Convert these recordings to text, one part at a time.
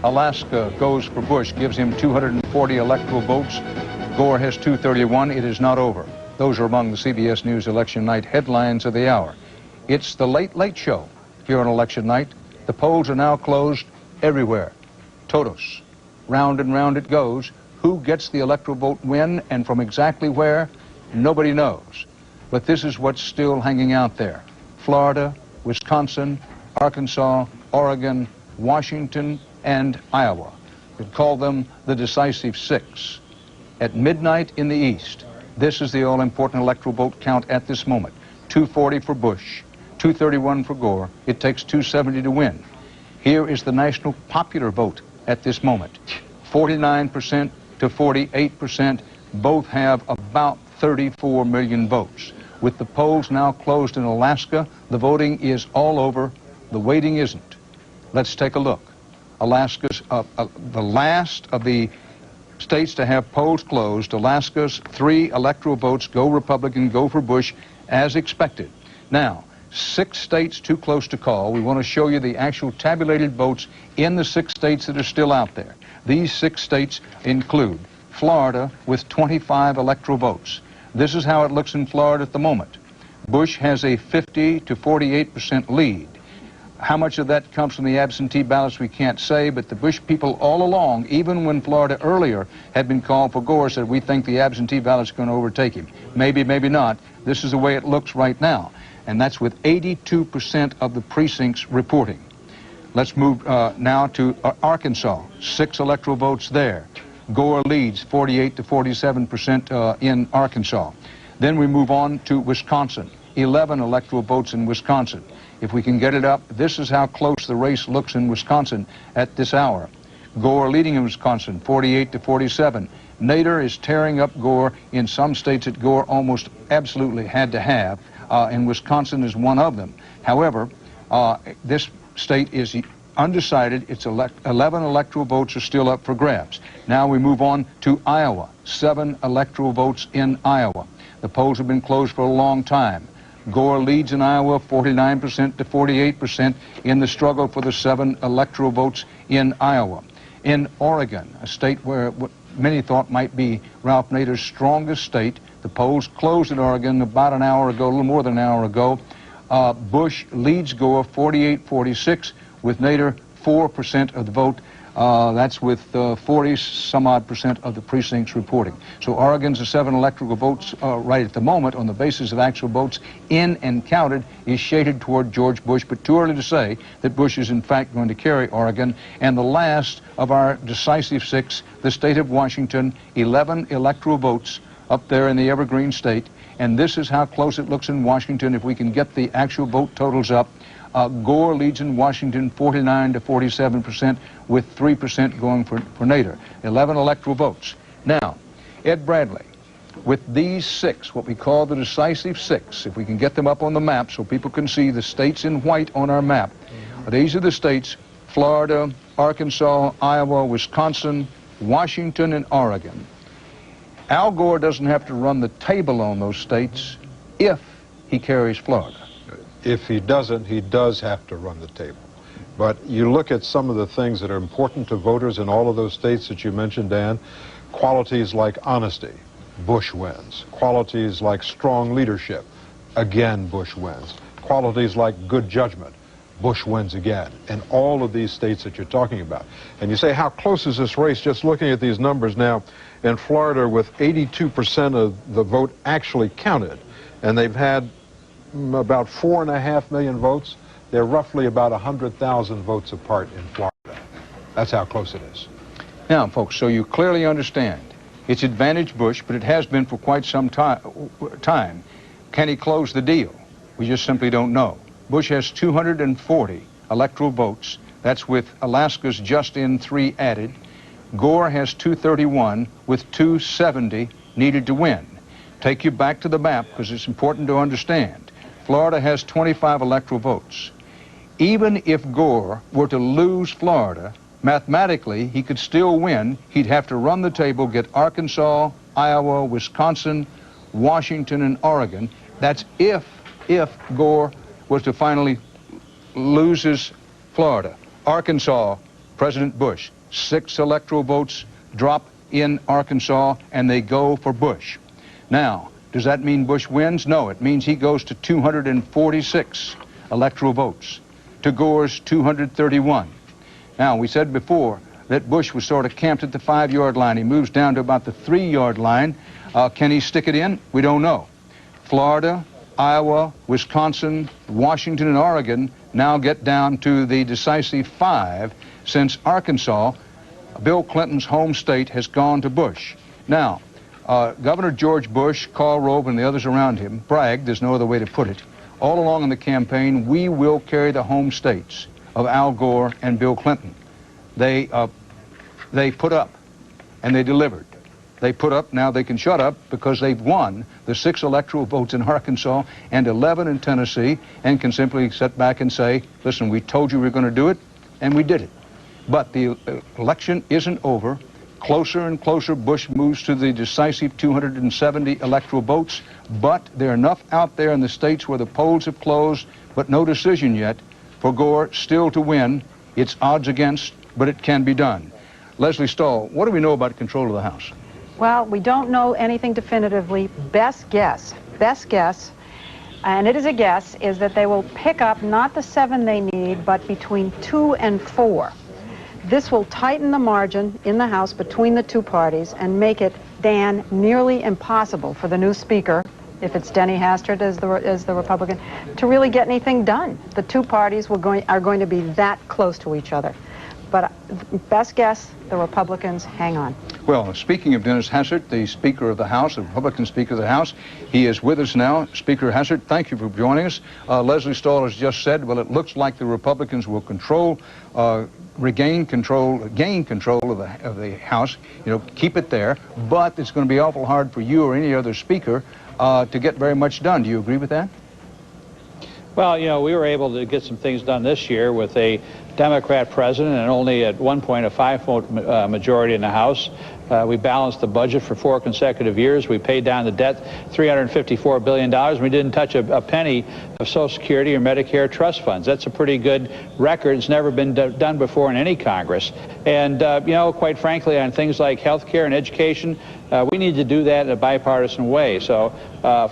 Alaska goes for Bush, gives him 240 electoral votes. Gore has 231. It is not over. Those are among the CBS News election night headlines of the hour. It's the Late Late Show here on election night. The polls are now closed everywhere. Todos. Round and round it goes. Who gets the electoral vote when and from exactly where? Nobody knows. But this is what's still hanging out there. Florida, Wisconsin, Arkansas, Oregon, Washington, and Iowa. We call them the decisive six. At midnight in the East, this is the all-important electoral vote count at this moment. 240 for Bush, 231 for Gore. It takes 270 to win. Here is the national popular vote at this moment. 49% to 48%. Both have about 34 million votes. With the polls now closed in Alaska, the voting is all over. The waiting isn't. Let's take a look. Alaska's the last of the states to have polls closed. Alaska's 3 electoral votes go Republican, go for Bush, as expected. Now, 6 states too close to call. We want to show you the actual tabulated votes in the 6 states that are still out there. These 6 states include Florida with 25 electoral votes. This is how it looks in Florida at the moment. Bush has a 50 to 48% lead. How much of that comes from the absentee ballots, we can't say, but the Bush people all along, even when Florida earlier had been called for Gore, said we think the absentee ballots are going to overtake him. Maybe, maybe not. This is the way it looks right now. And that's with 82% of the precincts reporting. Let's move now to Arkansas. 6 electoral votes there. Gore leads 48 to 47% in Arkansas. Then we move on to Wisconsin. 11 electoral votes in Wisconsin. If we can get it up, this is how close the race looks in Wisconsin at this hour. Gore leading in Wisconsin, 48 to 47. Nader is tearing up Gore in some states that Gore almost absolutely had to have, and Wisconsin is one of them. However, this state is undecided. It's 11 electoral votes are still up for grabs. Now we move on to Iowa. 7 electoral votes in Iowa. The polls have been closed for a long time. Gore leads in Iowa 49% to 48% in the struggle for the 7 electoral votes in Iowa. In Oregon, a state where what many thought might be Ralph Nader's strongest state, the polls closed in Oregon about an hour ago, a little more than an hour ago. Bush leads Gore 48-46 with Nader 4% of the vote. That's with 40-some-odd% of the precincts reporting. So Oregon's 7 electoral votes right at the moment on the basis of actual votes in and counted is shaded toward George Bush, but too early to say that Bush is in fact going to carry Oregon. And the last of our decisive 6, the state of Washington, 11 electoral votes up there in the Evergreen State. And this is how close it looks in Washington if we can get the actual vote totals up. Gore leads in Washington 49 to 47% with 3% going for Nader. 11 electoral votes. Now, Ed Bradley, with these 6, what we call the decisive 6, if we can get them up on the map so people can see the states in white on our map, these are the states: Florida, Arkansas, Iowa, Wisconsin, Washington, and Oregon. Al Gore doesn't have to run the table on those states if he carries Florida. If he doesn't, he does have to run the table. But you look at some of the things that are important to voters in all of those states that you mentioned, Dan. Qualities like honesty, Bush wins. Qualities like strong leadership, again, Bush wins. Qualities like good judgment, Bush wins again. In all of these states that you're talking about. And you say, how close is this race? Just looking at these numbers now, in Florida, with 82% of the vote actually counted, and they've had about 4.5 million votes. They're roughly about 100,000 votes apart in Florida. That's how close it is. Now, folks, so you clearly understand it's advantage Bush, but it has been for quite some time. Can he close the deal? We just simply don't know. Bush has 240 electoral votes. That's with Alaska's just in 3 added. Gore has 231 with 270 needed to win. Take you back to the map because it's important to understand. Florida has 25 electoral votes. Even if Gore were to lose Florida, mathematically he could still win. He'd have to run the table, get Arkansas, Iowa, Wisconsin, Washington, and Oregon. That's if Gore was to finally lose his Florida. Arkansas President Bush. 6 electoral votes drop in Arkansas, and they go for Bush. Now, does that mean Bush wins? No, it means he goes to 246 electoral votes to Gore's 231. Now, we said before that Bush was sort of camped at the 5-yard line. He moves down to about the 3-yard line. Can he stick it in? We don't know. Florida, Iowa, Wisconsin, Washington, and Oregon now get down to the decisive 5, since Arkansas, Bill Clinton's home state, has gone to Bush. Now, Governor George Bush, Karl Rove, and the others around him bragged, there's no other way to put it, all along in the campaign, we will carry the home states of Al Gore and Bill Clinton. They put up, and they delivered. They put up, now they can shut up because they've won the 6 electoral votes in Arkansas and 11 in Tennessee, and can simply sit back and say, listen, we told you we were going to do it, and we did it. But the election isn't over. Closer and closer, Bush moves to the decisive 270 electoral votes, but there are enough out there in the states where the polls have closed, but no decision yet, for Gore still to win. It's odds against, but it can be done. Leslie Stahl, what do we know about control of the House? Well, we don't know anything definitively. Best guess, and it is a guess, is that they will pick up not the 7 they need, but between 2 and 4. This will tighten the margin in the House between the two parties and make it, Dan, nearly impossible for the new Speaker, if it's Denny Hastert as the Republican, to really get anything done. The two parties are going to be that close to each other. But best guess, the Republicans hang on. Well, speaking of Dennis Hastert, the Speaker of the House, the Republican Speaker of the House, he is with us now. Speaker Hastert, thank you for joining us. Leslie Stahl has just said, well, it looks like the Republicans will gain control of the House, keep it there, but it's going to be awful hard for you or any other speaker to get very much done. Do you agree with that? Well, we were able to get some things done this year with a Democrat president and only at one point a 5-vote majority in the House. We balanced the budget for 4 consecutive years. We paid down the debt, $354 billion. We didn't touch a penny of Social Security or Medicare trust funds. That's a pretty good record. It's never been done before in any Congress. And, quite frankly, on things like health care and education, we need to do that in a bipartisan way. So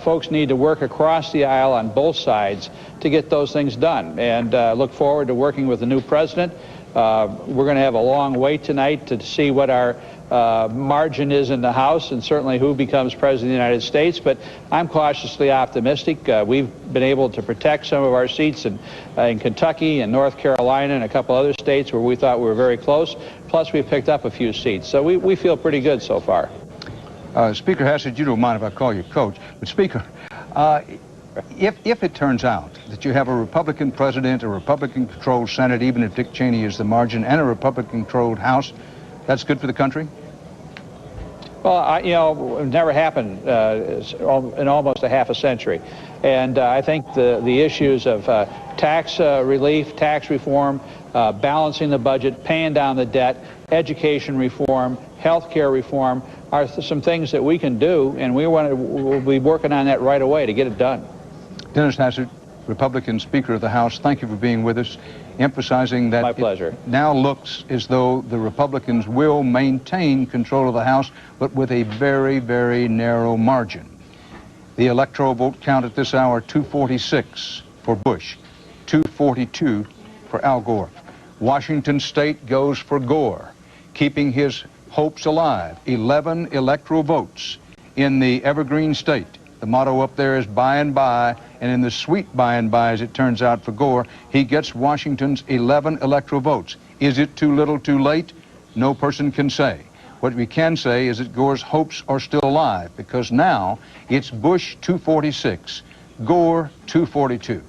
folks need to work across the aisle on both sides to get those things done. And look forward to working with the new president. We're going to have a long wait tonight to see what our margin is in the House, and certainly who becomes President of the United States. But I'm cautiously optimistic. We've been able to protect some of our seats in Kentucky and North Carolina and a couple other states where we thought we were very close. Plus, we've picked up a few seats. So we feel pretty good so far. Speaker Hastert, you don't mind if I call you Coach, but Speaker, if it turns out that you have a Republican president, a Republican-controlled Senate, even if Dick Cheney is the margin, and a Republican-controlled House, that's good for the country? Well, it never happened in almost a half a century. And I think the issues of tax relief, tax reform, balancing the budget, paying down the debt, education reform, health care reform are some things that we can do, and we'll be working on that right away to get it done. Dennis Hastert, Republican Speaker of the House, thank you for being with us, emphasizing that my pleasure. It now looks as though the Republicans will maintain control of the House, but with a very, very narrow margin. The electoral vote count at this hour, 246 for Bush, 242 for Al Gore. Washington State goes for Gore, keeping his hopes alive. 11 electoral votes in the Evergreen State. The motto up there is by and by, and in the sweet by and by, as it turns out for Gore, he gets Washington's 11 electoral votes. Is it too little, too late? No person can say. What we can say is that Gore's hopes are still alive, because now it's Bush 246, Gore 242.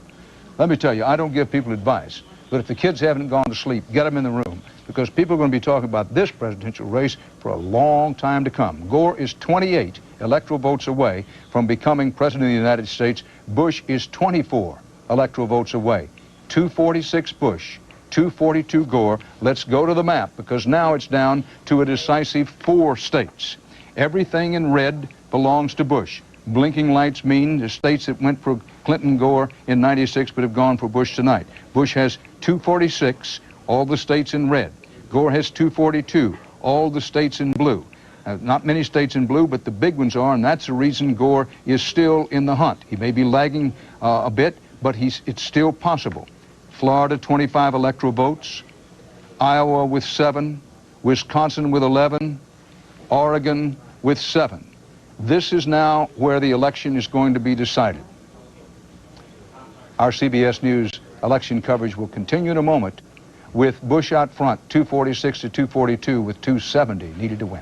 Let me tell you, I don't give people advice, but if the kids haven't gone to sleep, get them in the room, because people are going to be talking about this presidential race for a long time to come. Gore is 28 electoral votes away from becoming President of the United States. Bush is 24 electoral votes away. 246 Bush, 242 Gore. Let's go to the map, because now it's down to a decisive 4 states. Everything in red belongs to Bush. Blinking lights mean the states that went for Clinton Gore in '96 but have gone for Bush tonight. Bush has 246, all the states in red. Gore has 242. All the states in blue. Not many states in blue, but the big ones are, and that's the reason Gore is still in the hunt. He may be lagging a bit, but it's still possible. Florida, 25 electoral votes. Iowa with 7. Wisconsin with 11. Oregon with 7. This is now where the election is going to be decided. Our CBS News election coverage will continue in a moment with Bush out front, 246 to 242 with 270 needed to win.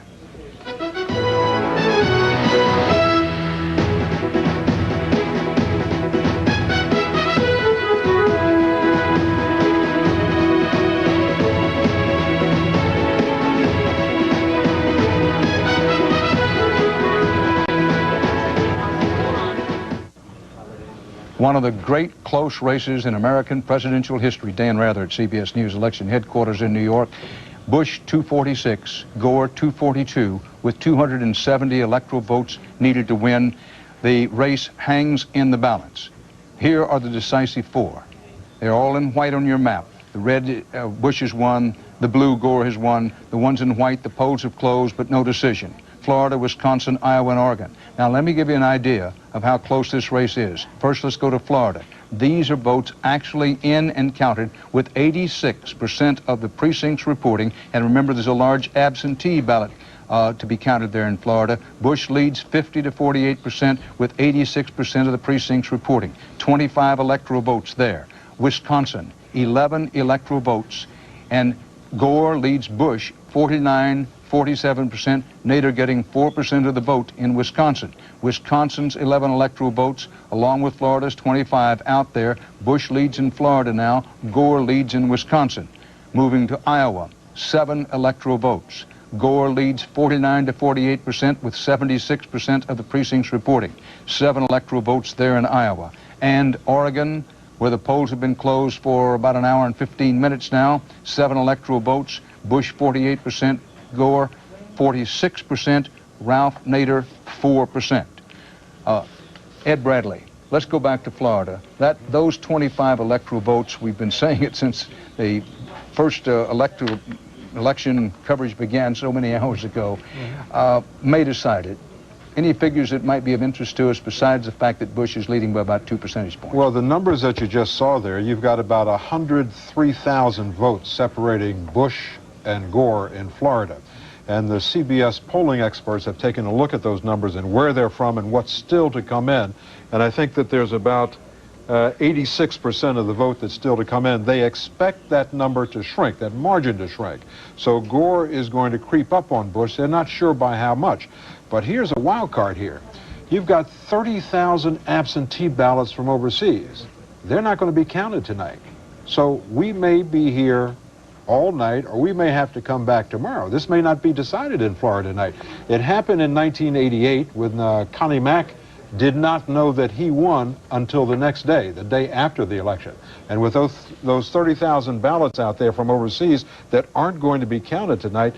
One of the great close races in American presidential history. Dan Rather at CBS News election headquarters in New York. Bush 246, Gore 242 with 270 electoral votes needed to win. The race hangs in the balance. Here are the decisive 4. They're all in white on your map. The red, Bush has won. The blue, Gore has won. The ones in white, the polls have closed, but no decision. Florida, Wisconsin, Iowa, and Oregon. Now, let me give you an idea of how close this race is. First, let's go to Florida. These are votes actually in and counted with 86% of the precincts reporting. And remember, there's a large absentee ballot to be counted there in Florida. Bush leads 50 to 48% with 86% of the precincts reporting. 25 electoral votes there. Wisconsin, 11 electoral votes. And Gore leads Bush 47%, Nader getting 4% of the vote in Wisconsin. Wisconsin's 11 electoral votes, along with Florida's 25 out there. Bush leads in Florida now. Gore leads in Wisconsin. Moving to Iowa, 7 electoral votes. Gore leads 49 to 48% with 76% of the precincts reporting. 7 electoral votes there in Iowa. And Oregon, where the polls have been closed for about an hour and 15 minutes now, 7 electoral votes. Bush 48%. Gore 46%, Ralph Nader 4%. Ed Bradley, let's go back to Florida. Those 25 electoral votes, we've been saying it since the first election coverage began so many hours ago, may decide it. Any figures that might be of interest to us besides the fact that Bush is leading by about 2 percentage points? Well, the numbers that you just saw there, you've got about 103,000 votes separating Bush and Gore in Florida. And the CBS polling experts have taken a look at those numbers and where they're from and what's still to come in. And I think that there's about 86% of the vote that's still to come in. They expect that number to shrink, that margin to shrink. So Gore is going to creep up on Bush. They're not sure by how much. But here's a wild card here. You've got 30,000 absentee ballots from overseas. They're not going to be counted tonight. So we may be here all night, or we may have to come back tomorrow. This may not be decided in Florida tonight. It happened in 1988 when Connie Mack did not know that he won until the next day, the day after the election. And with those 30,000 ballots out there from overseas that aren't going to be counted tonight,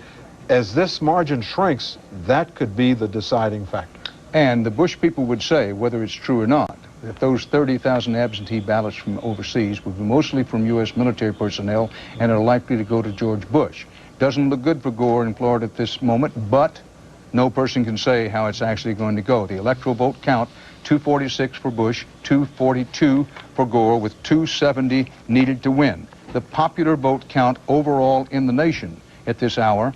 as this margin shrinks, that could be the deciding factor. And the Bush people would say, whether it's true or not, that those 30,000 absentee ballots from overseas would be mostly from U.S. military personnel and are likely to go to George Bush. Doesn't look good for Gore in Florida at this moment, but no person can say how it's actually going to go. The electoral vote count, 246 for Bush, 242 for Gore, with 270 needed to win. The popular vote count overall in the nation at this hour,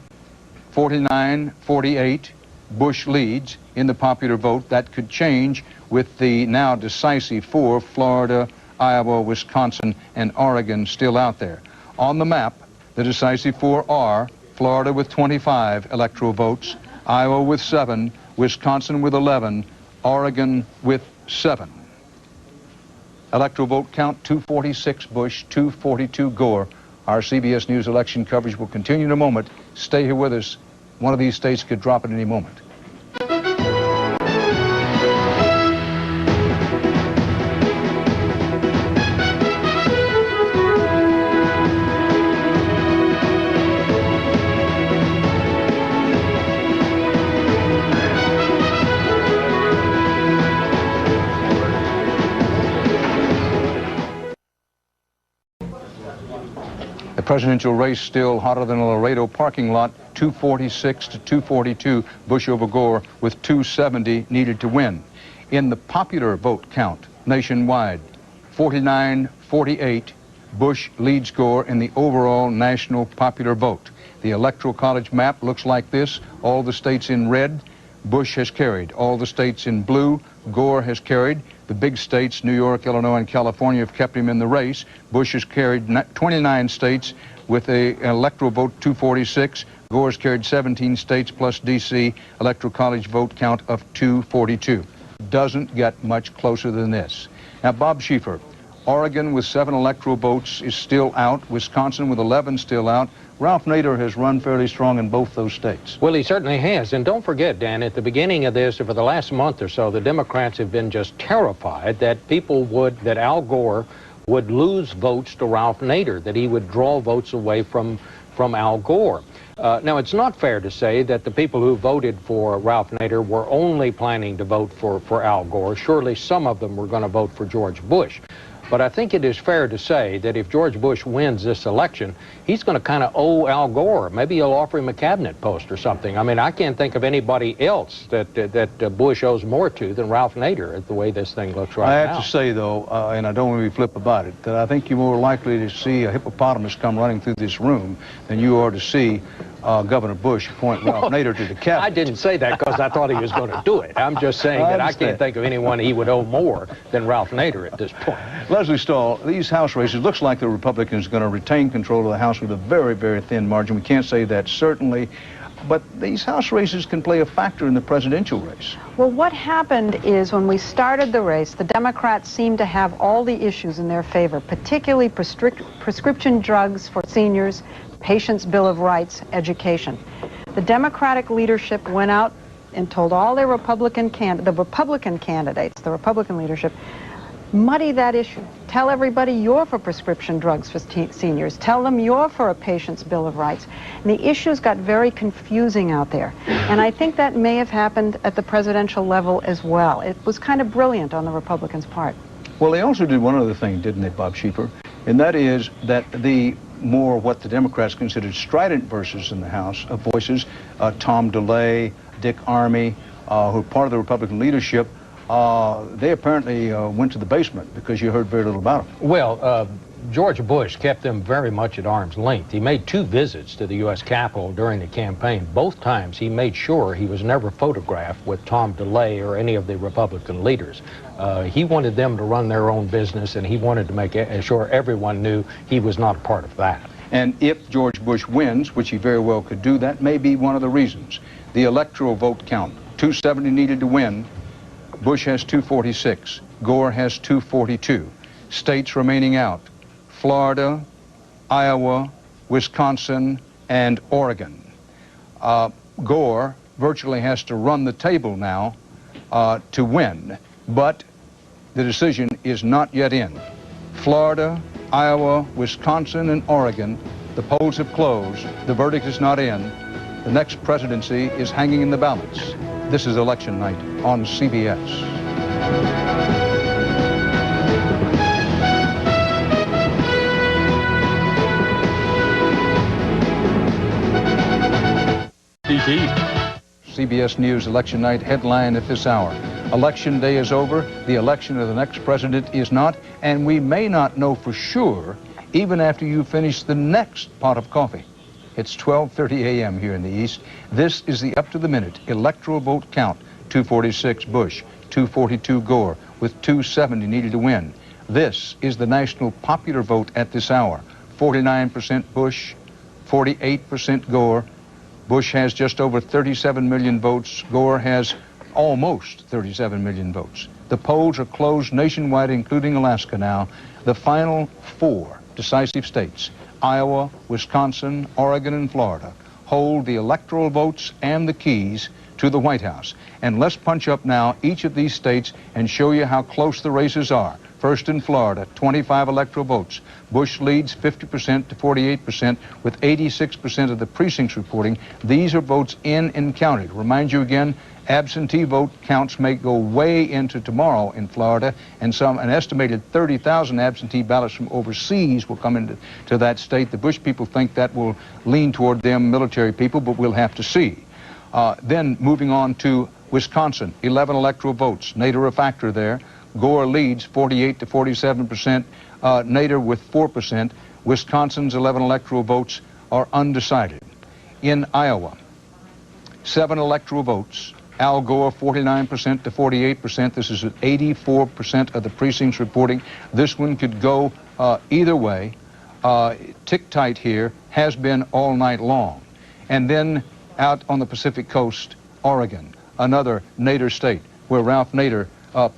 49-48. Bush leads in the popular vote. That could change with the now decisive 4, Florida, Iowa, Wisconsin, and Oregon still out there. On the map, the decisive 4 are Florida with 25 electoral votes, Iowa with 7, Wisconsin with 11, Oregon with 7. Electoral vote count, 246 Bush, 242 Gore. Our CBS News election coverage will continue in a moment. Stay here with us. One of these states could drop at any moment. presidential race still hotter than a Laredo parking lot, 246 to 242, Bush over Gore, with 270 needed to win. In the popular vote count nationwide, 49-48, Bush leads Gore in the overall national popular vote. The Electoral College map looks like this. All the states in red, Bush has carried. All the states in blue, Gore has carried. The big states, New York, Illinois, and California, have kept him in the race. Bush has carried 29 states with an electoral vote 246. Gore has carried 17 states plus D.C. Electoral College vote count of 242. Doesn't get much closer than this. Now, Bob Schieffer, Oregon with 7 electoral votes is still out. Wisconsin with 11 still out. Ralph Nader has run fairly strong in both those states. Well, he certainly has. And don't forget, Dan, at the beginning of this, or for the last month or so, the Democrats have been just terrified that that Al Gore would lose votes to Ralph Nader, that he would draw votes away from Al Gore. Now, it's not fair to say that the people who voted for Ralph Nader were only planning to vote for Al Gore. Surely some of them were going to vote for George Bush. But I think it is fair to say that if George Bush wins this election, he's going to kind of owe Al Gore. Maybe he'll offer him a cabinet post or something. I mean, I can't think of anybody else that Bush owes more to than Ralph Nader, the way this thing looks right now. I have to say, though, and I don't want to be flip about it, that I think you're more likely to see a hippopotamus come running through this room than you are to see Governor Bush appoint Ralph Nader to the cabinet. I didn't say that because I thought he was going to do it. I'm just saying that I can't think of anyone he would owe more than Ralph Nader at this point. Leslie Stahl, these House races, looks like the Republicans are going to retain control of the House with a very, very thin margin. We can't say that certainly, but these House races can play a factor in the presidential race. Well, what happened is when we started the race, the Democrats seemed to have all the issues in their favor, particularly prescription drugs for seniors, Patients' Bill of Rights, education. The Democratic leadership went out and told all their Republican candidates, the Republican leadership, muddy that issue. Tell everybody you're for prescription drugs for seniors. Tell them you're for a Patients' Bill of Rights. And the issues got very confusing out there. And I think that may have happened at the presidential level as well. It was kind of brilliant on the Republicans' part. Well, they also did one other thing, didn't they, Bob Schieffer? And that is that the more what the Democrats considered strident voices in the House, Tom DeLay, Dick Armey, who are part of the Republican leadership, they apparently went to the basement because you heard very little about them. Well, George Bush kept them very much at arm's length. He made 2 visits to the U.S. Capitol during the campaign. Both times he made sure he was never photographed with Tom DeLay or any of the Republican leaders. He wanted them to run their own business, and he wanted to make sure everyone knew he was not a part of that. And if George Bush wins, which he very well could do, that may be one of the reasons. The electoral vote count, 270 needed to win. Bush has 246. Gore has 242. States remaining out: Florida, Iowa, Wisconsin, and Oregon. Gore virtually has to run the table now to win, but the decision is not yet in. Florida, Iowa, Wisconsin, and Oregon, the polls have closed. The verdict is not in. The next presidency is hanging in the balance. This is election night on CBS. CBS News election night headline at this hour. Election day is over. The election of the next president is not, and we may not know for sure even after you finish the next pot of coffee. It's 12:30 a.m. here in the East. This is the up-to-the-minute electoral vote count. 246 Bush, 242 Gore, with 270 needed to win. This is the national popular vote at this hour. 49% Bush, 48% Gore. Bush has just over 37 million votes. Gore has almost 37 million votes. The polls are closed nationwide, including Alaska now. The final 4 decisive states, Iowa, Wisconsin, Oregon, and Florida, hold the electoral votes and the keys to the White House. And let's punch up now each of these states and show you how close the races are. First in Florida, 25 electoral votes. Bush leads 50% to 48%, with 86% of the precincts reporting. These are votes in and counted. Remind you again, absentee vote counts may go way into tomorrow in Florida, and an estimated 30,000 absentee ballots from overseas will come into that state. The Bush people think that will lean toward them military people, but we'll have to see. Then moving on to Wisconsin, 11 electoral votes. Nader a factor there. Gore leads 48 to 47%. Nader with 4%. Wisconsin's 11 electoral votes are undecided. In Iowa, 7 electoral votes. Al Gore 49% to 48%. This is at 84% of the precincts reporting. This one could go either way. Tick tight here, has been all night long. And then out on the Pacific Coast, Oregon, another Nader state where Ralph Nader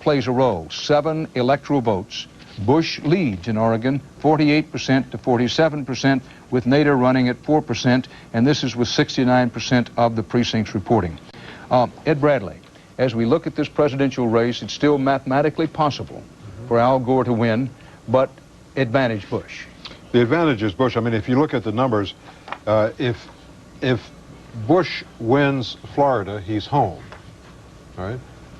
plays a role. 7 electoral votes. Bush leads in Oregon 48% to 47%, with Nader running at 4%, and this is with 69% of the precincts reporting. Ed Bradley, as we look at this presidential race, it's still mathematically possible for Al Gore to win, but advantage Bush. The advantage is Bush. I mean, if you look at the numbers, if Bush wins Florida, he's home, right?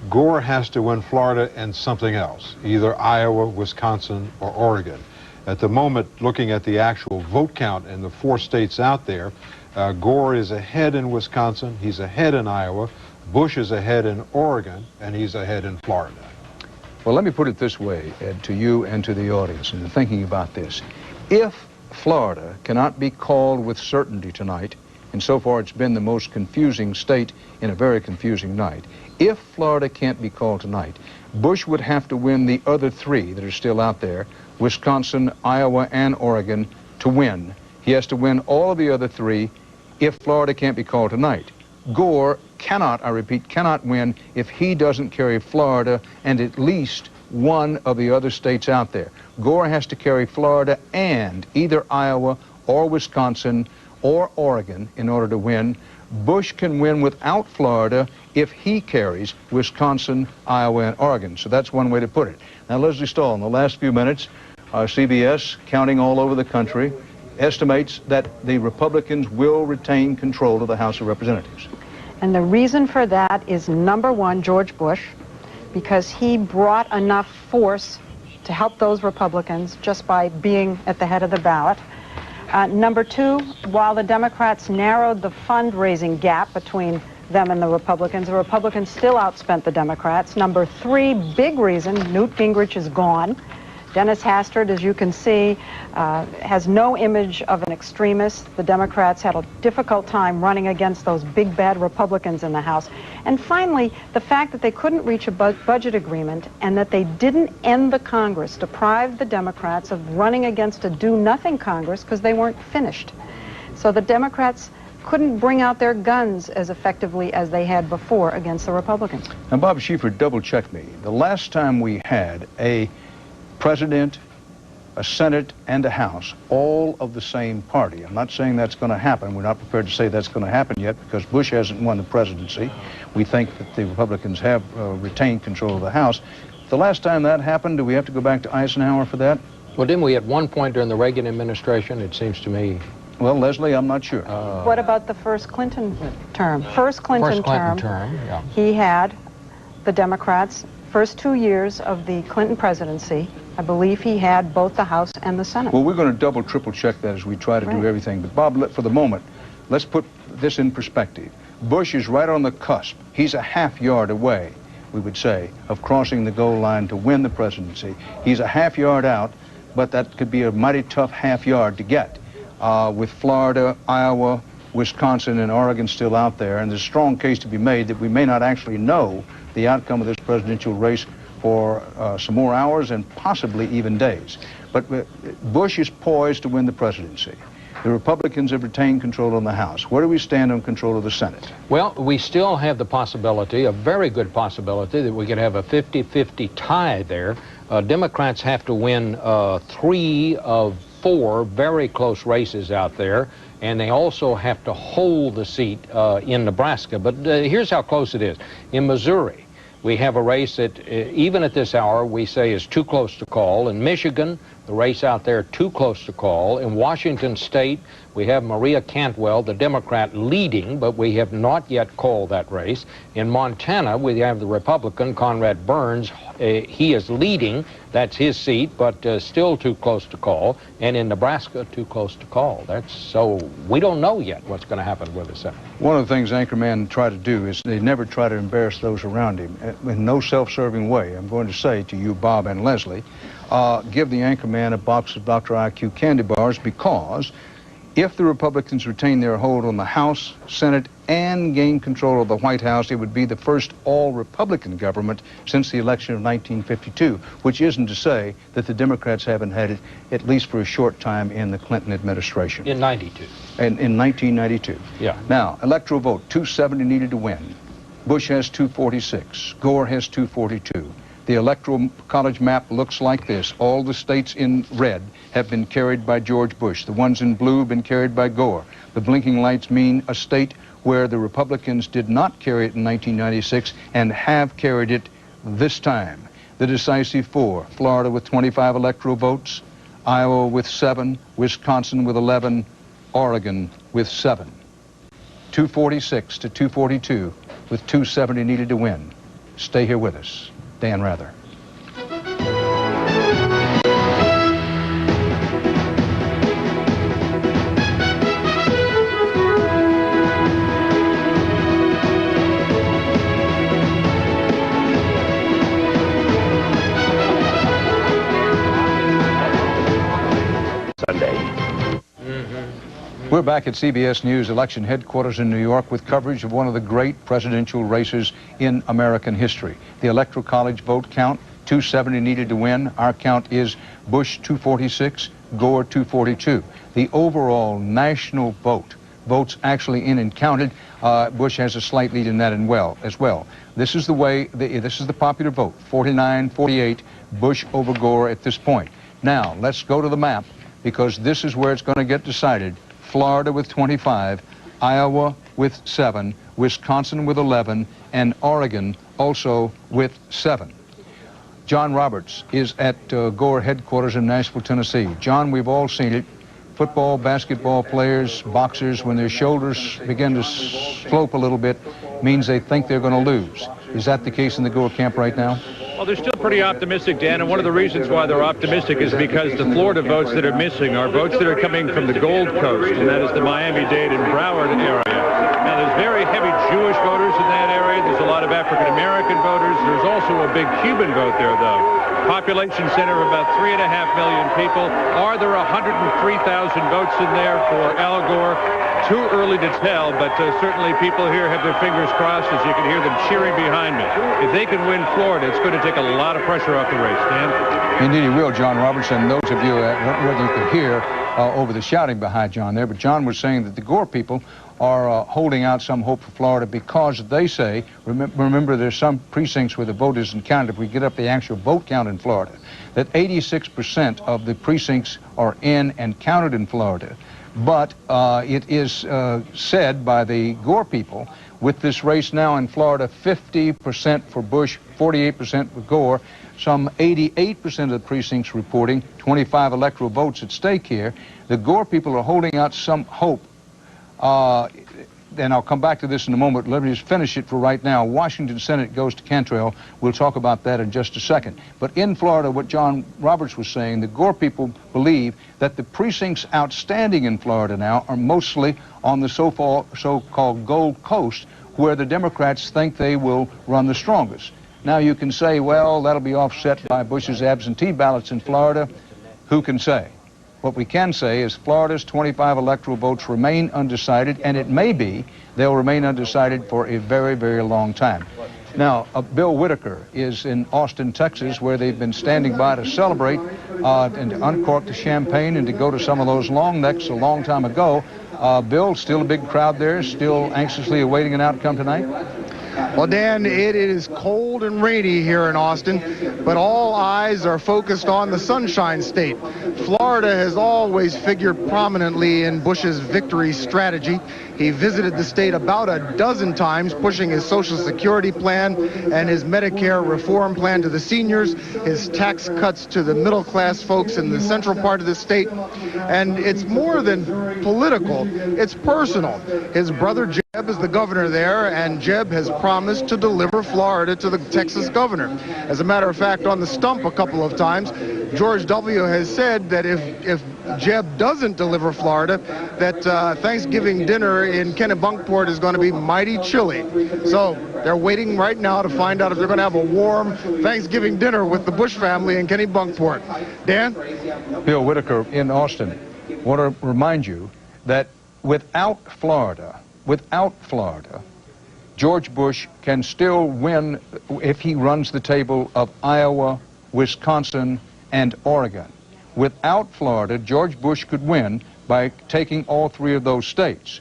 Gore has to win Florida and something else, either Iowa, Wisconsin, or Oregon. At the moment, looking at the actual vote count in the 4 states out there, Gore is ahead in Wisconsin, he's ahead in Iowa, Bush is ahead in Oregon, and he's ahead in Florida. Well, let me put it this way, Ed, to you and to the audience, in thinking about this. If Florida cannot be called with certainty tonight, and so far it's been the most confusing state in a very confusing night, if Florida can't be called tonight, Bush would have to win the other 3 that are still out there, Wisconsin, Iowa, and Oregon, to win. He has to win all of the other 3 if Florida can't be called tonight. Gore cannot, I repeat, cannot win if he doesn't carry Florida and at least one of the other states out there. Gore has to carry Florida and either Iowa or Wisconsin or Oregon in order to win. Bush can win without Florida if he carries Wisconsin, Iowa, and Oregon. So that's one way to put it. Now, Leslie Stahl, in the last few minutes, CBS, counting all over the country, estimates that the Republicans will retain control of the House of Representatives. And the reason for that is, number one, George Bush, because he brought enough force to help those Republicans just by being at the head of the ballot. Number two, while the Democrats narrowed the fundraising gap between them and the Republicans still outspent the Democrats. Number three, big reason, Newt Gingrich is gone. Dennis Hastert, as you can see, has no image of an extremist. The Democrats had a difficult time running against those big bad Republicans in the House. And finally, the fact that they couldn't reach a budget agreement and that they didn't end the Congress deprived the Democrats of running against a do-nothing Congress because they weren't finished. So the Democrats couldn't bring out their guns as effectively as they had before against the Republicans. Now, Bob Schieffer, double-check me. The last time we had a president, a Senate, and a House, all of the same party. I'm not saying that's going to happen. We're not prepared to say that's going to happen yet because Bush hasn't won the presidency. We think that the Republicans have retained control of the House. The last time that happened, do we have to go back to Eisenhower for that? Well, didn't we at one point during the Reagan administration, it seems to me? Well, Leslie, I'm not sure. What about the first Clinton term? First Clinton term, yeah. He had the Democrats, first 2 years of the Clinton presidency, I believe he had both the House and the Senate. Well, we're going to double, triple check that as we try to do everything. But Bob, for the moment, let's put this in perspective. Bush is right on the cusp. He's a half yard away, we would say, of crossing the goal line to win the presidency. He's a half yard out, but that could be a mighty tough half yard to get. With Florida, Iowa, Wisconsin, and Oregon still out there, and there's a strong case to be made that we may not actually know the outcome of this presidential race for some more hours and possibly even days. But Bush is poised to win the presidency. The Republicans have retained control of the House. Where do we stand on control of the Senate? Well, we still have the possibility, a very good possibility, that we could have a 50-50 tie there. Democrats have to win 3 of 4 very close races out there, and they also have to hold the seat in Nebraska. But here's how close it is. In Missouri, We have a race that, even at this hour, we say is too close to call. In Michigan, the race out there, too close to call. In Washington State, we have Maria Cantwell, the Democrat, leading, but we have not yet called that race. In Montana, we have the Republican, Conrad Burns. He is leading. That's his seat, but still too close to call. And in Nebraska, too close to call. So we don't know yet what's going to happen with the Senate. One of the things anchormen try to do is they never try to embarrass those around him in no self-serving way. I'm going to say to you, Bob and Leslie, give the anchorman a box of Dr. IQ candy bars, because if the Republicans retain their hold on the House, Senate, and gain control of the White House, it would be the first all-Republican government since the election of 1952, which isn't to say that the Democrats haven't had it, at least for a short time, in the Clinton administration. In 92. In 1992. Yeah. Now, electoral vote, 270 needed to win. Bush has 246. Gore has 242. The Electoral College map looks like this. All the states in red have been carried by George Bush. The ones in blue have been carried by Gore. The blinking lights mean a state where the Republicans did not carry it in 1996 and have carried it this time. The decisive four: Florida with 25 electoral votes, Iowa with 7, Wisconsin with 11, Oregon with 7. 246 to 242 with 270 needed to win. Stay here with us. Dan Rather. We're back at CBS News election headquarters in New York with coverage of one of the great presidential races in American history. The Electoral College vote count, 270 needed to win. Our count is Bush 246, Gore 242. The overall national votes actually in and counted, Bush has a slight lead in that as well. This is the way, this is the popular vote, 49-48, Bush over Gore at this point. Now, let's go to the map, because this is where it's going to get decided. Florida with 25, Iowa with 7, Wisconsin with 11, and Oregon also with 7. John Roberts is at Gore headquarters in Nashville, Tennessee. John, we've all seen it. Football, basketball players, boxers, when their shoulders begin to slope a little bit, means they think they're going to lose. Is that the case in the Gore camp right now? Well, they're still pretty optimistic, Dan, and one of the reasons why they're optimistic is because the Florida votes that are missing are votes that are coming from the Gold Coast, and that is the Miami-Dade and Broward area. Now, there's very heavy Jewish voters in that area. There's a lot of African-American voters. There's also a big Cuban vote there, though. Population center of about 3.5 million people. Are there 103,000 votes in there for Al Gore? Too early to tell, but certainly people here have their fingers crossed, as you can hear them cheering behind me. If they can win Florida, it's going to take a lot of pressure off the race, Dan. Indeed he will, John Robertson. Those of you, whether you could hear over the shouting behind John there, but John was saying that the Gore people are holding out some hope for Florida because they say, remember there's some precincts where the vote isn't counted. If we get up the actual vote count in Florida, that 86% of the precincts are in and counted in Florida. But it is said by the Gore people, with this race now in Florida, 50% for Bush, 48% for Gore, some 88% of the precincts reporting, 25 electoral votes at stake here. The Gore people are holding out some hope. And I'll come back to this in a moment. Let me just finish it for right now. Washington Senate goes to Cantrell. We'll talk about that in just a second. But in Florida, what John Roberts was saying, the Gore people believe that the precincts outstanding in Florida now are mostly on the so-called Gold Coast, where the Democrats think they will run the strongest. Now you can say, well, that'll be offset by Bush's absentee ballots in Florida. Who can say? What we can say is Florida's 25 electoral votes remain undecided, and it may be they'll remain undecided for a very, very long time. Now, Bill Whitaker is in Austin, Texas, where they've been standing by to celebrate and to uncork the champagne and to go to some of those long necks a long time ago. Bill, still a big crowd there, still anxiously awaiting an outcome tonight? Well, Dan, it is cold and rainy here in Austin, but all eyes are focused on the Sunshine State. Florida has always figured prominently in Bush's victory strategy. He visited the state about a dozen times, pushing his Social Security plan and his Medicare reform plan to the seniors, his tax cuts to the middle-class folks in the central part of the state. And it's more than political, it's personal. His brother Jeb is the governor there, and Jeb has promised to deliver Florida to the Texas governor. As a matter of fact, on the stump a couple of times, George W. has said that if Jeb doesn't deliver Florida, that Thanksgiving dinner in Kennebunkport is going to be mighty chilly. So they're waiting right now to find out if they're going to have a warm Thanksgiving dinner with the Bush family in Kennebunkport. Dan? Bill Whitaker in Austin. I want to remind you that without Florida, George Bush can still win if he runs the table of Iowa, Wisconsin, and Oregon. Without Florida, George Bush could win by taking all three of those states.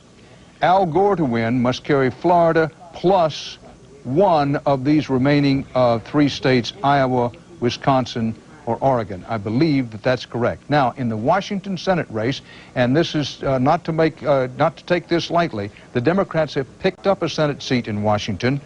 Al Gore to win must carry Florida plus one of these remaining three states, Iowa, Wisconsin, or Oregon. I believe that that's correct. Now, in the Washington Senate race, and this is not to take this lightly, the Democrats have picked up a Senate seat in Washington.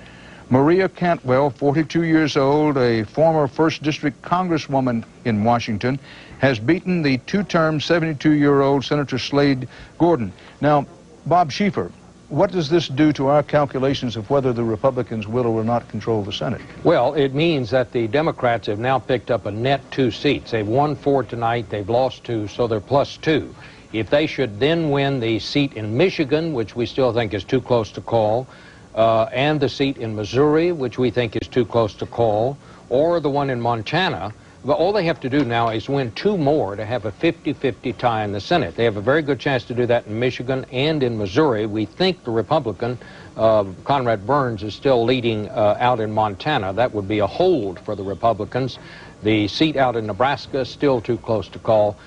Maria Cantwell, 42 years old, a former 1st District Congresswoman in Washington, has beaten the two-term 72-year-old Senator Slade Gordon. Now, Bob Schieffer, what does this do to our calculations of whether the Republicans will or will not control the Senate? Well, it means that the Democrats have now picked up a net 2 seats. They've won 4 tonight, they've lost 2, so they're plus 2. If they should then win the seat in Michigan, which we still think is too close to call, and the seat in Missouri, which we think is too close to call, or the one in Montana, but all they have to do now is win 2 more to have a 50-50 tie in the Senate. They have a very good chance to do that in Michigan and in Missouri. We think the Republican, Conrad Burns, is still leading out in Montana. That would be a hold for the Republicans. The seat out in Nebraska is still too close to call.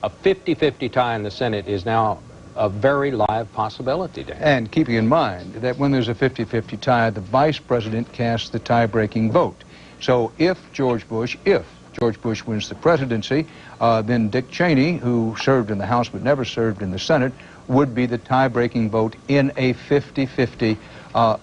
A 50-50 tie in the Senate is now a very live possibility, Dan. And keeping in mind that when there's a 50-50 tie, the vice president casts the tie-breaking vote. So if George Bush wins the presidency, then Dick Cheney, who served in the House but never served in the Senate, would be the tie-breaking vote in a 50-50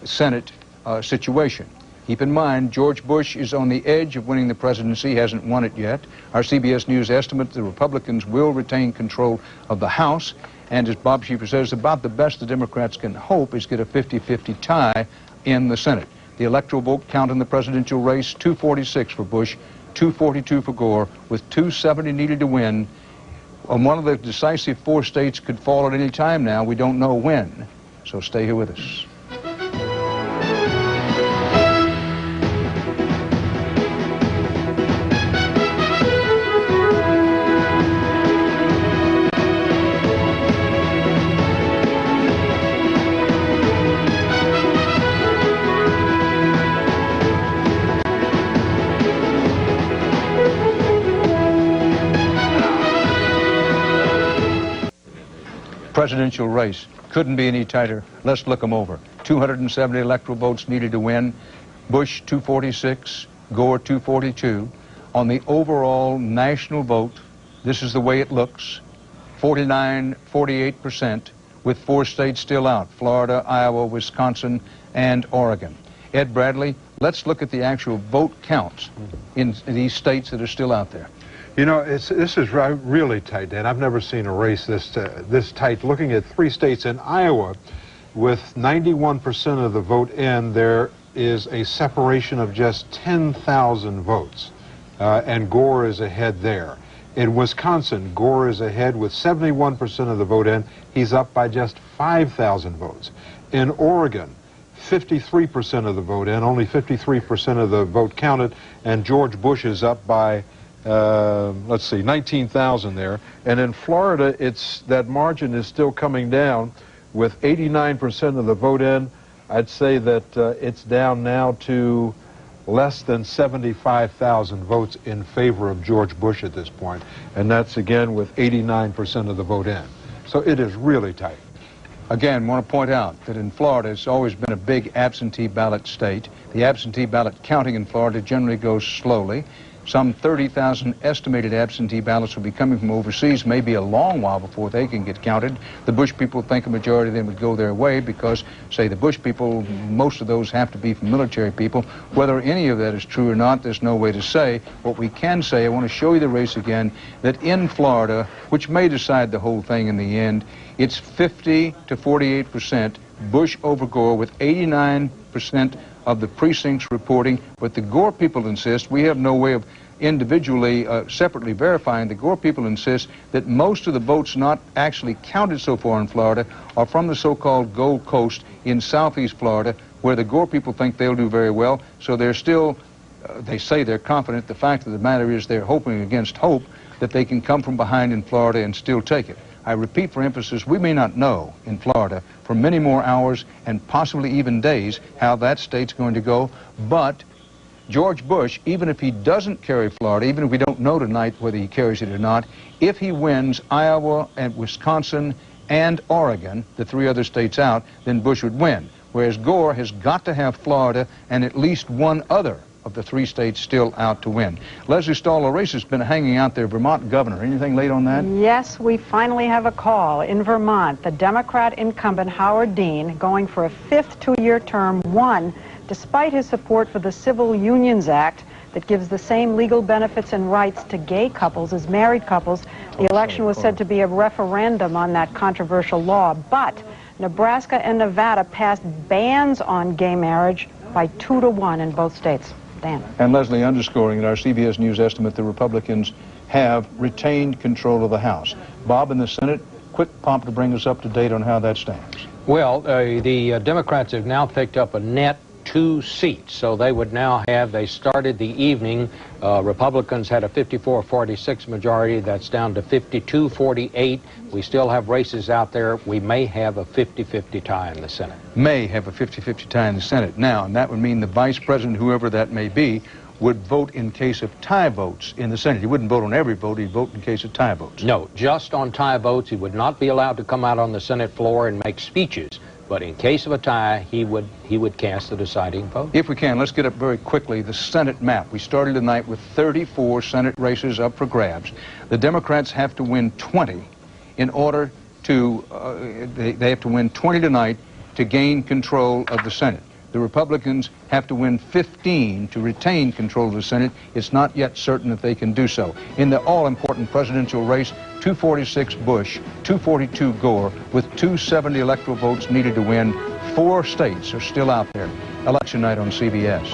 Senate situation. Keep in mind, George Bush is on the edge of winning the presidency, hasn't won it yet. Our CBS News estimate the Republicans will retain control of the House, and as Bob Schieffer says, about the best the Democrats can hope is get a 50-50 tie in the Senate. The electoral vote count in the presidential race, 246 for Bush, 242 for Gore, with 270 needed to win. One of the decisive 4 states could fall at any time now. We don't know when. So stay here with us. Presidential race couldn't be any tighter. Let's look them over. 270 electoral votes needed to win. Bush 246, Gore 242. On the overall national vote, this is the way it looks. 48%, with 4 states still out: Florida, Iowa, Wisconsin, and Oregon. Ed Bradley, let's look at the actual vote counts in these states that are still out there. You know, this is really tight, Dan. I've never seen a race this tight. Looking at 3 states in Iowa, with 91% of the vote in, there is a separation of just 10,000 votes, and Gore is ahead there. In Wisconsin, Gore is ahead with 71% of the vote in. He's up by just 5,000 votes. In Oregon, 53% of the vote in, only 53% of the vote counted, and George Bush is up by let's see, 19,000 there. And in Florida, that margin is still coming down with 89% of the vote in. I'd say that it's down now to less than 75,000 votes in favor of George Bush at this point. And that's, again, with 89% of the vote in. So it is really tight. Again, want to point out that in Florida, it's always been a big absentee ballot state. The absentee ballot counting in Florida generally goes slowly. Some 30,000 estimated absentee ballots will be coming from overseas. Maybe a long while before they can get counted. The Bush people think a majority of them would go their way because, say, the Bush people, most of those have to be from military people. Whether any of that is true or not, there's no way to say. What we can say, I want to show you the race again, that in Florida, which may decide the whole thing in the end, it's 50 to 48% Bush over Gore, with 89% of the precincts reporting. But the Gore people insist, we have no way of individually, separately verifying, the Gore people insist that most of the votes not actually counted so far in Florida are from the so-called Gold Coast in southeast Florida, where the Gore people think they'll do very well. So they're still, they say they're confident. The fact of the matter is they're hoping against hope that they can come from behind in Florida and still take it. I repeat for emphasis, we may not know in Florida for many more hours and possibly even days how that state's going to go, but George Bush, even if he doesn't carry Florida, even if we don't know tonight whether he carries it or not, if he wins Iowa and Wisconsin and Oregon, the three other states out, then Bush would win. Whereas Gore has got to have Florida and at least one other of the three states still out to win. Leslie Stahl, the race has been hanging out there. Vermont governor, anything late on that? Yes, we finally have a call in Vermont. The Democrat incumbent Howard Dean, going for a fifth two-year term, won despite his support for the Civil Unions Act that gives the same legal benefits and rights to gay couples as married couples. The election was said to be a referendum on that controversial law, but Nebraska and Nevada passed bans on gay marriage by 2-1 in both states. Dan. And Leslie, underscoring in our CBS News estimate, the Republicans have retained control of the House. Bob, in the Senate, quick pop to bring us up to date on how that stands. Well, the Democrats have now picked up a net 2 seats, so they would now have, they started the evening, Republicans had a 54-46 majority. That's down to 52-48. We still have races out there. We may have a 50-50 tie in the Senate. May have a 50-50 tie in the Senate. Now, and that would mean the vice president, whoever that may be, would vote in case of tie votes in the Senate. He wouldn't vote on every vote. He'd vote in case of tie votes. No, just on tie votes. He would not be allowed to come out on the Senate floor and make speeches. But in case of a tie, he would cast the deciding vote. If we can, let's get up very quickly the Senate map. We started tonight with 34 Senate races up for grabs. The Democrats have to win 20 in order to, they have to win 20 tonight to gain control of the Senate. The Republicans have to win 15 to retain control of the Senate. It's not yet certain that they can do so. In the all-important presidential race, 246 Bush, 242 Gore, with 270 electoral votes needed to win. 4 states are still out there. Election night on CBS.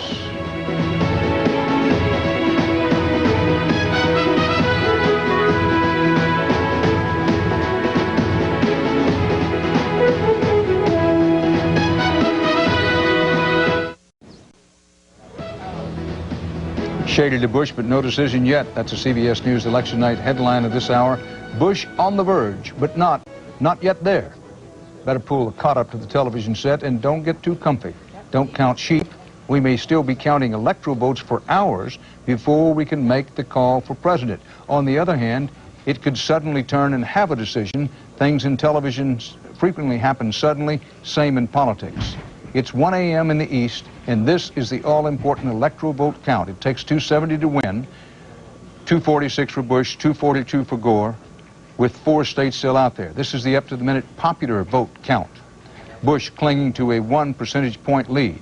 Shady to Bush, but no decision yet. That's a CBS News election night headline of this hour. Bush on the verge, but not yet there. Better pull the cot up to the television set and don't get too comfy. Don't count sheep. We may still be counting electoral votes for hours before we can make the call for president. On the other hand, it could suddenly turn and have a decision. Things in television frequently happen suddenly, same in politics. It's 1 a.m. in the East, and this is the all-important electoral vote count. It takes 270 to win, 246 for Bush, 242 for Gore, with 4 states still out there. This is the up-to-the-minute popular vote count. Bush clinging to a 1 percentage point lead.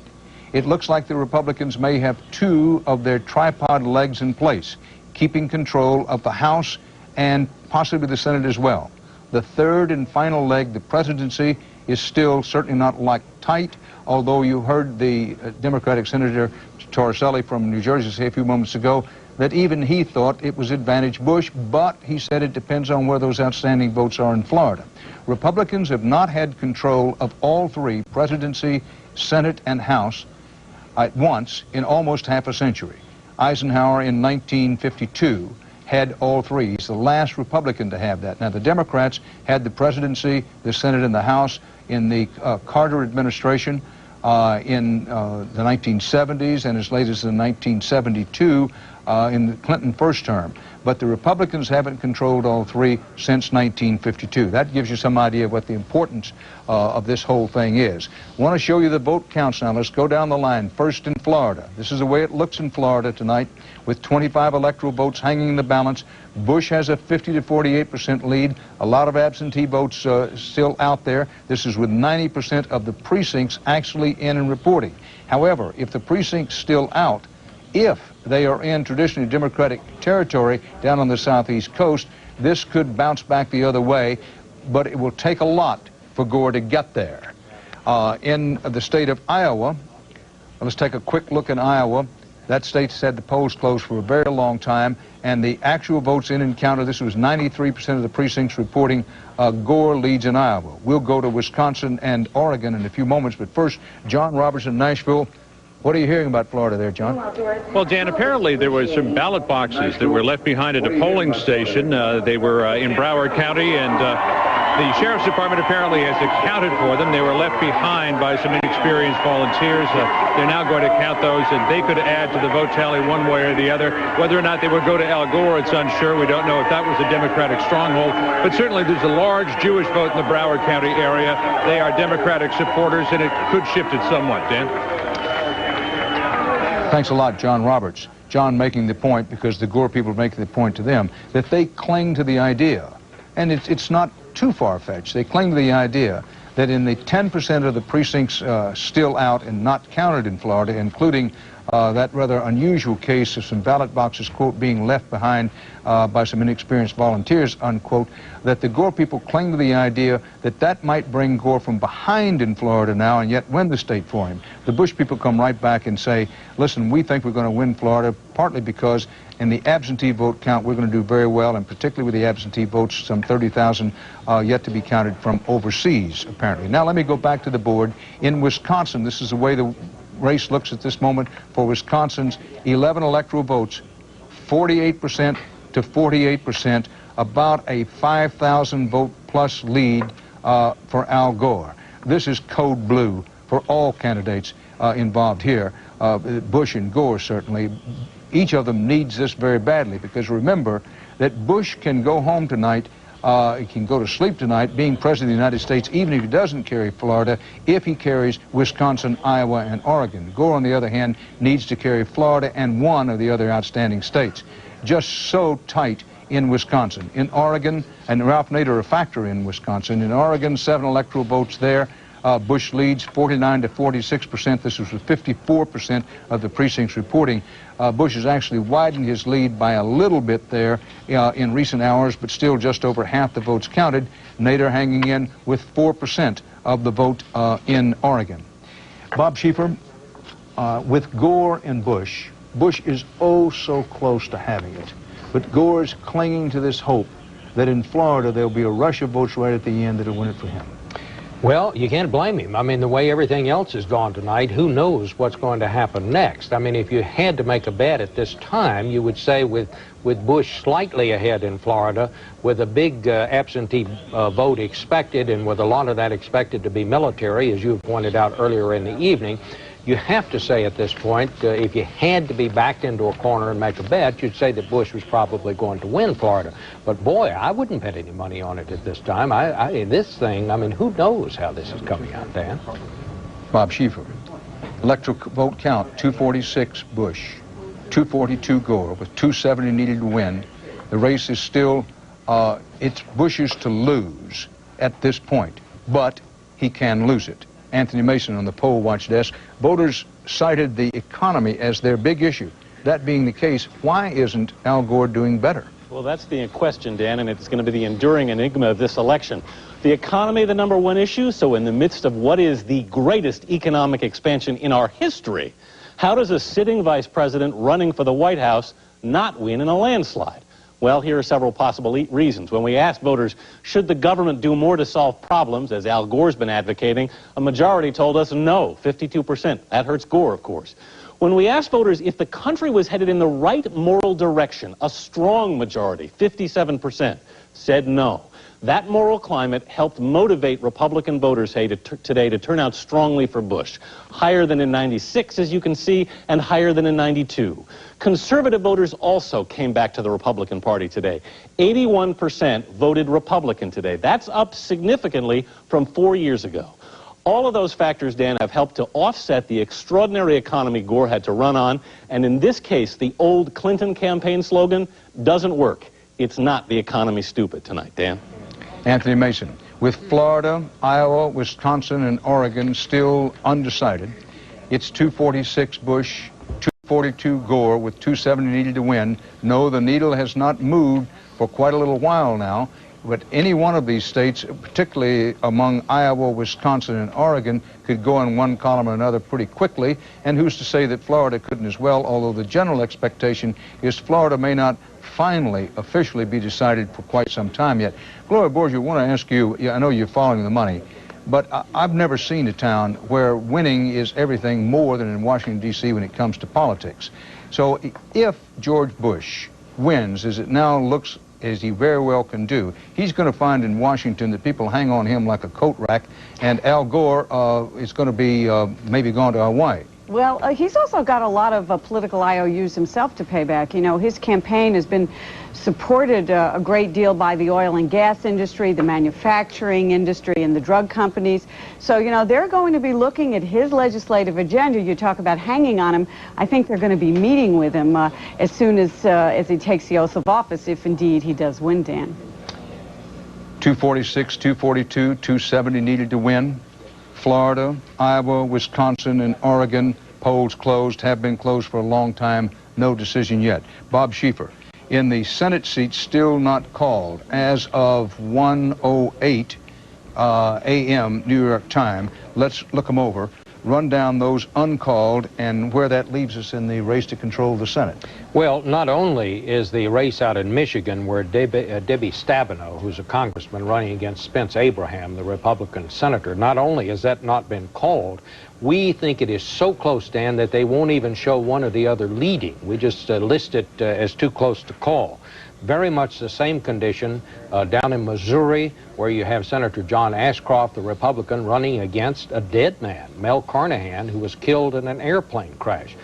It looks like the Republicans may have 2 of their tripod legs in place, keeping control of the House and possibly the Senate as well. The third and final leg, the presidency, is still certainly not like tight, although you heard the Democratic Senator Torricelli from New Jersey say a few moments ago that even he thought it was advantage Bush, but he said it depends on where those outstanding votes are in Florida. Republicans have not had control of all 3, presidency, Senate, and House, at once in almost half a century. Eisenhower in 1952 had all 3. He's the last Republican to have that. Now, the Democrats had the presidency, the Senate, and the House in the Carter administration in the 1970s and as late as in 1972. in the Clinton first term. But the Republicans haven't controlled all three since 1952. That gives you some idea of what the importance of this whole thing is. I want to show you the vote counts now. Let's go down the line. First in Florida. This is the way it looks in Florida tonight, with 25 electoral votes hanging in the balance. Bush has a 50 to 48% lead. A lot of absentee votes still out there. This is with 90% of the precincts actually in and reporting. However, if the precinct's still out, if they are in traditionally Democratic territory down on the southeast coast, this could bounce back the other way, but it will take a lot for Gore to get there. In the state of Iowa, let's take a quick look in Iowa. That state's had the polls closed for a very long time, and the actual votes in and counted, this was 93% of the precincts reporting Gore leads in Iowa. We'll go to Wisconsin and Oregon in a few moments, but first, John Roberts in Nashville. What are you hearing about Florida there, John? Well, Dan, apparently there were some ballot boxes that were left behind at a polling station. They were in Broward County, and the Sheriff's Department apparently has accounted for them. They were left behind by some inexperienced volunteers. They're now going to count those, and they could add to the vote tally one way or the other. Whether or not they would go to Al Gore, it's unsure. We don't know if that was a Democratic stronghold, but certainly there's a large Jewish vote in the Broward County area. They are Democratic supporters, and it could shift it somewhat, Dan. Thanks a lot, John Roberts. John making the point, because the Gore people are making the point to them, that they cling to the idea, and it's not too far-fetched. They cling to the idea that in the 10% of the precincts still out and not counted in Florida, including that rather unusual case of some ballot boxes, quote, being left behind by some inexperienced volunteers, unquote, that the Gore people cling to the idea that that might bring Gore from behind in Florida now and yet win the state for him. The Bush people come right back and say, listen, we think we're going to win Florida, partly because in the absentee vote count we're going to do very well, and particularly with the absentee votes, some 30,000 yet to be counted from overseas, apparently. Now let me go back to the board. In Wisconsin, this is the way the race looks at this moment for Wisconsin's 11 electoral votes, 48% to 48%, about a 5,000 vote plus lead for Al Gore. This is code blue for all candidates involved here, Bush and Gore certainly. Each of them needs this very badly, because remember that Bush can go home tonight, he can go to sleep tonight being president of the United States, even if he doesn't carry Florida, if he carries Wisconsin, Iowa, and Oregon. Gore, on the other hand, needs to carry Florida and one of the other outstanding states. Just so tight in Wisconsin. In Oregon, and Ralph Nader a factor in Wisconsin. In Oregon, 7 electoral votes there. Bush leads 49 to 46%. This was with 54% of the precincts reporting. Bush has actually widened his lead by a little bit there in recent hours, but still just over half the votes counted. Nader hanging in with 4% of the vote in Oregon. Bob Schieffer, with Gore and Bush, Bush is oh so close to having it. But Gore's clinging to this hope that in Florida there'll be a rush of votes right at the end that'll win it for him. Well, you can't blame him. I mean, the way everything else has gone tonight, who knows what's going to happen next? I mean, if you had to make a bet at this time, you would say with Bush slightly ahead in Florida, with a big absentee vote expected, and with a lot of that expected to be military, as you pointed out earlier in the evening, you have to say at this point, if you had to be backed into a corner and make a bet, you'd say that Bush was probably going to win Florida. But boy, I wouldn't bet any money on it at this time. This thing, I mean, who knows how this is coming out, Dan? Bob Schieffer. Electoral vote count, 246 Bush, 242 Gore, with 270 needed to win. The race is still, it's Bush's to lose at this point, but he can lose it. Anthony Mason on the poll watch desk. Voters cited the economy as their big issue. That being the case, why isn't Al Gore doing better? Well, that's the question, Dan, and it's going to be the enduring enigma of this election. The economy, the #1 issue, so in the midst of what is the greatest economic expansion in our history, how does a sitting vice president running for the White House not win in a landslide? Well, here are several possible reasons. When we asked voters, should the government do more to solve problems, as Al Gore's been advocating, a majority told us no, 52%. That hurts Gore, of course. When we asked voters if the country was headed in the right moral direction, a strong majority, 57%, said no. That moral climate helped motivate Republican voters today to turn out strongly for Bush. Higher than in '96, as you can see, and higher than in '92. Conservative voters also came back to the Republican Party today. 81% voted Republican today. That's up significantly from 4 years ago. All of those factors, Dan, have helped to offset the extraordinary economy Gore had to run on. And in this case, the old Clinton campaign slogan doesn't work. It's not the economy stupid tonight, Dan. Anthony Mason, with Florida, Iowa, Wisconsin, and Oregon still undecided, it's 246 Bush, 242 Gore, with 270 needed to win. No, the needle has not moved for quite a little while now, but any one of these states, particularly among Iowa, Wisconsin, and Oregon, could go in one column or another pretty quickly, and who's to say that Florida couldn't as well, although the general expectation is Florida may not finally officially be decided for quite some time yet. Gloria Borgia, I want to ask you, I know you're following the money, but I've never seen a town where winning is everything more than in Washington, D.C. when it comes to politics. So if George Bush wins, as it now looks as he very well can do, he's going to find in Washington that people hang on him like a coat rack, and Al Gore is going to be maybe gone to Hawaii. Well, he's also got a lot of political IOUs himself to pay back. You know, his campaign has been supported a great deal by the oil and gas industry, the manufacturing industry, and the drug companies. So, you know, they're going to be looking at his legislative agenda. You talk about hanging on him. I think they're going to be meeting with him as soon as he takes the oath of office, if indeed he does win, Dan. 246, 242, 270 needed to win. Florida, Iowa, Wisconsin, and Oregon, polls closed, have been closed for a long time, no decision yet. Bob Schieffer, in the Senate seats still not called, as of 1:08 a.m. New York time, let's look them over, run down those uncalled, and where that leaves us in the race to control the Senate. Well, not only is the race out in Michigan where Debbie Stabenow, who's a congressman running against Spence Abraham, the Republican senator, not only has that not been called, we think it is so close, Dan, that they won't even show one or the other leading. We just list it as too close to call. Very much the same condition down in Missouri, where you have Senator John Ashcroft, the Republican, running against a dead man, Mel Carnahan, who was killed in an airplane crash.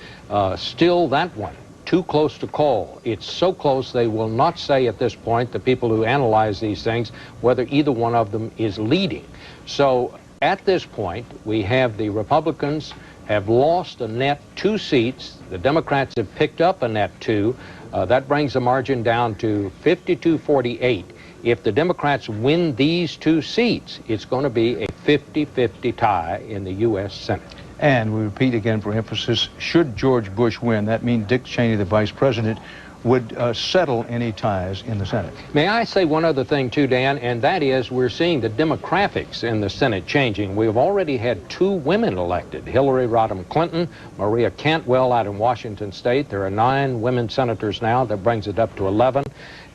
Still that one, too close to call. It's so close they will not say at this point, the people who analyze these things, whether either one of them is leading. So at this point, we have the Republicans have lost a net 2 seats. The Democrats have picked up a net 2. That brings the margin down to 52-48. If the Democrats win these 2 seats, it's going to be a 50-50 tie in the U.S. Senate. And we repeat again for emphasis, should George Bush win, that means Dick Cheney, the vice president, would settle any ties in the Senate. May I say one other thing too, Dan, and that is we're seeing the demographics in the Senate changing. We've already had 2 women elected, Hillary Rodham Clinton, Maria Cantwell out in Washington State. There are 9 women senators now. That brings it up to 11.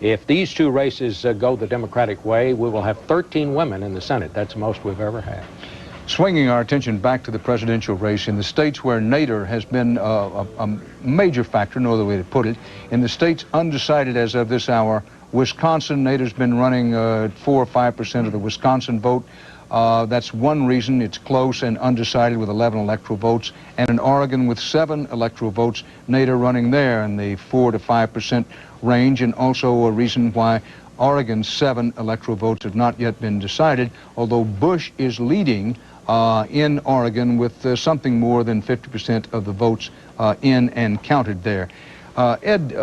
If these 2 races go the Democratic way, we will have 13 women in the Senate. That's the most we've ever had. Swinging our attention back to the presidential race, in the states where Nader has been a major factor, no other way to put it, in the states undecided as of this hour, Wisconsin, Nader's been running 4 or 5% of the Wisconsin vote. That's one reason it's close and undecided with 11 electoral votes. And in Oregon with 7 electoral votes, Nader running there in the 4 to 5% range, and also a reason why Oregon's 7 electoral votes have not yet been decided, although Bush is leading in Oregon with something more than 50% of the votes in and counted there. Ed,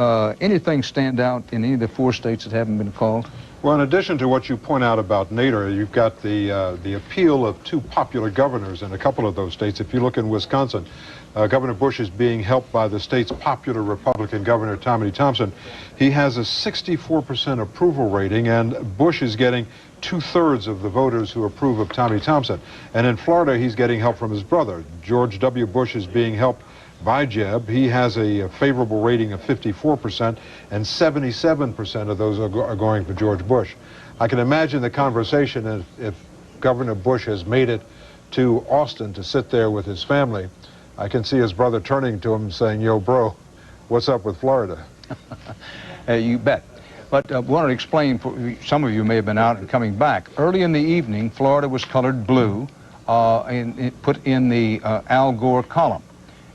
anything stand out in any of the 4 states that haven't been called? Well, in addition to what you point out about Nader, you've got the appeal of 2 popular governors in a couple of those states. If you look in Wisconsin, Governor Bush is being helped by the state's popular Republican governor, Tommy Thompson. He has a 64% approval rating, and Bush is getting 2/3 of the voters who approve of Tommy Thompson. And in Florida, he's getting help from his brother. George W. Bush is being helped by Jeb. He has a favorable rating of 54%, and 77% of those are going for George Bush. I can imagine the conversation if Governor Bush has made it to Austin to sit there with his family. I can see his brother turning to him saying, "Yo, bro, what's up with Florida?" You bet. But I want to explain, some of you may have been out and coming back. Early in the evening, Florida was colored blue and it put in the Al Gore column.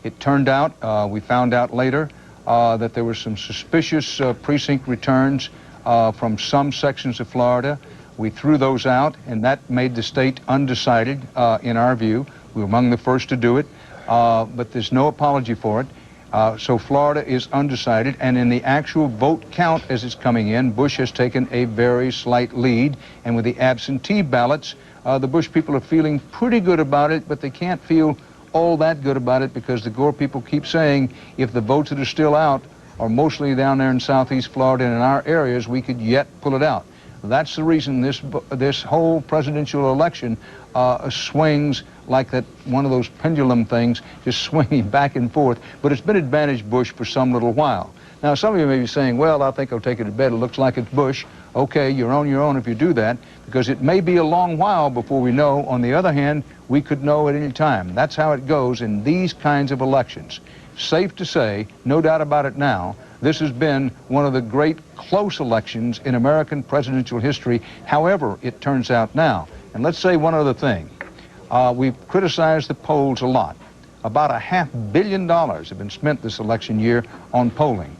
It turned out, we found out later, that there were some suspicious precinct returns from some sections of Florida. We threw those out, and that made the state undecided, in our view. We were among the first to do it, but there's no apology for it. So Florida is undecided, and in the actual vote count as it's coming in, Bush has taken a very slight lead, and with the absentee ballots, the Bush people are feeling pretty good about it, but they can't feel all that good about it because the Gore people keep saying if the votes that are still out are mostly down there in southeast Florida and in our areas, we could yet pull it out. That's the reason this whole presidential election swings like that, one of those pendulum things, just swinging back and forth. But it's been advantage Bush for some little while. Now, some of you may be saying, well, I think I'll take it to bed. It looks like it's Bush. Okay, you're on your own if you do that, because it may be a long while before we know. On the other hand, we could know at any time. That's how it goes in these kinds of elections. Safe to say, no doubt about it now, this has been one of the great close elections in American presidential history, however it turns out now. And let's say one other thing. We've criticized the polls a lot. About $500 million have been spent this election year on polling.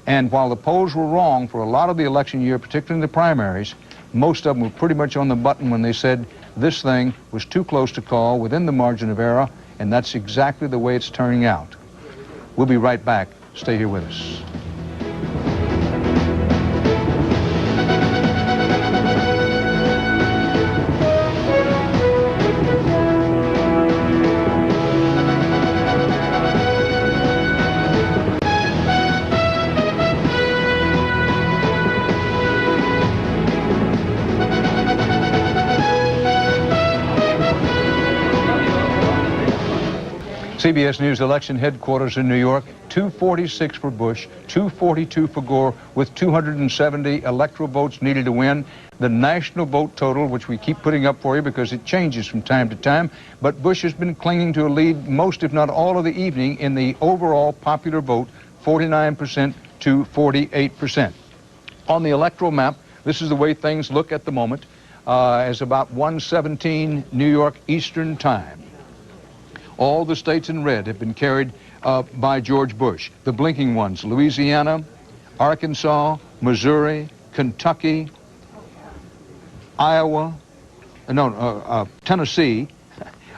And while the polls were wrong for a lot of the election year, particularly in the primaries, most of them were pretty much on the button when they said this thing was too close to call, within the margin of error, and that's exactly the way it's turning out. We'll be right back. Stay here with us. CBS News election headquarters in New York, 246 for Bush, 242 for Gore, with 270 electoral votes needed to win. The national vote total, which we keep putting up for you because it changes from time to time, but Bush has been clinging to a lead most, if not all, of the evening in the overall popular vote, 49% to 48%. On the electoral map, this is the way things look at the moment, as about 1:17 New York Eastern Time. All the states in red have been carried by George Bush. The blinking ones, Louisiana, Arkansas, Missouri, Kentucky, Iowa, Tennessee,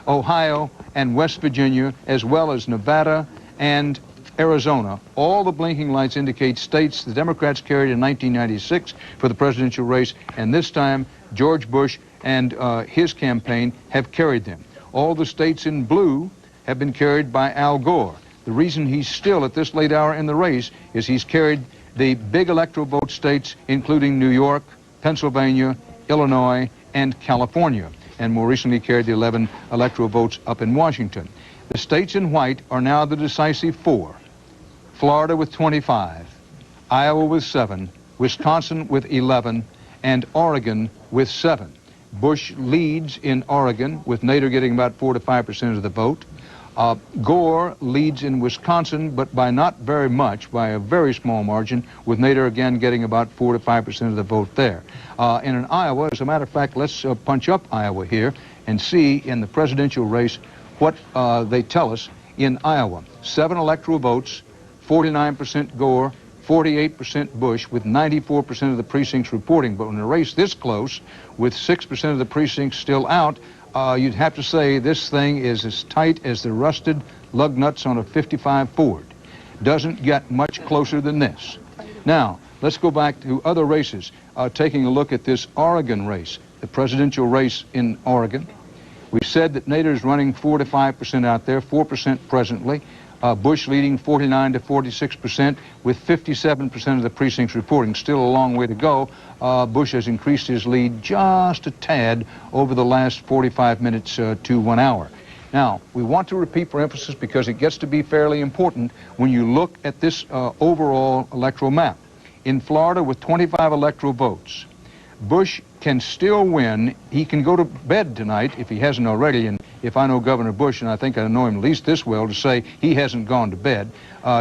Ohio, and West Virginia, as well as Nevada and Arizona. All the blinking lights indicate states the Democrats carried in 1996 for the presidential race, and this time George Bush and his campaign have carried them. All the states in blue have been carried by Al Gore. The reason he's still at this late hour in the race is he's carried the big electoral vote states, including New York, Pennsylvania, Illinois, and California, and more recently carried the 11 electoral votes up in Washington. The states in white are now the decisive four: Florida with 25, Iowa with 7, Wisconsin with 11, and Oregon with 7. Bush leads in Oregon, with Nader getting about 4 to 5% of the vote. Gore leads in Wisconsin, but by not very much, by a very small margin, with Nader again getting about 4 to 5% of the vote there. And in Iowa, as a matter of fact, let's punch up Iowa here and see in the presidential race what they tell us in Iowa. 7 electoral votes, 49% Gore, 48% Bush, with 94% of the precincts reporting. But in a race this close, with 6% of the precincts still out, you'd have to say this thing is as tight as the rusted lug nuts on a 55 Ford. Doesn't get much closer than this. Now, let's go back to other races, taking a look at this Oregon race, the presidential race in Oregon. We said that Nader's running 4 to 5% out there, 4% presently. Bush leading 49 to 46%, with 57% of the precincts reporting. Still a long way to go. Bush has increased his lead just a tad over the last 45 minutes to 1 hour. Now, we want to repeat for emphasis because it gets to be fairly important when you look at this overall electoral map. In Florida, with 25 electoral votes, Bush can still win. He can go to bed tonight if he hasn't already, and if I know Governor Bush, and I think I know him at least this well, to say he hasn't gone to bed,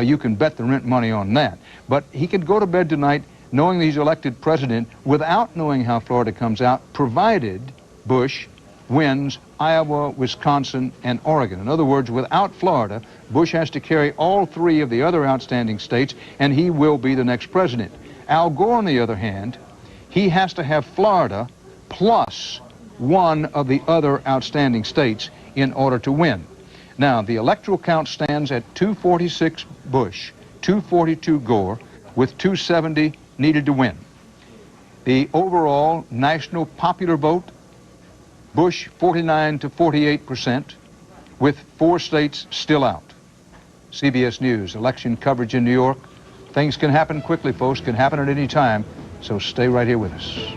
you can bet the rent money on that. But he could go to bed tonight knowing that he's elected president without knowing how Florida comes out, provided Bush wins Iowa, Wisconsin, and Oregon. In other words, without Florida, Bush has to carry all three of the other outstanding states, and he will be the next president. Al Gore, on the other hand, he has to have Florida plus one of the other outstanding states in order to win. Now, the electoral count stands at 246 Bush, 242 Gore, with 270 needed to win. The overall national popular vote, Bush 49 to 48%, with 4 states still out. CBS News, election coverage in New York. Things can happen quickly, folks, can happen at any time, so stay right here with us.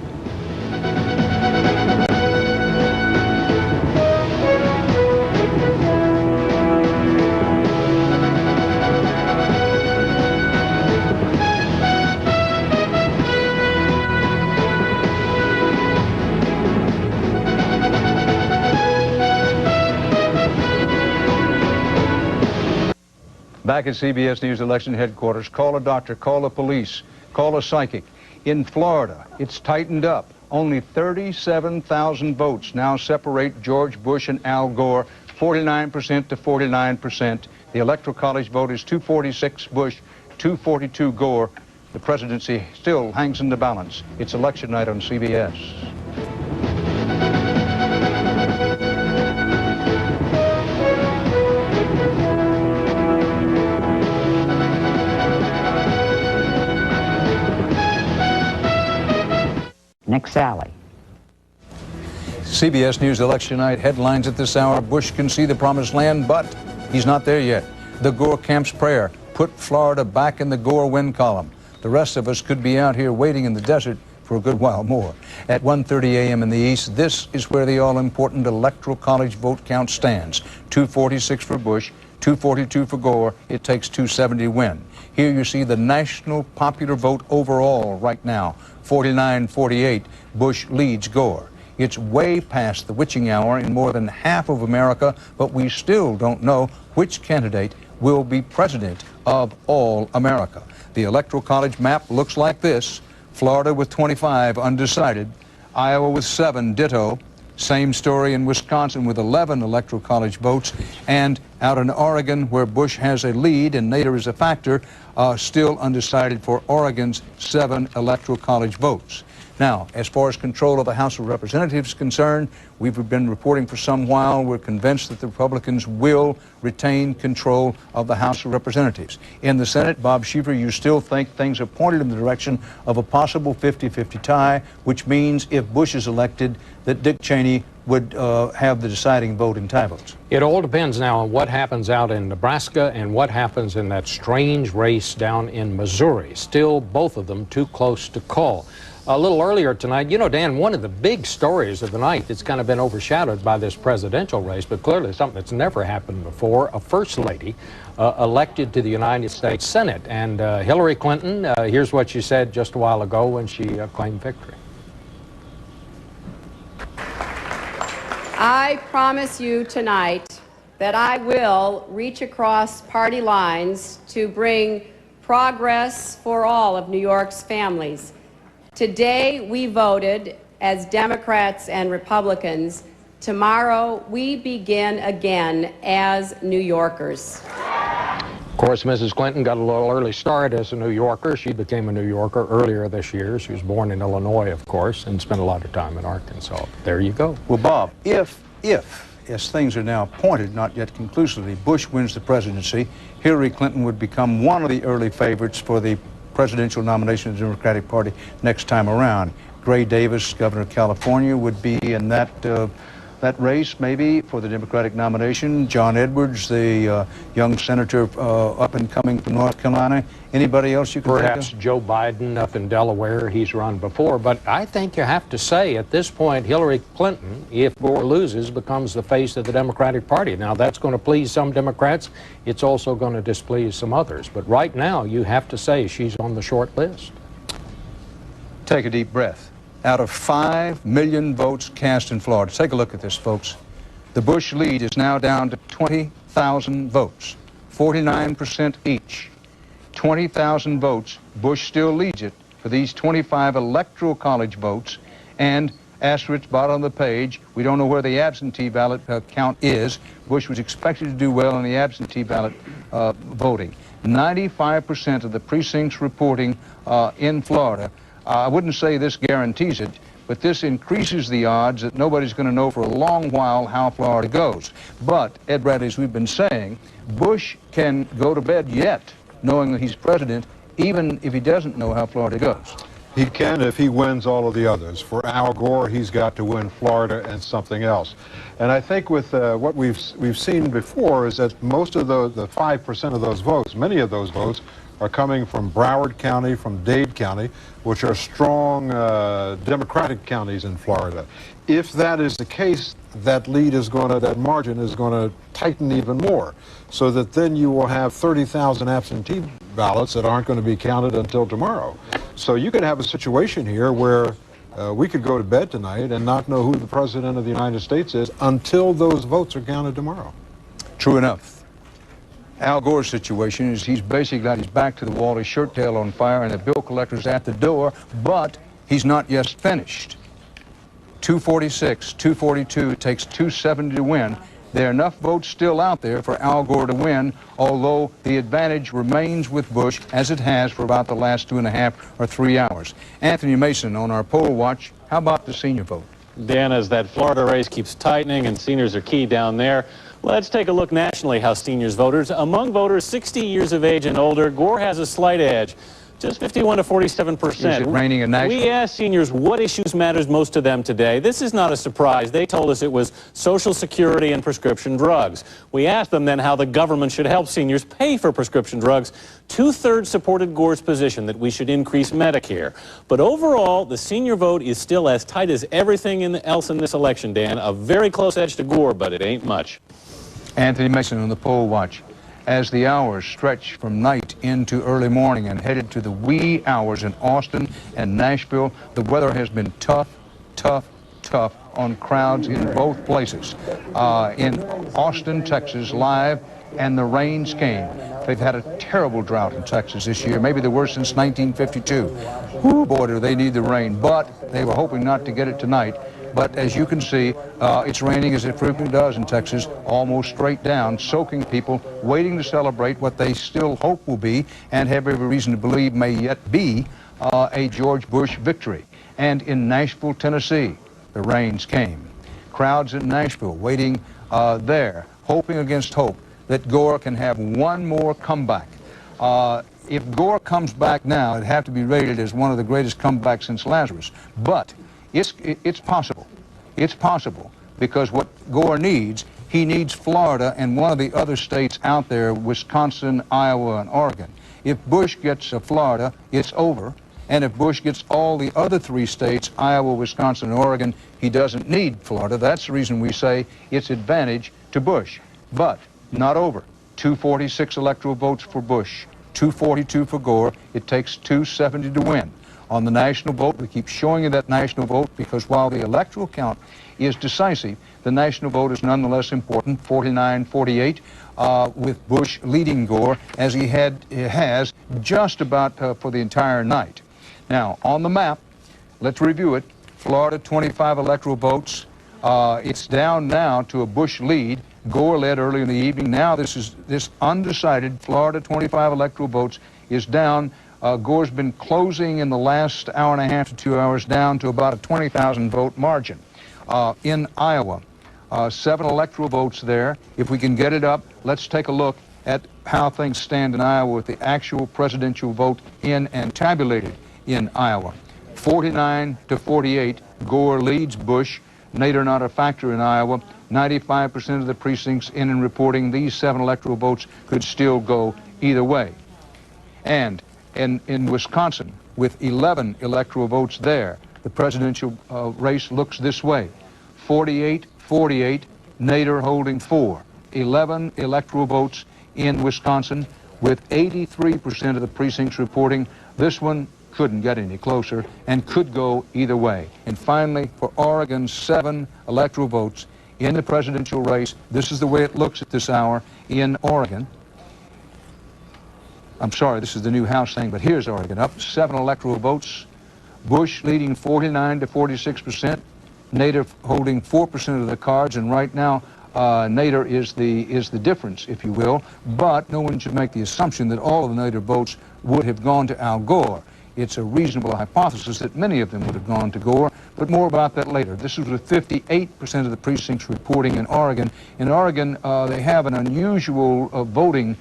Back at CBS News election headquarters, call a doctor, call the police, call a psychic. In Florida, it's tightened up. Only 37,000 votes now separate George Bush and Al Gore, 49% to 49%. The Electoral College vote is 246 Bush, 242 Gore. The presidency still hangs in the balance. It's election night on CBS. Next, Sally. CBS News election night headlines at this hour. Bush can see the promised land, but he's not there yet. The Gore camp's prayer, put Florida back in the Gore win column. The rest of us could be out here waiting in the desert for a good while more. At 1:30 a.m. in the East, this is where the all-important Electoral College vote count stands. 246 for Bush, 242 for Gore. It takes 270 to win. Here you see the national popular vote overall right now. 49-48, Bush leads Gore. It's way past the witching hour in more than half of America, but we still don't know which candidate will be president of all America. The Electoral College map looks like this. Florida with 25, undecided. Iowa with 7, ditto. Same story in Wisconsin with 11 Electoral College votes. And out in Oregon, where Bush has a lead and Nader is a factor, still undecided for Oregon's 7 Electoral College votes. Now, as far as control of the House of Representatives is concerned, we've been reporting for some while. We're convinced that the Republicans will retain control of the House of Representatives. In the Senate, Bob Schieffer, you still think things are pointed in the direction of a possible 50-50 tie, which means if Bush is elected, that Dick Cheney would have the deciding vote in tie votes. It all depends now on what happens out in Nebraska and what happens in that strange race down in Missouri. Still, both of them too close to call. A little earlier tonight, you know, Dan, one of the big stories of the night that's kind of been overshadowed by this presidential race, but clearly something that's never happened before, a first lady elected to the United States Senate. And Hillary Clinton, here's what she said just a while ago when she claimed victory. I promise you tonight that I will reach across party lines to bring progress for all of New York's families. Today we voted as Democrats and Republicans. Tomorrow we begin again as New Yorkers. Of course, Mrs. Clinton got a little early start as a New Yorker. She became a New Yorker earlier this year. She was born in Illinois, of course, and spent a lot of time in Arkansas. There you go. Well, Bob, if, as things are now pointed, not yet conclusively, Bush wins the presidency, Hillary Clinton would become one of the early favorites for the presidential nomination of the Democratic Party next time around. Gray Davis, governor of California, would be in that race, maybe, for the Democratic nomination. John Edwards, the young senator up and coming from North Carolina. Anybody else you can Perhaps think of? Joe Biden up in Delaware. He's run before. But I think you have to say at this point, Hillary Clinton, if Gore loses, becomes the face of the Democratic Party. Now, that's going to please some Democrats. It's also going to displease some others. But right now, you have to say she's on the short list. Take a deep breath. Out of 5 million votes cast in Florida. Take a look at this, folks. The Bush lead is now down to 20,000 votes, 49% each. 20,000 votes. Bush still leads it. for these 25 electoral college votes, and asterisk bottom of the page, we don't know where the absentee ballot count is. Bush was expected to do well on the absentee ballot voting. 95% of the precincts reporting in Florida. I wouldn't say this guarantees it, but this increases the odds that nobody's going to know for a long while how Florida goes. But, Ed Bradley, as we've been saying, Bush can go to bed yet knowing that he's president, even if he doesn't know how Florida goes. He can if he wins all of the others. For Al Gore, he's got to win Florida and something else. And I think with what we've seen before is that most of the 5% of those votes, many of those votes, are coming from Broward County, from Dade County, which are strong Democratic counties in Florida. If that is the case, that margin is going to tighten even more, so that then you will have 30,000 absentee ballots that aren't going to be counted until tomorrow. So you could have a situation here where we could go to bed tonight and not know who the President of the United States is until those votes are counted tomorrow. True enough. Al Gore's situation is he's basically got his back to the wall, his shirt tail on fire, and the bill collector's at the door, but he's not yet finished. 246, 242, it takes 270 to win. There are enough votes still out there for Al Gore to win, although the advantage remains with Bush, as it has for about the last 2.5 or 3 hours. Anthony Mason on our poll watch, how about the senior vote? Dan, as that Florida race keeps tightening and seniors are key down there, let's take a look nationally how seniors voters. Among voters 60 years of age and older, Gore has a slight edge. Just 51 to 47%. Is it raining in Nashville? We asked seniors what issues matters most to them today. This is not a surprise. They told us it was Social Security and prescription drugs. We asked them then how the government should help seniors pay for prescription drugs. 2/3 supported Gore's position that we should increase Medicare. But overall, the senior vote is still as tight as everything else in this election, Dan. A very close edge to Gore, but it ain't much. Anthony Mason on the poll watch. As the hours stretch from night into early morning and headed to the wee hours in Austin and Nashville, the weather has been tough, tough, tough on crowds in both places. In Austin, Texas, live, and the rains came. They've had a terrible drought in Texas this year, maybe the worst since 1952. Whoo, boy, do they need the rain, but they were hoping not to get it tonight. But as you can see, it's raining as it frequently does in Texas, almost straight down, soaking people, waiting to celebrate what they still hope will be, and have every reason to believe may yet be, a George Bush victory. And in Nashville, Tennessee, the rains came. Crowds in Nashville waiting there, hoping against hope that Gore can have one more comeback. If Gore comes back now, it'd have to be rated as one of the greatest comebacks since Lazarus. But it's possible. It's possible because what Gore needs, he needs Florida and one of the other states out there, Wisconsin, Iowa, and Oregon. If Bush gets Florida, it's over. And if Bush gets all the other 3 states, Iowa, Wisconsin, and Oregon, he doesn't need Florida. That's the reason we say it's advantage to Bush. But not over. 246 electoral votes for Bush, 242 for Gore. It takes 270 to win. On the national vote, we keep showing you that national vote because while the electoral count is decisive, the national vote is nonetheless important, 49-48, with Bush leading Gore as he has just about for the entire night. Now, on the map, let's review it. Florida, 25 electoral votes. It's down now to a Bush lead. Gore led early in the evening. Now this undecided Florida 25 electoral votes is down. Gore's been closing in the last hour and a half to 2 hours down to about a 20,000 vote margin. In Iowa, 7 electoral votes there. If we can get it up, let's take a look at how things stand in Iowa with the actual presidential vote in and tabulated in Iowa. 49-48, Gore leads Bush. Nader not a factor in Iowa. 95% of the precincts in and reporting these 7 electoral votes could still go either way. And in Wisconsin, with 11 electoral votes there, the presidential race looks this way. 48-48, Nader holding 4. 11 electoral votes in Wisconsin, with 83% of the precincts reporting. This one couldn't get any closer and could go either way. And finally, for Oregon, 7 electoral votes in the presidential race. This is the way it looks at this hour in Oregon. I'm sorry, this is the new House thing, but here's Oregon, up 7 electoral votes. Bush leading 49 to 46%. Nader holding 4% of the cards, and right now Nader is the difference, if you will. But no one should make the assumption that all of the Nader votes would have gone to Al Gore. It's a reasonable hypothesis that many of them would have gone to Gore, but more about that later. This was with 58% of the precincts reporting in Oregon. In Oregon, they have an unusual voting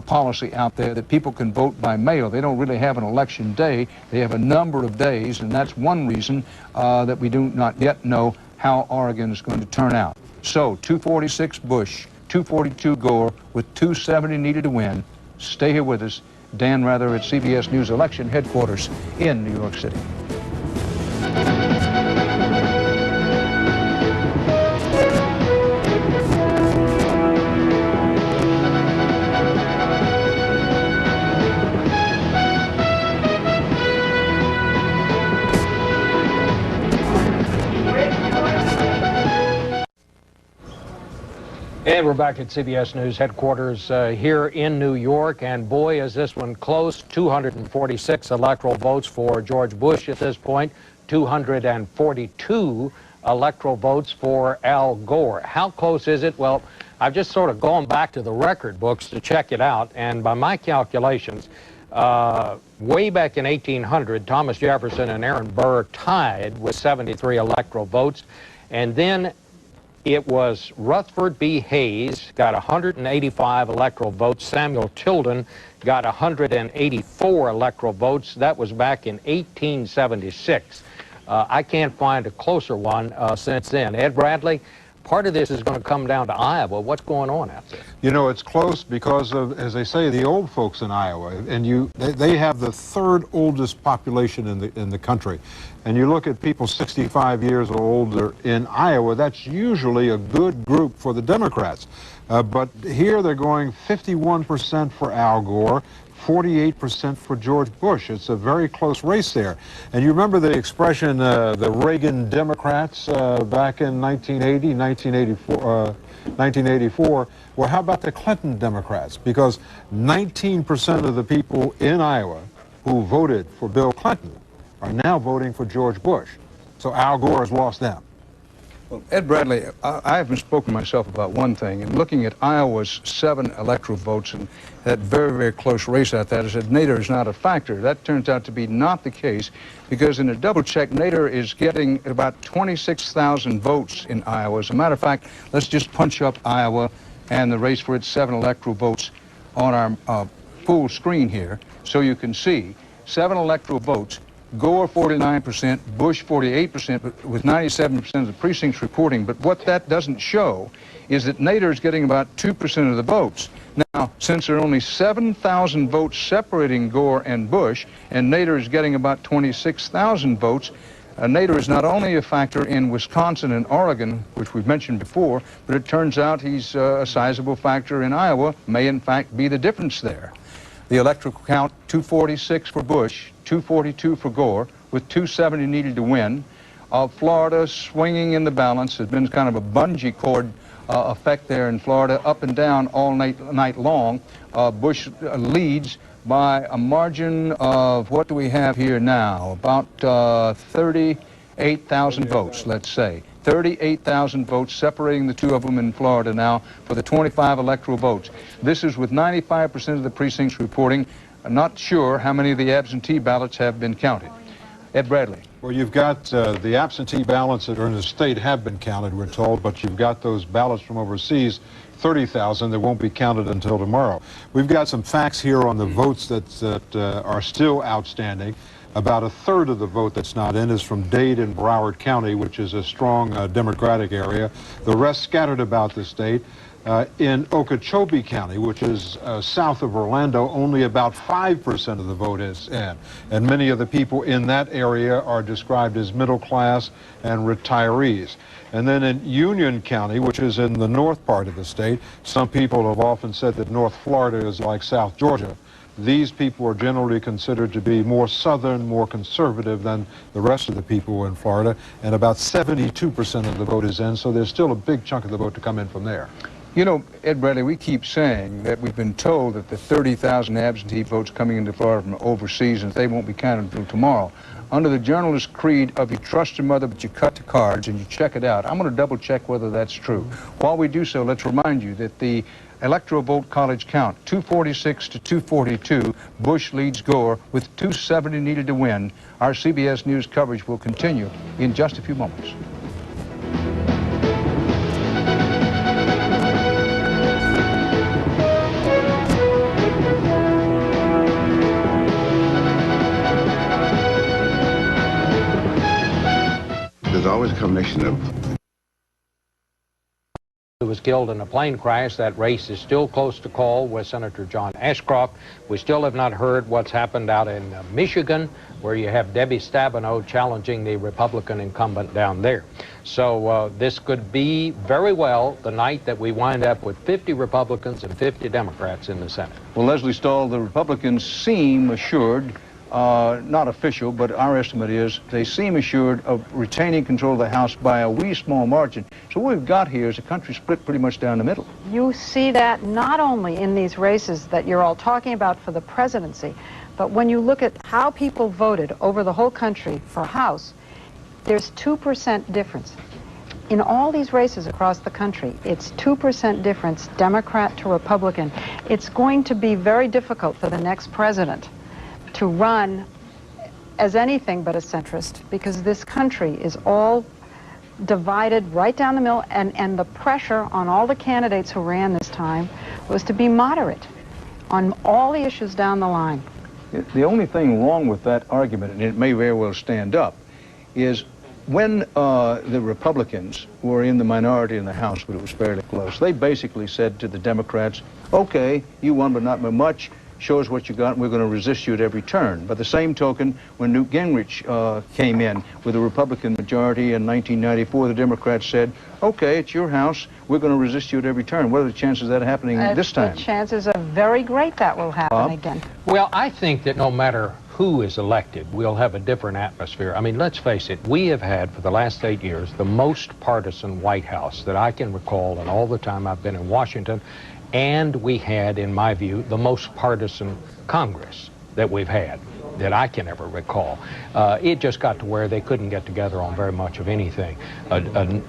policy out there that people can vote by mail. They don't really have an election day. They have a number of days, and that's one reason that we do not yet know how Oregon is going to turn out. So, 246 Bush, 242 Gore, with 270 needed to win. Stay here with us. Dan Rather at CBS News Election Headquarters in New York City. And we're back at CBS News headquarters here in New York, and boy, is this one close. 246 electoral votes for George Bush at this point, 242 electoral votes for Al Gore. How close is it? Well, I've just sort of gone back to the record books to check it out, and by my calculations, way back in 1800, Thomas Jefferson and Aaron Burr tied with 73 electoral votes, and then it was Rutherford B. Hayes got 185 electoral votes. Samuel Tilden got 184 electoral votes. That was back in 1876. I can't find a closer one since then. Ed Bradley, part of this is going to come down to Iowa. What's going on out there? You know, it's close because of, as they say, the old folks in Iowa, and they have the third oldest population in the country. And you look at people 65 years or older in Iowa, that's usually a good group for the Democrats. But here they're going 51% for Al Gore, 48% for George Bush. It's a very close race there. And you remember the expression, the Reagan Democrats back in 1984. Well, how about the Clinton Democrats? Because 19% of the people in Iowa who voted for Bill Clinton are now voting for George Bush. So Al Gore has lost them. Well, Ed Bradley, I haven't spoken myself about one thing. And looking at Iowa's 7 electoral votes and that very, very close race out there, I said Nader is not a factor. That turns out to be not the case, because in a double check, Nader is getting about 26,000 votes in Iowa. As a matter of fact, let's just punch up Iowa and the race for its 7 electoral votes on our full screen here, so you can see 7 electoral votes. Gore 49%, Bush 48%, but with 97% of the precincts reporting. But what that doesn't show is that Nader is getting about 2% of the votes. Now, since there are only 7,000 votes separating Gore and Bush, and Nader is getting about 26,000 votes, Nader is not only a factor in Wisconsin and Oregon, which we've mentioned before, but it turns out he's a sizable factor in Iowa, may in fact be the difference there. The electoral count, 246 for Bush, 242 for Gore, with 270 needed to win. Florida swinging in the balance. There's been kind of a bungee cord effect there in Florida, up and down all night long. Bush leads by a margin of, what do we have here now? About 38,000 votes, let's say. 38,000 votes separating the two of them in Florida now for the 25 electoral votes. This is with 95% of the precincts reporting. I'm not sure how many of the absentee ballots have been counted. Ed Bradley. Well, you've got the absentee ballots that are in the state have been counted, we're told, but you've got those ballots from overseas, 30,000, that won't be counted until tomorrow. We've got some facts here on the votes that are still outstanding. About a third of the vote that's not in is from Dade and Broward County, which is a strong Democratic area. The rest scattered about the state. In Okeechobee County, which is south of Orlando, only about 5% of the vote is in. And many of the people in that area are described as middle class and retirees. And then in Union County, which is in the north part of the state, some people have often said that North Florida is like South Georgia. These people are generally considered to be more southern, more conservative than the rest of the people in Florida, and about 72% of the vote is in, so there's still a big chunk of the vote to come in from there. You know, Ed Bradley, we keep saying that we've been told that the 30,000 absentee votes coming into Florida from overseas, and they won't be counted until tomorrow. Under the journalist creed of you trust your mother, but you cut the cards and you check it out, I'm going to double check whether that's true. While we do so, let's remind you that the electoral vote college count, 246 to 242, Bush leads Gore with 270 needed to win. Our CBS News coverage will continue in just a few moments. There's always a combination of... Who was killed in a plane crash. That race is still close to call with Senator John Ashcroft. We still have not heard what's happened out in Michigan, where you have Debbie Stabenow challenging the Republican incumbent down there. So this could be very well the night that we wind up with 50 Republicans and 50 Democrats in the Senate. Well, Leslie Stahl, the Republicans seem assured, not official, but our estimate is they seem assured of retaining control of the House by a wee small margin. So what we've got here is a country split pretty much down the middle. You see that not only in these races that you're all talking about for the presidency, but when you look at how people voted over the whole country for House, there's 2% difference. In all these races across the country, it's 2% difference, Democrat to Republican. It's going to be very difficult for the next president to run as anything but a centrist, because this country is all divided right down the middle, and the pressure on all the candidates who ran this time was to be moderate on all the issues down the line. The only thing wrong with that argument, and it may very well stand up, is when the Republicans were in the minority in the House, but it was fairly close, they basically said to the Democrats, okay, you won but not by much, show us what you got, and we're going to resist you at every turn. By the same token, when Newt Gingrich came in with a Republican majority in 1994, the Democrats said, okay, it's your house, we're going to resist you at every turn. What are the chances of that happening this time? The chances are very great that will happen again. Well, I think that no matter who is elected, we'll have a different atmosphere. I mean, let's face it, we have had for the last 8 years the most partisan White House that I can recall in all the time I've been in Washington. And we had, in my view, the most partisan Congress that we've had, that I can ever recall. It just got to where they couldn't get together on very much of anything.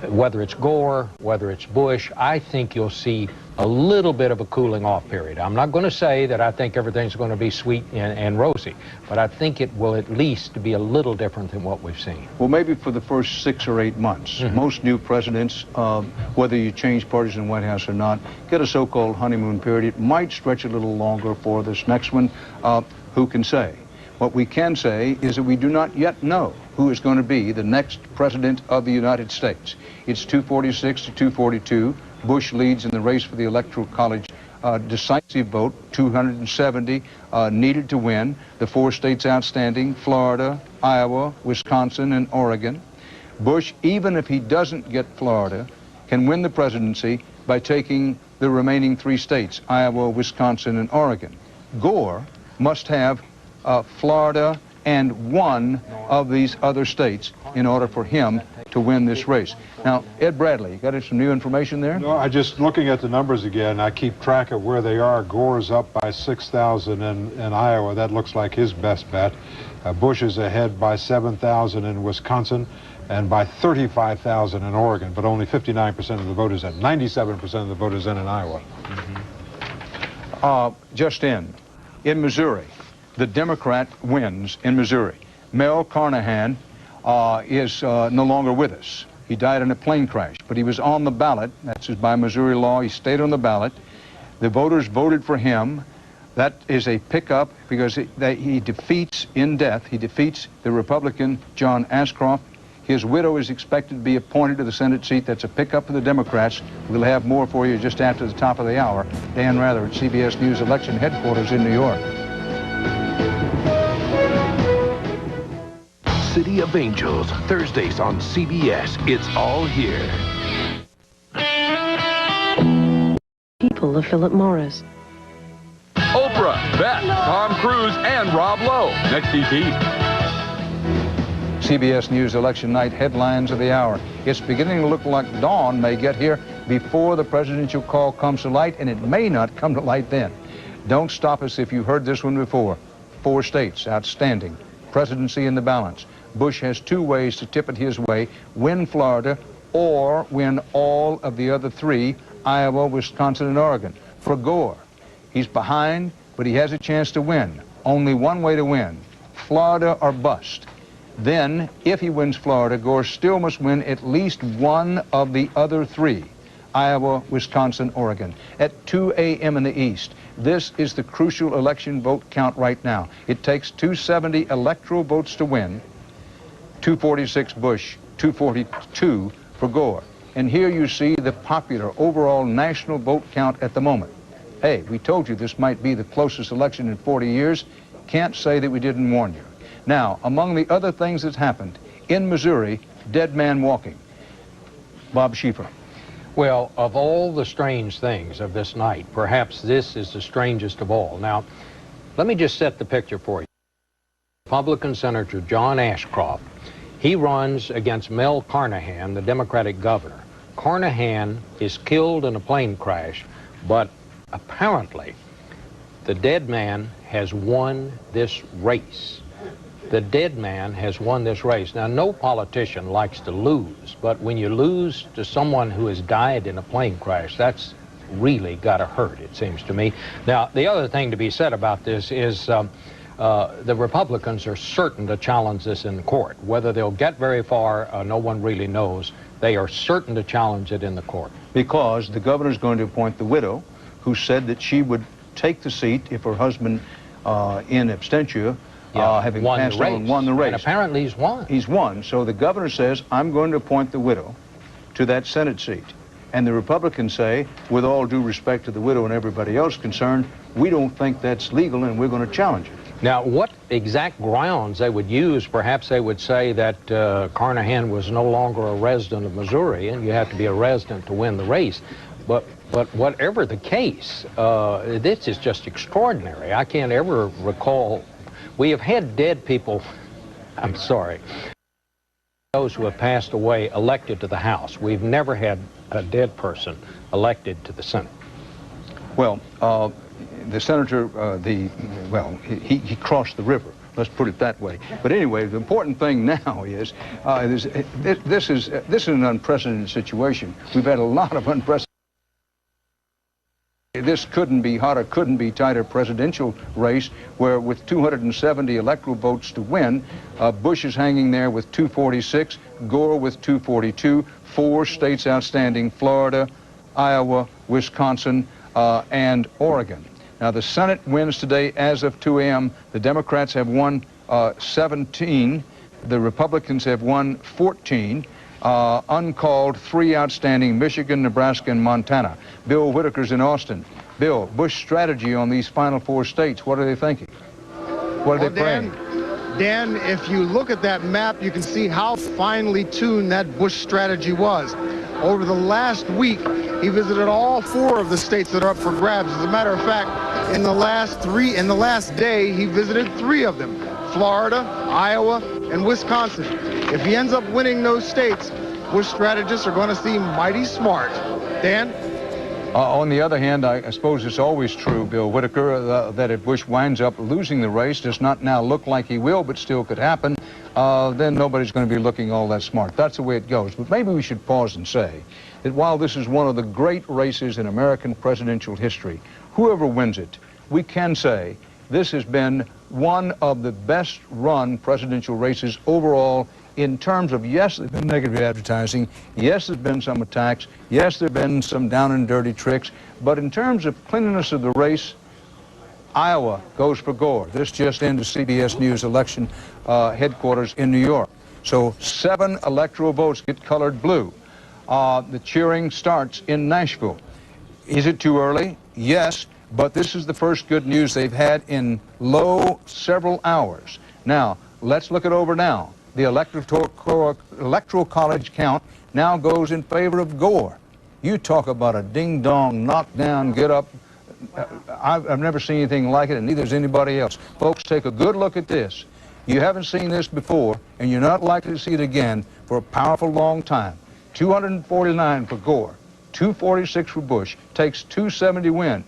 Whether it's Gore, whether it's Bush, I think you'll see a little bit of a cooling off period. I'm not going to say that I think everything's going to be sweet and rosy, but I think it will at least be a little different than what we've seen. Well, maybe for the first 6 or 8 months. Most new presidents, whether you change parties in the White House or not, get a so-called honeymoon period. It might stretch a little longer for this next one. Who can say? What we can say is that we do not yet know who is going to be the next president of the United States. It's 246 to 242. Bush leads in the race for the Electoral College decisive vote, 270 needed to win. The 4 states outstanding, Florida, Iowa, Wisconsin, and Oregon. Bush, even if he doesn't get Florida, can win the presidency by taking the remaining 3 states, Iowa, Wisconsin, and Oregon. Gore must have Florida and 1 of these other states in order for him to win this race. Now, Ed Bradley, you got some new information there? No, I just looking at the numbers again, I keep track of where they are. Gore's up by 6,000 in Iowa. That looks like his best bet. Bush is ahead by 7,000 in Wisconsin and by 35,000 in Oregon, but only 59% of the voters in. 97% of the voters in Iowa. Just in Missouri, the Democrat wins in Missouri. Mel Carnahan is no longer with us. He died in a plane crash, but he was on the ballot. That's by Missouri law. He stayed on the ballot. The voters voted for him. That is a pickup because he defeats, in death, he defeats the Republican John Ashcroft. His widow is expected to be appointed to the Senate seat. That's a pickup for the Democrats. We'll have more for you just after the top of the hour. Dan Rather at CBS News Election Headquarters in New York. City of Angels, Thursdays on CBS. It's all here. People of Philip Morris. Oprah, Beth, Tom Cruise, and Rob Lowe. Next ET. CBS News Election Night headlines of the hour. It's beginning to look like dawn may get here before the presidential call comes to light, and it may not come to light then. Don't stop us if you've heard this one before. 4 states, outstanding. Presidency in the balance. Bush has 2 ways to tip it his way: win Florida or win all of the other 3, Iowa, Wisconsin, and Oregon. For Gore, he's behind, but he has a chance to win. Only one way to win: Florida or bust. Then, if he wins Florida, Gore still must win at least one of the other 3, Iowa, Wisconsin, Oregon, at 2 a.m. in the East. This is the crucial election vote count right now. It takes 270 electoral votes to win, 246 Bush, 242 for Gore. And here you see the popular overall national vote count at the moment. Hey, we told you this might be the closest election in 40 years. Can't say that we didn't warn you. Now, among the other things that's happened, in Missouri, dead man walking. Bob Schieffer. Well, of all the strange things of this night, perhaps this is the strangest of all. Now, let me just set the picture for you. Republican Senator John Ashcroft, he runs against Mel Carnahan, the Democratic governor. Carnahan is killed in a plane crash, but apparently the dead man has won this race. The dead man has won this race. Now, no politician likes to lose, but when you lose to someone who has died in a plane crash, that's really got to hurt, it seems to me. Now, the other thing to be said about this is the Republicans are certain to challenge this in court. Whether they'll get very far, no one really knows. They are certain to challenge it in the court. Because the governor's going to appoint the widow, who said that she would take the seat if her husband in absentia, having passed on, won the race. And apparently he's won. He's won. So the governor says, I'm going to appoint the widow to that Senate seat. And the Republicans say, with all due respect to the widow and everybody else concerned, we don't think that's legal and we're going to challenge it. Now, what exact grounds they would use? Perhaps they would say that Carnahan was no longer a resident of Missouri, and you have to be a resident to win the race. But whatever the case, this is just extraordinary. I can't ever recall. We have had dead people, I'm sorry, those who have passed away elected to the House. We've never had a dead person elected to the Senate. Well, the senator, he crossed the river. Let's put it that way. But anyway, the important thing now is this is an unprecedented situation. We've had a lot of unprecedented. This couldn't be hotter, couldn't be tighter presidential race where with 270 electoral votes to win, Bush is hanging there with 246, Gore with 242, 4 states outstanding: Florida, Iowa, Wisconsin, and Oregon. Now, the Senate wins today as of 2 a.m. The Democrats have won 17. The Republicans have won 14. Uncalled, 3 outstanding: Michigan, Nebraska, and Montana. Bill Whitaker's in Austin. Bill, Bush strategy on these final 4 states, what are they thinking? What are they praying? Dan, if you look at that map, you can see how finely tuned that Bush strategy was. Over the last week, he visited all 4 of the states that are up for grabs. As a matter of fact, in the last day, he visited 3 of them: Florida, Iowa, and Wisconsin. If he ends up winning those states, Bush strategists are going to seem mighty smart. Dan? On the other hand, I suppose it's always true, Bill Whitaker, that if Bush winds up losing the race, does not now look like he will, but still could happen, then nobody's going to be looking all that smart. That's the way it goes. But maybe we should pause and say that while this is one of the great races in American presidential history, whoever wins it, we can say this has been one of the best run presidential races overall in terms of, yes, there's been negative advertising, yes, there's been some attacks, yes, there have been some down and dirty tricks, but in terms of cleanliness of the race, Iowa goes for Gore. This just into CBS News election headquarters in New York. So 7 electoral votes get colored blue. The cheering starts in Nashville. Is it too early? Yes, but this is the first good news they've had in several hours. Now, let's look it over now. The electoral college count now goes in favor of Gore. You talk about a ding-dong, knock-down, get-up. I've never seen anything like it, and neither has anybody else. Folks, take a good look at this. You haven't seen this before, and you're not likely to see it again for a powerful long time. 249 for Gore, 246 for Bush, takes 270 to win.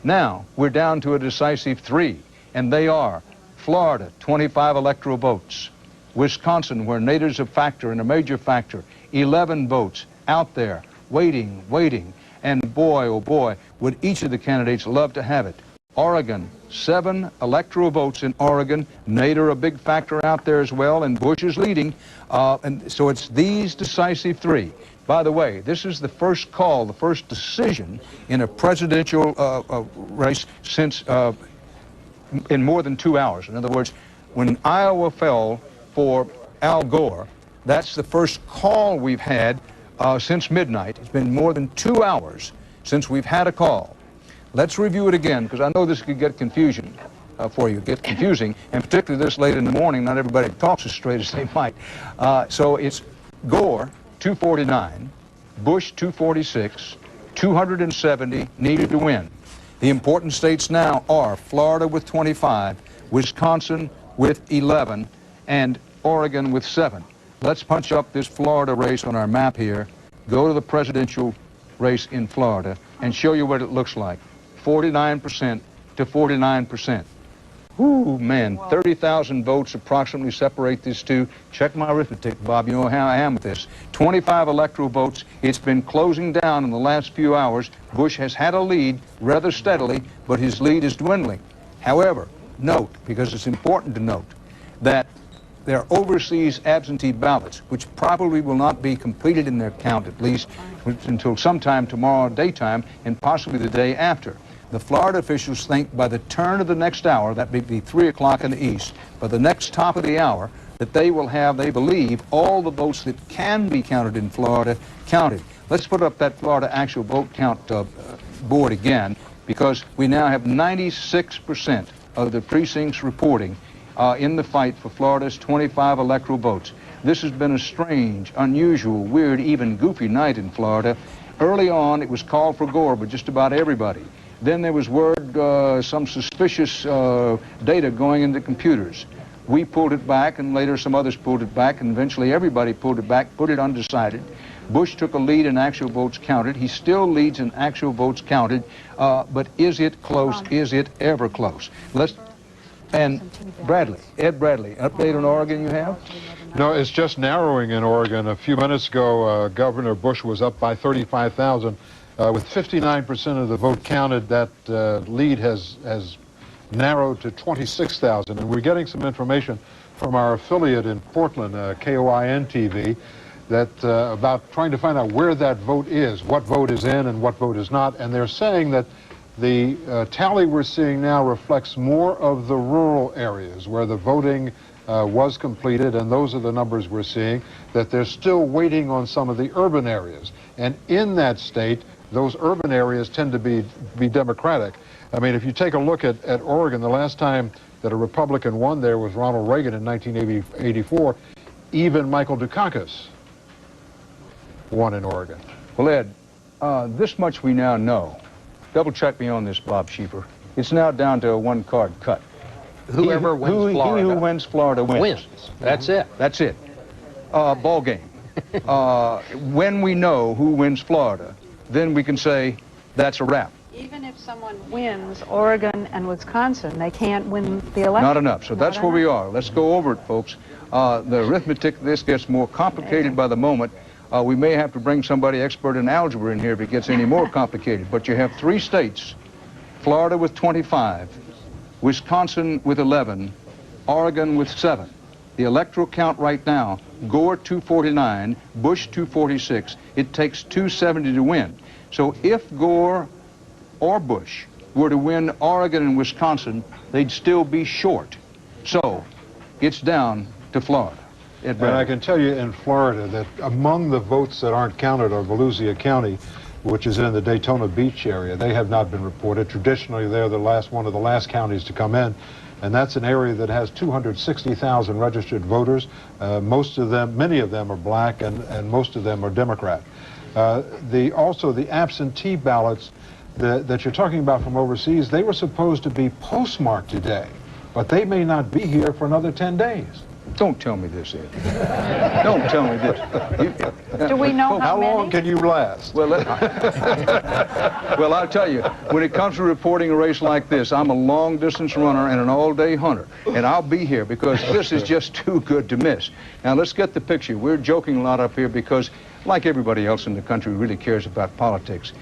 Now, we're down to a decisive 3, and they are Florida, 25 electoral votes. Wisconsin, where natives a factor and a major factor, 11 votes out there, waiting. And boy, oh boy, would each of the candidates love to have it. Oregon, 7 electoral votes in Oregon. Nader a big factor out there as well, and Bush is leading. And so it's these decisive 3. By the way, this is the first call, the first decision in a presidential race since in more than 2 hours. In other words, when Iowa fell for Al Gore, that's the first call we've had since midnight. It's been more than 2 hours since we've had a call. Let's review it again, because I know this could get confusing for you, get confusing, and particularly this late in the morning, not everybody talks as straight as they might. So it's Gore, 249, Bush, 246, 270 needed to win. The important states now are Florida with 25, Wisconsin with 11, and Oregon with 7. Let's punch up this Florida race on our map here, go to the presidential race in Florida, and show you what it looks like. 49% to 49%. Ooh, man, 30,000 votes approximately separate these two. Check my arithmetic, Bob. You know how I am with this. 25 electoral votes. It's been closing down in the last few hours. Bush has had a lead rather steadily, but his lead is dwindling. However, note, because it's important to note, that there are overseas absentee ballots, which probably will not be completed in their count, at least until sometime tomorrow daytime and possibly the day after. The Florida officials think by the turn of the next hour, that may be 3 o'clock in the east, by the next top of the hour, that they will have, they believe, all the votes that can be counted in Florida counted. Let's put up that Florida actual vote count board again, because we now have 96% of the precincts reporting in the fight for Florida's 25 electoral votes. This has been a strange, unusual, weird, even goofy night in Florida. Early on, it was called for Gore, but just about everybody. Then there was word, some suspicious data going into computers. We pulled it back, and later some others pulled it back, and eventually everybody pulled it back, put it undecided. Bush took a lead in actual votes counted. He still leads in actual votes counted, but is it close? Is it ever close? And Bradley, Ed Bradley, update on Oregon you have? No, it's just narrowing in Oregon. A few minutes ago, Governor Bush was up by 35,000. With 59% of the vote counted, that lead has narrowed to 26,000. And we're getting some information from our affiliate in Portland, KOIN-TV, that about trying to find out where that vote is, what vote is in and what vote is not. And they're saying that the tally we're seeing now reflects more of the rural areas where the voting was completed, and those are the numbers we're seeing, that they're still waiting on some of the urban areas. And in that state, those urban areas tend to be Democratic. I mean, if you take a look at Oregon, the last time that a Republican won there was Ronald Reagan in 1984. Even Michael Dukakis won in Oregon. Well, Ed, this much we now know. Double check me on this, Bob Schiefer. It's now down to a one-card cut. Whoever wins Florida. He who wins Florida wins. That's it. That's it. Ball game. When we know who wins Florida, then we can say that's a wrap. Even if someone wins Oregon and Wisconsin, they can't win the election. Not enough. So that's where we are. Let's go over it, folks. The arithmetic of this gets more complicated by the moment. We may have to bring somebody expert in algebra in here if it gets any more complicated. But you have 3 states, Florida with 25, Wisconsin with 11, Oregon with 7. The electoral count right now, Gore 249, Bush 246. It takes 270 to win. So if Gore or Bush were to win Oregon and Wisconsin, they'd still be short. So it's down to Florida. And I can tell you in Florida that among the votes that aren't counted are Volusia County, which is in the Daytona Beach area. They have not been reported. Traditionally, they're one of the last counties to come in. And that's an area that has 260,000 registered voters. Many of them are black, and most of them are Democrat. Also, the absentee ballots that you're talking about from overseas, they were supposed to be postmarked today, but they may not be here for another 10 days. Don't tell me this, Ed. Don't tell me this. Do we know How long can you last? Well, well, I'll tell you, when it comes to reporting a race like this, I'm a long-distance runner and an all-day hunter, and I'll be here because this is just too good to miss. Now, let's get the picture. We're joking a lot up here because, like everybody else in the country who really cares about politics,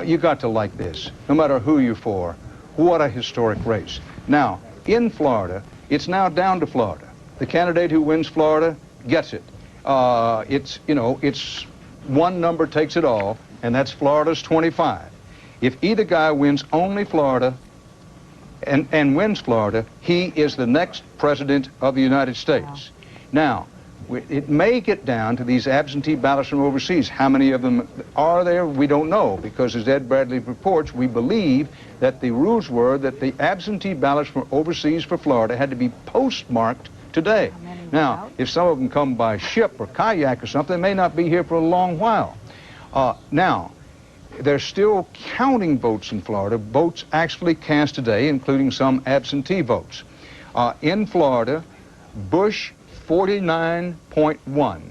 you got to like this, no matter who you're for. What a historic race. Now, in Florida, it's now down to Florida. The candidate who wins Florida gets it. It's, you know, it's one number takes it all, and that's Florida's 25. If either guy wins only Florida and wins Florida, he is the next president of the United States. Now, it may get down to these absentee ballots from overseas. How many of them are there? We don't know, because as Ed Bradley reports, we believe that the rules were that the absentee ballots from overseas for Florida had to be postmarked today. Now, if some of them come by ship or kayak or something, they may not be here for a long while. Now, they're still counting votes in Florida, votes actually cast today, including some absentee votes. In Florida, Bush 49.1,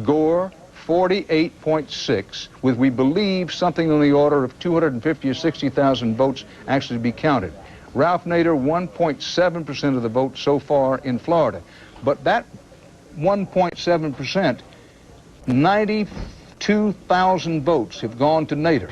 Gore 48.6, with, we believe, something on the order of 250 or 60,000 votes actually to be counted. Ralph Nader, 1.7% of the vote so far in Florida. But that 1.7%, 92,000 votes have gone to Nader.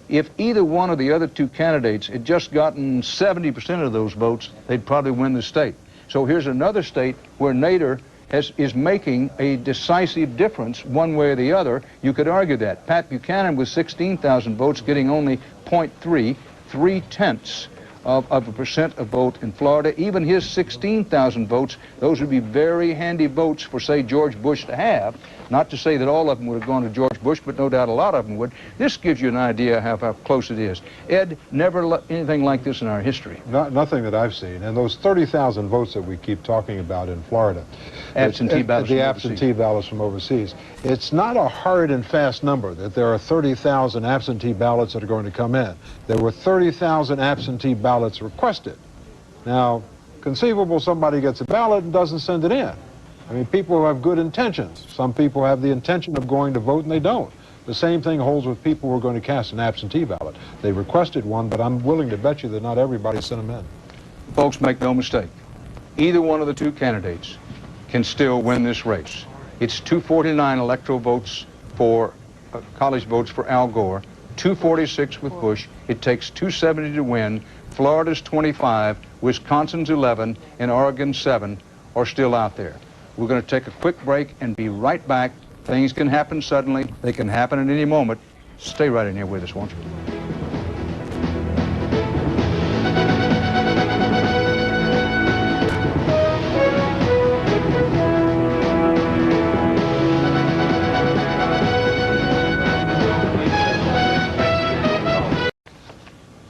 If either one of the other two candidates had just gotten 70% of those votes, they'd probably win the state. So here's another state where Nader is making a decisive difference one way or the other. You could argue that. Pat Buchanan with 16,000 votes getting only 0.3, 3/10 of a percent of vote in Florida. Even his 16,000 votes, those would be very handy votes for, say, George Bush to have. Not to say that all of them would have gone to George Bush, but no doubt a lot of them would. This gives you an idea how close it is. Ed, never anything like this in our history. Nothing that I've seen. And those 30,000 votes that we keep talking about in Florida, absentee ballots the absentee ballots from overseas, it's not a hard and fast number that there are 30,000 absentee ballots that are going to come in. There were 30,000 absentee ballots requested. Now, conceivable somebody gets a ballot and doesn't send it in. I mean, people who have good intentions. Some people have the intention of going to vote and they don't. The same thing holds with people who are going to cast an absentee ballot. They requested one, but I'm willing to bet you that not everybody sent them in. Folks, make no mistake. Either one of the two candidates can still win this race. It's 249 electoral votes for college votes for Al Gore, 246 with Bush. It takes 270 to win. Florida's 25, Wisconsin's 11, and Oregon's 7 are still out there. We're going to take a quick break and be right back. Things can happen suddenly. They can happen at any moment. Stay right in here with us, won't you?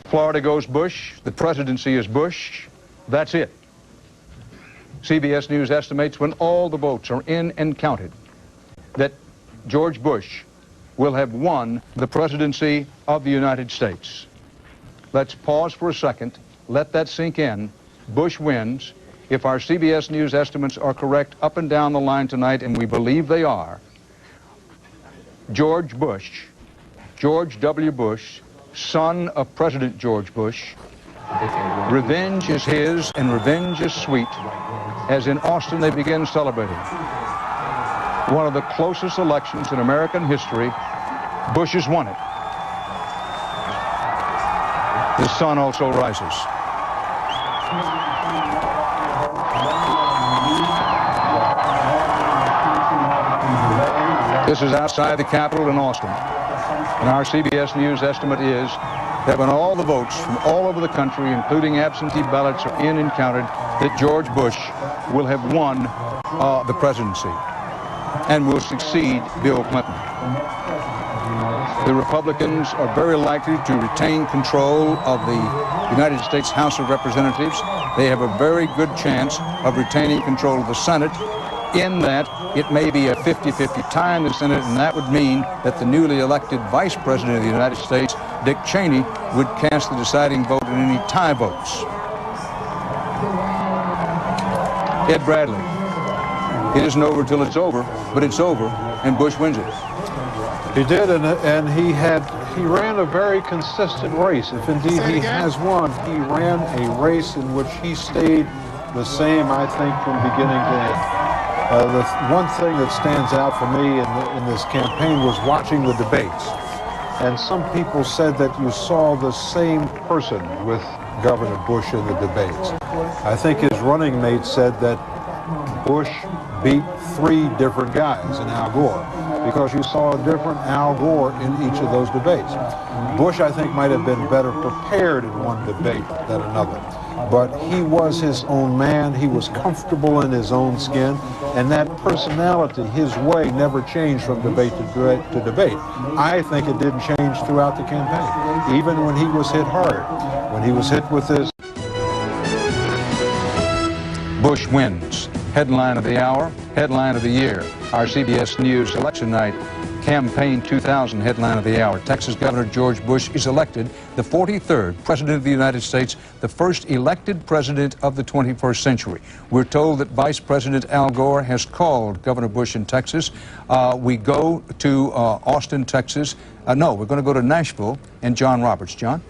Florida goes Bush. The presidency is Bush. That's it. CBS News estimates when all the votes are in and counted that George Bush will have won the presidency of the United States. Let's pause for a second. Let that sink in. Bush wins. If our CBS News estimates are correct up and down the line tonight, and we believe they are, George Bush, George W. Bush, son of President George Bush, revenge is his and revenge is sweet. As in Austin, they begin celebrating. One of the closest elections in American history. Bush has won it. The sun also rises. This is outside the Capitol in Austin. And our CBS News estimate is that when all the votes from all over the country, including absentee ballots, are in and counted, that George Bush will have won the presidency and will succeed Bill Clinton. The Republicans are very likely to retain control of the United States House of Representatives. They have a very good chance of retaining control of the Senate, in that it may be a 50-50 tie in the Senate, and that would mean that the newly elected Vice President of the United States, Dick Cheney, would cast the deciding vote in any tie votes. Ed Bradley, It isn't over till it's over, but it's over, and Bush wins it. He did, and he ran a very consistent race. If indeed he has won, he ran a race in which he stayed the same, I think, from beginning to end. The one thing that stands out for me in this campaign was watching the debates. And some people said that you saw the same person with Governor Bush in the debates. I think his running mate said that Bush beat 3 different guys in Al Gore, because you saw a different Al Gore in each of those debates. Bush, I think, might have been better prepared in one debate than another. But he was his own man, he was comfortable in his own skin, and that personality, his way, never changed from debate to debate. I think it didn't change throughout the campaign, even when he was hit hard, when he was hit with this. Bush wins. Headline of the hour, headline of the year. Our CBS News election night campaign 2000 headline of the hour. Texas Governor George Bush is elected the 43rd President of the United States, the first elected president of the 21st century. We're told that Vice President Al Gore has called Governor Bush in Texas. We go to Austin, Texas. No, we're going to go to Nashville and John Roberts. John?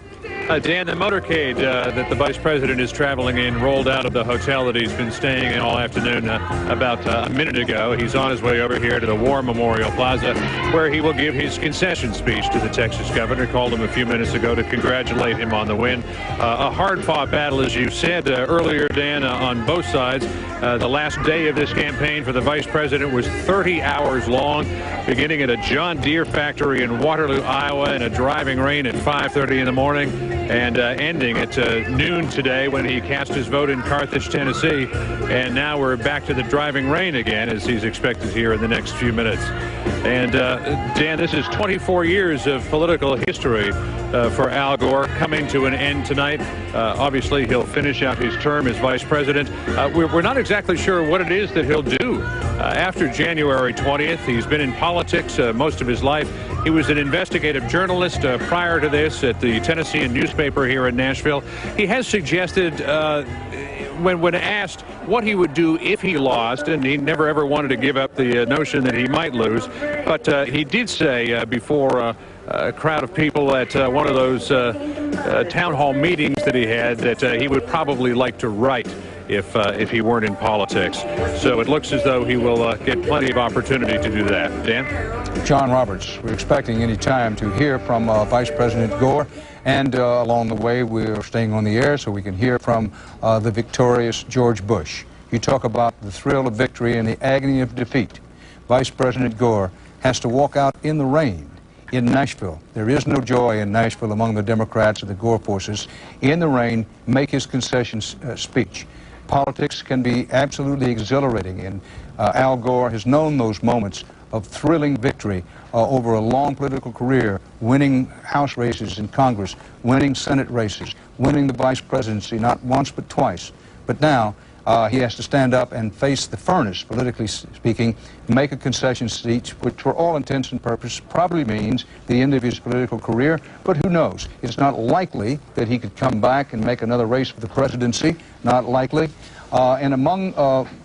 Dan, the motorcade that the Vice President is traveling in rolled out of the hotel that he's been staying in all afternoon about a minute ago. He's on his way over here to the War Memorial Plaza, where he will give his concession speech to the Texas governor. Called him a few minutes ago to congratulate him on the win. A hard-fought battle, as you said earlier, Dan, on both sides. The last day of this campaign for the Vice President was 30 hours long, beginning at a John Deere factory in Waterloo, Iowa, in a driving rain at 5:30 in the morning. And ending at noon today when he cast his vote in Carthage, Tennessee. And now we're back to the driving rain again, as he's expected here in the next few minutes. And Dan, this is 24 years of political history for Al Gore coming to an end tonight. Obviously, he'll finish out his term as vice president. We're not exactly sure what it is that he'll do after January 20th. He's been in politics most of his life. He was an investigative journalist prior to this at the Tennessean newspaper here in Nashville. He has suggested, when asked what he would do if he lost, and he never ever wanted to give up the notion that he might lose, but he did say before a crowd of people at one of those town hall meetings that he had that he would probably like to write if he weren't in politics. So it looks as though he will get plenty of opportunity to do that. Dan? John Roberts, we're expecting any time to hear from Vice President Gore, and along the way we're staying on the air so we can hear from the victorious George Bush. You talk about the thrill of victory and the agony of defeat. Vice President Gore has to walk out in the rain in Nashville. There is no joy in Nashville among the Democrats and the Gore forces. In the rain, make his concession speech. Politics can be absolutely exhilarating, and Al Gore has known those moments of thrilling victory over a long political career, winning House races in Congress, winning Senate races, winning the vice presidency not once but twice. But now he has to stand up and face the furnace, politically speaking, make a concession speech, which for all intents and purposes probably means the end of his political career, but who knows? It's not likely that he could come back and make another race for the presidency, not likely. And among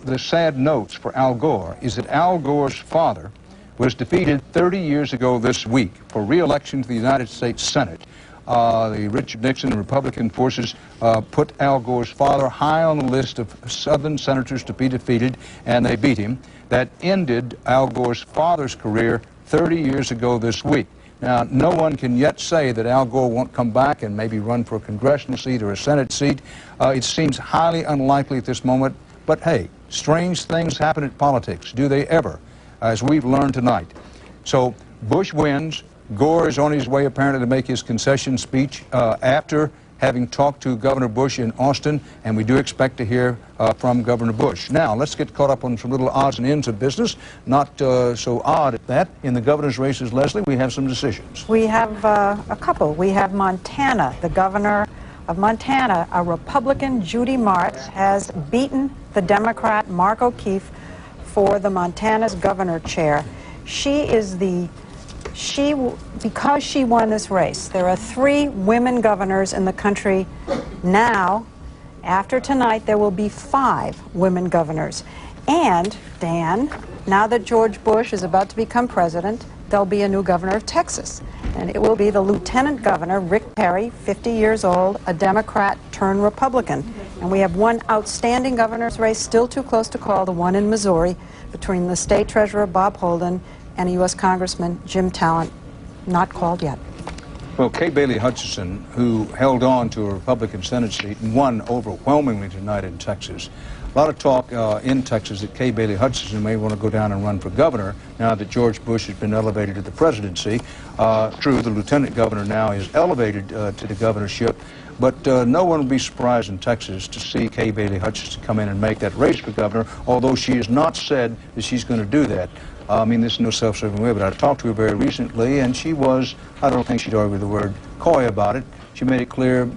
the sad notes for Al Gore is that Al Gore's father was defeated 30 years ago this week for re-election to the United States Senate. The Richard Nixon and Republican forces put Al Gore's father high on the list of Southern senators to be defeated, and they beat him. That ended Al Gore's father's career 30 years ago this week. Now, no one can yet say that Al Gore won't come back and maybe run for a congressional seat or a Senate seat. It seems highly unlikely at this moment, but hey, strange things happen in politics. Do they ever? As we've learned tonight. So Bush wins. Gore is on his way apparently to make his concession speech after having talked to Governor Bush in Austin, and we do expect to hear from Governor Bush. Now, let's get caught up on some little odds and ends of business. Not so odd at that. In the governor's races, Leslie, we have some decisions. We have a couple. We have Montana. The governor of Montana, a Republican, Judy Martz, has beaten the Democrat, Mark O'Keefe, for the Montana's governor chair. Because she won this race, there are 3 women governors in the country now. After tonight, there will be 5 women governors. And, Dan, now that George Bush is about to become president, there'll be a new governor of Texas. And it will be the Lieutenant Governor, Rick Perry, 50 years old, a Democrat turned Republican. And we have one outstanding governor's race still too close to call, the one in Missouri, between the state treasurer, Bob Holden, and a U.S. Congressman, Jim Talent, not called yet. Well, Kay Bailey Hutchison, who held on to a Republican Senate seat and won overwhelmingly tonight in Texas. A lot of talk in Texas that Kay Bailey Hutchison may want to go down and run for governor now that George Bush has been elevated to the presidency. True, the lieutenant governor now is elevated to the governorship, but no one would be surprised in Texas to see Kay Bailey Hutchison come in and make that race for governor, although she has not said that she's going to do that. I mean, this is no self-serving way, but I talked to her very recently, and she was, I don't think she'd argue the word, coy about it. She made it clear,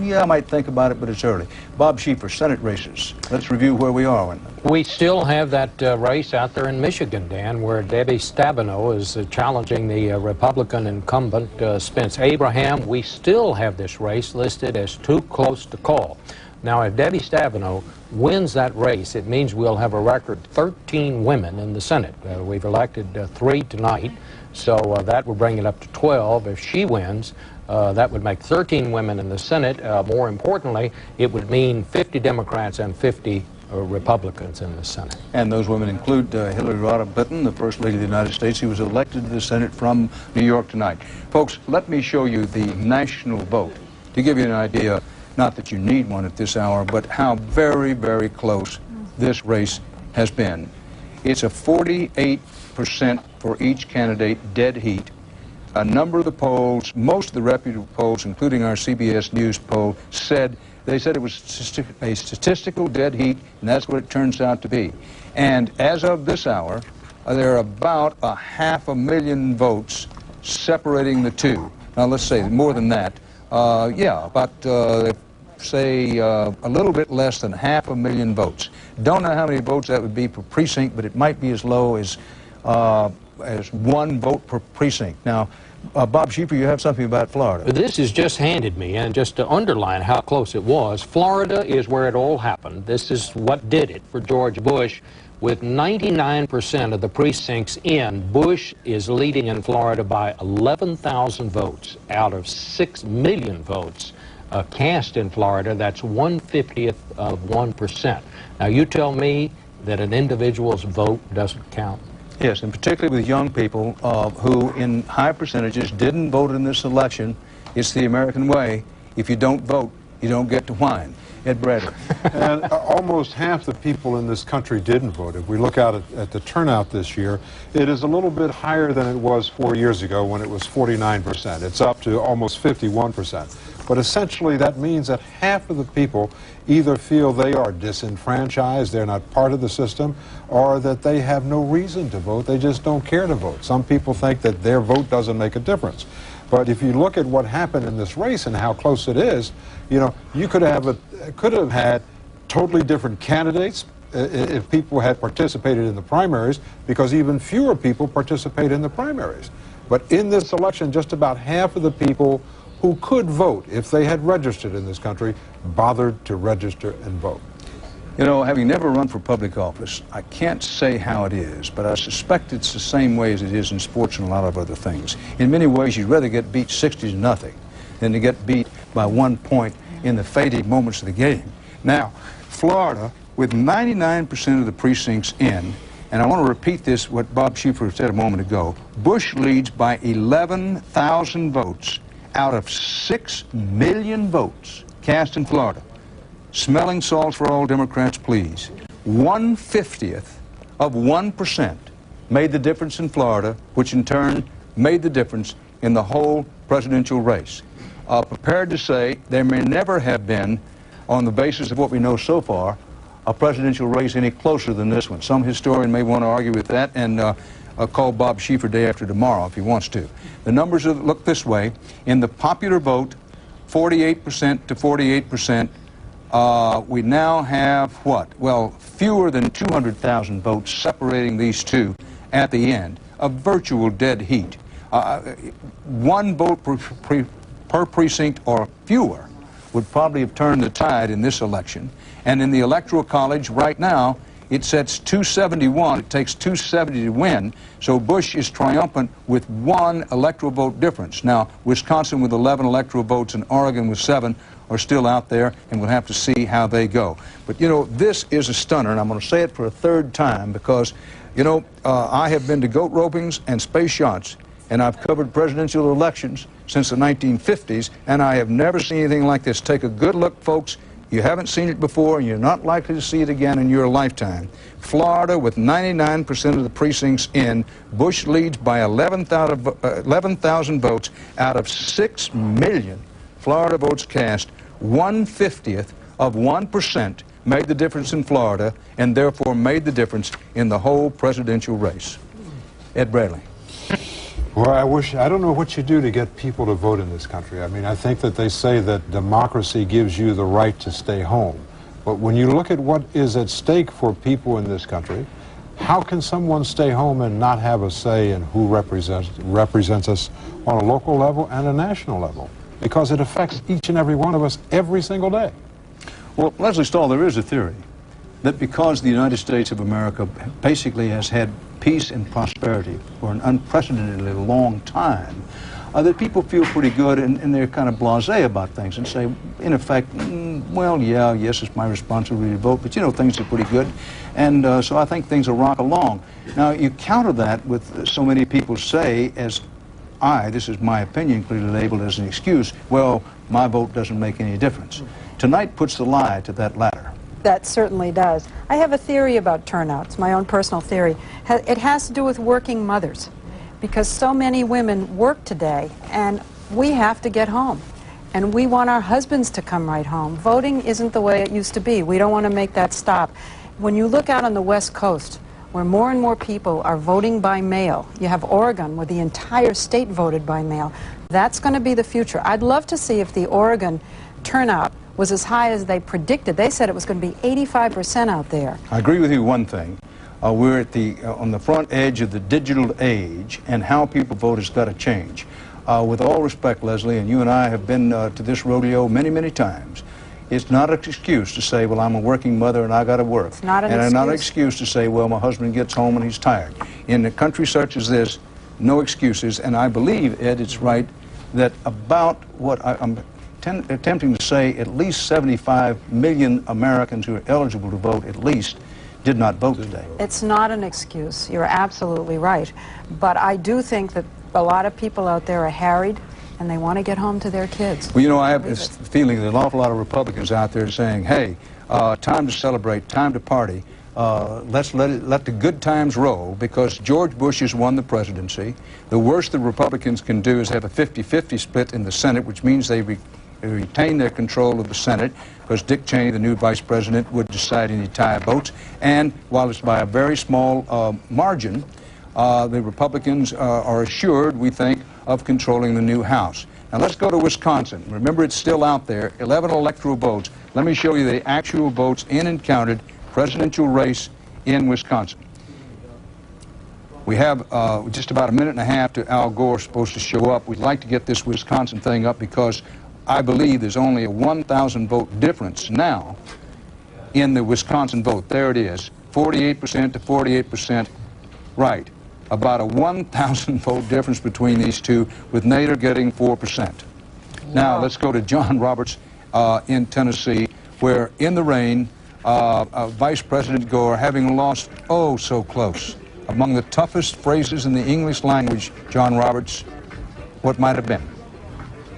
yeah, I might think about it, but it's early. Bob Schieffer, Senate races. Let's review where we are. We still have that race out there in Michigan, Dan, where Debbie Stabenow is challenging the Republican incumbent, Spence Abraham. We still have this race listed as too close to call. Now, if Debbie Stabenow wins that race, it means we'll have a record 13 women in the Senate. We've elected 3 tonight, so that will bring it up to 12. If she wins, that would make 13 women in the Senate. More importantly, it would mean 50 Democrats and 50 Republicans in the Senate. And those women include Hillary Rodham Clinton, the First Lady of the United States, who was elected to the Senate from New York tonight. Folks, let me show you the national vote to give you an idea, not that you need one at this hour, but how very, very close this race has been. It's a 48% for each candidate dead heat. A number of the polls, most of the reputable polls, including our CBS News poll, said it was a statistical dead heat, and that's what it turns out to be. And as of this hour, there are about 500,000 votes separating the two. Now, let's say more than that. Yeah, about, say, a little bit less than 500,000 votes. Don't know how many votes that would be per precinct, but it might be as low as 1 vote per precinct. Now, Bob Schieffer, you have something about Florida. This is just handed me, and just to underline how close it was, Florida is where it all happened. This is what did it for George Bush. With 99% of the precincts in, Bush is leading in Florida by 11,000 votes out of 6 million votes cast in Florida. That's 1/50th of 1%. Now, you tell me that an individual's vote doesn't count. Yes, and particularly with young people who, in high percentages, didn't vote in this election. It's the American way. If you don't vote, you don't get to whine. Ed Bradley. And almost half the people in this country didn't vote. If we look out at the turnout this year, it is a little bit higher than it was 4 years ago when it was 49%. It's up to almost 51%. But essentially that means that half of the people either feel they are disenfranchised, they're not part of the system, or that they have no reason to vote, they just don't care to vote. Some people think that their vote doesn't make a difference. But if you look at what happened in this race and how close it is, you know, you could have had totally different candidates if people had participated in the primaries, because even fewer people participate in the primaries. But in this election, just about half of the people who could vote, if they had registered in this country, bothered to register and vote. You know, having never run for public office, I can't say how it is, but I suspect it's the same way as it is in sports and a lot of other things. In many ways, you'd rather get beat 60-0 than to get beat by 1 point in the fading moments of the game. Now, Florida, with 99% of the precincts in, and I want to repeat this, what Bob Schieffer said a moment ago, Bush leads by 11,000 votes out of 6 million votes cast in Florida. Smelling salts for all Democrats, please. 1/50th of 1% made the difference in Florida, which in turn made the difference in the whole presidential race. Prepared to say there may never have been, on the basis of what we know so far, a presidential race any closer than this one. Some historian may want to argue with that, and call Bob Schieffer day after tomorrow if he wants to. The numbers look this way. In the popular vote, 48% to 48%. We now have what? Well, fewer than 200,000 votes separating these two at the end. A virtual dead heat. 1 vote per precinct or fewer would probably have turned the tide in this election. And in the Electoral College right now, it sets 271. It takes 270 to win. So Bush is triumphant with 1 electoral vote difference. Now, Wisconsin with 11 electoral votes and Oregon with 7 are still out there, and we'll have to see how they go. But, you know, this is a stunner, and I'm going to say it for a third time because, you know, I have been to goat ropings and space shots, and I've covered presidential elections since the 1950s, and I have never seen anything like this. Take a good look, folks. You haven't seen it before, and you're not likely to see it again in your lifetime. Florida, with 99% of the precincts in, Bush leads by 11,000 votes out of 6 million Florida votes cast. 1/50th of 1% made the difference in Florida, and therefore made the difference in the whole presidential race. Ed Bradley. Well, I don't know what you do to get people to vote in this country. I mean, I think that they say that democracy gives you the right to stay home. But when you look at what is at stake for people in this country, how can someone stay home and not have a say in who represents us on a local level and a national level? Because it affects each and every one of us every single day. Well, Leslie Stahl, there is a theory that because the United States of America basically has had peace and prosperity for an unprecedentedly long time, that people feel pretty good and they're kind of blasé about things and say, in effect, well, yeah, yes, it's my responsibility to vote, but you know, things are pretty good. And so I think things will rock along. Now, you counter that with so many people say, as this is my opinion, clearly labeled as an excuse, well, my vote doesn't make any difference. Tonight puts the lie to that latter. That certainly does. I have a theory about turnout. It's my own personal theory. It has to do with working mothers, because so many women work today, and we have to get home. And we want our husbands to come right home. Voting isn't the way it used to be. We don't want to make that stop. When you look out on the West Coast, where more and more people are voting by mail, you have Oregon, where the entire state voted by mail. That's going to be the future. I'd love to see if the Oregon turnout was as high as they predicted. They said it was going to be 85% out there. I agree with you one thing. We're at on the front edge of the digital age, and how people vote has got to change. With all respect, Leslie, and you and I have been to this rodeo many, many times. It's not an excuse to say, well, I'm a working mother and I got to work. It's not an excuse. And not an excuse to say, well, my husband gets home and he's tired. In a country such as this, no excuses. And I believe, Ed, it's right that about what I'm attempting to say, at least 75 million Americans who are eligible to vote, at least, did not vote today. It's not an excuse. You're absolutely right. But I do think that a lot of people out there are harried, and they want to get home to their kids. Well, you know, I have this feeling that an awful lot of Republicans out there saying, hey, time to celebrate, time to party. Let's let the good times roll, because George Bush has won the presidency. The worst the Republicans can do is have a 50-50 split in the Senate, which means they retain their control of the Senate, because Dick Cheney, the new vice president, would decide any tie votes. And while it's by a very small margin, the Republicans are assured, we think, of controlling the new House. Now let's go to Wisconsin. Remember, it's still out there, 11 electoral votes. Let me show you the actual votes in and counted presidential race in Wisconsin. We have just about a minute and a half to Al Gore supposed to show up. We'd like to get this Wisconsin thing up because I believe there's only a 1,000 vote difference now in the Wisconsin vote. There it is, 48% to 48% right. About a 1,000 vote difference between these two, with Nader getting 4%. Now let's go to John Roberts in Tennessee, where in the rain, Vice President Gore, having lost oh so close, among the toughest phrases in the English language, John Roberts, what might have been?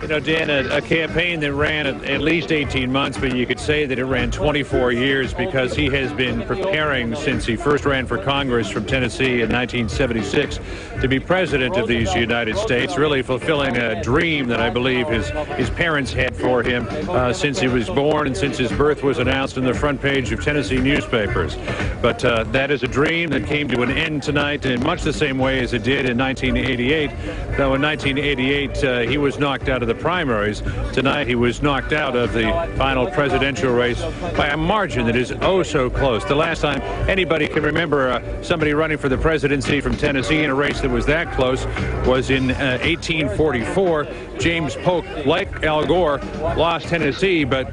You know, Dan, a campaign that ran at least 18 months, but you could say that it ran 24 years, because he has been preparing since he first ran for Congress from Tennessee in 1976 to be president of these United States, really fulfilling a dream that I believe his parents had for him since he was born and since his birth was announced on the front page of Tennessee newspapers. But that is a dream that came to an end tonight in much the same way as it did in 1988, though in 1988 he was knocked out of the primaries. Tonight he was knocked out of the final presidential race by a margin that is oh so close. The last time anybody can remember somebody running for the presidency from Tennessee in a race that was that close was in 1844. James Polk, like Al Gore, lost Tennessee, but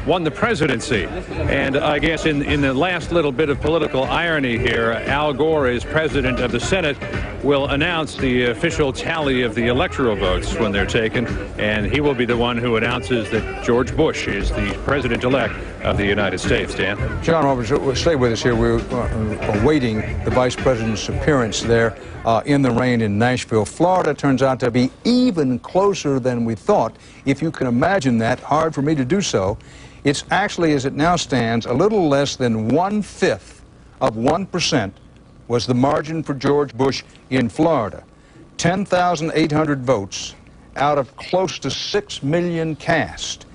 won the presidency. And I guess in the last little bit of political irony here, Al Gore, as president of the Senate, will announce the official tally of the electoral votes when they're taken, and he will be the one who announces that George Bush is the president-elect of the United States. Dan? John Roberts, stay with us here. We're awaiting the vice president's appearance there in the rain in Nashville. Florida turns out to be even closer than we thought. If you can imagine that, hard for me to do so. It's actually, as it now stands, a little less than 1/5 of 1% was the margin for George Bush in Florida. 10,800 votes out of close to 6 million cast.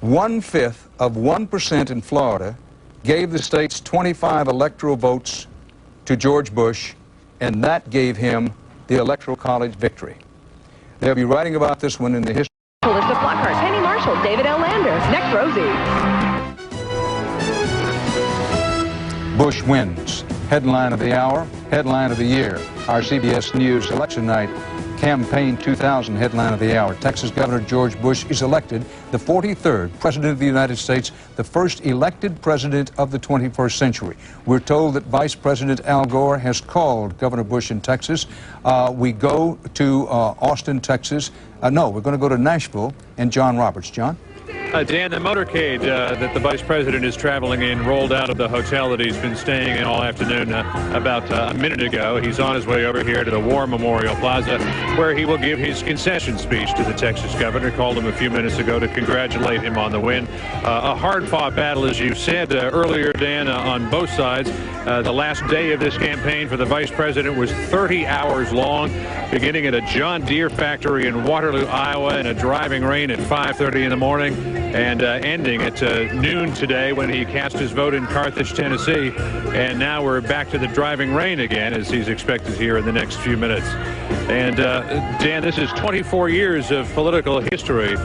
1/5 of 1% in Florida gave the state's 25 electoral votes to George Bush, and that gave him the Electoral College victory. They'll be writing about this one in the history. Melissa Flockhart, Penny Marshall, David L. Landers. Next, Rosie. Bush wins. Headline of the hour, headline of the year. Our CBS News election night campaign 2000 headline of the hour. Texas Governor George Bush is elected the 43rd President of the United States, the first elected president of the 21st century. We're told that Vice President Al Gore has called Governor Bush in Texas. We go to Austin, Texas. No, we're going to go to Nashville and John Roberts. John? Dan, the motorcade that the vice president is traveling in rolled out of the hotel that he's been staying in all afternoon about a minute ago. He's on his way over here to the War Memorial Plaza, where he will give his concession speech to the Texas governor. Called him a few minutes ago to congratulate him on the win. A hard-fought battle, as you said earlier, Dan, on both sides. The last day of this campaign for the vice president was 30 hours long, beginning at a John Deere factory in Waterloo, Iowa, in a driving rain at 5:30 in the morning, and ending at noon today when he cast his vote in Carthage, Tennessee. And now we're back to the driving rain again, as he's expected here in the next few minutes. And Dan, this is 24 years of political history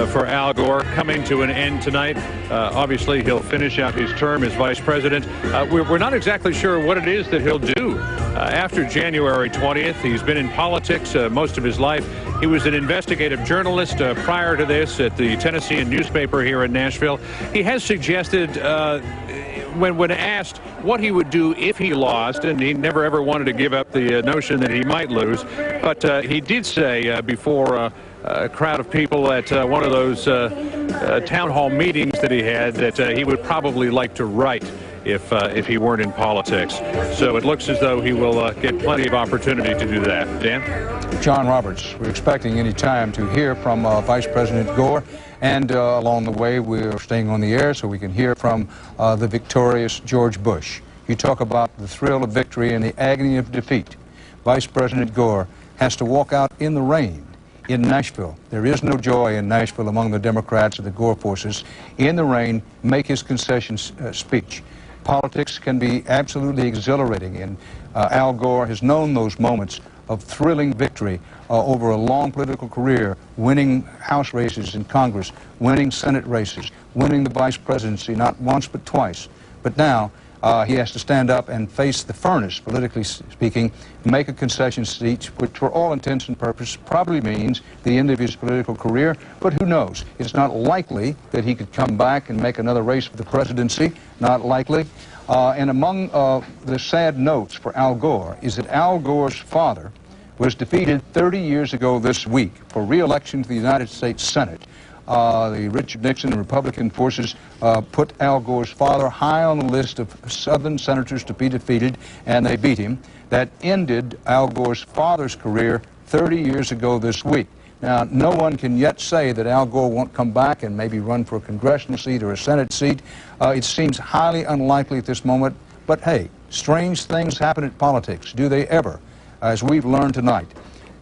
for Al Gore coming to an end tonight. Obviously, he'll finish out his term as vice president. We're not exactly sure what it is that he'll do after January 20th. He's been in politics most of his life. He was an investigative journalist prior to this at the Tennessean newspaper here in Nashville. He has suggested, when asked what he would do if he lost, and he never ever wanted to give up the notion that he might lose, but he did say before a crowd of people at one of those town hall meetings that he had that he would probably like to write if he weren't in politics. So it looks as though he will get plenty of opportunity to do that. Dan? John Roberts, we're expecting any time to hear from Vice President Gore, and along the way we're staying on the air so we can hear from the victorious George Bush. You talk about the thrill of victory and the agony of defeat. Vice President Gore has to walk out in the rain in Nashville. There is no joy in Nashville among the Democrats and the Gore forces. In the rain, make his concession speech. Politics can be absolutely exhilarating, and Al Gore has known those moments of thrilling victory over a long political career, winning House races in Congress, winning Senate races, winning the vice presidency not once but twice. But now he has to stand up and face the furnace, politically speaking, make a concession speech, which for all intents and purposes probably means the end of his political career, but who knows? It's not likely that he could come back and make another race for the presidency, not likely. And among the sad notes for Al Gore is that Al Gore's father was defeated 30 years ago this week for re-election to the United States Senate. The Richard Nixon and Republican forces put Al Gore's father high on the list of Southern senators to be defeated, and they beat him. That ended Al Gore's father's career 30 years ago this week. Now, no one can yet say that Al Gore won't come back and maybe run for a congressional seat or a Senate seat. It seems highly unlikely at this moment, but hey, strange things happen in politics. Do they ever? As we've learned tonight.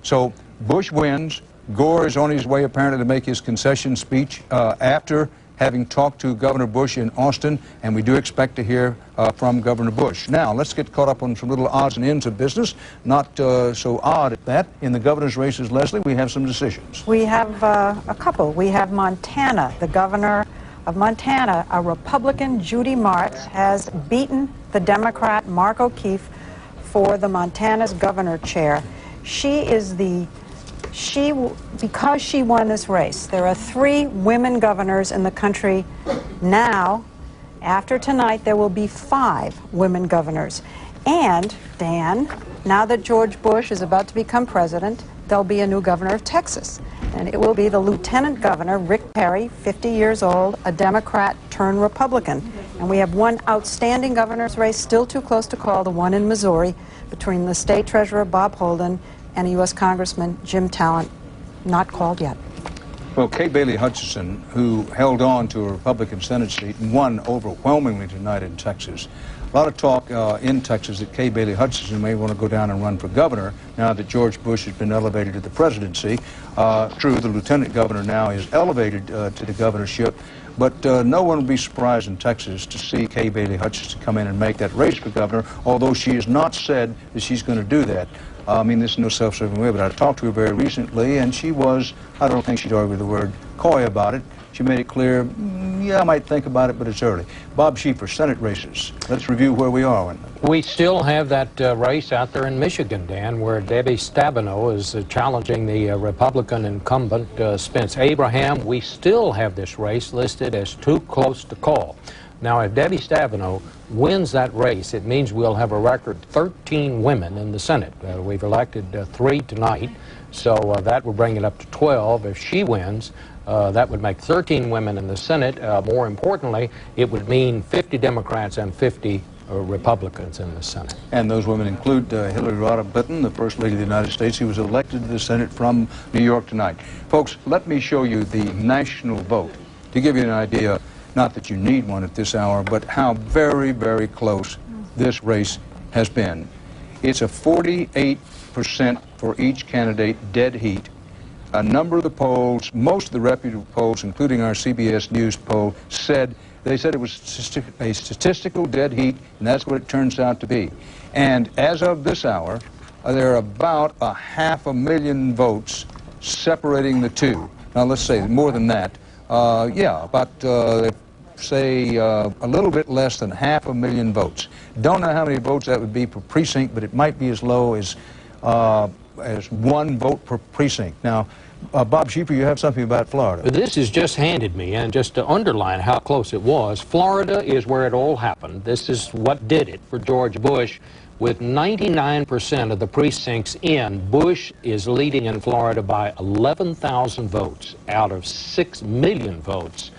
So Bush wins. Gore is on his way apparently to make his concession speech after having talked to Governor Bush in Austin, and we do expect to hear from Governor Bush. Now, let's get caught up on some little odds and ends of business. Not so odd at that. In the governor's races, Leslie, we have some decisions. We have a couple. We have Montana. The governor of Montana, a Republican, Judy Martz, has beaten the Democrat Mark O'Keefe for the Montana's governor chair. She because she won this race, there are 3 women governors in the country now. After tonight, there will be 5 women governors. And, Dan, now that George Bush is about to become president, there'll be a new governor of Texas. And it will be the Lieutenant Governor, Rick Perry, 50 years old, a Democrat turned Republican. And we have one outstanding governor's race still too close to call, the one in Missouri, between the state treasurer, Bob Holden, and U.S. Congressman Jim Talent, not called yet. Well, Kay Bailey Hutchison, who held on to a Republican Senate seat and won overwhelmingly tonight in Texas. A lot of talk in Texas that Kay Bailey Hutchison may want to go down and run for governor now that George Bush has been elevated to the presidency. True, the lieutenant governor now is elevated to the governorship, but no one will be surprised in Texas to see Kay Bailey Hutchison come in and make that race for governor, although she has not said that she's going to do that. I mean, this is no self-serving way, but I talked to her very recently, and she was, I don't think she'd argue the word, coy about it. She made it clear, yeah, I might think about it, but it's early. Bob Schieffer, Senate races. Let's review where we are. We still have that race out there in Michigan, Dan, where Debbie Stabenow is challenging the Republican incumbent, Spence Abraham. We still have this race listed as too close to call. Now, if Debbie Stabenow wins that race, it means we'll have a record 13 women in the Senate. We've elected 3 tonight, so that will bring it up to 12. If she wins, that would make 13 women in the Senate. More importantly, it would mean 50 Democrats and 50 Republicans in the Senate. And those women include Hillary Rodham Clinton, the First Lady of the United States, who was elected to the Senate from New York tonight. Folks, let me show you the national vote to give you an idea. Not that you need one at this hour, but how very, very close this race has been. It's a 48% for each candidate dead heat. A number of the polls, most of the reputable polls, including our CBS News poll, they said it was a statistical dead heat, and that's what it turns out to be. And as of this hour, there are about 500,000 votes separating the two. Now, let's say more than that. Say a little bit less than 500,000 votes. Don't know how many votes that would be per precinct, but it might be as low as 1 vote per precinct. Now, Bob Schieffer, you have something about Florida. This is just handed me, and just to underline how close it was, Florida is where it all happened. This is what did it for George Bush. With 99% of the precincts in, Bush is leading in Florida by 11,000 votes out of 6 million votes.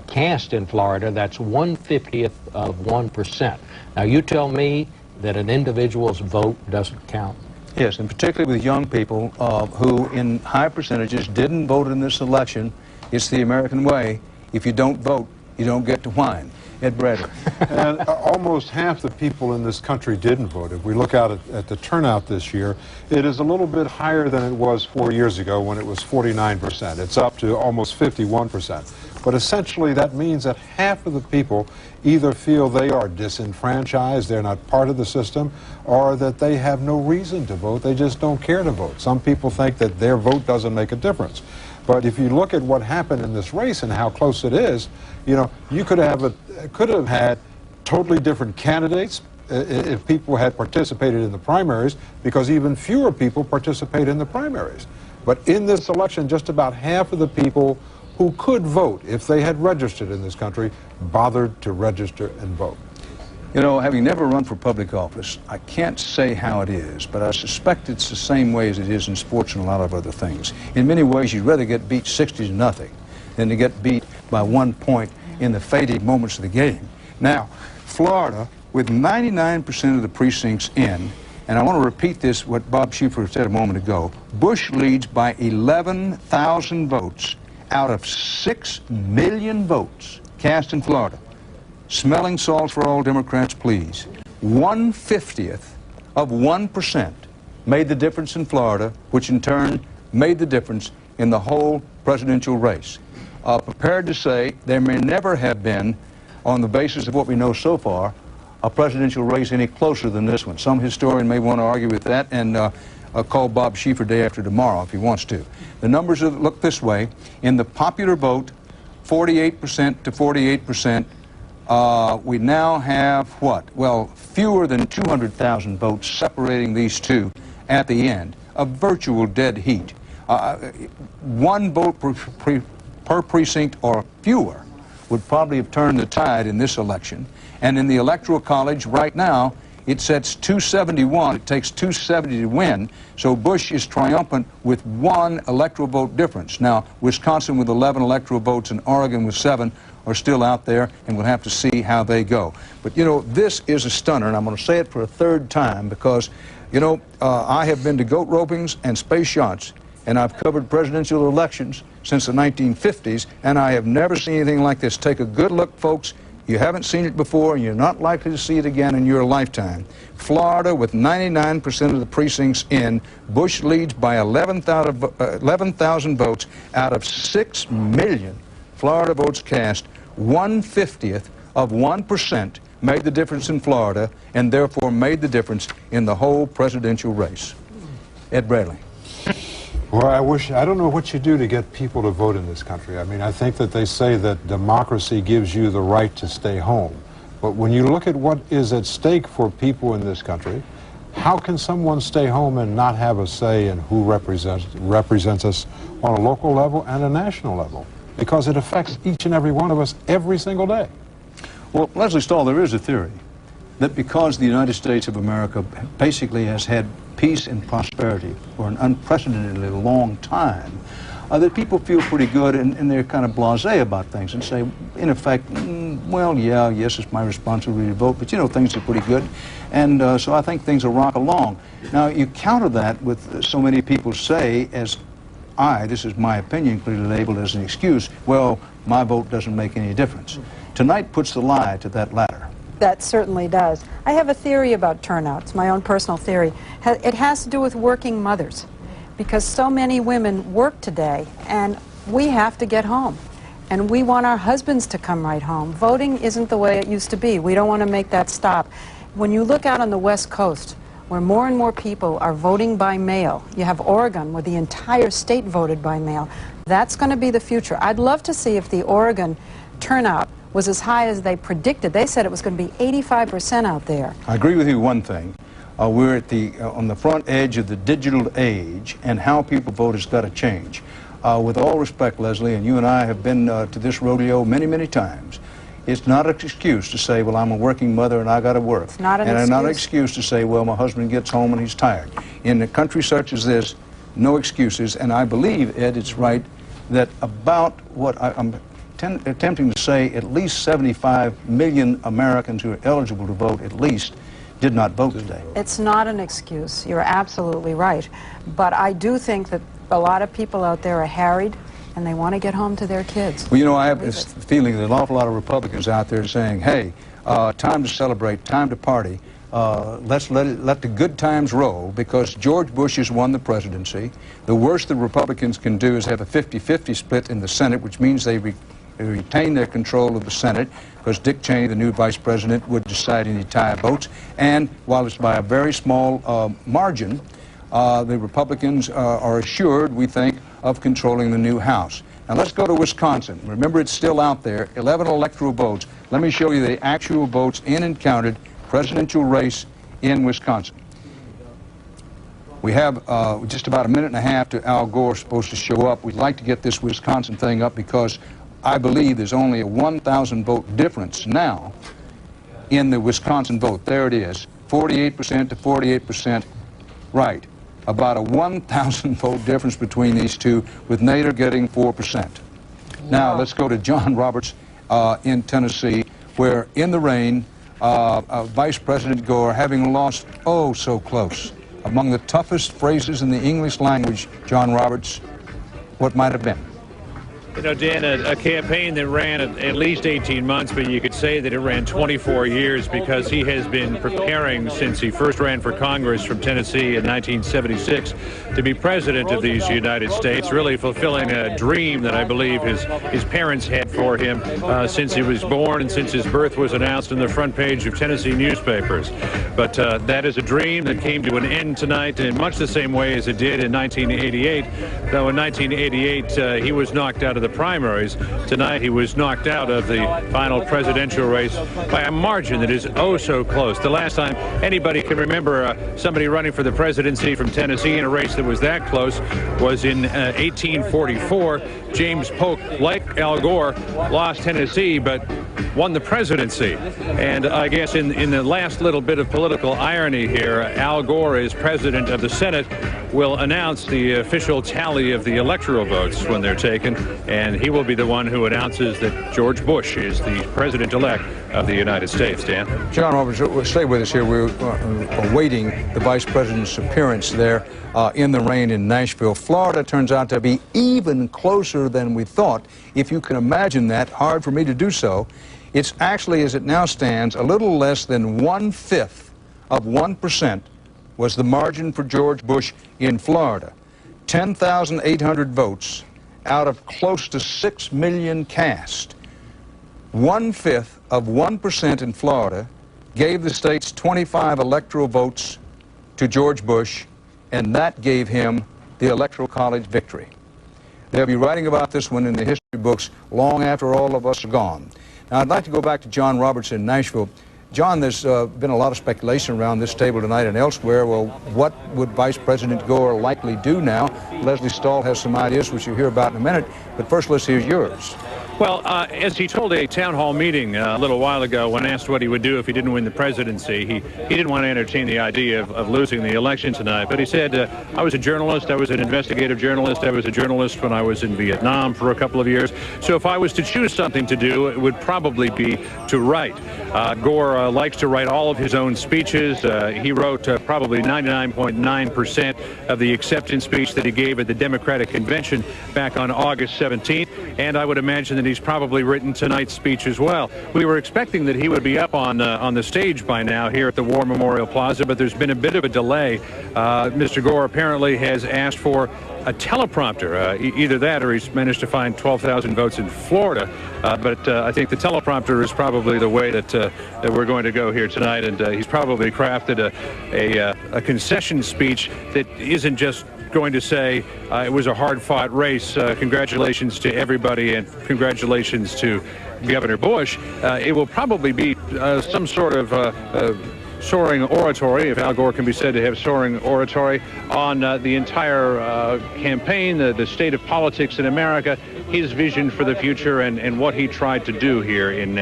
Cast in Florida, that's 1/50th of 1%. Now, you tell me that an individual's vote doesn't count. Yes, and particularly with young people who, in high percentages, didn't vote in this election. It's the American way. If you don't vote, you don't get to whine. Ed Bradley. And almost half the people in this country didn't vote. If we look out at the turnout this year, it is a little bit higher than it was 4 years ago when it was 49%. It's up to almost 51%. But essentially that means that half of the people either feel they are disenfranchised, they're not part of the system, or that they have no reason to vote, they just don't care to vote. Some people think that their vote doesn't make a difference. But if you look at what happened in this race and how close it is, you know, you could have had totally different candidates if people had participated in the primaries, because even fewer people participate in the primaries. But in this election, just about half of the people who could vote, if they had registered in this country, bothered to register and vote. You know, having never run for public office, I can't say how it is, but I suspect it's the same way as it is in sports and a lot of other things. In many ways, you'd rather get beat 60-0 than to get beat by 1 point in the fading moments of the game. Now, Florida, with 99% of the precincts in, and I want to repeat this, what Bob Schieffer said a moment ago, Bush leads by 11,000 votes out of 6 million votes cast in Florida. Smelling salts for all Democrats, please. 1/50th of 1% made the difference in Florida, which in turn made the difference in the whole presidential race. Prepared to say there may never have been, on the basis of what we know so far, a presidential race any closer than this one. Some historian may want to argue with that, and call Bob Schieffer day after tomorrow if he wants to. The numbers look this way. In the popular vote, 48% to 48%. We now have what? Well, fewer than 200,000 votes separating these two at the end. A virtual dead heat. one vote per precinct or fewer would probably have turned the tide in this election. And in the Electoral College right now, it sets 271. It takes 270 to win. So Bush is triumphant with 1 electoral vote difference. Now, Wisconsin with 11 electoral votes and Oregon with 7 are still out there, and we'll have to see how they go. But, you know, this is a stunner, and I'm going to say it for a third time because, you know, I have been to goat ropings and space yachts, and I've covered presidential elections since the 1950s, and I have never seen anything like this. Take a good look, folks. You haven't seen it before, and you're not likely to see it again in your lifetime. Florida, with 99% of the precincts in, Bush leads by 11,000 votes out of 6 million Florida votes cast. 1/50th of 1% made the difference in Florida, and therefore made the difference in the whole presidential race. Ed Bradley. Well, I don't know what you do to get people to vote in this country. I mean, I think that they say that democracy gives you the right to stay home. But when you look at what is at stake for people in this country, how can someone stay home and not have a say in who represents us on a local level and a national level? Because it affects each and every one of us every single day. Well, Leslie Stahl, there is a theory that because the United States of America basically has had peace and prosperity for an unprecedentedly long time, that people feel pretty good and they're kind of blasé about things and say, in effect, well, yeah, yes, it's my responsibility to vote, but you know, things are pretty good. And so I think things will rock along. Now, you counter that with so many people say, as this is my opinion, clearly labeled as an excuse, well, my vote doesn't make any difference. Tonight puts the lie to that latter. That certainly does. I have a theory about turnout. It's my own personal theory. It has to do with working mothers, because so many women work today, and we have to get home. And we want our husbands to come right home. Voting isn't the way it used to be. We don't want to make that stop. When you look out on the West Coast, where more and more people are voting by mail, you have Oregon, where the entire state voted by mail. That's going to be the future. I'd love to see if the Oregon turnout was as high as they predicted. They said it was going to be 85% out there. I agree with you one thing. We're at on the front edge of the digital age, and how people vote has got to change. With all respect, Leslie, and you and I have been to this rodeo many, many times, it's not an excuse to say, well, I'm a working mother and I got to work. It's not an excuse. And it's not an excuse to say, well, my husband gets home and he's tired. In a country such as this, no excuses. And I believe, Ed, it's right that about what I'm attempting to say, at least 75 million Americans who are eligible to vote, at least, did not vote today. It's not an excuse. You're absolutely right. But I do think that a lot of people out there are harried, and they want to get home to their kids. Well, you know, I have this feeling that an awful lot of Republicans out there saying, hey, time to celebrate, time to party. Let's let the good times roll, because George Bush has won the presidency. The worst the Republicans can do is have a 50-50 split in the Senate, which means they retain their control of the Senate, because Dick Cheney, the new vice president, would decide any tie votes. And while it's by a very small margin, the Republicans are assured, we think, of controlling the new House. Now let's go to Wisconsin. Remember, it's still out there, 11 electoral votes. Let me show you the actual votes in and counted presidential race in Wisconsin. We have just about a minute and a half to Al Gore supposed to show up. We'd like to get this Wisconsin thing up because I believe there's only a 1,000 vote difference now in the Wisconsin vote. There it is, 48% to 48% right. About a 1,000 vote difference between these two, with Nader getting 4%. Now let's go to John Roberts in Tennessee, where in the rain, Vice President Gore, having lost oh so close, among the toughest phrases in the English language, John Roberts, what might have been? You know, Dan, a campaign that ran at least 18 months, but you could say that it ran 24 years, because he has been preparing since he first ran for Congress from Tennessee in 1976 to be president of these United States, really fulfilling a dream that I believe his parents had for him since he was born and since his birth was announced on the front page of Tennessee newspapers. But that is a dream that came to an end tonight in much the same way as it did in 1988, though in 1988 he was knocked out of the primaries. Tonight he was knocked out of the final presidential race by a margin that is oh so close. The last time anybody can remember somebody running for the presidency from Tennessee in a race that was that close was in 1844. James Polk, like Al Gore, lost Tennessee but won the presidency. And I guess in the last little bit of political irony here, Al Gore, as president of the Senate, will announce the official tally of the electoral votes when they're taken, and he will be the one who announces that George Bush is the president-elect of the United States. Dan? John Roberts, stay with us here. We're awaiting the vice president's appearance there in the rain in Nashville. Florida turns out to be even closer than we thought. If you can imagine that, hard for me to do so. It's actually, as it now stands, a little less than 1/5 of 1% was the margin for George Bush in Florida. 10,800 votes out of close to 6 million cast. 1/5 of 1% in Florida gave the state's 25 electoral votes to George Bush, and that gave him the Electoral College victory. They'll be writing about this one in the history books long after all of us are gone. Now, I'd like to go back to John Roberts in Nashville. John, there's been a lot of speculation around this table tonight and elsewhere. Well, what would Vice President Gore likely do now? Leslie Stahl has some ideas, which you'll hear about in a minute. But first, let's hear yours. Well, as he told a town hall meeting a little while ago when asked what he would do if he didn't win the presidency, he didn't want to entertain the idea of losing the election tonight. But he said, I was a journalist, I was an investigative journalist, I was a journalist when I was in Vietnam for a couple of years. So if I was to choose something to do, it would probably be to write. Gore likes to write all of his own speeches. He wrote probably 99.9% of the acceptance speech that he gave at the Democratic Convention back on August 17th. And I would imagine that he's probably written tonight's speech as well. We were expecting that he would be up on the stage by now here at the War Memorial Plaza, but there's been a bit of a delay. Mr. Gore apparently has asked for a teleprompter, either that or he's managed to find 12,000 votes in Florida. But I think the teleprompter is probably the way that we're going to go here tonight, and he's probably crafted a concession speech that isn't just going to say it was a hard-fought race. Congratulations to everybody, and congratulations to Governor Bush. It will probably be some sort of soaring oratory, if Al Gore can be said to have soaring oratory, on the entire campaign, the state of politics in America, his vision for the future, and what he tried to do here in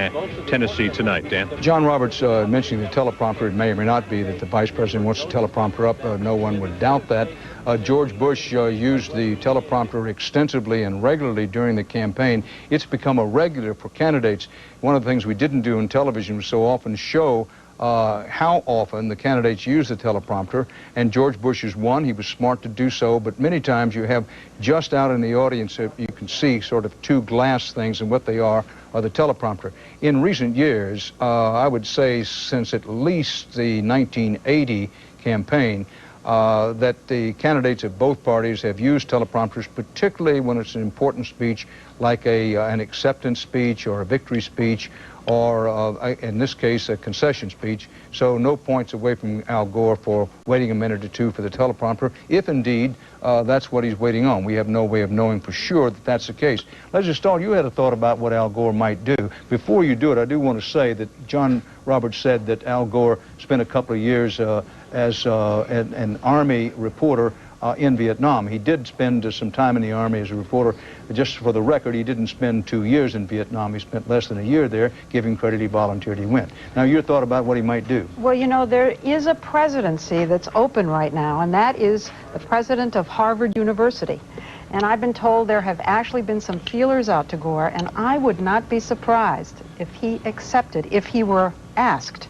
Tennessee tonight. Dan? John Roberts mentioning the teleprompter. It may or may not be that the vice president wants the teleprompter up. No one would doubt that. George Bush used the teleprompter extensively and regularly during the campaign. It's become a regular for candidates. One of the things we didn't do in television was so often show how often the candidates use the teleprompter, and George Bush is one. He was smart to do so, but many times you have just out in the audience, you can see sort of two glass things, and what they are the teleprompter. In recent years, I would say since at least the 1980 campaign, that the candidates of both parties have used teleprompters, particularly when it's an important speech like an acceptance speech or a victory speech, or in this case a concession speech. So no points away from Al Gore for waiting a minute or two for the teleprompter, if indeed that's what he's waiting on. We have no way of knowing for sure that that's the case. Leslie Stahl, you had a thought about what Al Gore might do. Before you do it, I do want to say that John Roberts said that Al Gore spent a couple of years as an Army reporter in Vietnam. He did spend some time in the Army as a reporter. Just for the record, he didn't spend 2 years in Vietnam. He spent less than a year there. Give him credit, he volunteered, he went. Now, your thought about what he might do? Well, you know, there is a presidency that's open right now, and that is the president of Harvard University. And I've been told there have actually been some feelers out to Gore, and I would not be surprised if he accepted, if he were asked.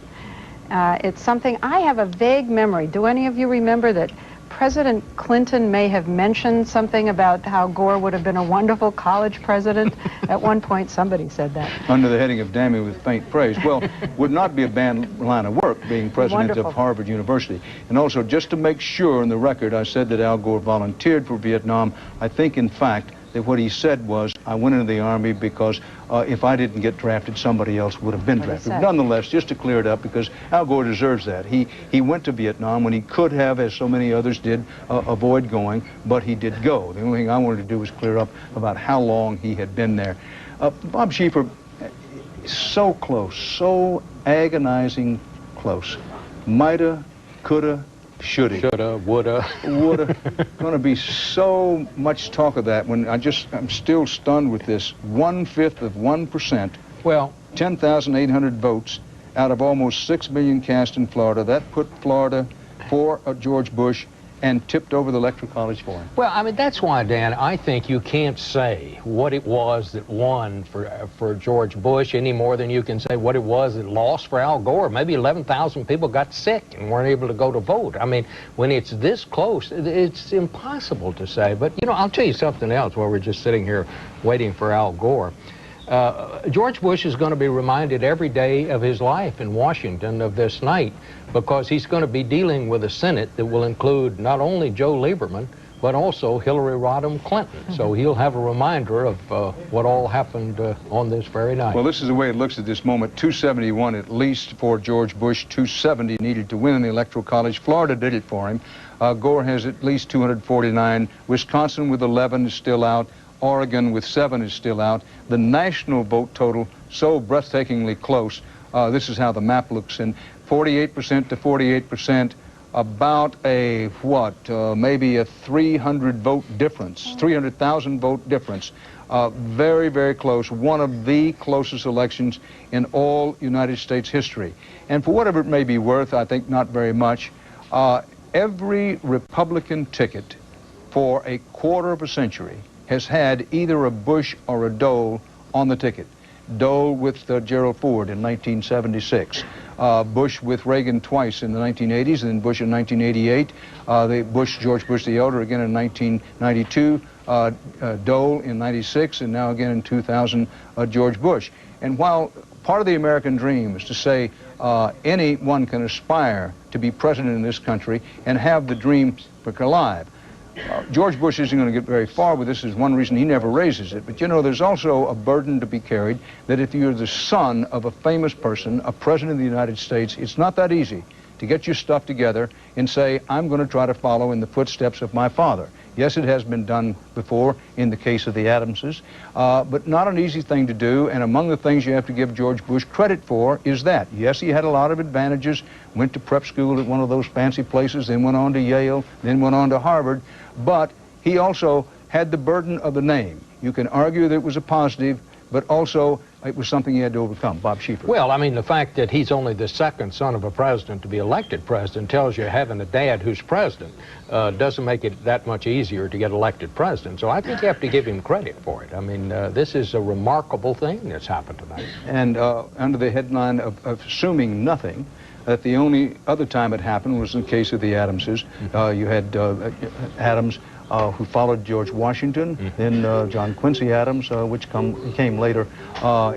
It's something, I have a vague memory. Do any of you remember that President Clinton may have mentioned something about how Gore would have been a wonderful college president? At one point, somebody said that. Under the heading of damning with faint praise. Well, would not be a bad line of work being president Wonderful. of Harvard University. And also, just to make sure in the record, I said that Al Gore volunteered for Vietnam. I think, in fact, that what he said was, I went into the Army because if I didn't get drafted, somebody else would have been drafted. Nonetheless, just to clear it up, because Al Gore deserves that. He went to Vietnam when he could have, as so many others did, avoid going, but he did go. The only thing I wanted to do was clear up about how long he had been there. Bob Schieffer, so close, so agonizing close. Mighta, coulda, shoulda. Shoulda, woulda. Woulda. Going to be so much talk of that when I'm still stunned with this. 1/5 of 1%. Well, 10,800 votes out of almost 6 million cast in Florida. That put Florida for George Bush and tipped over the Electoral College for him. Well, I mean, that's why, Dan, I think you can't say what it was that won for George Bush any more than you can say what it was that lost for Al Gore. Maybe 11,000 people got sick and weren't able to go to vote. I mean, when it's this close, it's impossible to say. But, you know, I'll tell you something else while we're just sitting here waiting for Al Gore. George Bush is going to be reminded every day of his life in Washington of this night, because he's going to be dealing with a Senate that will include not only Joe Lieberman, but also Hillary Rodham Clinton. So he'll have a reminder of what all happened on this very night. Well, this is the way it looks at this moment. 271 at least for George Bush, 270 needed to win in the Electoral College. Florida did it for him. Gore has at least 249. Wisconsin with 11 is still out. Oregon with 7 is still out. The national vote total, so breathtakingly close. This is how the map looks, and 48% to 48%, about a, maybe a 300 vote difference, 300,000 vote difference. Very, very close. One of the closest elections in all United States history. And for whatever it may be worth, I think not very much, every Republican ticket for a quarter of a century has had either a Bush or a Dole on the ticket. Dole with Gerald Ford in 1976. Bush with Reagan twice in the 1980s, and then Bush in 1988. George Bush the Elder again in 1992. Dole in 96, and now again in 2000, George Bush. And while part of the American dream is to say anyone can aspire to be president in this country and have the dream alive, George Bush isn't going to get very far with this. Is one reason he never raises it. But, you know, there's also a burden to be carried that if you're the son of a famous person, a president of the United States, it's not that easy to get your stuff together and say, I'm going to try to follow in the footsteps of my father. Yes, it has been done before in the case of the Adamses, but not an easy thing to do. And among the things you have to give George Bush credit for is that, yes, he had a lot of advantages, went to prep school at one of those fancy places, then went on to Yale, then went on to Harvard, but he also had the burden of the name. You can argue that it was a positive, but also it was something he had to overcome. Bob Schieffer. Well, I mean, the fact that he's only the second son of a president to be elected president tells you having a dad who's president doesn't make it that much easier to get elected president. So I think you have to give him credit for it. I mean, this is a remarkable thing that's happened tonight. And under the headline of assuming nothing, that the only other time it happened was in the case of the Adamses. You had Adams, who followed George Washington, then John Quincy Adams, which came later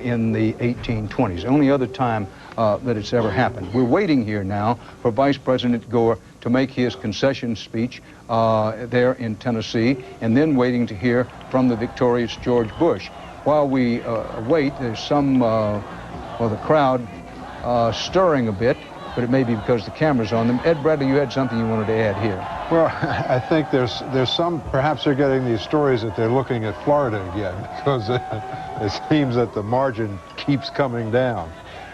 in the 1820s. The only other time that it's ever happened. We're waiting here now for Vice President Gore to make his concession speech there in Tennessee, and then waiting to hear from the victorious George Bush. While we wait, there's some, the crowd stirring a bit, but it may be because the camera's on them. Ed Bradley, you had something you wanted to add here. Well, I think there's some, perhaps they're getting these stories that they're looking at Florida again, because it seems that the margin keeps coming down.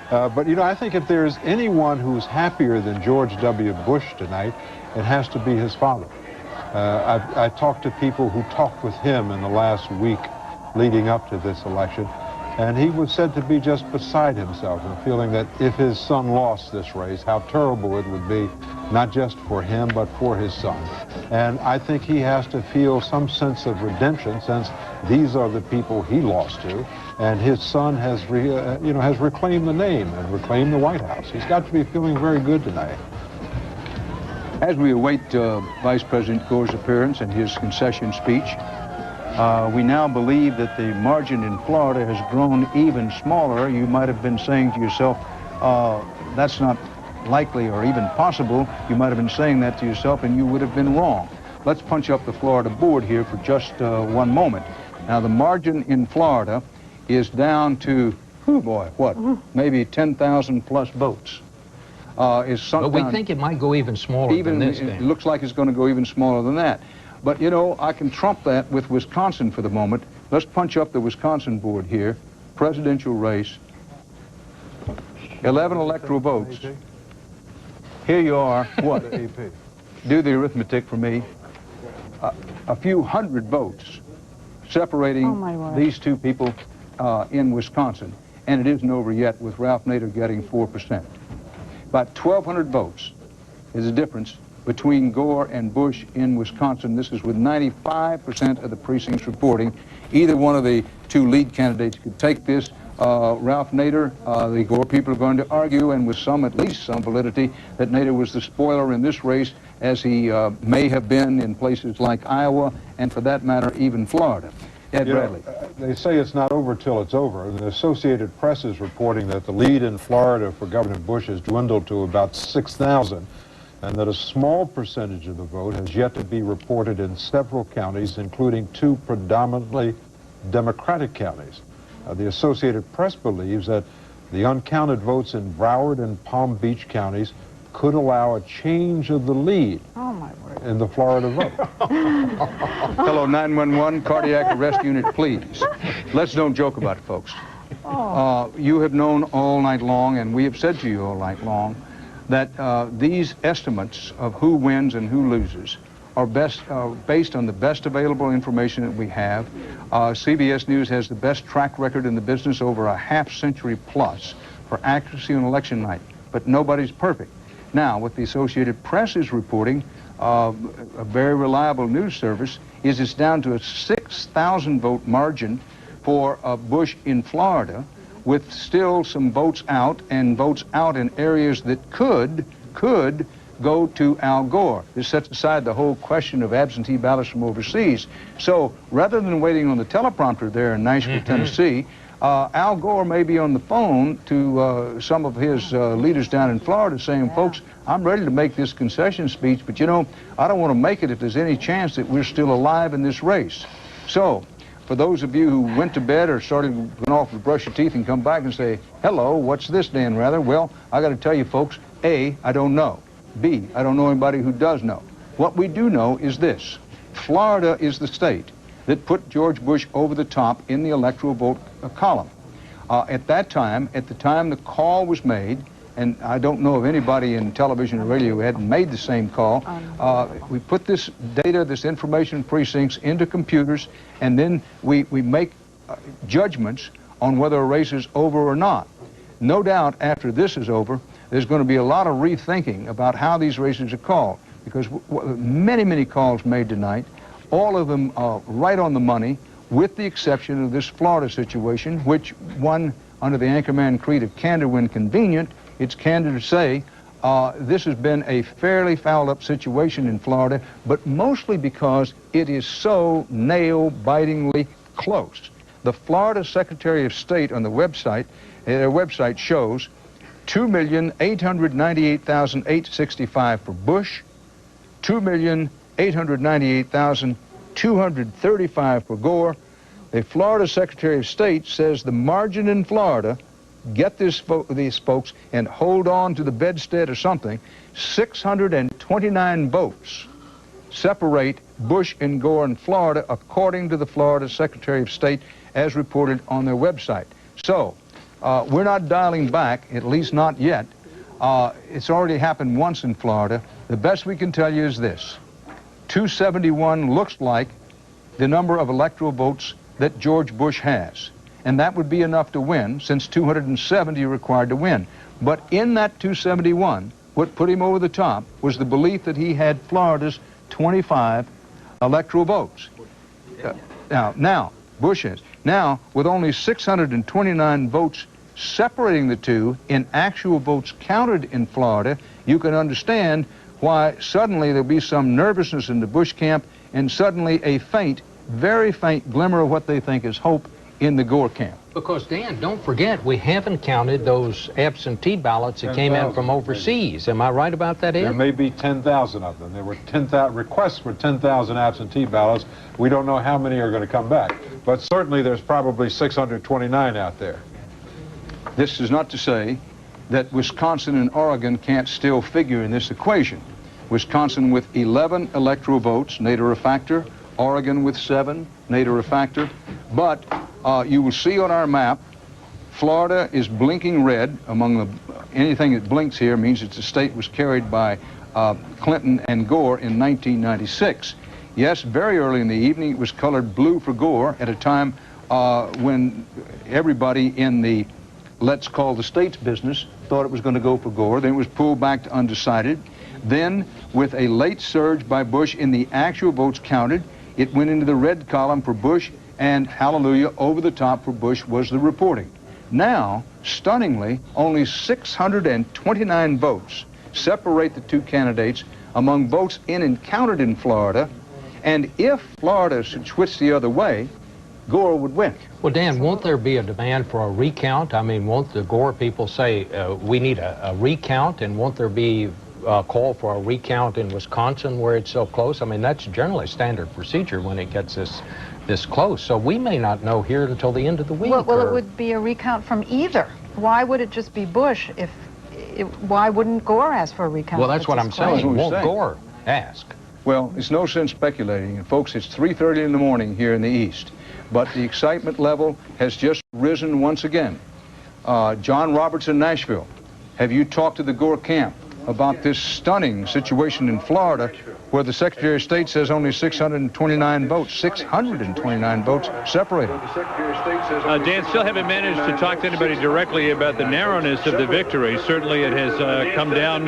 But, you know, I think if there's anyone who's happier than George W. Bush tonight, it has to be his father. I talked to people who talked with him in the last week leading up to this election, and he was said to be just beside himself and feeling that if his son lost this race, how terrible it would be, not just for him, but for his son. And I think he has to feel some sense of redemption, since these are the people he lost to, and his son has reclaimed the name and reclaimed the White House. He's got to be feeling very good tonight. As we await Vice President Gore's appearance and his concession speech, we now believe that the margin in Florida has grown even smaller. You might have been saying to yourself, that's not likely or even possible. You might have been saying that to yourself, and you would have been wrong. Let's punch up the Florida board here for just one moment. Now, the margin in Florida is down to, oh boy, what, maybe 10,000 plus votes. But we think it might go even smaller than this, Dan. It looks like it's going to go even smaller than that. But, you know, I can trump that with Wisconsin for the moment. Let's punch up the Wisconsin board here. Presidential race. 11 electoral votes. Here you are. What? Do the arithmetic for me. A few hundred votes separating these two people in Wisconsin. And it isn't over yet with Ralph Nader getting 4%. About 1,200 votes is the difference between Gore and Bush in Wisconsin. This is with 95% of the precincts reporting. Either one of the two lead candidates could take this. Ralph Nader, the Gore people are going to argue, and with at least some validity, that Nader was the spoiler in this race, as he may have been in places like Iowa, and for that matter, even Florida. Ed Bradley. They say it's not over till it's over. The Associated Press is reporting that the lead in Florida for Governor Bush has dwindled to about 6,000, and that a small percentage of the vote has yet to be reported in several counties, including 2 predominantly Democratic counties. The Associated Press believes that the uncounted votes in Broward and Palm Beach counties could allow a change of the lead in the Florida vote. Hello, 911, cardiac arrest unit, please. Let's don't joke about it, folks. You have known all night long, and we have said to you all night long, that these estimates of who wins and who loses are based on the best available information that we have. CBS News has the best track record in the business, over a half-century plus, for accuracy on election night, but nobody's perfect. Now, what the Associated Press is reporting, a very reliable news service, is it's down to a 6,000 vote margin for Bush in Florida, with still some votes out, and votes out in areas that could go to Al Gore. This sets aside the whole question of absentee ballots from overseas. So rather than waiting on the teleprompter there in Nashville, Tennessee, Al Gore may be on the phone to some of his leaders down in Florida saying, folks, I'm ready to make this concession speech, but you know, I don't want to make it if there's any chance that we're still alive in this race. So, for those of you who went to bed or started going off to brush your teeth and come back and say, hello, what's this, Dan Rather? Well, I got to tell you, folks, A, I don't know. B, I don't know anybody who does know. What we do know is this. Florida is the state that put George Bush over the top in the electoral vote column. At that time, at the time the call was made, and I don't know of anybody in television or radio who hadn't made the same call, we put this data, this information precincts into computers, and then we make judgments on whether a race is over or not. No doubt after this is over, there's going to be a lot of rethinking about how these races are called, because many calls made tonight, all of them are right on the money, with the exception of this Florida situation, which one, under the Anchorman creed of candor when convenient, it's candor to say this has been a fairly fouled-up situation in Florida, but mostly because it is so nail-bitingly close. The Florida Secretary of State on the website, their website shows 2,898,865 for Bush, 2,898,235 for Gore. The Florida Secretary of State says the margin in Florida, get this, these folks, and hold on to the bedstead or something, 629 votes separate Bush and Gore in Florida, according to the Florida Secretary of State, as reported on their website. So, we're not dialing back, at least not yet. It's already happened once in Florida. The best we can tell you is this. 271 looks like the number of electoral votes that George Bush has. And that would be enough to win, since 270 are required to win. But in that 271, what put him over the top was the belief that he had Florida's 25 electoral votes. Now, Bush is. Now, with only 629 votes separating the two in actual votes counted in Florida, you can understand why suddenly there'll be some nervousness in the Bush camp, and suddenly a faint, very faint glimmer of what they think is hope in the Gore camp. Because, Dan, don't forget, we haven't counted those absentee ballots that came in from overseas. Am I right about that, Ed? There may be 10,000 of them. There were 10,000 requests for 10,000 absentee ballots. We don't know how many are going to come back. But certainly there's probably 629 out there. This is not to say that Wisconsin and Oregon can't still figure in this equation. Wisconsin with 11 electoral votes, nadir a factor. Oregon with 7, nadir a factor. But you will see on our map, Florida is blinking red. Among the anything that blinks here means that the state was carried by Clinton and Gore in 1996. Yes, very early in the evening it was colored blue for Gore at a time when everybody in the let's call the state's business thought it was going to go for Gore. Then it was pulled back to undecided. Then, with a late surge by Bush in the actual votes counted, it went into the red column for Bush, and hallelujah, over the top for Bush was the reporting. Now, stunningly, only 629 votes separate the two candidates among votes in and counted in Florida, and if Florida should switch the other way, Gore would win. Well, Dan, won't there be a demand for a recount? I mean, won't the Gore people say we need a recount, and won't there be a call for a recount in Wisconsin where it's so close? I mean, that's generally standard procedure when it gets this close. So we may not know here until the end of the week. Well, it would be a recount from either. Why would it just be Bush if why wouldn't Gore ask for a recount? Well, that's what I'm saying. Won't Gore ask? Well, it's no sense speculating. And folks, it's 3:30 in the morning here in the East. But the excitement level has just risen once again. John Roberts in Nashville, have you talked to the Gore camp about this stunning situation in Florida where the Secretary of State says only 629 votes, 629 votes separated? Dan, still haven't managed to talk to anybody directly about the narrowness of the victory. Certainly it has come down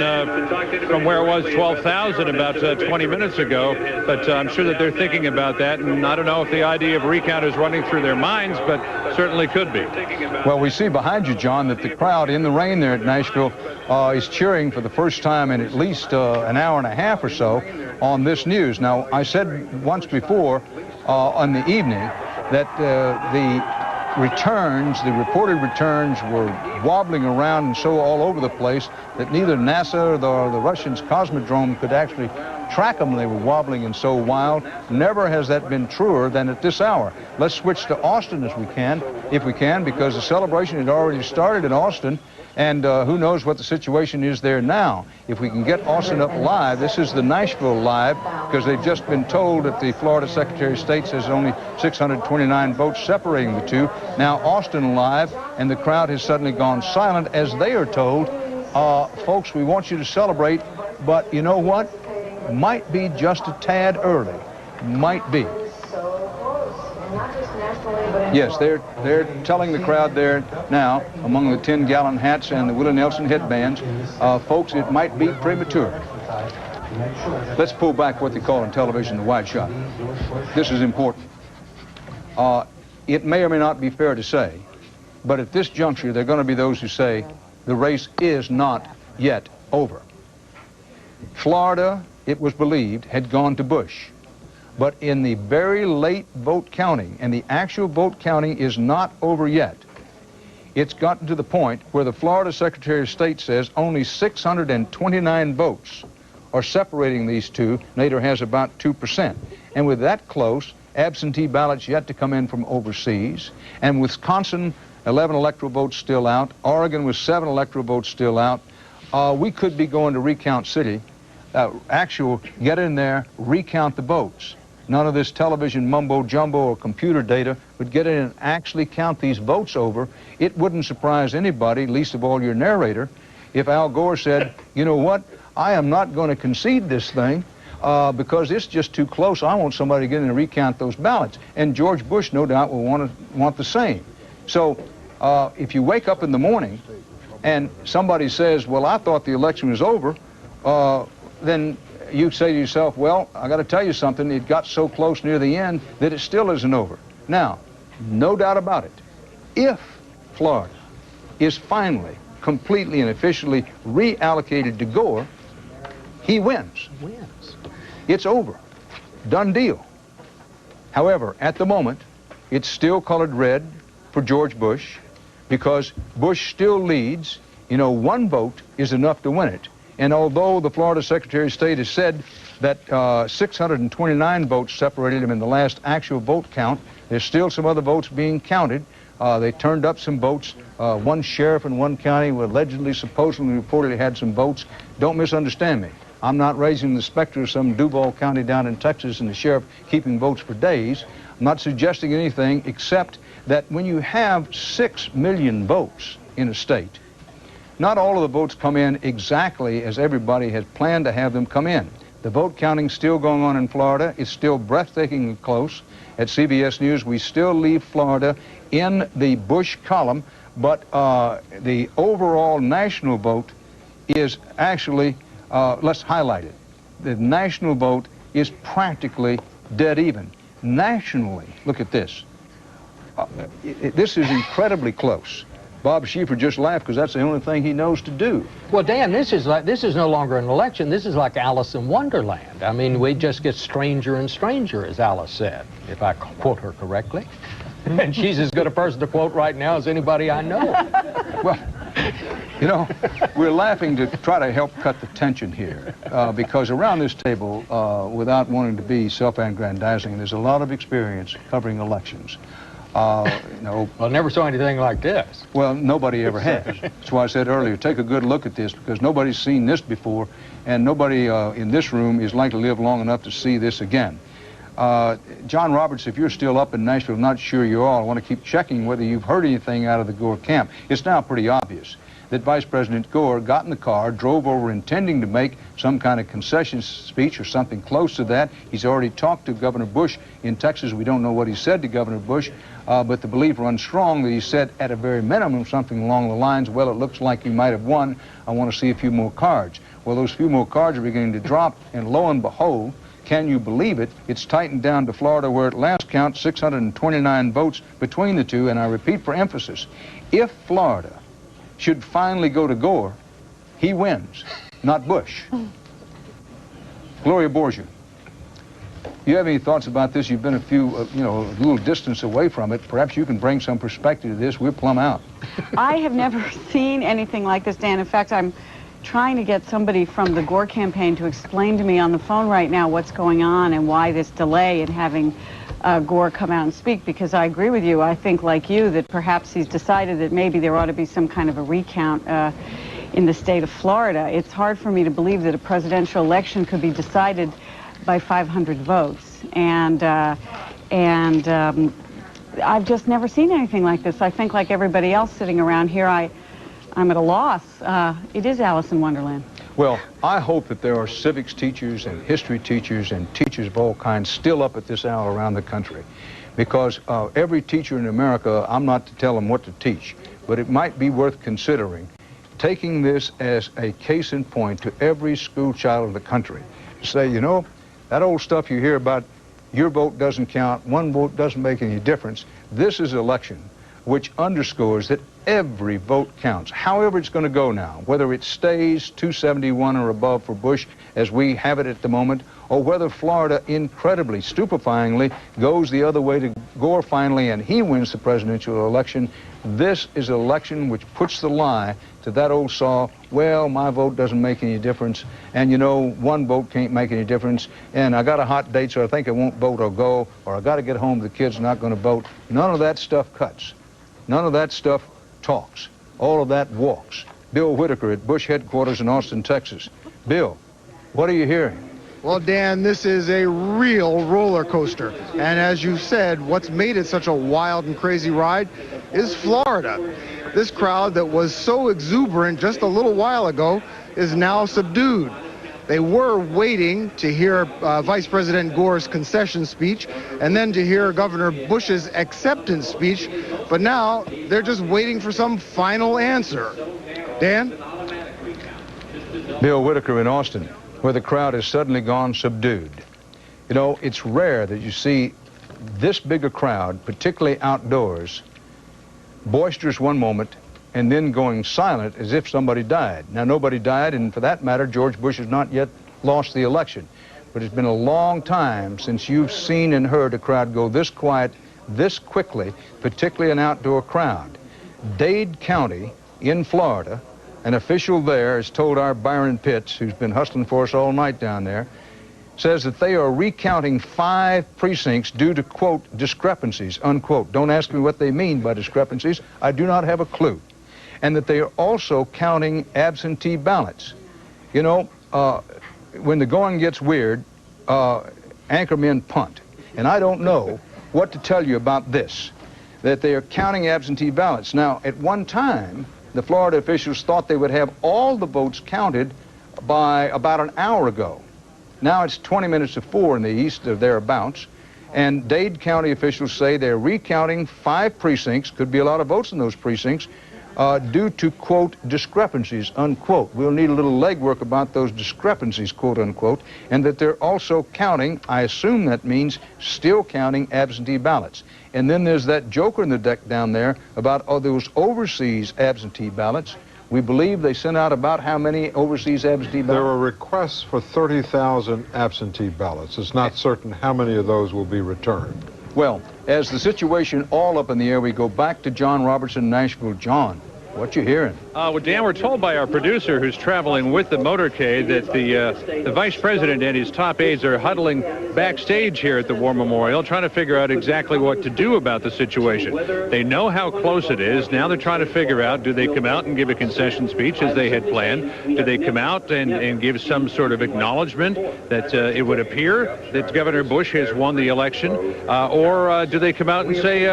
from where it was 12,000 about 20 minutes ago, but I'm sure that they're thinking about that, and I don't know if the idea of recount is running through their minds, but certainly could be. Well, we see behind you, John, that the crowd in the rain there at Nashville is cheering for the first time in at least an hour and a half or so on this news. Now, I said once before on the evening that the reported returns were wobbling around and so all over the place that neither NASA or the Russians' Cosmodrome could actually track them. They were wobbling and so wild. Never has that been truer than at this hour. Let's switch to Austin if we can, because the celebration had already started in Austin. And who knows what the situation is there now. If we can get Austin up live, this is the Nashville live, because they've just been told that the Florida Secretary of State says only 629 votes separating the two. Now Austin live, and the crowd has suddenly gone silent as they are told, folks, we want you to celebrate, but you know what? Might be just a tad early. Might be. Yes, they're telling the crowd there now, among the 10-gallon hats and the Willie Nelson headbands, folks, it might be premature. Let's pull back what they call in television the wide shot. This is important. It may or may not be fair to say, but at this juncture, there are going to be those who say the race is not yet over. Florida, it was believed, had gone to Bush. But in the very late vote counting, and the actual vote counting is not over yet, it's gotten to the point where the Florida Secretary of State says only 629 votes are separating these two. Nader has about 2%. And with that close, absentee ballots yet to come in from overseas, and Wisconsin, 11 electoral votes still out, Oregon with 7 electoral votes still out, we could be going to recount city. Get in there, recount the votes. None of this television mumbo-jumbo or computer data, but get in and actually count these votes over. It wouldn't surprise anybody, least of all your narrator, if Al Gore said, you know what, I am not going to concede this thing because it's just too close. I want somebody to get in and recount those ballots. And George Bush, no doubt, will want the same. So if you wake up in the morning and somebody says, well, I thought the election was over, then you say to yourself, well, I got to tell you something, it got so close near the end that it still isn't over. Now, no doubt about it, if Florida is finally, completely and officially reallocated to Gore, he wins. It's over. Done deal. However, at the moment, it's still colored red. for George Bush because Bush still leads. You know, one vote is enough to win it. And although the Florida Secretary of State has said that 629 votes separated him in the last actual vote count, there's still some other votes being counted. They turned up some votes. One sheriff in one county who allegedly, supposedly, reportedly had some votes. Don't misunderstand me. I'm not raising the specter of some Duval County down in Texas and the sheriff keeping votes for days. I'm not suggesting anything except that when you have 6 million votes in a state, not all of the votes come in exactly as everybody has planned to have them come in. The vote counting's still going on in Florida. It's still breathtakingly close. At CBS News, we still leave Florida in the Bush column, but the overall national vote is actually, let's highlight it. The national vote is practically dead even. Nationally, look at this. This is incredibly close. Bob Schieffer just laughed because that's the only thing he knows to do. Well, Dan, this is no longer an election. This is like Alice in Wonderland. I mean, we just get stranger and stranger, as Alice said, if I quote her correctly. And she's as good a person to quote right now as anybody I know. Well, you know, we're laughing to try to help cut the tension here because around this table, without wanting to be self-aggrandizing, there's a lot of experience covering elections. Well, I never saw anything like this. Well, nobody ever has. That's why I said earlier, take a good look at this because nobody's seen this before and nobody in this room is likely to live long enough to see this again. John Roberts, if you're still up in Nashville, not sure you are, I want to keep checking whether you've heard anything out of the Gore camp. It's now pretty obvious that Vice President Gore got in the car, drove over intending to make some kind of concession speech or something close to that. He's already talked to Governor Bush in Texas. We don't know what he said to Governor Bush, but the belief runs strong that he said at a very minimum something along the lines, well, it looks like you might have won. I want to see a few more cards. Well, those few more cards are beginning to drop, and lo and behold, can you believe it? It's tightened down to Florida where at last count 629 votes between the two, and I repeat for emphasis, if Florida should finally go to Gore, he wins, not Bush. Gloria Borgia, you have any thoughts about this? You've been a little distance away from it. Perhaps you can bring some perspective to this. We're plumb out. I have never seen anything like this, Dan. In fact, I'm trying to get somebody from the Gore campaign to explain to me on the phone right now what's going on and why this delay in having Gore come out and speak, because I agree with you. I think, like you, that perhaps he's decided that maybe there ought to be some kind of a recount in the state of Florida. It's hard for me to believe that a presidential election could be decided by 500 votes. And I've just never seen anything like this. I think, like everybody else sitting around here, I'm at a loss. It is Alice in Wonderland. Well, I hope that there are civics teachers and history teachers and teachers of all kinds still up at this hour around the country. Because every teacher in America, I'm not to tell them what to teach, but it might be worth considering taking this as a case in point to every school child of the country. Say, you know, that old stuff you hear about your vote doesn't count, one vote doesn't make any difference. This is an election which underscores that every vote counts, however it's going to go now, whether it stays 271 or above for Bush as we have it at the moment, or whether Florida incredibly, stupefyingly, goes the other way to Gore finally and he wins the presidential election. This is an election which puts the lie to that old saw, well, my vote doesn't make any difference, and you know, one vote can't make any difference, and I got a hot date, so I think I won't vote or go, or I got to get home, the kid's not going to vote. None of that stuff cuts. None of that stuff talks. All of that walks. Bill Whitaker at Bush headquarters in Austin, Texas. Bill, what are you hearing? Well, Dan, this is a real roller coaster. And as you said, what's made it such a wild and crazy ride is Florida. This crowd that was so exuberant just a little while ago is now subdued. They were waiting to hear Vice President Gore's concession speech and then to hear Governor Bush's acceptance speech, but now they're just waiting for some final answer. Dan? Bill Whitaker in Austin, where the crowd has suddenly gone subdued. You know, it's rare that you see this big a crowd, particularly outdoors, boisterous one moment, and then going silent as if somebody died. Now, nobody died, and for that matter, George Bush has not yet lost the election. But it's been a long time since you've seen and heard a crowd go this quiet, this quickly, particularly an outdoor crowd. Dade County in Florida, an official there has told our Byron Pitts, who's been hustling for us all night down there, says that they are recounting 5 precincts due to, quote, discrepancies, unquote. Don't ask me what they mean by discrepancies. I do not have a clue. And that they are also counting absentee ballots. You know, when the going gets weird, anchormen punt. And I don't know what to tell you about this, that they are counting absentee ballots. Now, at one time, the Florida officials thought they would have all the votes counted by about an hour ago. Now it's 20 minutes to 4 in the east or thereabouts, and Dade County officials say they're recounting 5 precincts, could be a lot of votes in those precincts, due to, quote, discrepancies, unquote. We'll need a little legwork about those discrepancies, quote, unquote, and that they're also counting, I assume that means still counting absentee ballots. And then there's that joker in the deck down there about those overseas absentee ballots. We believe they sent out about how many overseas absentee ballots? There were requests for 30,000 absentee ballots. It's not certain how many of those will be returned. Well, as the situation all up in the air, we go back to John Robertson, Nashville. John, what you hearing? Well, Dan, we're told by our producer who's traveling with the motorcade that the vice president and his top aides are huddling backstage here at the War Memorial, trying to figure out exactly what to do about the situation. They know how close it is. Now they're trying to figure out, do they come out and give a concession speech as they had planned? Do they come out and give some sort of acknowledgement that it would appear that Governor Bush has won the election? Or do they come out and say,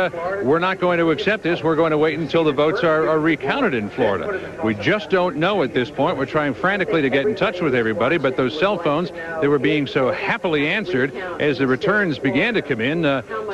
we're not going to accept this, we're going to wait until the votes are recounted in Florida? We just don't know at this point. We're trying frantically to get in touch with everybody, but those cell phones, they were being so happily answered as the returns began to come in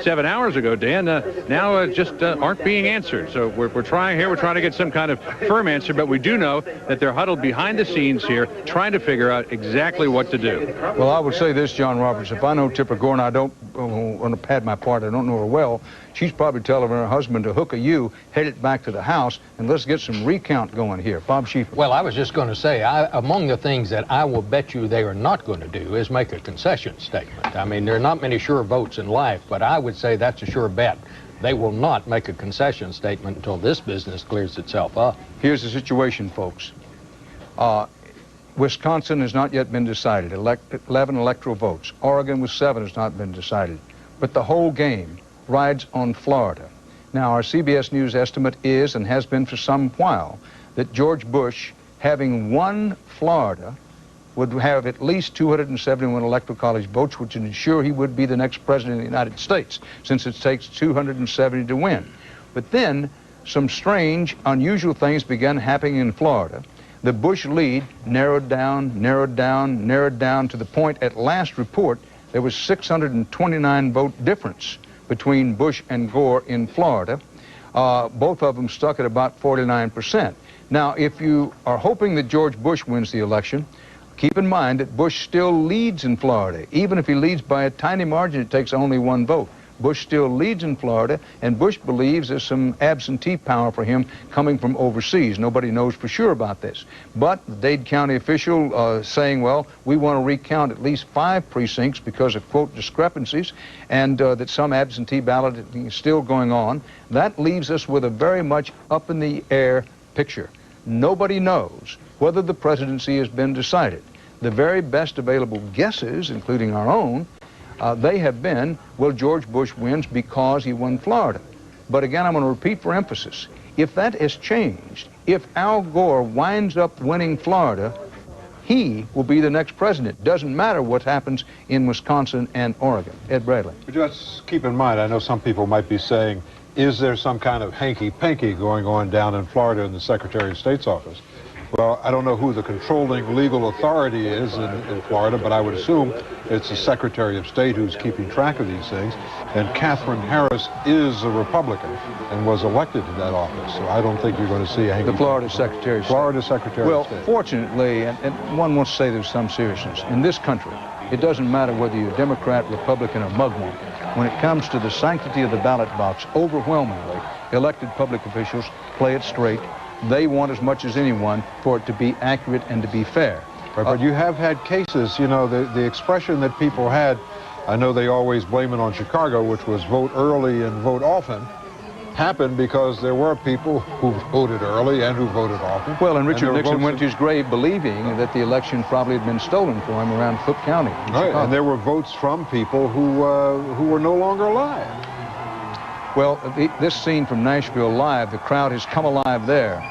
7 hours ago, Dan, now just aren't being answered. So we're trying here, we're trying to get some kind of firm answer, but we do know that they're huddled behind the scenes here trying to figure out exactly what to do. Well, I would say this, John Roberts, if I know Tipper Gore, and I don't want to pad my part, I don't know her well, she's probably telling her husband to hook a U, head it back to the house, and let's get some recount going here. Bob Schieffer. Well, I was just going to say, among the things that I will bet you they are not going to do is make a concession statement. I mean, there are not many sure votes in life, but I would say that's a sure bet. They will not make a concession statement until this business clears itself up. Here's the situation, folks. Wisconsin has not yet been decided. 11 electoral votes. Oregon with 7 has not been decided. But the whole game rides on Florida. Now, our CBS News estimate is, and has been for some while, that George Bush, having won Florida, would have at least 271 electoral college votes, which would ensure he would be the next president of the United States, since it takes 270 to win. But then, some strange, unusual things began happening in Florida. The Bush lead narrowed down to the point at last report there was 629 vote difference between Bush and Gore in Florida. Both of them stuck at about 49%. Now, if you are hoping that George Bush wins the election, keep in mind that Bush still leads in Florida. Even if he leads by a tiny margin, it takes only 1 vote. Bush still leads in Florida, and Bush believes there's some absentee power for him coming from overseas. Nobody knows for sure about this. But the Dade County official saying, well, we want to recount at least 5 precincts because of, quote, discrepancies, and that some absentee balloting is still going on. That leaves us with a very much up-in-the-air picture. Nobody knows whether the presidency has been decided. The very best available guesses, including our own, they have been, well, George Bush wins because he won Florida. But again, I'm going to repeat for emphasis, if that has changed, if Al Gore winds up winning Florida, he will be the next president. Doesn't matter what happens in Wisconsin and Oregon. Ed Bradley. Just keep in mind, I know some people might be saying, is there some kind of hanky-panky going on down in Florida in the Secretary of State's office? Well, I don't know who the controlling legal authority is in Florida, but I would assume it's the Secretary of State who's keeping track of these things. And Katherine Harris is a Republican and was elected to that office, so I don't think you're going to see a the Florida Secretary of State. Florida Secretary of State. Well, fortunately, and one wants to say there's some seriousness, in this country, it doesn't matter whether you're Democrat, Republican, or Mugwump. When it comes to the sanctity of the ballot box, overwhelmingly, elected public officials play it straight. They want as much as anyone for it to be accurate and to be fair. Right, but you have had cases, you know, the expression that people had I know they always blame it on Chicago, which was vote early and vote often, happened because there were people who voted early and who voted often. Well, and Richard Nixon went to his grave believing that the election probably had been stolen for him around Cook County. Right, and there were votes from people who were no longer alive. Well, this scene from Nashville Live, the crowd has come alive there.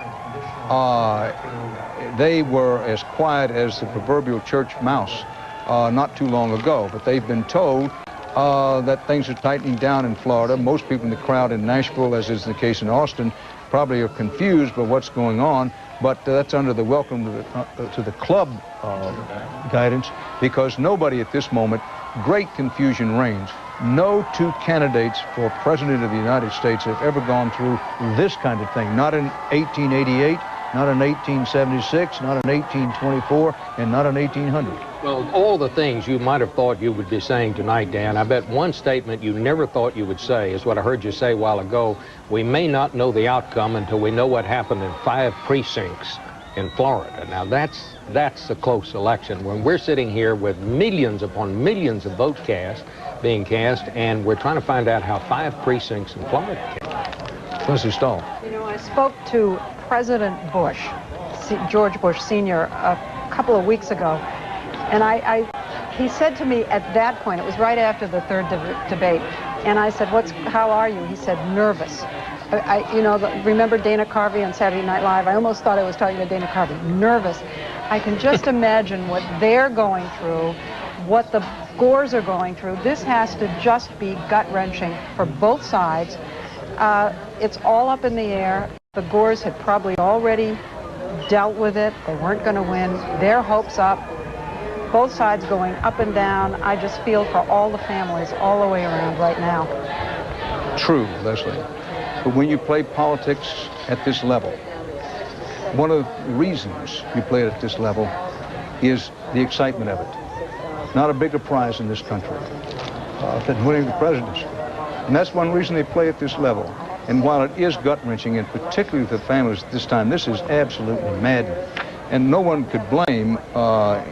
They were as quiet as the proverbial church mouse not too long ago, but they've been told that things are tightening down in Florida. Most people in the crowd in Nashville, as is the case in Austin, probably are confused by what's going on, but that's under the welcome to the club guidance, because nobody at this moment, great confusion reigns. No two candidates for President of the United States have ever gone through this kind of thing. Not in 1888, not in 1876, not in 1824, and not in 1800. Well, all the things you might have thought you would be saying tonight, Dan, I bet one statement you never thought you would say is what I heard you say a while ago. We may not know the outcome until we know what happened in 5 precincts in Florida. Now, that's a close election. When we're sitting here with millions upon millions of votes being cast, and we're trying to find out how 5 precincts in Florida came. Leslie Stahl. You know, I spoke to President Bush, George Bush Sr., a couple of weeks ago, and he said to me at that point, it was right after the third debate, and I said, how are you? He said, nervous. You know, remember Dana Carvey on Saturday Night Live? I almost thought I was talking to Dana Carvey. Nervous. I can just imagine what they're going through, what the Gores are going through. This has to just be gut-wrenching for both sides. It's all up in the air. The Gores had probably already dealt with it. They weren't going to win. Their hopes up. Both sides going up and down. I just feel for all the families all the way around right now. True, Leslie. But when you play politics at this level, one of the reasons you play it at this level is the excitement of it. Not a bigger prize in this country than winning the presidency. And that's one reason they play at this level. And while it is gut-wrenching, and particularly for the families at this time, this is absolutely maddening. And no one could blame, let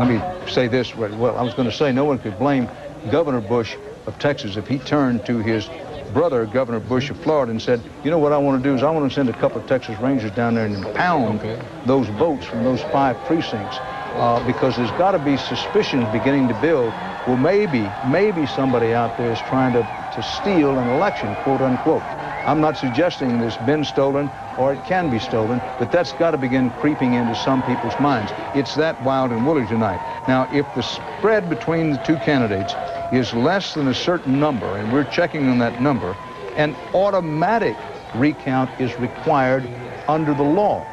me say this, well, I was going to say no one could blame Governor Bush of Texas if he turned to his brother, Governor Bush of Florida, and said, you know what I want to do is I want to send a couple of Texas Rangers down there and impound those votes from those 5 precincts, because there's got to be suspicions beginning to build. Well, maybe somebody out there is trying to steal an election, quote unquote. I'm not suggesting it's been stolen or it can be stolen, but that's got to begin creeping into some people's minds. It's that wild and woolly tonight. Now, if the spread between the two candidates is less than a certain number, and we're checking on that number, an automatic recount is required under the law.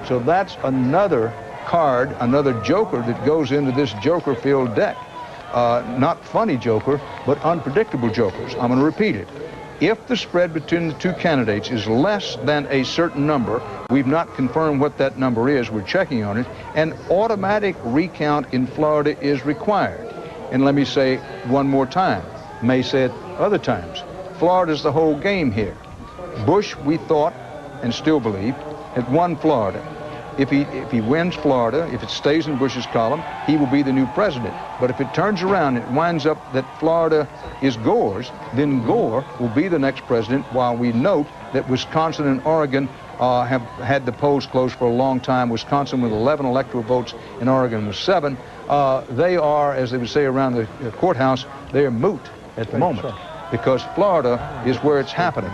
So that's another card, another joker that goes into this joker-filled deck. Not funny joker, but unpredictable jokers. I'm going to repeat it. If the spread between the two candidates is less than a certain number, we've not confirmed what that number is, we're checking on it, an automatic recount in Florida is required. And let me say one more time, may say it other times, Florida's the whole game here. Bush, we thought, and still believe, had won Florida. If he wins Florida, if it stays in Bush's column, he will be the new president. But if it turns around and it winds up that Florida is Gore's, then Gore will be the next president, while we note that Wisconsin and Oregon have had the polls closed for a long time. Wisconsin with 11 electoral votes and Oregon with 7. They are, as they would say around the courthouse, they are moot at the moment because Florida is where it's happening.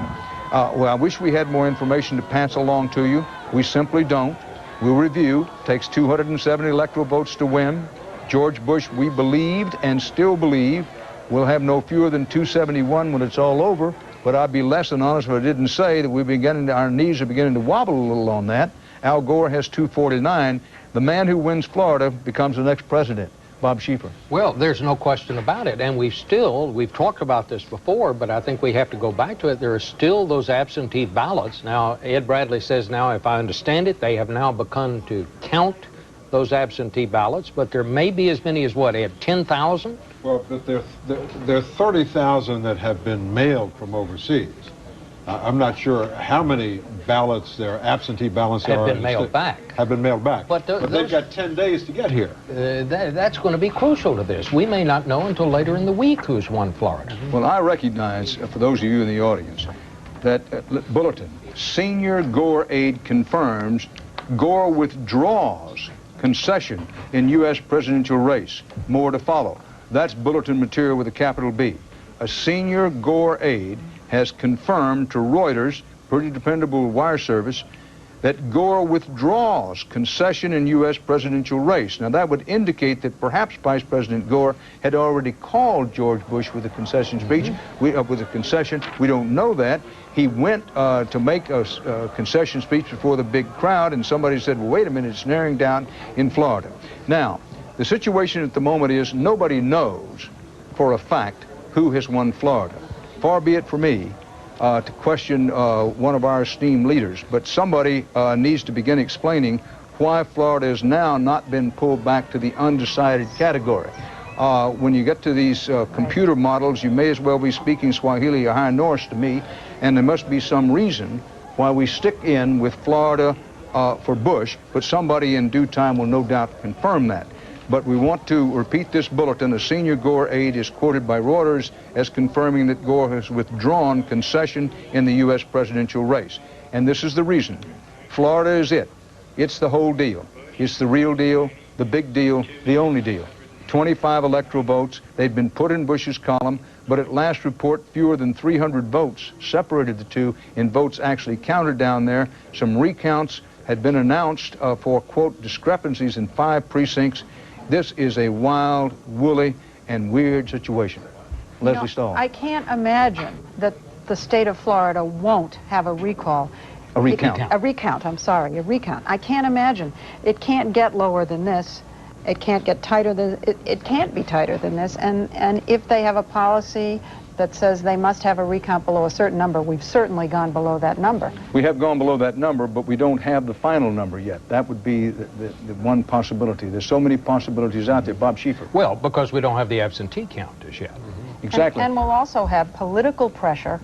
Well, I wish we had more information to pass along to you. We simply don't. We'll review. Takes 270 electoral votes to win. George Bush, we believed and still believe, will have no fewer than 271 when it's all over. But I'd be less than honest if I didn't say that our knees are beginning to wobble a little on that. Al Gore has 249. The man who wins Florida becomes the next president. Bob Schieffer. Well, there's no question about it. And we've talked about this before, but I think we have to go back to it. There are still those absentee ballots. Now, Ed Bradley says now, if I understand it, they have now begun to count those absentee ballots, but there may be as many as, what, Ed, 10,000? Well, but there are 30,000 that have been mailed from overseas. I'm not sure how many ballots there, absentee ballots there Have are been in the mailed state. back. Have been mailed back. But they've got 10 days to get here. That's going to be crucial to this. We may not know until later in the week who's won Florida. Well, I recognize, for those of you in the audience, that bulletin, senior Gore aide confirms Gore withdraws concession in U.S. presidential race. More to follow. That's bulletin material with a capital B. A senior Gore aide has confirmed to Reuters, pretty dependable wire service, that Gore withdraws concession in U.S. presidential race. Now, that would indicate that perhaps Vice President Gore had already called George Bush with a concession speech, with a concession. We don't know that. He went to make a concession speech before the big crowd, and somebody said, well, wait a minute, it's narrowing down in Florida. Now, the situation at the moment is nobody knows for a fact who has won Florida. Far be it for me to question one of our esteemed leaders, but somebody needs to begin explaining why Florida has now not been pulled back to the undecided category. When you get to these computer models, you may as well be speaking Swahili or High Norse to me, and there must be some reason why we stick in with Florida for Bush, but somebody in due time will no doubt confirm that. But we want to repeat this bulletin. A senior Gore aide is quoted by Reuters as confirming that Gore has withdrawn concession in the U.S. presidential race. And this is the reason. Florida is it. It's the whole deal. It's the real deal, the big deal, the only deal. 25 electoral votes. They've been put in Bush's column, but at last report, fewer than 300 votes separated the two in votes actually counted down there. Some recounts had been announced for, quote, discrepancies in 5 precincts. This is a wild, woolly, and weird situation. Leslie Stahl. I can't imagine that the state of Florida won't have a recall. A recount. A recount, I'm sorry, a recount. I can't imagine. It can't get lower than this. It can't get tighter than, it can't be tighter than this. And if they have a policy that says they must have a recount below a certain number, we've certainly gone below that number. We have gone below that number, but we don't have the final number yet. That would be the one possibility. There's so many possibilities out there. Bob Schieffer. Well, because we don't have the absentee count as yet. Exactly. And we'll also have political pressure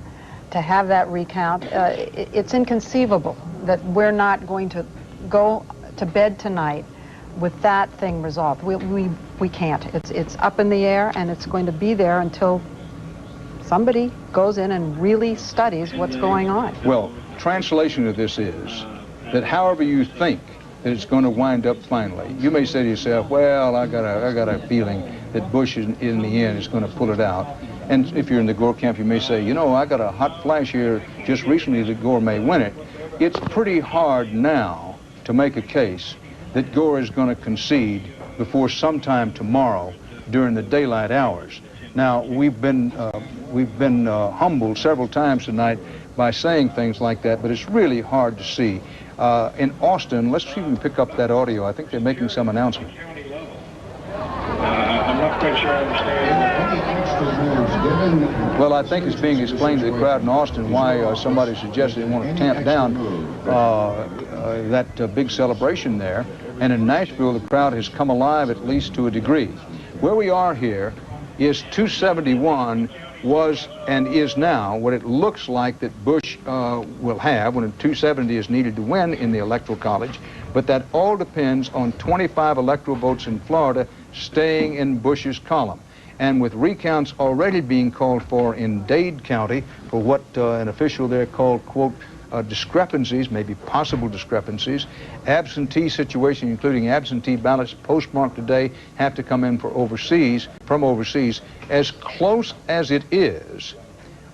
to have that recount. It's inconceivable that we're not going to go to bed tonight with that thing resolved. We can't. It's up in the air, and it's going to be there until somebody goes in and really studies what's going on. Well, translation of this is that however you think that it's going to wind up finally, you may say to yourself, well, I got a feeling that Bush in the end is going to pull it out. And if you're in the Gore camp, you may say, you know, I got a hot flash here just recently that Gore may win it. It's pretty hard now to make a case that Gore is going to concede before sometime tomorrow during the daylight hours. Now, we've been humbled several times tonight by saying things like that, but it's really hard to see. In Austin, let's see if we can pick up that audio. I think they're making some announcement. I'm not quite sure I understand. Well, I think it's being explained to the crowd in Austin why somebody suggested they want to tamp down that big celebration there. And in Nashville, the crowd has come alive at least to a degree. Where we are here is 271 was and is now what it looks like that Bush will have when 270 is needed to win in the Electoral College. But that all depends on 25 electoral votes in Florida staying in Bush's column. And with recounts already being called for in Dade County for what an official there called, quote, discrepancies, maybe possible discrepancies, absentee situation, including absentee ballots postmarked today, have to come in from overseas. As close as it is,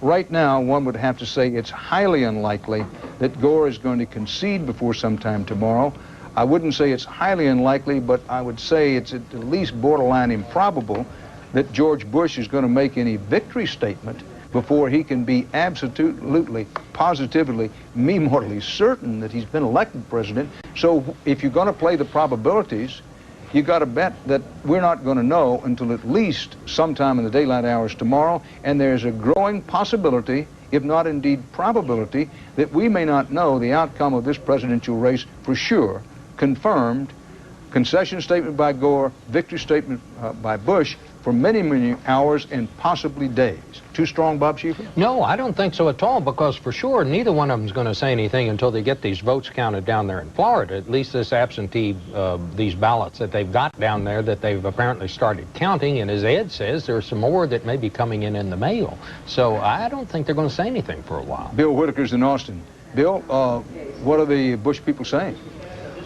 right now, one would have to say it's highly unlikely that Gore is going to concede before sometime tomorrow. I wouldn't say it's highly unlikely, but I would say it's at least borderline improbable that George Bush is going to make any victory statement before he can be absolutely, positively, mortally certain that he's been elected president. So if you're going to play the probabilities, you got to bet that we're not going to know until at least sometime in the daylight hours tomorrow, and there's a growing possibility, if not indeed probability, that we may not know the outcome of this presidential race for sure, confirmed Concession statement by Gore, victory statement by Bush for many, many hours and possibly days. Too strong, Bob Schieffer? No, I don't think so at all, because for sure neither one of them is going to say anything until they get these votes counted down there in Florida. At least this absentee, these ballots that they've got down there that they've apparently started counting, and as Ed says, there's some more that may be coming in the mail. So I don't think they're going to say anything for a while. Bill Whitaker's in Austin. Bill, what are the Bush people saying?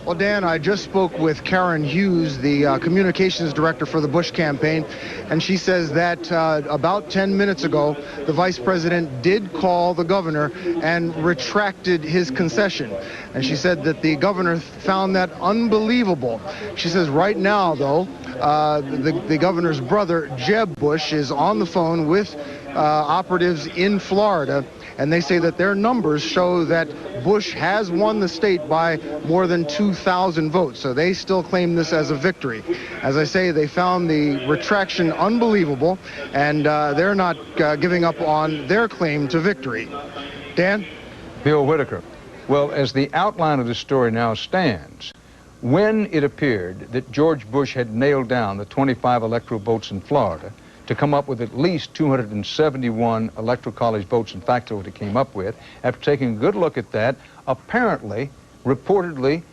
Well, Dan, I just spoke with Karen Hughes, the communications director for the Bush campaign, and she says that about 10 minutes ago, the vice president did call the governor and retracted his concession. And she said that the governor found that unbelievable. She says right now, though, the governor's brother, Jeb Bush, is on the phone with operatives in Florida, and they say that their numbers show that Bush has won the state by more than 2,000 votes. So they still claim this as a victory. As I say, they found the retraction unbelievable, and they're not giving up on their claim to victory. Dan? Bill Whitaker. Well, as the outline of the story now stands, when it appeared that George Bush had nailed down the 25 electoral votes in Florida, to come up with at least 271 electoral college votes. In fact, that's what he came up with. After taking a good look at that, apparently, reportedly,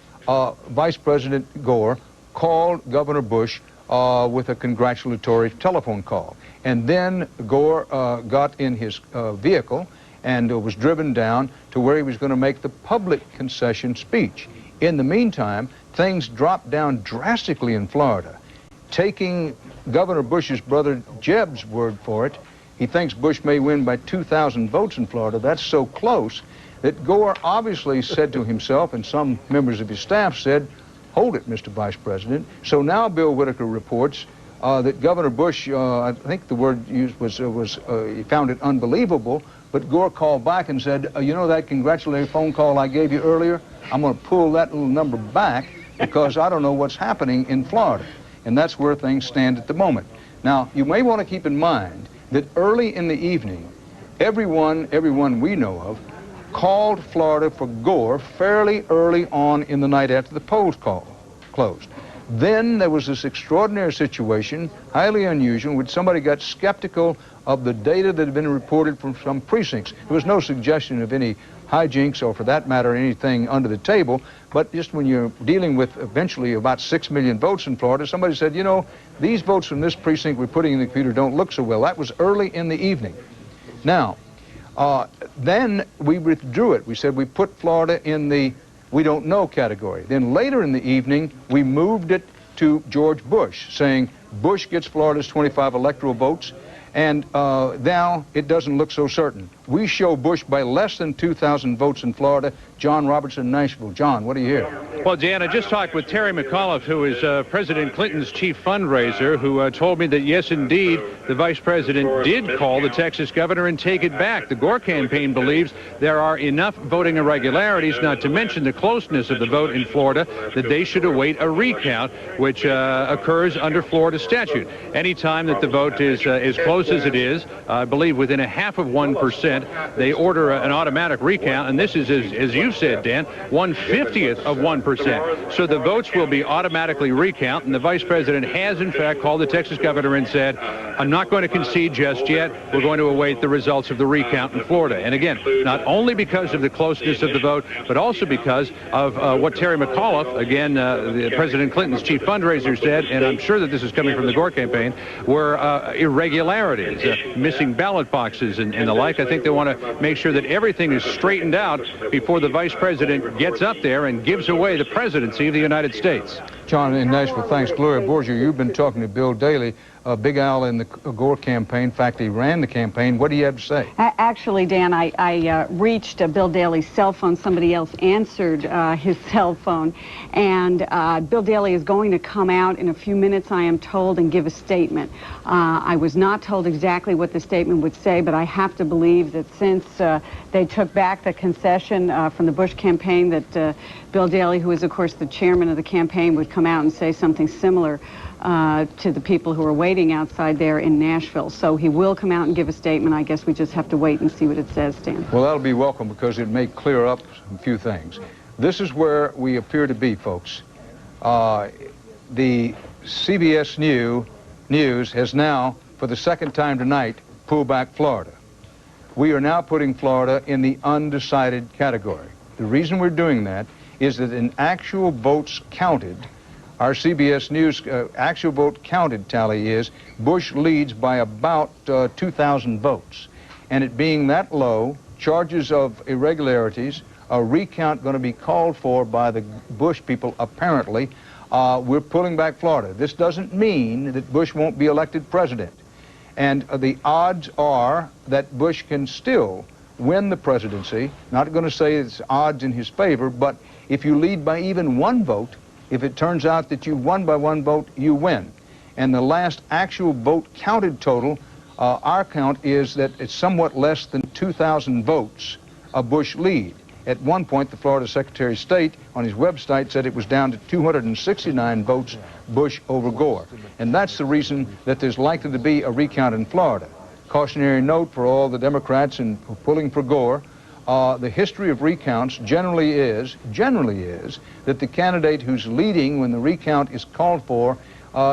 Vice President Gore called Governor Bush with a congratulatory telephone call. And then Gore got in his vehicle and was driven down to where he was going to make the public concession speech. In the meantime, things dropped down drastically in Florida. Taking Governor Bush's brother Jeb's word for it, he thinks Bush may win by 2,000 votes in Florida. That's so close that Gore obviously said to himself, and some members of his staff said, hold it, Mr. Vice President. So now Bill Whitaker reports that Governor Bush, I think the word used was he found it unbelievable, but Gore called back and said, you know that congratulatory phone call I gave you earlier? I'm going to pull that little number back because I don't know what's happening in Florida. And that's where things stand at the moment. Now, you may want to keep in mind that early in the evening, everyone we know of, called Florida for Gore fairly early on in the night after the polls closed. Then there was this extraordinary situation, highly unusual, which somebody got skeptical of the data that had been reported from some precincts. There was no suggestion of any hijinks or, for that matter, anything under the table, but just when you're dealing with eventually about 6 million votes in Florida, somebody said, you know, these votes from this precinct we're putting in the computer don't look so well. That was early in the evening. Now, then we withdrew it. We said we put Florida in the we don't know category. Then later in the evening, we moved it to George Bush, saying Bush gets Florida's 25 electoral votes, and now it doesn't look so certain. We show Bush by less than 2,000 votes in Florida. John Robertson, Nashville. John, what do you hear? Well, Dan, I just talked with Terry McAuliffe, who is President Clinton's chief fundraiser, who told me that, yes, indeed, the vice president did call the Texas governor and take it back. The Gore campaign believes there are enough voting irregularities, not to mention the closeness of the vote in Florida, that they should await a recount, which occurs under Florida statute. Anytime that the vote is as close as it is, I believe within 0.5%, they order an automatic recount, and this is, as you said, Dan, 1/50th of 1%. So the votes will be automatically recounted, and the vice president has, in fact, called the Texas governor and said, I'm not going to concede just yet. We're going to await the results of the recount in Florida. And again, not only because of the closeness of the vote, but also because of what Terry McAuliffe, again, the President Clinton's chief fundraiser, said, and I'm sure that this is coming from the Gore campaign, were irregularities, missing ballot boxes and the like. I think they want to make sure that everything is straightened out before the vice president gets up there and gives away the presidency of the United States. John in Nashville, thanks. Gloria Borgia, you've been talking to Bill Daley, Big Al in the Gore campaign. In fact, he ran the campaign. What do you have to say? Actually, Dan, I reached Bill Daley's cell phone. Somebody else answered his cell phone. And Bill Daley is going to come out in a few minutes, I am told, and give a statement. I was not told exactly what the statement would say, but I have to believe that since they took back the concession from the Bush campaign, that Bill Daley, who is, of course, the chairman of the campaign, would come out and say something similar to the people who are waiting outside there in Nashville. So he will come out and give a statement. I guess we just have to wait and see what it says, Dan. Well, that'll be welcome because it may clear up a few things. This is where we appear to be, folks. the CBS News has now, for the second time tonight, pulled back Florida. We are now putting Florida in the undecided category. The reason we're doing that is that in actual votes counted, our CBS News actual vote counted tally is Bush leads by about 2,000 votes. And it being that low, charges of irregularities, a recount going to be called for by the Bush people, apparently. We're pulling back Florida. This doesn't mean that Bush won't be elected president. And the odds are that Bush can still win the presidency. Not going to say it's odds in his favor, but if you lead by even one vote, if it turns out that you won by one vote, you win. And the last actual vote counted total, our count is that it's somewhat less than 2,000 votes a Bush lead. At one point, the Florida Secretary of State on his website said it was down to 269 votes Bush over Gore. And that's the reason that there's likely to be a recount in Florida. Cautionary note for all the Democrats in pulling for Gore. The history of recounts generally is that the candidate who's leading when the recount is called for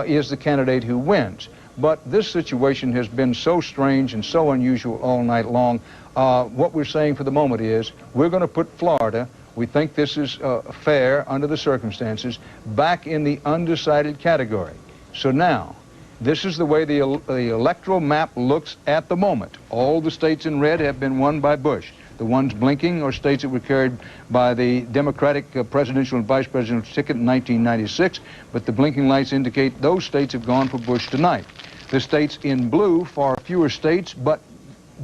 is the candidate who wins. But this situation has been so strange and so unusual all night long. What we're saying for the moment is we're going to put Florida, we think this is fair under the circumstances, back in the undecided category. So now, this is the way the electoral map looks at the moment. All the states in red have been won by Bush. The ones blinking are states that were carried by the Democratic presidential and vice presidential ticket in 1996, but the blinking lights indicate those states have gone for Bush tonight. The states in blue, far fewer states, but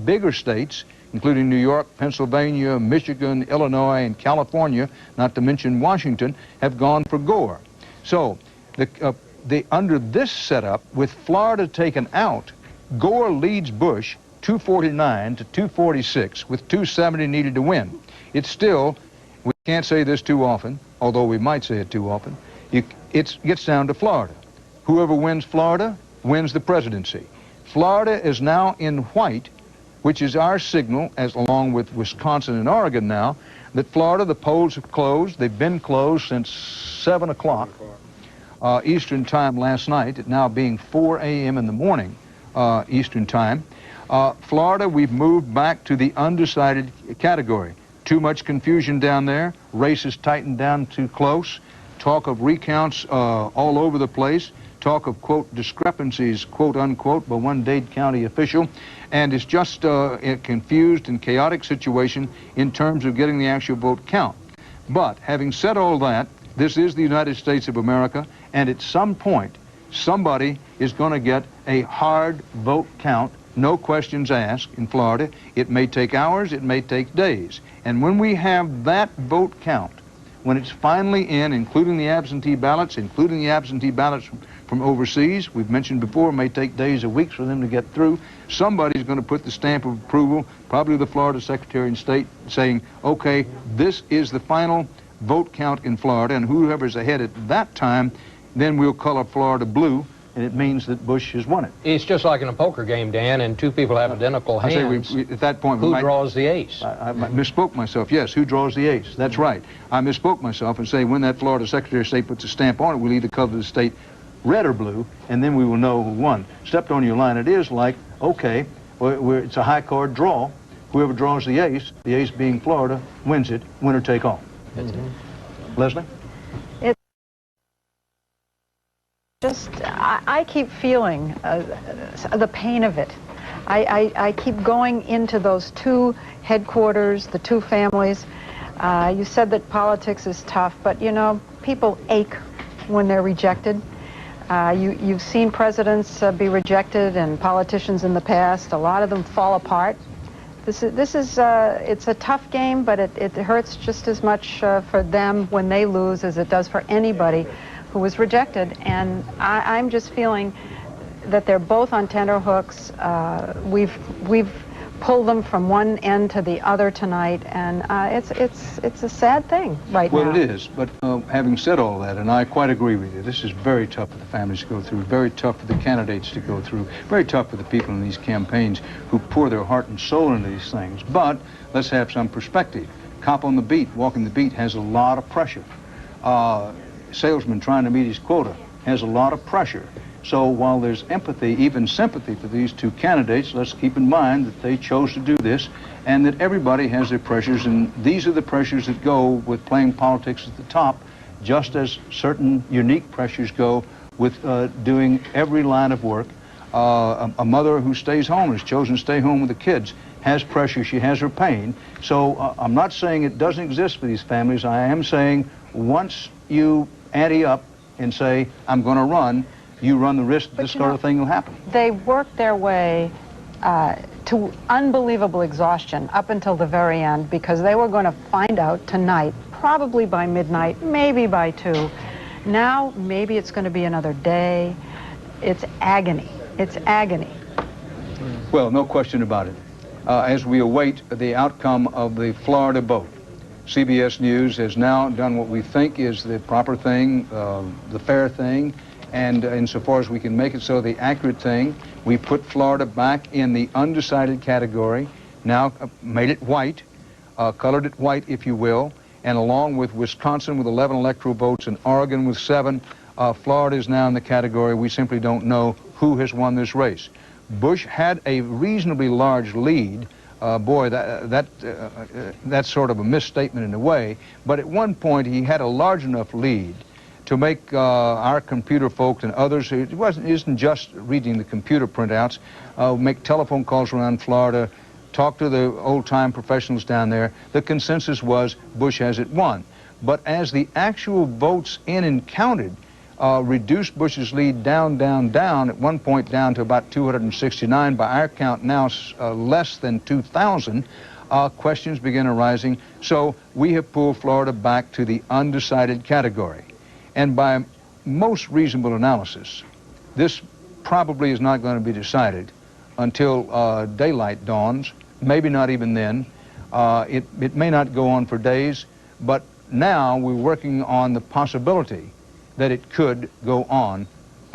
bigger states, including New York, Pennsylvania, Michigan, Illinois, and California, not to mention Washington, have gone for Gore. So under this setup, with Florida taken out, Gore leads Bush 249 to 246 with 270 needed to win. It's still, we can't say this too often, although we might say it too often, it gets down to Florida. Whoever wins Florida wins the presidency. Florida is now in white, which is our signal, as along with Wisconsin and Oregon now, that Florida, the polls have closed. They've been closed since 7 o'clock Eastern time last night, it now being 4 a.m. in the morning Eastern time. Florida, we've moved back to the undecided category. Too much confusion down there. Races tightened down too close. Talk of recounts all over the place. Talk of, quote, discrepancies, quote, unquote, by one Dade County official. And it's just a confused and chaotic situation in terms of getting the actual vote count. But having said all that, this is the United States of America, and at some point, somebody is going to get a hard vote count, no questions asked in Florida. It may take hours, it may take days. And when we have that vote count, when it's finally in, including the absentee ballots from overseas, we've mentioned before, it may take days or weeks for them to get through. Somebody's going to put the stamp of approval, probably the Florida Secretary of State, saying, okay, this is the final vote count in Florida, and whoever's ahead at that time, then we'll color Florida blue, and it means that Bush has won it. It's just like in a poker game, Dan, and two people have identical hands. At that point, who draws the ace? I misspoke myself. Yes, who draws the ace? That's right. I misspoke myself and say when that Florida Secretary of State puts a stamp on it, we'll either cover the state red or blue, and then we will know who won. Stepped on your line, it is like, okay, it's a high card draw. Whoever draws the ace being Florida, wins it, winner take all. Leslie? I keep feeling the pain of it. I keep going into those two headquarters, the two families. You said that politics is tough, but you know, people ache when they're rejected. You've seen presidents be rejected and politicians in the past. A lot of them fall apart. It's a tough game, but it hurts just as much for them when they lose as it does for anybody who was rejected. And I'm just feeling that they're both on tenterhooks. We've pulled them from one end to the other tonight, and it's a sad thing right now. Well, it is, but having said all that, and I quite agree with you, this is very tough for the families to go through, very tough for the candidates to go through, very tough for the people in these campaigns who pour their heart and soul into these things. But let's have some perspective. Cop on the beat, walking the beat, has a lot of pressure. Salesman trying to meet his quota has a lot of pressure. So while there's empathy, even sympathy for these two candidates, let's keep in mind that they chose to do this and that everybody has their pressures, and these are the pressures that go with playing politics at the top, just as certain unique pressures go with doing every line of work. A mother who stays home, has chosen to stay home with the kids, has pressure, she has her pain. So I'm not saying it doesn't exist for these families. I am saying once you ante up and say, I'm going to run, you run the risk that this sort of thing will happen. They worked their way to unbelievable exhaustion up until the very end, because they were going to find out tonight, probably by midnight, maybe by 2. Now, maybe it's going to be another day. It's agony. It's agony. Well, no question about it. As we await the outcome of the Florida vote, CBS News has now done what we think is the proper thing, the fair thing, and insofar as we can make it so, the accurate thing. We put Florida back in the undecided category, now made it white, colored it white, if you will, and along with Wisconsin with 11 electoral votes and Oregon with 7, Florida is now in the category we simply don't know who has won this race. Bush had a reasonably large lead. Boy, that's sort of a misstatement in a way, but at one point he had a large enough lead to make our computer folks and others, it isn't just reading the computer printouts, make telephone calls around Florida, talk to the old-time professionals down there. The consensus was Bush has it won. But as the actual votes in and counted, reduced Bush's lead down, at one point down to about 269. By our count now, less than 2,000. Questions begin arising. So we have pulled Florida back to the undecided category. And by most reasonable analysis, this probably is not going to be decided until daylight dawns, maybe not even then. It may not go on for days, but now we're working on the possibility that it could go on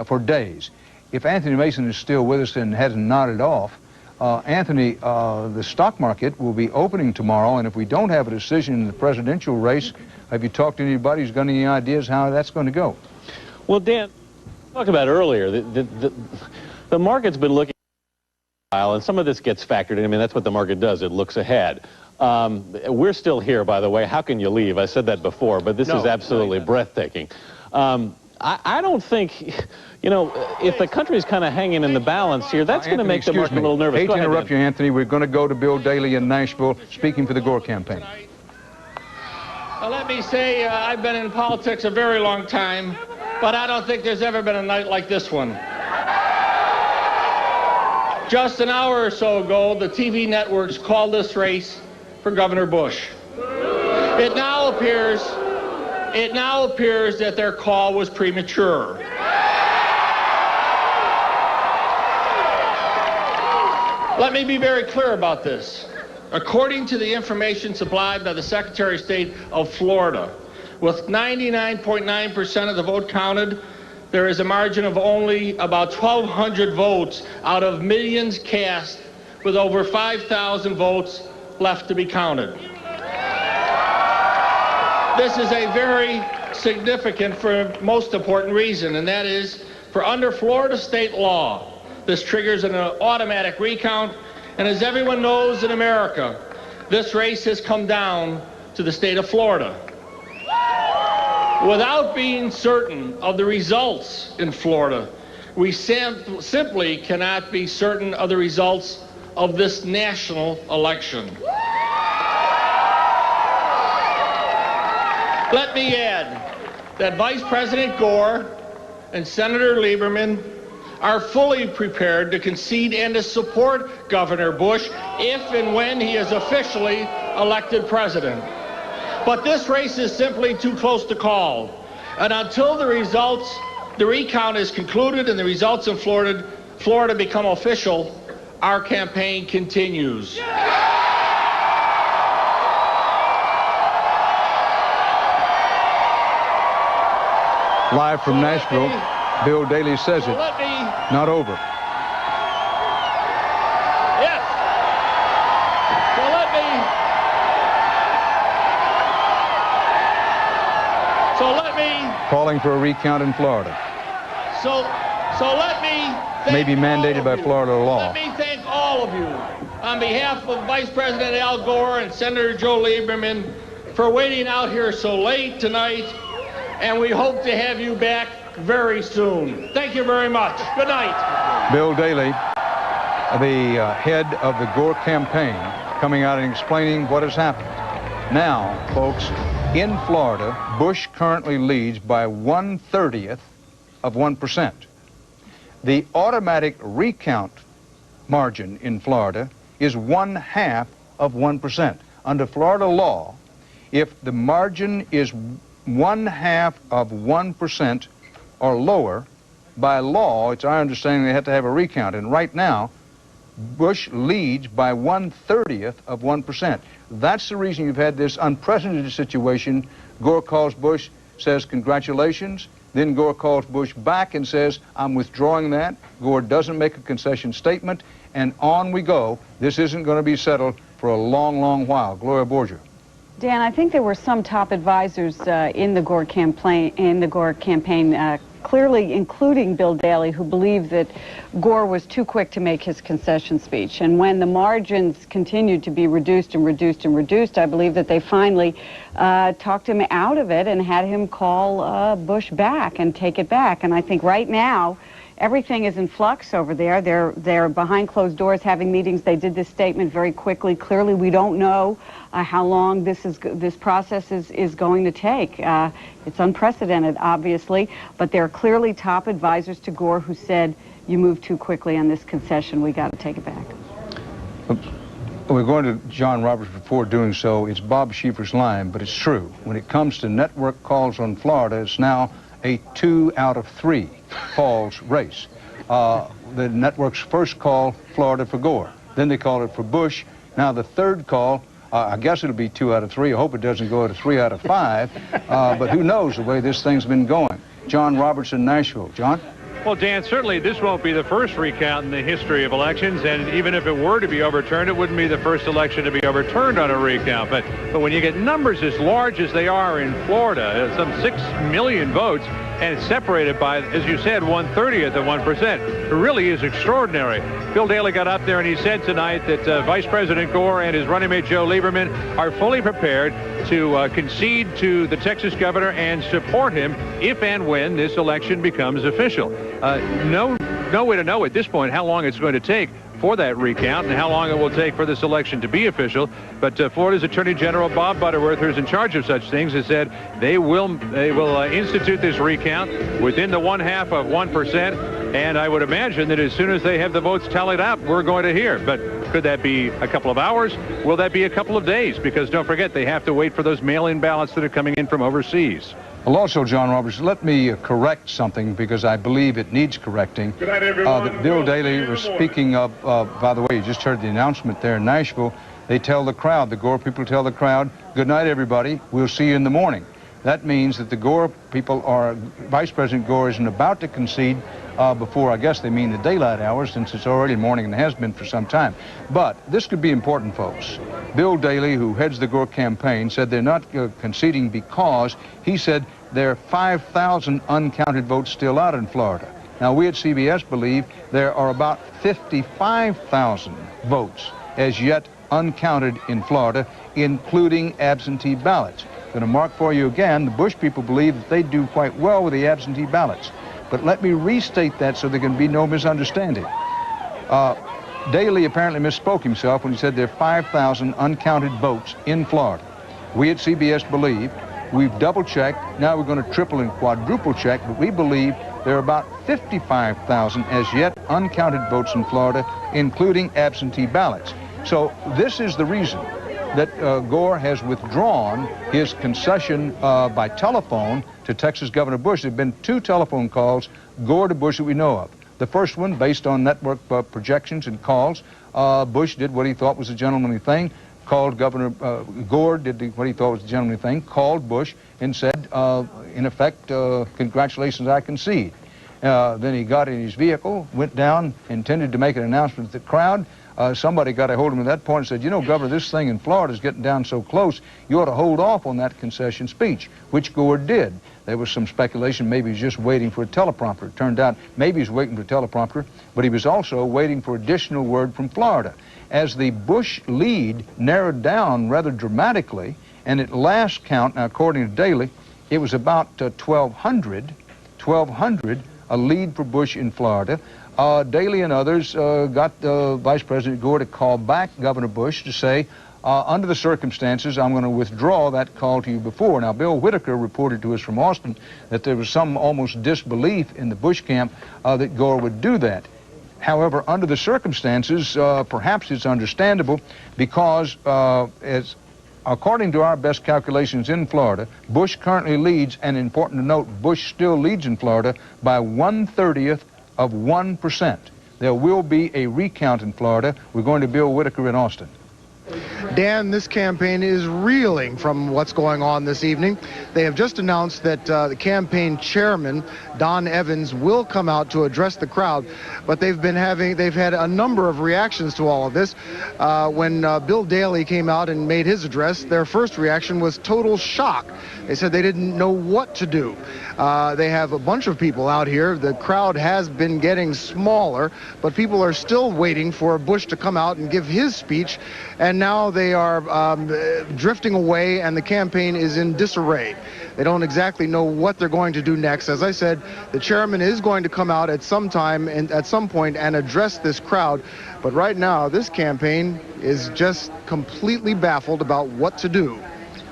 for days. If Anthony Mason is still with us and hasn't nodded off, Anthony, the stock market will be opening tomorrow, and if we don't have a decision in the presidential race, have you talked to anybody who's got any ideas how that's going to go? Well, Dan, talked about earlier, the market's been looking a while, and some of this gets factored in. I mean, that's what the market does. It looks ahead. We're still here, by the way. How can you leave? I said that before, but this is absolutely breathtaking. I don't think, you know, if the country's kind of hanging in the balance here, that's going to make the market a little nervous. Hate to interrupt you, Anthony. We're going to go to Bill Daley in Nashville, speaking for the Gore campaign. Let me say, I've been in politics a very long time, but I don't think there's ever been a night like this one. Just an hour or so ago, the TV networks called this race for Governor Bush. It now appears that their call was premature. Let me be very clear about this. According to the information supplied by the Secretary of State of Florida, with 99.9% of the vote counted, there is a margin of only about 1,200 votes out of millions cast, with over 5,000 votes left to be counted. This is a very significant, for most important reason, and that is, for under Florida state law, this triggers an automatic recount, and as everyone knows in America, this race has come down to the state of Florida. Without being certain of the results in Florida, we simply cannot be certain of the results of this national election. Let me add that Vice President Gore and Senator Lieberman are fully prepared to concede and to support Governor Bush if and when he is officially elected president. But this race is simply too close to call. And until the recount is concluded and the results in Florida become official, our campaign continues. Live from Nashville, Bill Daley says it. Not over. Yes. So let me Calling for a recount in Florida. So let me thank may be mandated by Florida law. Let me thank all of you on behalf of Vice President Al Gore and Senator Joe Lieberman for waiting out here so late tonight, and we hope to have you back very soon. Thank you very much. Good night. Bill Daley, the head of the Gore campaign, coming out and explaining what has happened. Now, folks, in Florida, Bush currently leads by 1/30th of 1%. The automatic recount margin in Florida is 1/2 of 1%. Under Florida law, if the margin is 1/2 of 1% or lower, by law, it's our understanding they have to have a recount. And right now, Bush leads by 1/30th of 1%. That's the reason you've had this unprecedented situation. Gore calls Bush, says congratulations. Then Gore calls Bush back and says, I'm withdrawing that. Gore doesn't make a concession statement, and on we go. This isn't going to be settled for a long, long while. Gloria Borgia. Dan, I think there were some top advisors in the Gore campaign, clearly including Bill Daley, who believed that Gore was too quick to make his concession speech. And when the margins continued to be reduced and reduced and reduced, I believe that they finally talked him out of it and had him call Bush back and take it back. And I think right now, everything is in flux over there. They're behind closed doors having meetings. They did this statement very quickly. Clearly, we don't know how long this process is going to take. It's unprecedented, obviously, but there are clearly top advisors to Gore who said, you moved too quickly on this concession. We got to take it back. We're going to John Roberts before doing so. It's Bob Schieffer's line, but it's true. When it comes to network calls on Florida, it's now a 2 out of 3 calls race. The network's first call, Florida for Gore. Then they called it for Bush. Now the third call, I guess it'll be 2 out of 3. I hope it doesn't go to 3 out of 5. But who knows the way this thing's been going. John Roberts in Nashville. John? Well, Dan, certainly this won't be the first recount in the history of elections, and even if it were to be overturned, it wouldn't be the first election to be overturned on a recount. But when you get numbers as large as they are in Florida, some 6 million votes, and it's separated by, as you said, 1/30th of 1%, it really is extraordinary. Bill Daley got up there and he said tonight that Vice President Gore and his running mate Joe Lieberman are fully prepared to concede to the Texas governor and support him if and when this election becomes official. No way to know at this point how long it's going to take for that recount and how long it will take for this election to be official. But Florida's Attorney General Bob Butterworth, who's in charge of such things, has said they will institute this recount within the 1/2 of 1%. And I would imagine that as soon as they have the votes tallied up, we're going to hear. But could that be a couple of hours? Will that be a couple of days? Because don't forget, they have to wait for those mail-in ballots that are coming in from overseas. Well, also, John Roberts, let me correct something because I believe it needs correcting. Good night, everyone. That Bill Daley was speaking of, by the way, you just heard the announcement there in Nashville. They tell the crowd, the Gore people tell the crowd, good night, everybody. We'll see you in the morning. That means that the Gore people are, Vice President Gore isn't about to concede before, I guess they mean the daylight hours, since it's already morning and has been for some time. But this could be important, folks. Bill Daley, who heads the Gore campaign, said they're not conceding because he said there are 5,000 uncounted votes still out in Florida. Now, we at CBS believe there are about 55,000 votes as yet uncounted in Florida, including absentee ballots. Going to mark for you again, the Bush people believe that they do quite well with the absentee ballots. But let me restate that so there can be no misunderstanding. Daley apparently misspoke himself when he said there are 5,000 uncounted votes in Florida. We at CBS believe, we've double-checked, now we're going to triple and quadruple check, but we believe there are about 55,000 as yet uncounted votes in Florida, including absentee ballots. So this is the reason that Gore has withdrawn his concession by telephone to Texas Governor Bush. There have been 2 telephone calls, Gore to Bush, that we know of. The first one, based on network projections and calls, Bush did what he thought was a gentlemanly thing, called Governor Gore did what he thought was a gentlemanly thing, called Bush and said, in effect, congratulations, I concede. Then he got in his vehicle, went down, intended to make an announcement to the crowd. Somebody got a hold of him at that point and said, you know, Governor, this thing in Florida is getting down so close, you ought to hold off on that concession speech, which Gore did. There was some speculation maybe he's just waiting for a teleprompter. It turned out maybe he's waiting for a teleprompter, but he was also waiting for additional word from Florida. As the Bush lead narrowed down rather dramatically, and at last count, now according to Daley, it was about 1,200, a lead for Bush in Florida. Daley and others got Vice President Gore to call back Governor Bush to say, under the circumstances, I'm going to withdraw that call to you before. Now, Bill Whitaker reported to us from Austin that there was some almost disbelief in the Bush camp that Gore would do that. However, under the circumstances, perhaps it's understandable because, according to our best calculations in Florida, Bush currently leads, and important to note, Bush still leads in Florida by 1/30 of 1%. There will be a recount in Florida. We're going to Bill Whitaker in Austin. Dan, this campaign is reeling from what's going on this evening. They have just announced that the campaign chairman, Don Evans, will come out to address the crowd, but they've had a number of reactions to all of this. When Bill Daley came out and made his address, their first reaction was total shock. They said they didn't know what to do. They have a bunch of people out here. The crowd has been getting smaller, but people are still waiting for Bush to come out and give his speech, and now they are drifting away, and the campaign is in disarray. They don't exactly know what they're going to do next. As I said, the chairman is going to come out at some time and at some point and address this crowd, but right now this campaign is just completely baffled about what to do.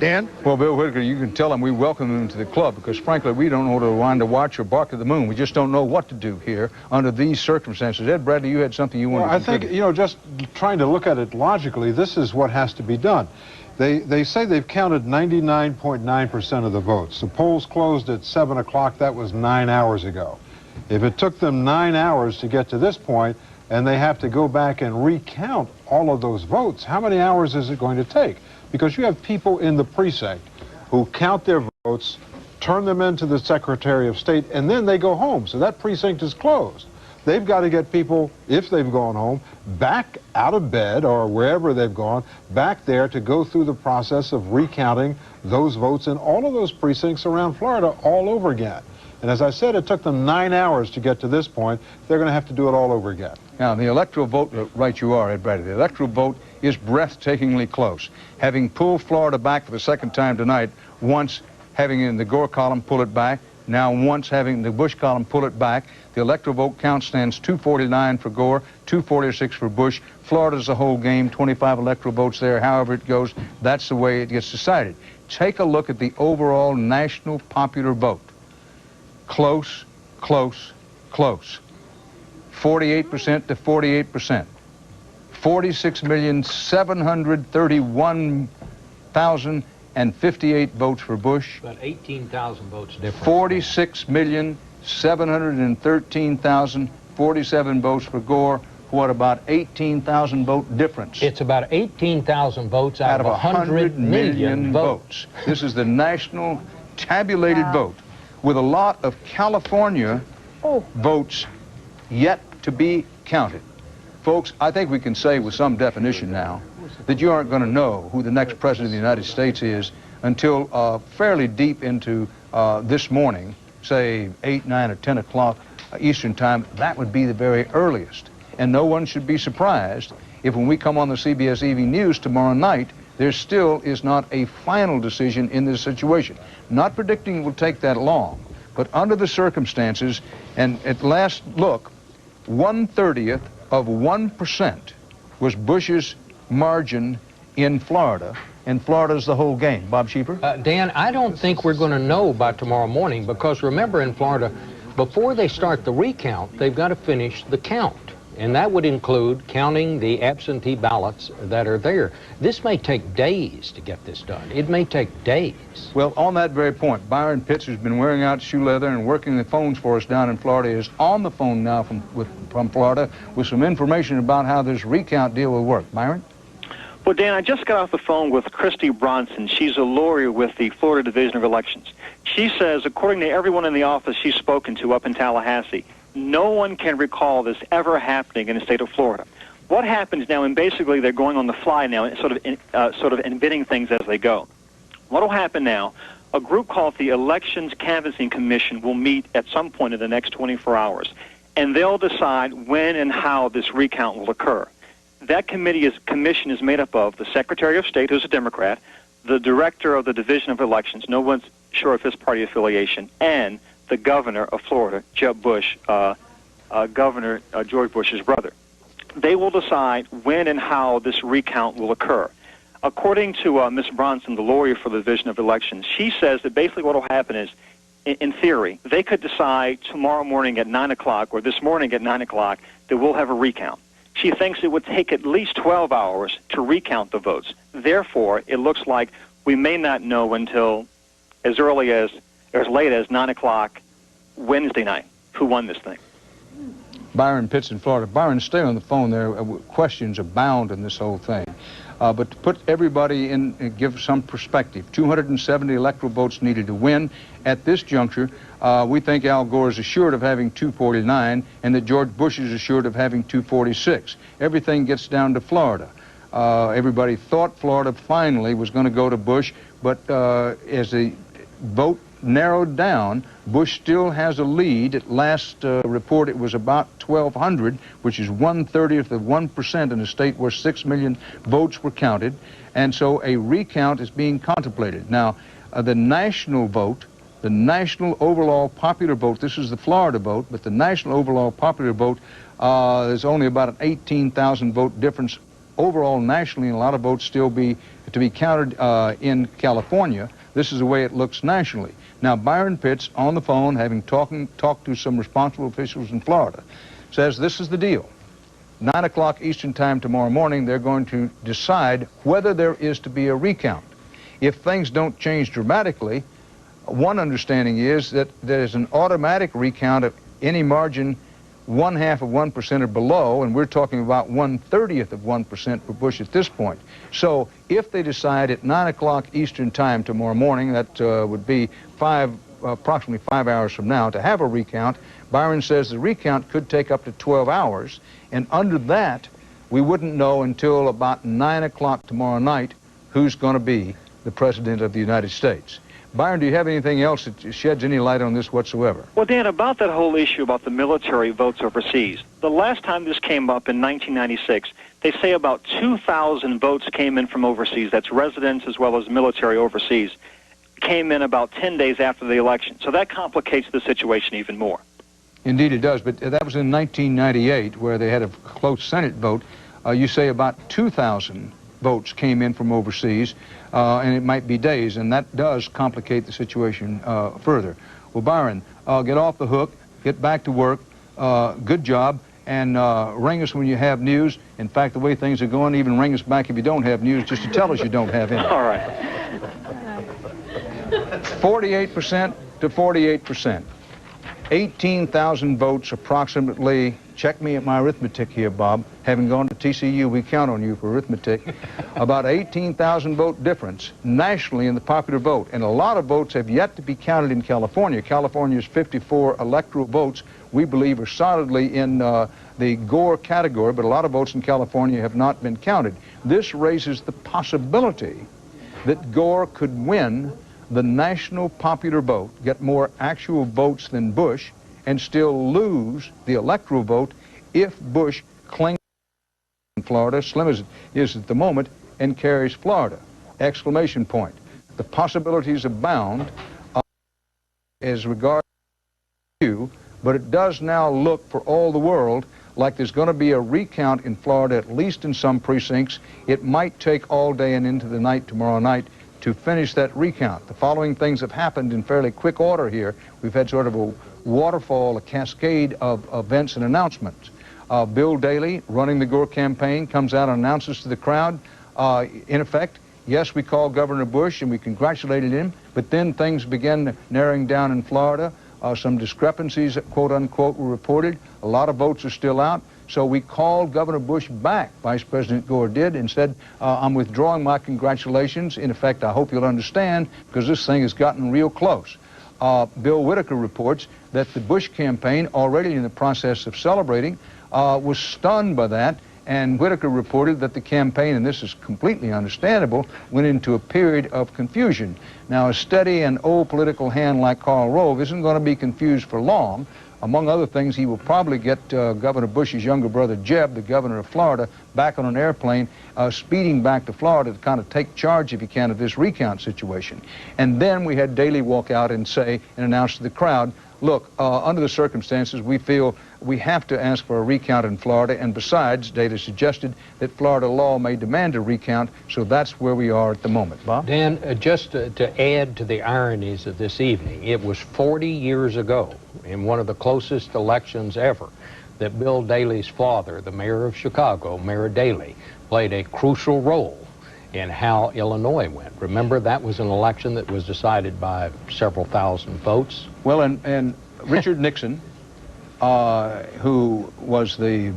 Dan? Well, Bill Whitaker, you can tell him we welcome him to the club because, frankly, we don't know whether to wind a watch or bark at the moon. We just don't know what to do here under these circumstances. Ed Bradley, you had something you wanted to contribute. I think, you know, just trying to look at it logically, this is what has to be done. They say they've counted 99.9% of the votes. The polls closed at 7 o'clock. That was 9 hours ago. If it took them 9 hours to get to this point, and they have to go back and recount all of those votes, how many hours is it going to take? Because you have people in the precinct who count their votes, turn them into the Secretary of State, and then they go home. So that precinct is closed. They've got to get people, if they've gone home, back out of bed or wherever they've gone, back there to go through the process of recounting those votes in all of those precincts around Florida all over again. And as I said, it took them 9 hours to get to this point. They're going to have to do it all over again. Now, the electoral vote, right you are, Ed Bradley, the electoral vote is breathtakingly close. Having pulled Florida back for the second time tonight, once having in the Gore column pull it back, now once having the Bush column pull it back, the electoral vote count stands 249 for Gore, 246 for Bush. Florida's the whole game, 25 electoral votes there. However it goes, that's the way it gets decided. Take a look at the overall national popular vote. Close, close, close. 48% to 48%. 46,731,058 votes for Bush. About 18,000 votes difference. 46,713,047 votes for Gore. What about 18,000 vote difference? It's about 18,000 votes out of 100 million votes. This is the national tabulated vote, with a lot of California votes yet to be counted. Folks, I think we can say with some definition now that you aren't going to know who the next president of the United States is until fairly deep into this morning, say 8, 9, or 10 o'clock Eastern time. That would be the very earliest. And no one should be surprised if when we come on the CBS Evening News tomorrow night, there still is not a final decision in this situation. Not predicting it will take that long, but under the circumstances, and at last look, 1/30 of 1% was Bush's margin in Florida, and Florida's the whole game. Bob Sheeper? Dan, I don't think we're going to know by tomorrow morning because remember in Florida, before they start the recount, they've got to finish the count. And that would include counting the absentee ballots that are there. This may take days to get this done. It may take days. Well, on that very point, Byron Pitts, who's been wearing out shoe leather and working the phones for us down in Florida, is on the phone now from Florida with some information about how this recount deal will work. Byron? Well, Dan, I just got off the phone with Christy Bronson. She's a lawyer with the Florida Division of Elections. She says, according to everyone in the office she's spoken to up in Tallahassee, no one can recall this ever happening in the state of Florida. What happens now, and basically they're going on the fly now, and sort of inventing things as they go. What will happen now, a group called the Elections Canvassing Commission will meet at some point in the next 24 hours, and they'll decide when and how this recount will occur. That commission is made up of the Secretary of State, who's a Democrat, the Director of the Division of Elections, no one's sure of his party affiliation, and the Governor of Florida, Jeb Bush, Governor George Bush's brother. They will decide when and how this recount will occur. According to Ms. Bronson, the lawyer for the Division of Elections, she says that basically what will happen is, in theory, they could decide tomorrow morning at 9 o'clock or this morning at 9 o'clock that we'll have a recount. She thinks it would take at least 12 hours to recount the votes. Therefore, it looks like we may not know until as early as, or as late as 9 o'clock Wednesday night who won this thing. Byron Pitts in Florida. Byron, stay on the phone there. Questions abound in this whole thing. But to put everybody in and give some perspective, 270 electoral votes needed to win. At this juncture, we think Al Gore is assured of having 249 and that George Bush is assured of having 246. Everything gets down to Florida. Everybody thought Florida finally was going to go to Bush, but as the vote narrowed down, Bush still has a lead. At last report, it was about 1,200, which is 1/30th of 1% in a state where 6 million votes were counted. And so a recount is being contemplated. Now, the national vote, the national overall popular vote, this is the Florida vote, but the national overall popular vote, there's only about an 18,000 vote difference overall nationally, and a lot of votes still to be counted in California. This is the way it looks nationally. Now, Byron Pitts, on the phone, having talked to some responsible officials in Florida, says this is the deal. 9 o'clock Eastern Time tomorrow morning, they're going to decide whether there is to be a recount. If things don't change dramatically, one understanding is that there's an automatic recount of any margin 1/2 of 1% or below, and we're talking about 1/30th of 1% for Bush at this point. So if they decide at 9 o'clock Eastern Time tomorrow morning, that would be approximately 5 hours from now, to have a recount, Byron says the recount could take up to 12 hours, and under that, we wouldn't know until about 9 o'clock tomorrow night who's going to be the President of the United States. Byron, do you have anything else that sheds any light on this whatsoever? Well, Dan, about that whole issue about the military votes overseas, the last time this came up in 1996, they say about 2,000 votes came in from overseas. That's residents as well as military overseas, came in about 10 days after the election. So that complicates the situation even more. Indeed it does, but that was in 1998 where they had a close Senate vote. You say about 2,000 votes came in from overseas, and it might be days, and that does complicate the situation further. Well, Byron, get off the hook, get back to work, good job, and ring us when you have news. In fact, the way things are going, even ring us back if you don't have news, just to tell us you don't have any. All right. 48% to 48%. 18,000 votes approximately. Check me at my arithmetic here, Bob. Having gone to TCU, we count on you for arithmetic. About 18,000 vote difference nationally in the popular vote. And a lot of votes have yet to be counted in California. California's 54 electoral votes, we believe, are solidly in the Gore category, but a lot of votes in California have not been counted. This raises the possibility that Gore could win the national popular vote, get more actual votes than Bush, and still lose the electoral vote if Bush clings in Florida, slim as it is at the moment, and carries Florida. Exclamation point. The possibilities abound as regards you, but it does now look for all the world like there's going to be a recount in Florida, at least in some precincts. It might take all day and into the night tomorrow night to finish that recount. The following things have happened in fairly quick order here. We've had sort of a waterfall, a cascade of events and announcements. Bill Daley, running the Gore campaign, comes out and announces to the crowd, in effect, yes, we called Governor Bush and we congratulated him, but then things began narrowing down in Florida. Some discrepancies, quote unquote, were reported. A lot of votes are still out. So we called Governor Bush back, Vice President Gore did, and said, I'm withdrawing my congratulations. In effect, I hope you'll understand, because this thing has gotten real close. Bill Whitaker reports that the Bush campaign, already in the process of celebrating, was stunned by that. And Whitaker reported that the campaign, and this is completely understandable, went into a period of confusion. Now, a steady and old political hand like Karl Rove isn't going to be confused for long. Among other things, he will probably get Governor Bush's younger brother, Jeb, the governor of Florida, back on an airplane, speeding back to Florida to kind of take charge, if he can, of this recount situation. And then we had Daley walk out and say, and announce to the crowd, look, under the circumstances, we feel we have to ask for a recount in Florida, and besides, Daley suggested that Florida law may demand a recount, so that's where we are at the moment. Bob? Dan, just to add to the ironies of this evening, it was 40 years ago, in one of the closest elections ever, that Bill Daley's father, the mayor of Chicago, Mayor Daley, played a crucial role in how Illinois went. Remember, that was an election that was decided by several thousand votes. Well, and Richard Nixon, who was the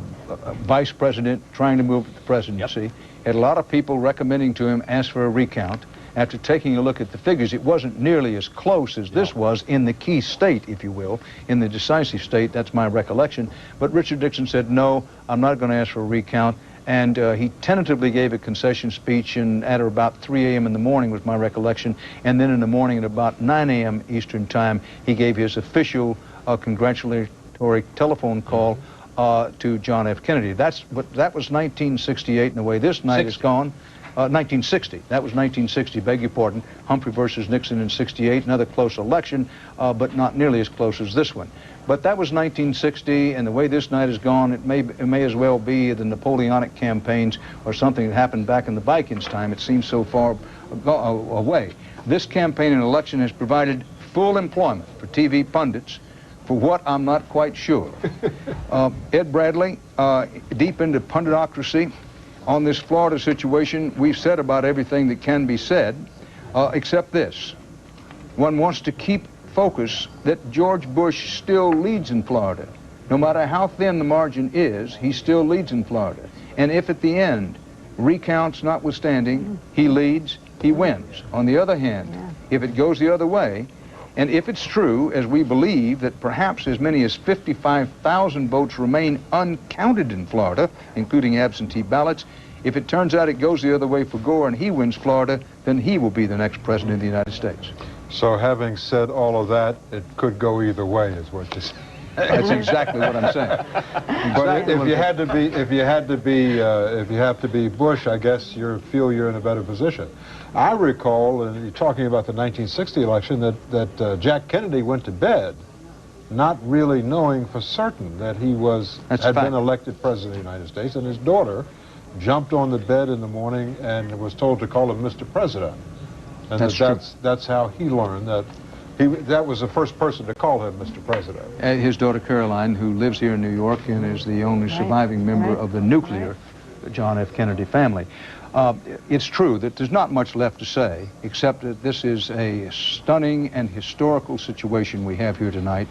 vice president trying to move to the presidency, had a lot of people recommending to him ask for a recount. After taking a look at the figures, it wasn't nearly as close as this was in the key state, if you will, in the decisive state. That's my recollection. But Richard Nixon said, no, I'm not going to ask for a recount. And he tentatively gave a concession speech, and at about 3 a.m. in the morning was my recollection. And then in the morning at about 9 a.m. Eastern time, he gave his official congratulatory telephone call to John F. Kennedy. That was 1968, and the way this night has gone, 1960. That was 1960, beg your pardon. Humphrey versus Nixon in 68, another close election, but not nearly as close as this one. But that was 1960, and the way this night has gone, it may as well be the Napoleonic campaigns or something that happened back in the Vikings' time. It seems so far away. This campaign and election has provided full employment for TV pundits, for what I'm not quite sure. Ed Bradley, deep into punditocracy, on this Florida situation, we've said about everything that can be said, except this. One wants to keep focus that George Bush still leads in Florida. No matter how thin the margin is, he still leads in Florida. And if at the end, recounts notwithstanding, he leads, he wins. On the other hand, if it goes the other way, and if it's true, as we believe, that perhaps as many as 55,000 votes remain uncounted in Florida, including absentee ballots, if it turns out it goes the other way for Gore and he wins Florida, then he will be the next president of the United States. So having said all of that, it could go either way, is what you say. That's exactly what I'm saying. But if you have to be Bush, I guess you feel you're in a better position. I recall, and you're talking about the 1960 election, that Jack Kennedy went to bed not really knowing for certain that he had been elected president of the United States, and his daughter jumped on the bed in the morning and was told to call him Mr. President. And that's how he learned that that was the first person to call him Mr. President. His daughter Caroline, who lives here in New York and is the only surviving member of the nuclear John F. Kennedy family. It's true that there's not much left to say, except that this is a stunning and historical situation we have here tonight.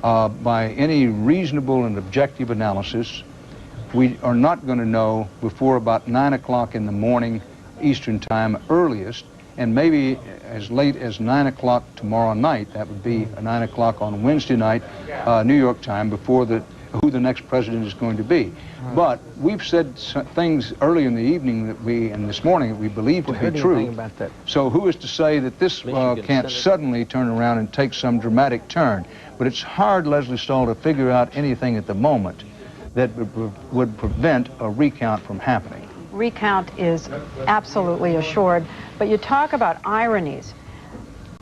By any reasonable and objective analysis, we are not going to know before about 9 o'clock in the morning Eastern time earliest, and maybe as late as 9 o'clock tomorrow night. That would be 9 o'clock on Wednesday night, New York time, before who the next president is going to be. But we've said things early in the evening and this morning that we believe to be true. So who is to say that this can't suddenly turn around and take some dramatic turn? But it's hard, Leslie Stahl, to figure out anything at the moment that would prevent a recount from happening. Recount is absolutely assured. But you talk about ironies.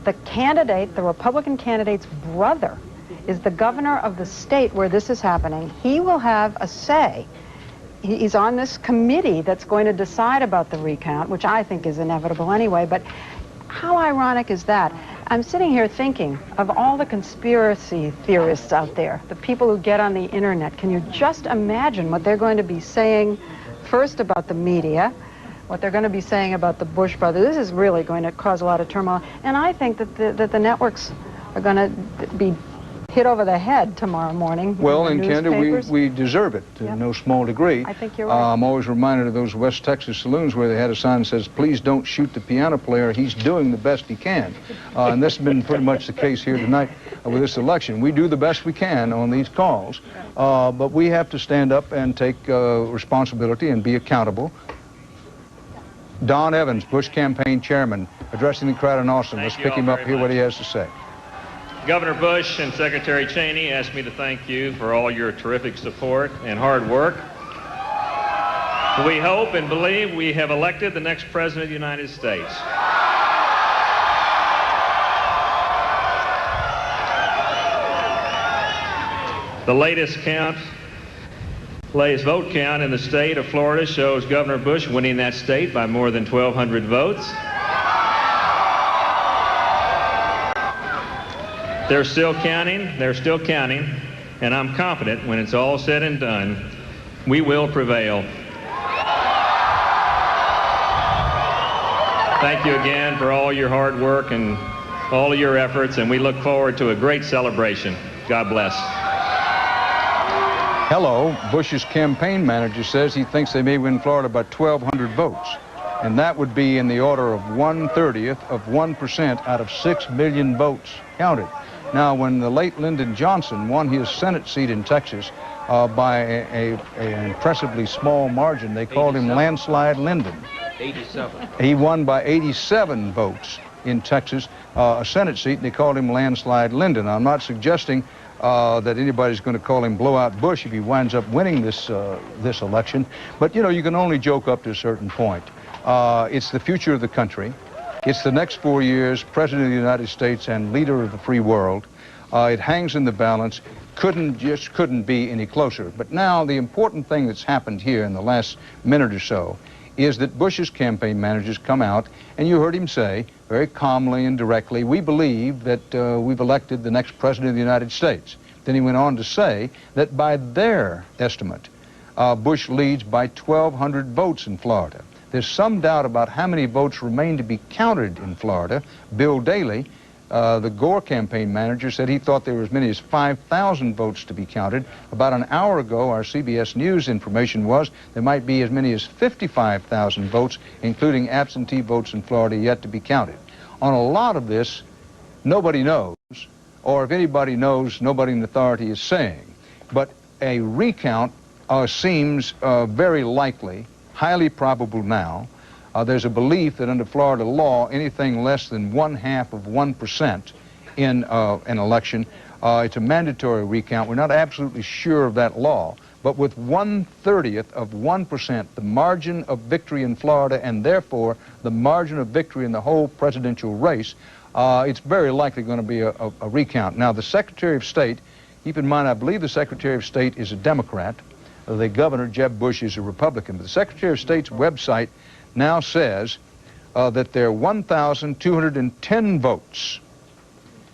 The candidate, the Republican candidate's brother, is the governor of the state where this is happening. He will have a say. He's on this committee that's going to decide about the recount, which I think is inevitable anyway. But how ironic is that? I'm sitting here thinking of all the conspiracy theorists out there, the people who get on the internet. Can you just imagine what they're going to be saying first about the media, what they're going to be saying about the Bush brothers? This is really going to cause a lot of turmoil. And I think that the networks are going to be hit over the head tomorrow morning. Well, in and the Candy, we deserve it to no small degree. I think you're right. I'm always reminded of those West Texas saloons where they had a sign that says, "Please don't shoot the piano player. He's doing the best he can." And this has been pretty much the case here tonight with this election. We do the best we can on these calls, but we have to stand up and take responsibility and be accountable. Don Evans, Bush campaign chairman, addressing the crowd in Austin. Let's pick him up, hear what he has to say. Governor Bush and Secretary Cheney asked me to thank you for all your terrific support and hard work. We hope and believe we have elected the next President of the United States. The latest vote count in the state of Florida shows Governor Bush winning that state by more than 1,200 votes. They're still counting, and I'm confident when it's all said and done, we will prevail. Thank you again for all your hard work and all of your efforts, and we look forward to a great celebration. God bless. Hello, Bush's campaign manager says he thinks they may win Florida by 1,200 votes, and that would be in the order of 1/30th of 1% out of 6 million votes counted. Now, when the late Lyndon Johnson won his Senate seat in Texas by an impressively small margin, they called him Landslide Lyndon. 87. He won by 87 votes in Texas, a Senate seat, and they called him Landslide Lyndon. I'm not suggesting that anybody's going to call him Blowout Bush if he winds up winning this election, but, you know, you can only joke up to a certain point. It's the future of the country. It's the next 4 years, President of the United States and leader of the free world. It hangs in the balance. Couldn't be any closer. But now the important thing that's happened here in the last minute or so is that Bush's campaign managers come out, and you heard him say very calmly and directly, we believe that we've elected the next President of the United States. Then he went on to say that by their estimate, Bush leads by 1,200 votes in Florida. There's some doubt about how many votes remain to be counted in Florida. Bill Daley, the Gore campaign manager, said he thought there were as many as 5,000 votes to be counted. About an hour ago, our CBS News information was there might be as many as 55,000 votes, including absentee votes in Florida, yet to be counted. On a lot of this, nobody knows, or if anybody knows, nobody in authority is saying. But a recount seems very likely, highly probable now. There's a belief that under Florida law, anything less than 1/2 of 1% in an election, it's a mandatory recount. We're not absolutely sure of that law, but with 1/30th of 1%, the margin of victory in Florida, and therefore the margin of victory in the whole presidential race, it's very likely going to be a recount. Now, the Secretary of State, keep in mind, I believe the Secretary of State is a Democrat. The governor, Jeb Bush, is a Republican. But the Secretary of State's website now says that there are 1,210 votes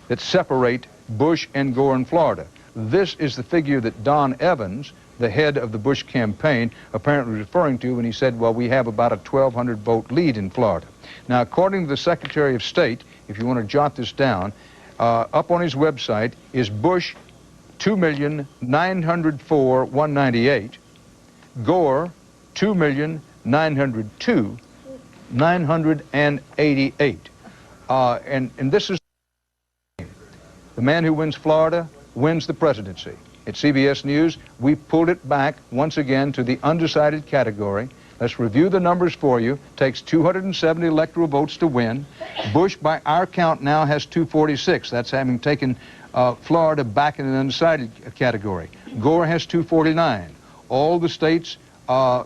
that separate Bush and Gore in Florida. This is the figure that Don Evans, the head of the Bush campaign, apparently referring to when he said, well, we have about a 1,200 vote lead in Florida. Now, according to the Secretary of State, if you want to jot this down, up on his website is Bush 2,904,198, Gore 2,902,988. And this is the man who wins Florida wins the presidency. At CBS News, we pulled it back once again to the undecided category. Let's review the numbers for you. Takes 270 electoral votes to win. Bush, by our count, now has 246. That's having taken Florida back in an undecided category. Gore has 249. All the states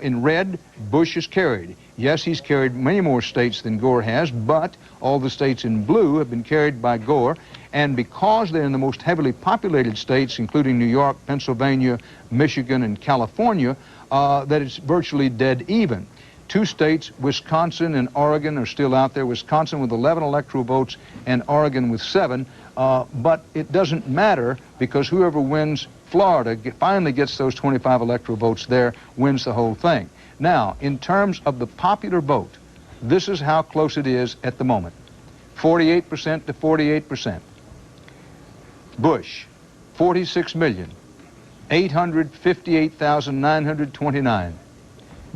in red, Bush is carried. Yes, he's carried many more states than Gore has, but all the states in blue have been carried by Gore. And because they're in the most heavily populated states, including New York, Pennsylvania, Michigan, and California, that it's virtually dead even. Two states, Wisconsin and Oregon, are still out there. Wisconsin with 11 electoral votes and Oregon with 7. But it doesn't matter because whoever wins Florida finally gets those 25 electoral votes there, wins the whole thing. Now, in terms of the popular vote, this is how close it is at the moment. 48% to 48%. Bush, 46,858,929.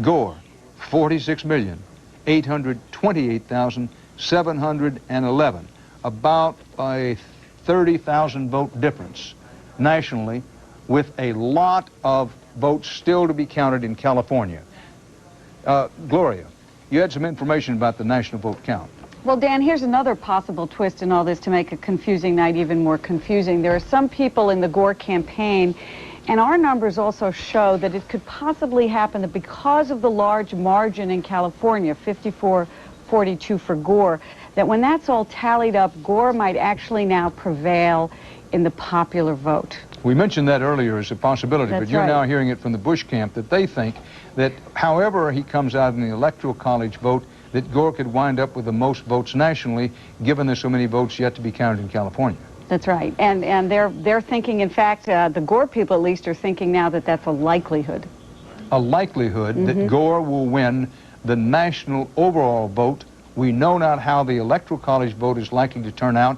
Gore, 46,828,711. About a 30,000 vote difference nationally, with a lot of votes still to be counted in California. Gloria, you had some information about the national vote count. Well, Dan, here's another possible twist in all this to make a confusing night even more confusing. There are some people in the Gore campaign, and our numbers also show that it could possibly happen that because of the large margin in California, 54-42 for Gore, that when that's all tallied up, Gore might actually now prevail in the popular vote. We mentioned that earlier as a possibility, That's but you're right. now hearing it from the Bush camp that they think that however he comes out in the Electoral College vote, that Gore could wind up with the most votes nationally, given there's so many votes yet to be counted in California. That's right. And they're thinking, in fact, the Gore people at least are thinking now that that's a likelihood. A likelihood that Gore will win the national overall vote. We know not how the Electoral College vote is likely to turn out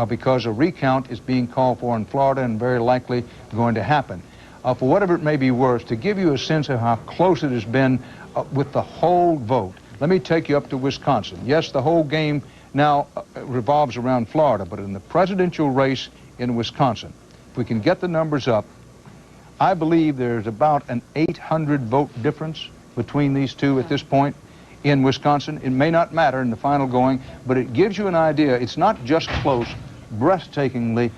because a recount is being called for in Florida and very likely going to happen. For whatever it may be worth, to give you a sense of how close it has been with the whole vote, let me take you up to Wisconsin. Yes, the whole game now revolves around Florida, but in the presidential race in Wisconsin, if we can get the numbers up, I believe there's about an 800 vote difference between these two at this point in Wisconsin. It may not matter in the final going, but it gives you an idea. It's not just close, breathtakingly,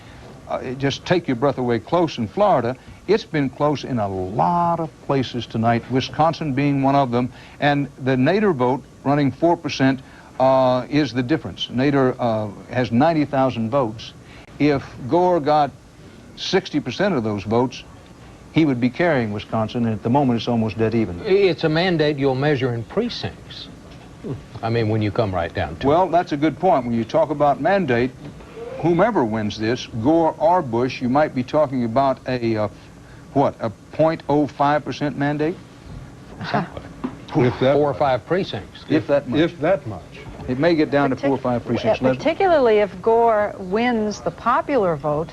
just take your breath away close in Florida. It's been close in a lot of places tonight, Wisconsin being one of them. And the Nader vote, running 4%, is the difference. Nader has 90,000 votes. If Gore got 60% of those votes, he would be carrying Wisconsin, and at the moment it's almost dead even. It's a mandate you'll measure in precincts. I mean, when you come right down to it. Well, that's a good point. When you talk about mandate, whomever wins this, Gore or Bush, you might be talking about a 0.05% mandate? Exactly. If that 4 or 5 precincts. If that much. If that much. It may get down to 4 or 5 precincts. Particularly if Gore wins the popular vote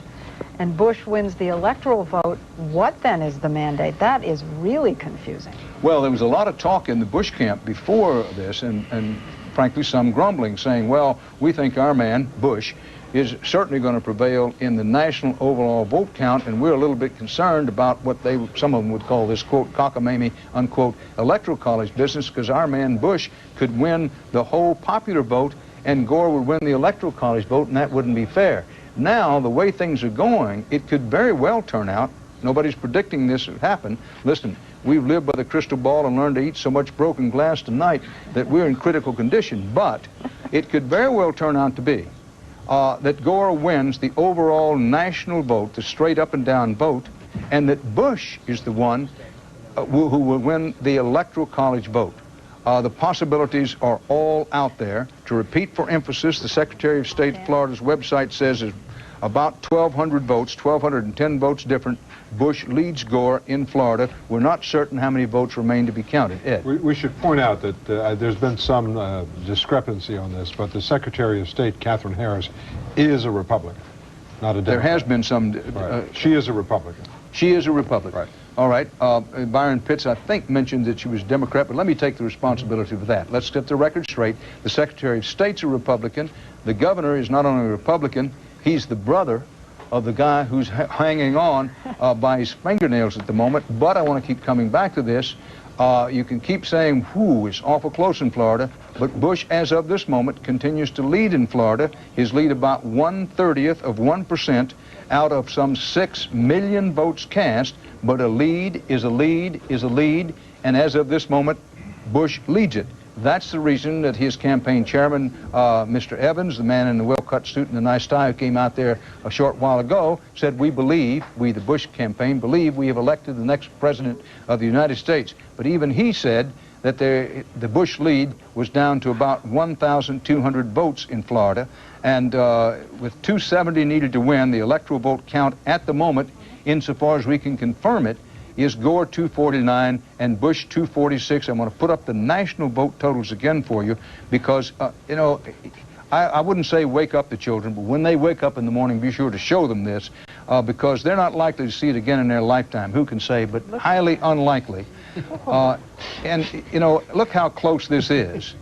and Bush wins the electoral vote, what then is the mandate? That is really confusing. Well, there was a lot of talk in the Bush camp before this, and frankly some grumbling, saying, well, we think our man, Bush, is certainly going to prevail in the national overall vote count, and we're a little bit concerned about what some of them would call this, quote, cockamamie, unquote, electoral college business, because our man Bush could win the whole popular vote and Gore would win the electoral college vote, and that wouldn't be fair. Now, the way things are going, it could very well turn out, nobody's predicting this would happen. Listen, we've lived by the crystal ball and learned to eat so much broken glass tonight that we're in critical condition, but it could very well turn out to be that Gore wins the overall national vote, the straight up and down vote, and that Bush is the one who will win the electoral college vote. The possibilities are all out there. To repeat for emphasis, the Secretary of State of Florida's website says is about 1,200 votes, 1,210 votes different. Bush leads Gore in Florida. We're not certain how many votes remain to be counted. Ed? We should point out that there's been some discrepancy on this, but the Secretary of State, Catherine Harris, is a Republican, not a Democrat. There has been some... Right. She is a Republican. She is a Republican. Right. All right. Byron Pitts, I think, mentioned that she was Democrat, but let me take the responsibility for that. Let's get the record straight. The Secretary of State's a Republican. The governor is not only a Republican, he's the brother of the guy who's hanging on by his fingernails at the moment. But I want to keep coming back to this. You can keep saying, whoo, it's awful close in Florida, but Bush, as of this moment, continues to lead in Florida. His lead about 1/30th of 1% out of some 6 million votes cast, but a lead is a lead is a lead, and as of this moment, Bush leads it. That's the reason that his campaign chairman, Mr. Evans, the man in the well-cut suit and the nice tie who came out there a short while ago, said, we, the Bush campaign, believe we have elected the next president of the United States. But even he said that the Bush lead was down to about 1,200 votes in Florida, and with 270 needed to win, the electoral vote count at the moment, insofar as we can confirm it, is Gore 249 and Bush 246. I'm going to put up the national vote totals again for you because, you know, I wouldn't say wake up the children, but when they wake up in the morning, be sure to show them this. because they're not likely to see it again in their lifetime. Who can say, but highly unlikely. And, you know, look how close this is.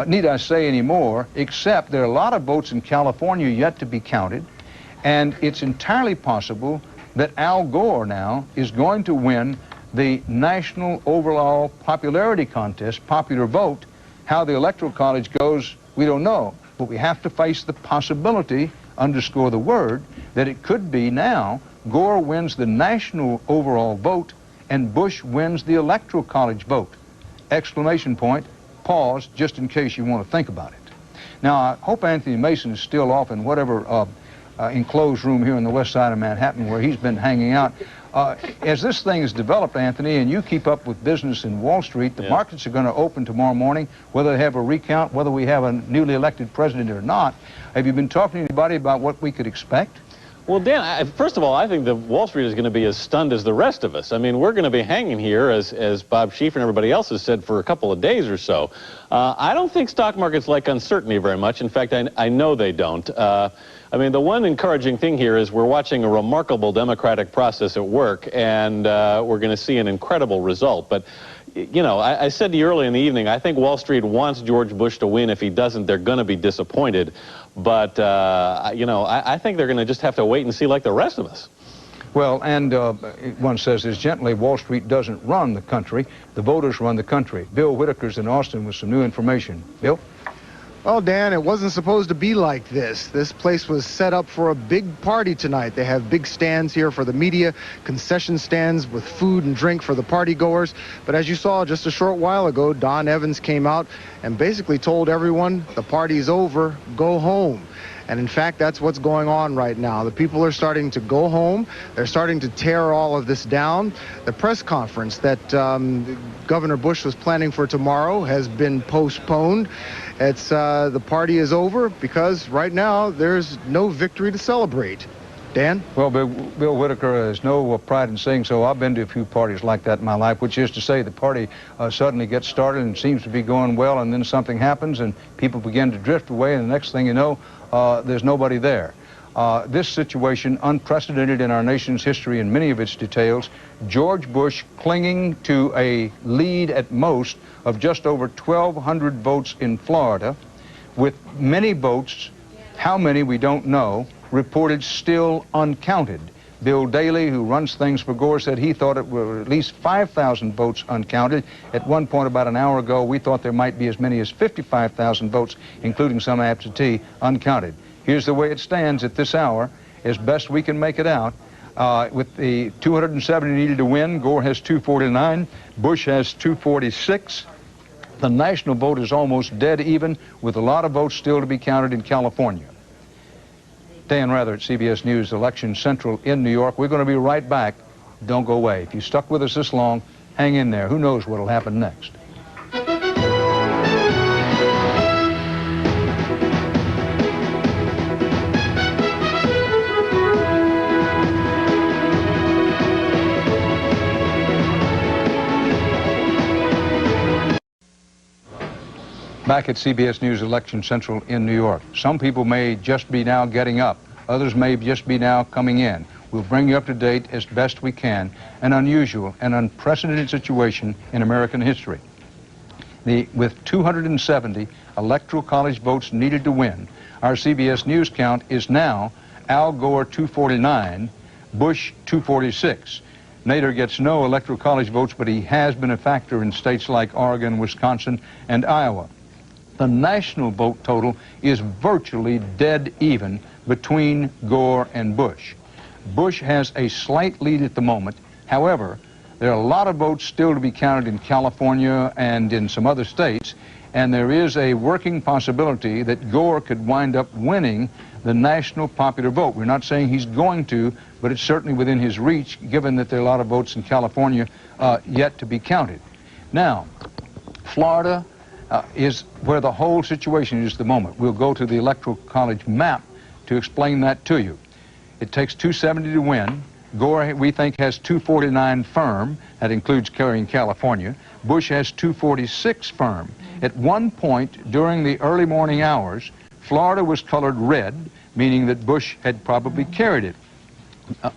Need I say any more, except there are a lot of votes in California yet to be counted, and it's entirely possible that Al Gore now is going to win the national overall popularity contest, popular vote. How the Electoral College goes, we don't know, but we have to face the possibility, underscore the word, that it could be now Gore wins the national overall vote and Bush wins the Electoral College vote. Exclamation point, pause, just in case you want to think about it. Now, I hope Anthony Mason is still off in whatever enclosed room here on the west side of Manhattan where he's been hanging out. As this thing has developed, Anthony, and you keep up with business in Wall Street, the markets are going to open tomorrow morning, whether they have a recount, whether we have a newly elected president or not. Have you been talking to anybody about what we could expect? Well, Dan, first of all, I think that Wall Street is going to be as stunned as the rest of us. I mean, we're going to be hanging here, as Bob Schieffer and everybody else has said, for a couple of days or so. I don't think stock markets like uncertainty very much. In fact, I know they don't. I mean, the one encouraging thing here is we're watching a remarkable democratic process at work, and we're going to see an incredible result. But, you know, I said to you early in the evening, I think Wall Street wants George Bush to win. If he doesn't, they're going to be disappointed. But, you know, I think they're going to just have to wait and see like the rest of us. Well, and one says this gently, Wall Street doesn't run the country. The voters run the country. Bill Whitaker's in Austin with some new information. Bill? Well, Dan, it wasn't supposed to be like this. This place was set up for a big party tonight. They have big stands here for the media, concession stands with food and drink for the party goers. But as you saw just a short while ago, Don Evans came out and basically told everyone, the party's over, go home. And in fact, that's what's going on right now. The people are starting to go home. They're starting to tear all of this down. The press conference that Governor Bush was planning for tomorrow has been postponed. It's the party is over because right now there's no victory to celebrate. Dan? Well, Bill Whitaker has no pride in saying so. I've been to a few parties like that in my life, which is to say the party suddenly gets started and seems to be going well, and then something happens and people begin to drift away, and the next thing you know, there's nobody there. This situation, unprecedented in our nation's history in many of its details, George Bush clinging to a lead at most of just over 1,200 votes in Florida, with many votes, how many we don't know, reported still uncounted. Bill Daley, who runs things for Gore, said he thought it were at least 5,000 votes uncounted. At one point about an hour ago, we thought there might be as many as 55,000 votes, including some absentee, uncounted. Here's the way it stands at this hour, as best we can make it out. With the 270 needed to win, Gore has 249, Bush has 246. The national vote is almost dead even, with a lot of votes still to be counted in California. Dan Rather at CBS News, Election Central in New York. We're going to be right back. Don't go away. If you stuck with us this long, hang in there. Who knows what will happen next? Back at CBS News Election Central in New York. Some people may just be now getting up. Others may just be now coming in. We'll bring you up to date as best we can. An unusual and unprecedented situation in American history. With 270 Electoral College votes needed to win, our CBS News count is now Al Gore 249, Bush 246. Nader gets no Electoral College votes, but he has been a factor in states like Oregon, Wisconsin, and Iowa. The national vote total is virtually dead even between Gore and Bush. Bush has a slight lead at the moment. However, there are a lot of votes still to be counted in California and in some other states, and there is a working possibility that Gore could wind up winning the national popular vote. We're not saying he's going to, but it's certainly within his reach, given that there are a lot of votes in California yet to be counted. Now, Florida is where the whole situation is at the moment. We'll go to the Electoral College map to explain that to you. It takes 270 to win. Gore, we think, has 249 firm. That includes carrying California. Bush has 246 firm. At one point during the early morning hours, Florida was colored red, meaning that Bush had probably carried it.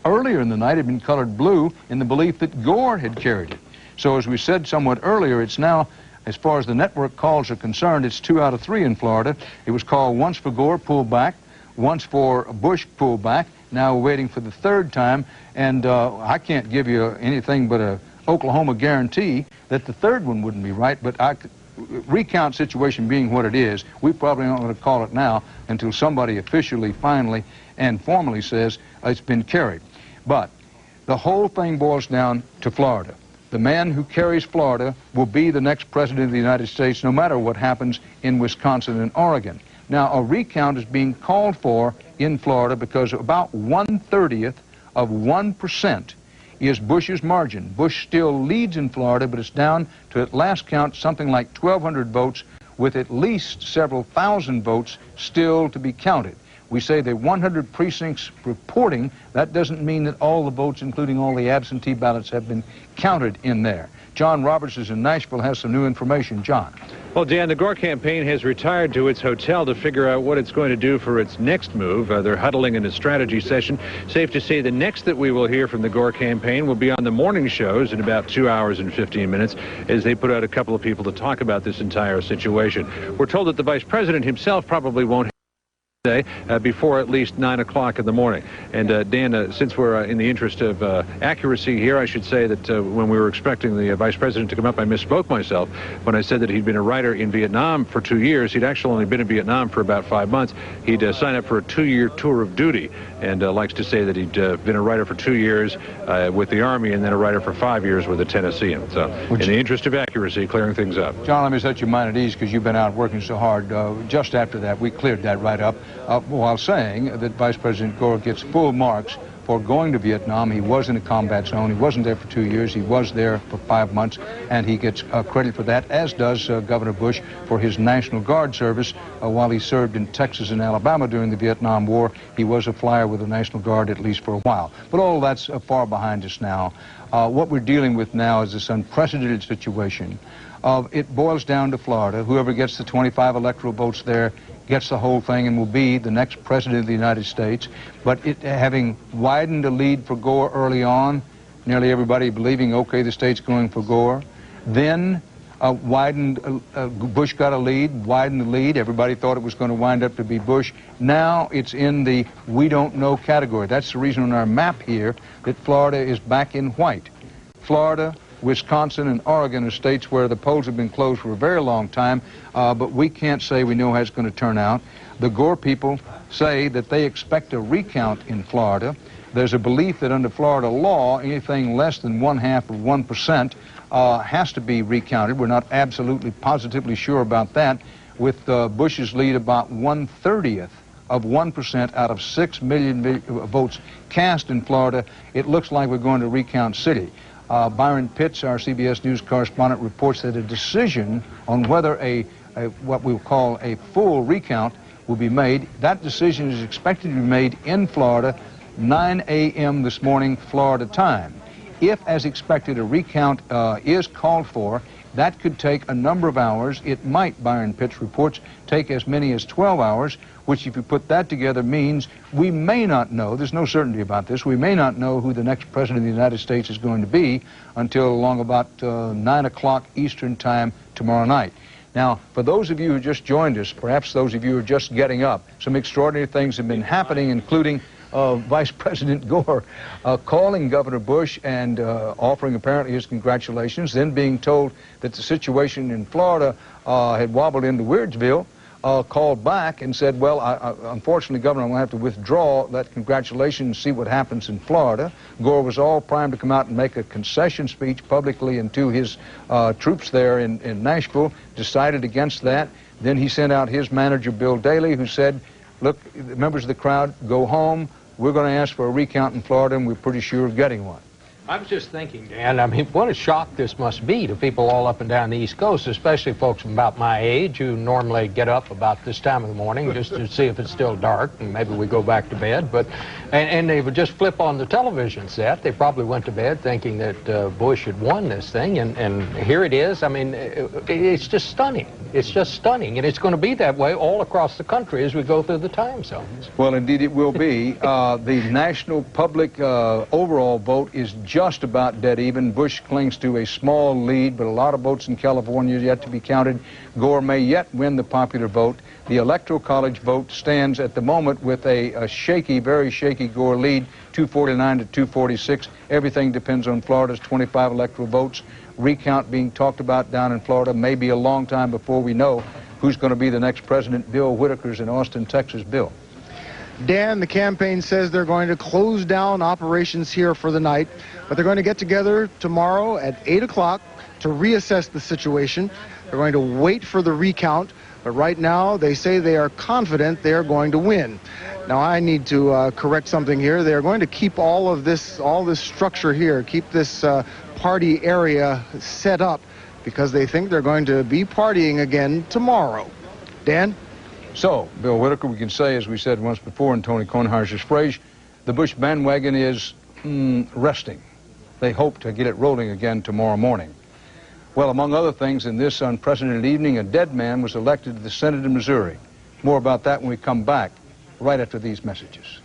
earlier in the night had been colored blue in the belief that Gore had carried it. So as we said somewhat earlier, it's now, as far as the network calls are concerned, it's 2 out of 3 in Florida. It was called once for Gore, pulled back, once for Bush, pulled back. Now we're waiting for the third time, and I can't give you anything but a Oklahoma guarantee that the third one wouldn't be right, but recount situation being what it is, we probably aren't going to call it now until somebody officially, finally, and formally says it's been carried. But the whole thing boils down to Florida. The man who carries Florida will be the next president of the United States, no matter what happens in Wisconsin and Oregon. Now, a recount is being called for in Florida because about 1/30th of 1% is Bush's margin. Bush still leads in Florida, but it's down to, at last count, something like 1,200 votes, with at least several thousand votes still to be counted. We say there are 100 precincts reporting. That doesn't mean that all the votes, including all the absentee ballots, have been counted in there. John Roberts is in Nashville, has some new information. John. Well, Dan, the Gore campaign has retired to its hotel to figure out what it's going to do for its next move. They're huddling in a strategy session. Safe to say the next that we will hear from the Gore campaign will be on the morning shows in about 2 hours and 15 minutes as they put out a couple of people to talk about this entire situation. We're told that the vice president himself probably won't before at least 9 o'clock in the morning. And Dan, since we're in the interest of accuracy here, I should say that when we were expecting the vice president to come up, I misspoke myself when I said that he'd been a writer in Vietnam for 2 years. He'd actually only been in Vietnam for about 5 months. He'd signed up for a 2-year tour of duty, and likes to say that he'd been a writer for 2 years with the Army and then a writer for 5 years with the Tennessean. So in the interest of accuracy, clearing things up. John, let me set your mind at ease because you've been out working so hard. Just after that, we cleared that right up. While saying that Vice President Gore gets full marks for going to Vietnam. He was in a combat zone. He wasn't there for 2 years. He was there for 5 months, and he gets credit for that, as does Governor Bush for his National Guard service. While he served in Texas and Alabama during the Vietnam War, he was a flyer with the National Guard at least for a while. But all that's far behind us now. What we're dealing with now is this unprecedented situation. It boils down to Florida. Whoever gets the 25 electoral votes there gets the whole thing and will be the next president of the United States. But it having widened a lead for Gore early on, nearly everybody believing, okay, the state's going for Gore. Then Bush got a lead, widened the lead. Everybody thought it was going to wind up to be Bush. Now it's in the we don't know category. That's the reason on our map here that Florida is back in white. Florida, Wisconsin, and Oregon are states where the polls have been closed for a very long time, but we can't say we know how it's going to turn out. The Gore people say that they expect a recount in Florida. There's a belief that under Florida law, anything less than 1/2 of 1% has to be recounted. We're not absolutely positively sure about that, with Bush's lead about 1/30th of 1% out of 6 million votes cast in Florida. It looks like we're going to recount city. Byron Pitts, our CBS News correspondent, reports that a decision on whether what we will call a full recount will be made. That decision is expected to be made in Florida 9 a.m. this morning, Florida time. If, as expected, a recount is called for, that could take a number of hours. It might, Byron Pitts reports, take as many as 12 hours, which, if you put that together, means we may not know, there's no certainty about this, we may not know who the next president of the United States is going to be until along about 9 o'clock Eastern time tomorrow night. Now, for those of you who just joined us, perhaps those of you who are just getting up, some extraordinary things have been happening, including Vice President Gore calling Governor Bush and offering apparently his congratulations, then being told that the situation in Florida had wobbled into Weirdsville, called back and said, well, unfortunately, Governor, I'm going to have to withdraw that congratulations and see what happens in Florida. Gore was all primed to come out and make a concession speech publicly and to his troops there in Nashville, decided against that. Then he sent out his manager, Bill Daley, who said, look, members of the crowd, go home. We're going to ask for a recount in Florida, and we're pretty sure of getting one. I was just thinking, Dan, I mean, what a shock this must be to people all up and down the East Coast, especially folks about my age who normally get up about this time of the morning just to see if it's still dark and maybe we go back to bed. But and they would just flip on the television set. They probably went to bed thinking that Bush had won this thing, and here it is. I mean, it's just stunning. It's just stunning, and it's going to be that way all across the country as we go through the time zones. Well, indeed it will be. The national public overall vote is just about dead even. Bush clings to a small lead, but a lot of votes in California yet to be counted. Gore may yet win the popular vote. The Electoral College vote stands at the moment with a shaky, very shaky Gore lead, 249 to 246. Everything depends on Florida's 25 electoral votes. Recount being talked about down in Florida. Maybe a long time before we know who's going to be the next president. Bill Whitaker's in Austin, Texas. Bill. Dan, the campaign says they're going to close down operations here for the night, but they're going to get together tomorrow at 8 o'clock to reassess the situation. They're going to wait for the recount, but right now they say they are confident they are going to win. Now, I need to correct something here. They are going to keep all this structure here, keep this party area set up because they think they're going to be partying again tomorrow. Dan? So, Bill Whitaker, we can say, as we said once before in Tony Kornheiser's phrase, the Bush bandwagon is resting. They hope to get it rolling again tomorrow morning. Well, among other things, in this unprecedented evening, a dead man was elected to the Senate in Missouri. More about that when we come back, right after these messages.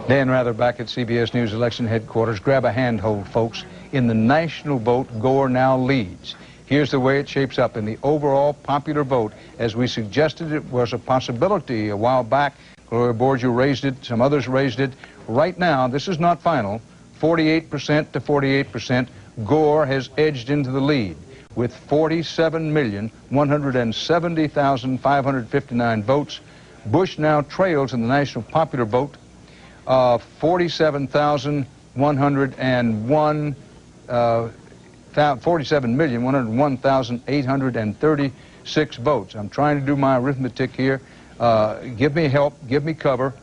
Dan Rather back at CBS News election headquarters. Grab a handhold, folks. In the national vote, Gore now leads. Here's the way it shapes up in the overall popular vote. As we suggested, it was a possibility a while back. Gloria Borgia raised it. Some others raised it. Right now, this is not final. 48% to 48%. Gore has edged into the lead with 47,170,559 votes. Bush now trails in the national popular vote. 47,101,836 votes. I'm trying to do my arithmetic here. Give me help, give me cover.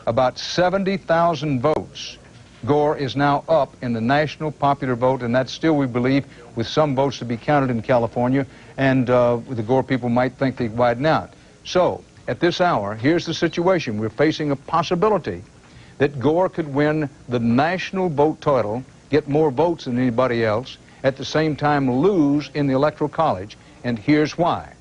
About 70,000 votes. Gore is now up in the national popular vote, and that's still, we believe, with some votes to be counted in California, and the Gore people might think they'd widen out. So, at this hour, here's the situation. We're facing a possibility that Gore could win the national vote total, get more votes than anybody else, at the same time lose in the Electoral College, and here's why.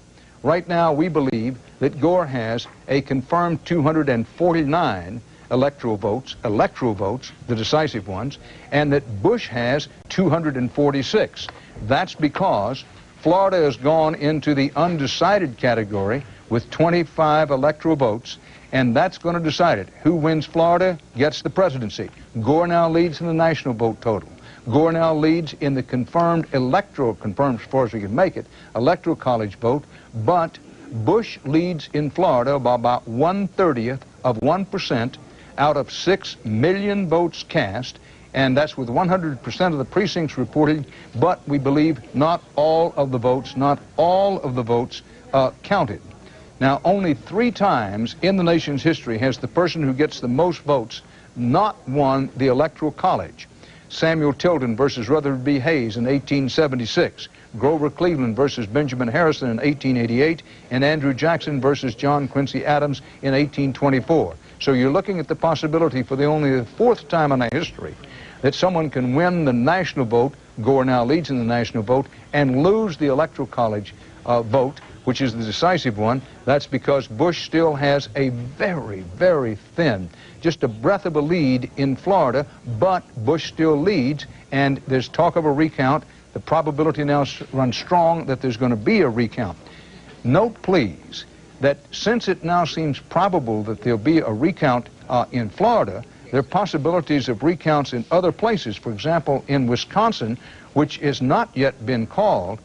Right now, we believe that Gore has a confirmed 249 electoral votes, the decisive ones, and that Bush has 246. That's because Florida has gone into the undecided category with 25 electoral votes, and that's going to decide it. Who wins Florida gets the presidency. Gore now leads in the national vote total. Gore now leads in the confirmed as far as we can make it, Electoral College vote, but Bush leads in Florida by about 1/30 of 1% out of 6 million votes cast, and that's with 100% of the precincts reported, but we believe not all of the votes counted. Now, only 3 times in the nation's history has the person who gets the most votes not won the Electoral College. Samuel Tilden versus Rutherford B. Hayes in 1876, Grover Cleveland versus Benjamin Harrison in 1888, and Andrew Jackson versus John Quincy Adams in 1824. So you're looking at the possibility for only the 4th time in our history that someone can win the national vote, Gore now leads in the national vote, and lose the Electoral College vote, which is the decisive one. That's because Bush still has a very, very thin, just a breath of a lead in Florida, but Bush still leads, and there's talk of a recount. The probability now runs strong that there's going to be a recount. Note, please, that since it now seems probable that there'll be a recount in Florida, there are possibilities of recounts in other places. For example, in Wisconsin, which has not yet been called,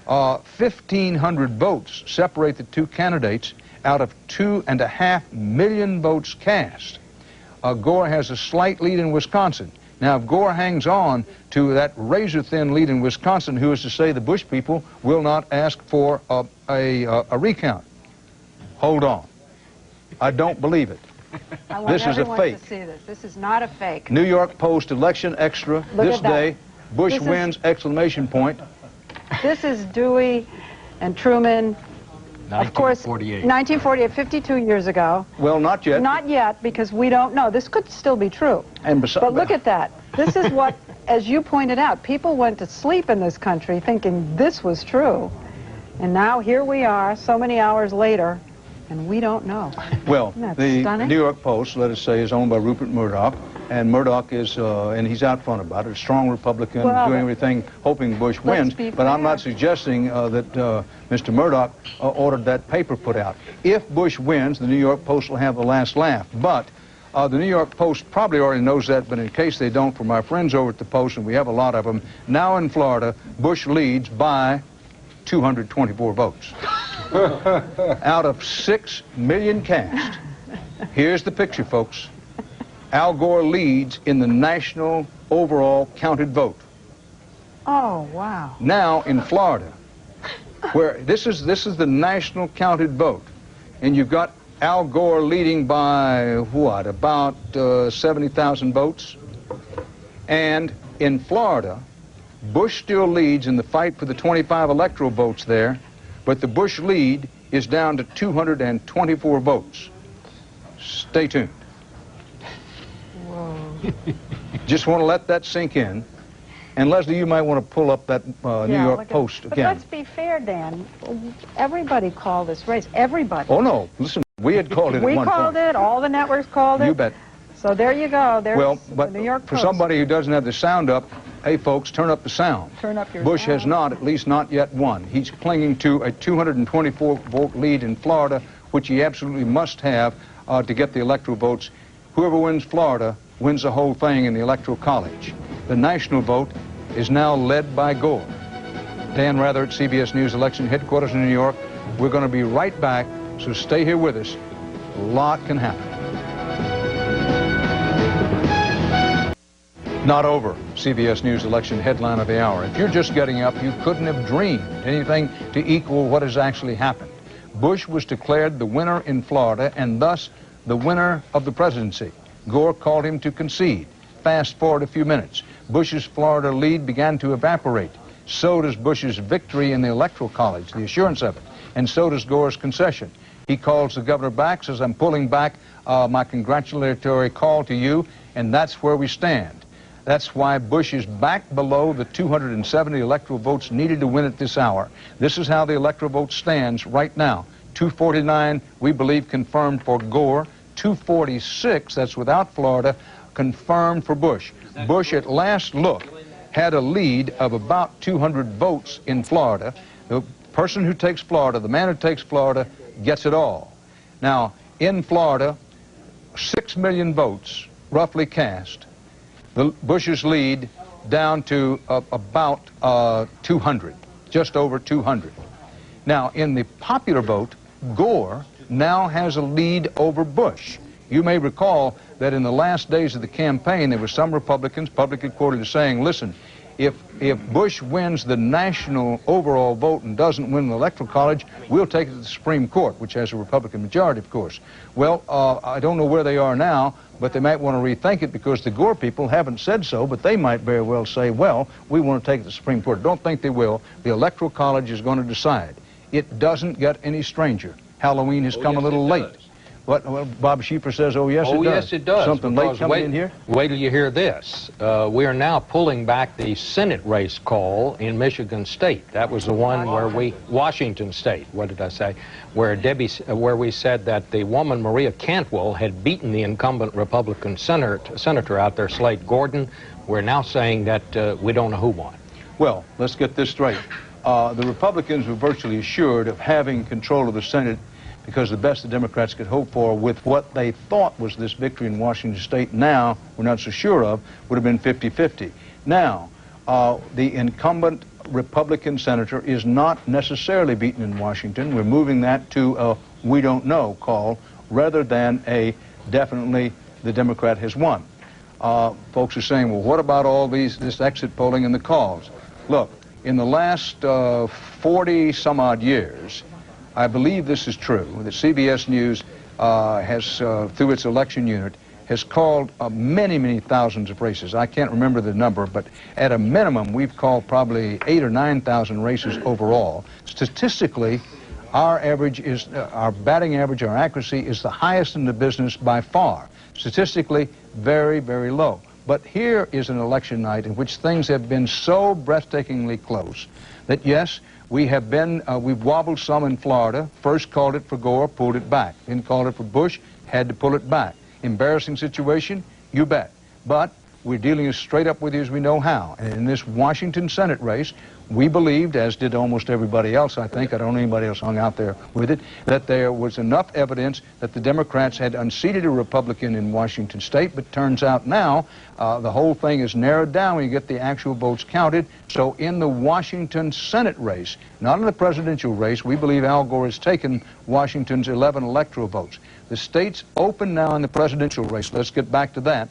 1,500 votes separate the two candidates, out of 2.5 million votes cast. Gore has a slight lead in Wisconsin. Now, if Gore hangs on to that razor-thin lead in Wisconsin, who is to say the Bush people will not ask for a recount? Hold on. I don't believe it. I want This is a everyone fake. to see this. This is not a fake. New York Post election extra Look this at that. day. Bush This is- wins, exclamation point. This is Dewey and Truman. Of course, 1948, 52 years ago. Well, not yet. Not yet, because we don't know. This could still be true. And But look at that. This is what, as you pointed out, people went to sleep in this country thinking this was true. And now here we are, so many hours later, and we don't know. Well, Isn't that the stunning? New York Post, let us say, is owned by Rupert Murdoch, and Murdoch is, and he's out front about it, a strong Republican, Well, doing everything, hoping Bush wins. be But I'm fair. not suggesting that Mr. Murdoch ordered that paper put out. If Bush wins, the New York Post will have the last laugh. But the New York Post probably already knows that, but in case they don't, from our friends over at the Post, and we have a lot of them, now in Florida, Bush leads by 224 votes. Out of 6 million cast. Here's the picture, folks. Al Gore leads in the national overall counted vote. Oh, wow. Now in Florida, where this is the national counted vote, and you've got Al Gore leading by what, about 70,000 votes? And in Florida, Bush still leads in the fight for the 25 electoral votes there, but the Bush lead is down to 224 votes. Stay tuned. Whoa. Just want to let that sink in. And Leslie, you might want to pull up that New York Post But again. let's be fair, Dan. Everybody called this race. Everybody. Oh, no. Listen, we had called it at We one called point. it. All the networks called it. You bet. So there you go. There's Well, the but New York for Post. somebody who doesn't have the sound up, hey, folks, turn up the sound. Turn up your Bush sound. has not, at least not yet, won. He's clinging to a 224-vote lead in Florida, which he absolutely must have to get the electoral votes. Whoever wins Florida wins the whole thing in the Electoral College. The national vote is now led by Gore. Dan Rather at CBS News Election Headquarters in New York. We're going to be right back, so stay here with us. A lot can happen. Not over. CBS News election headline of the hour. If you're just getting up, you couldn't have dreamed anything to equal what has actually happened. Bush was declared the winner in Florida and thus the winner of the presidency. Gore called him to concede. Fast forward a few minutes. Bush's Florida lead began to evaporate. So does Bush's victory in the Electoral College, the assurance of it. And so does Gore's concession. He calls the governor back, says, I'm pulling back my congratulatory call to you, and that's where we stand. That's why Bush is back below the 270 electoral votes needed to win at this hour. This is how the electoral vote stands right now. 249, we believe, confirmed for Gore. 246, that's without Florida, confirmed for Bush. Bush, at last look, had a lead of about 200 votes in Florida. The person who takes Florida, the man who takes Florida, gets it all. Now, in Florida, 6 million votes roughly cast. Bush's lead down to about 200, just over 200. Now, in the popular vote, Gore now has a lead over Bush. You may recall that in the last days of the campaign, there were some Republicans publicly quoted as saying, listen, if Bush wins the national overall vote and doesn't win the Electoral College, we'll take it to the Supreme Court, which has a Republican majority, of course. Well, I don't know where they are now, but they might want to rethink it because the Gore people haven't said so, but they might very well say, well, we want to take it to the Supreme Court. Don't think they will. The Electoral College is going to decide. It doesn't get any stranger. Halloween has come a little late. What, well, Bob Schieffer says, oh, yes, it does. Oh, yes, it does. Something late coming in here? Wait till you hear this. We are now pulling back the Senate race call in Michigan State. That was the one where Washington State, what did I say? Where we said that the woman, Maria Cantwell, had beaten the incumbent Republican senator out there, Slade Gordon. We're now saying that we don't know who won. Well, let's get this straight. The Republicans were virtually assured of having control of the Senate because the best the Democrats could hope for with what they thought was this victory in Washington State now, we're not so sure of, would have been 50-50. Now, the incumbent Republican senator is not necessarily beaten in Washington. We're moving that to a we don't know call rather than a definitely the Democrat has won. Folks are saying, well, what about all this exit polling and the calls? Look, in the last 40 some odd years, I believe this is true, that CBS News has, through its election unit, has called many, many thousands of races. I can't remember the number, but at a minimum, we've called probably 8,000 or 9,000 races overall. Statistically, our average is, our batting average, our accuracy is the highest in the business by far. Statistically, very, very low. But here is an election night in which things have been so breathtakingly close that, yes, we have been, we've wobbled some in Florida. First called it for Gore, pulled it back. Then called it for Bush, had to pull it back. Embarrassing situation? You bet. But we're dealing as straight up with you as we know how. And in this Washington Senate race, we believed, as did almost everybody else, I think, I don't know anybody else hung out there with it, that there was enough evidence that the Democrats had unseated a Republican in Washington State, but turns out now the whole thing is narrowed down when you get the actual votes counted. So in the Washington Senate race, not in the presidential race, we believe Al Gore has taken Washington's 11 electoral votes. The state's open now in the presidential race. Let's get back to that.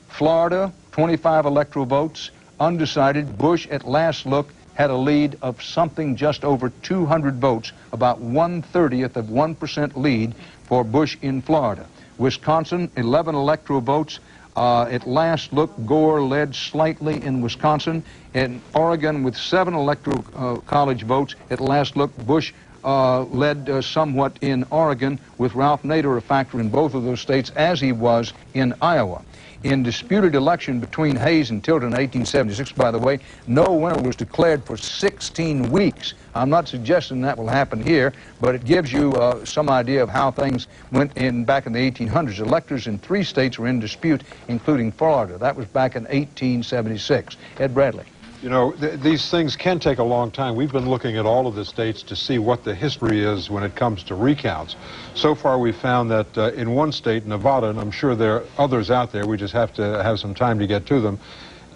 Florida, 25 electoral votes, undecided. Bush, at last look, had a lead of something just over 200 votes, about 1/30th of 1% lead for Bush in Florida. Wisconsin, 11 electoral votes. At last look, Gore led slightly in Wisconsin. In Oregon, with 7 electoral college votes, at last look, Bush led somewhat in Oregon, with Ralph Nader a factor in both of those states, as he was in Iowa. In disputed election between Hayes and Tilden in 1876, by the way, no winner was declared for 16 weeks. I'm not suggesting that will happen here, but it gives you some idea of how things went back in the 1800s. Electors in 3 states were in dispute, including Florida. That was back in 1876. Ed Bradley. You know, these things can take a long time. We've been looking at all of the states to see what the history is when it comes to recounts. So far, we've found that in one state, Nevada, and I'm sure there are others out there, we just have to have some time to get to them.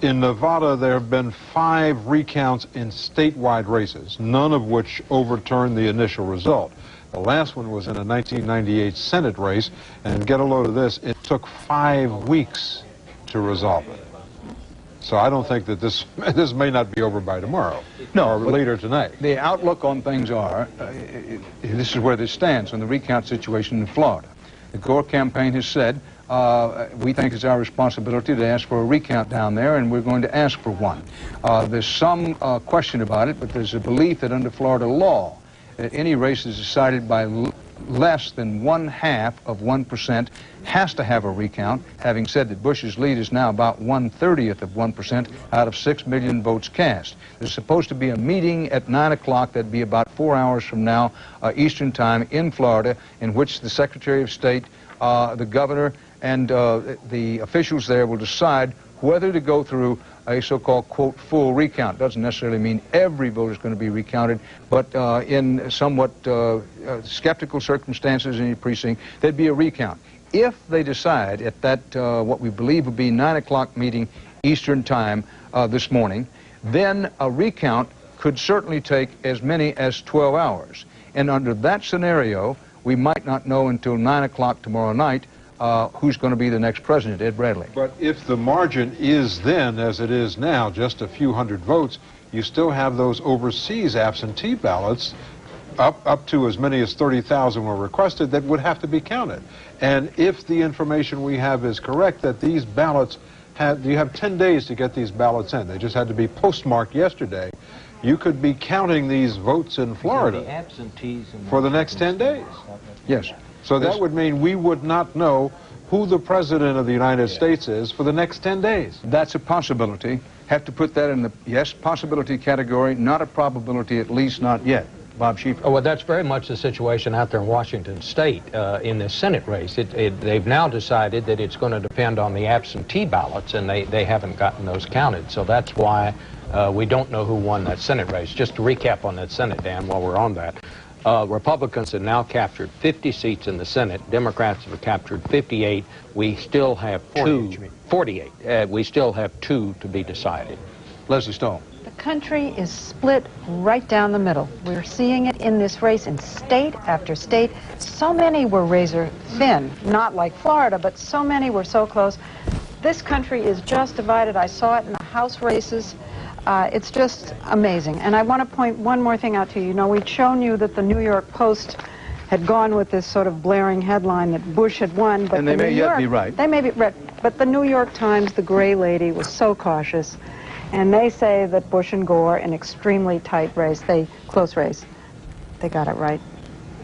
In Nevada, there have been 5 recounts in statewide races, none of which overturned the initial result. The last one was in a 1998 Senate race, and get a load of this, it took 5 weeks to resolve it. So I don't think that this may not be over by tomorrow, or later tonight. The outlook on things are, this is where this stands on the recount situation in Florida. The Gore campaign has said, we think it's our responsibility to ask for a recount down there, and we're going to ask for one. There's some question about it, but there's a belief that under Florida law, that any race is decided by less than 1/2 of 1% has to have a recount, having said that Bush's lead is now about 1/30th of 1% out of 6 million votes cast. There's supposed to be a meeting at 9 o'clock, that'd be about 4 hours from now, Eastern time in Florida, in which the Secretary of State, the governor, and the officials there will decide whether to go through a so-called, quote, full recount. Doesn't necessarily mean every vote is going to be recounted, but in somewhat skeptical circumstances in a precinct, there'd be a recount. If they decide at that, what we believe would be 9 o'clock meeting Eastern time this morning, then a recount could certainly take as many as 12 hours. And under that scenario, we might not know until 9 o'clock tomorrow night who's going to be the next president. Ed Bradley. But if the margin is then, as it is now, just a few hundred votes, you still have those overseas absentee ballots, up to as many as 30,000 were requested, that would have to be counted. And if the information we have is correct, that these ballots you have 10 days to get these ballots in. They just had to be postmarked yesterday. You could be counting these votes in Florida for the next 10 days. Yes. So that would mean we would not know who the president of the United States is for the next 10 days. That's a possibility. Have to put that in the, yes, possibility category, not a probability, at least not yet. Bob Schieffer. Oh, well, that's very much the situation out there in Washington State in this Senate race. They've now decided that it's going to depend on the absentee ballots, and they haven't gotten those counted. So that's why we don't know who won that Senate race. Just to recap on that Senate, Dan, while we're on that. Republicans have now captured 50 seats in the Senate. Democrats have captured 58. We still have 48. We still have 2 to be decided. Leslie Stahl. The country is split right down the middle. We're seeing it in this race in state after state. So many were razor thin, not like Florida, but so many were so close. This country is just divided. I saw it in the House races. It's just amazing. And I want to point one more thing out to you. You know, we'd shown you that the New York Post had gone with this sort of blaring headline that Bush had won. But and they may yet be right. They may be right. But the New York Times, the gray lady, was so cautious. And they say that Bush and Gore, an extremely tight race, close race, they got it right.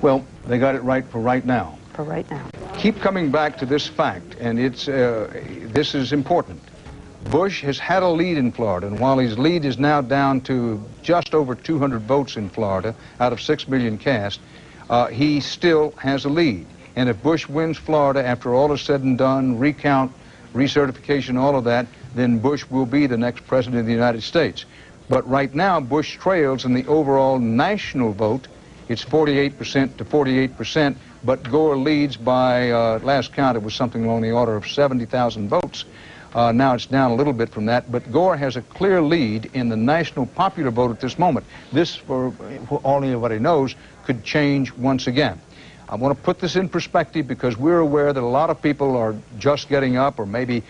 Well, they got it right for right now. For right now. Keep coming back to this fact, and this is important. Bush has had a lead in Florida, and while his lead is now down to just over 200 votes in Florida out of 6 million cast, he still has a lead. And if Bush wins Florida after all is said and done, recount, recertification, all of that, then Bush will be the next president of the United States. But right now, Bush trails in the overall national vote. It's 48% to 48%, but Gore leads by, last count, it was something along the order of 70,000 votes. Now it's down a little bit from that, but Gore has a clear lead in the national popular vote at this moment. This, for all anybody knows, could change once again. I want to put this in perspective because we're aware that a lot of people are just getting up or maybe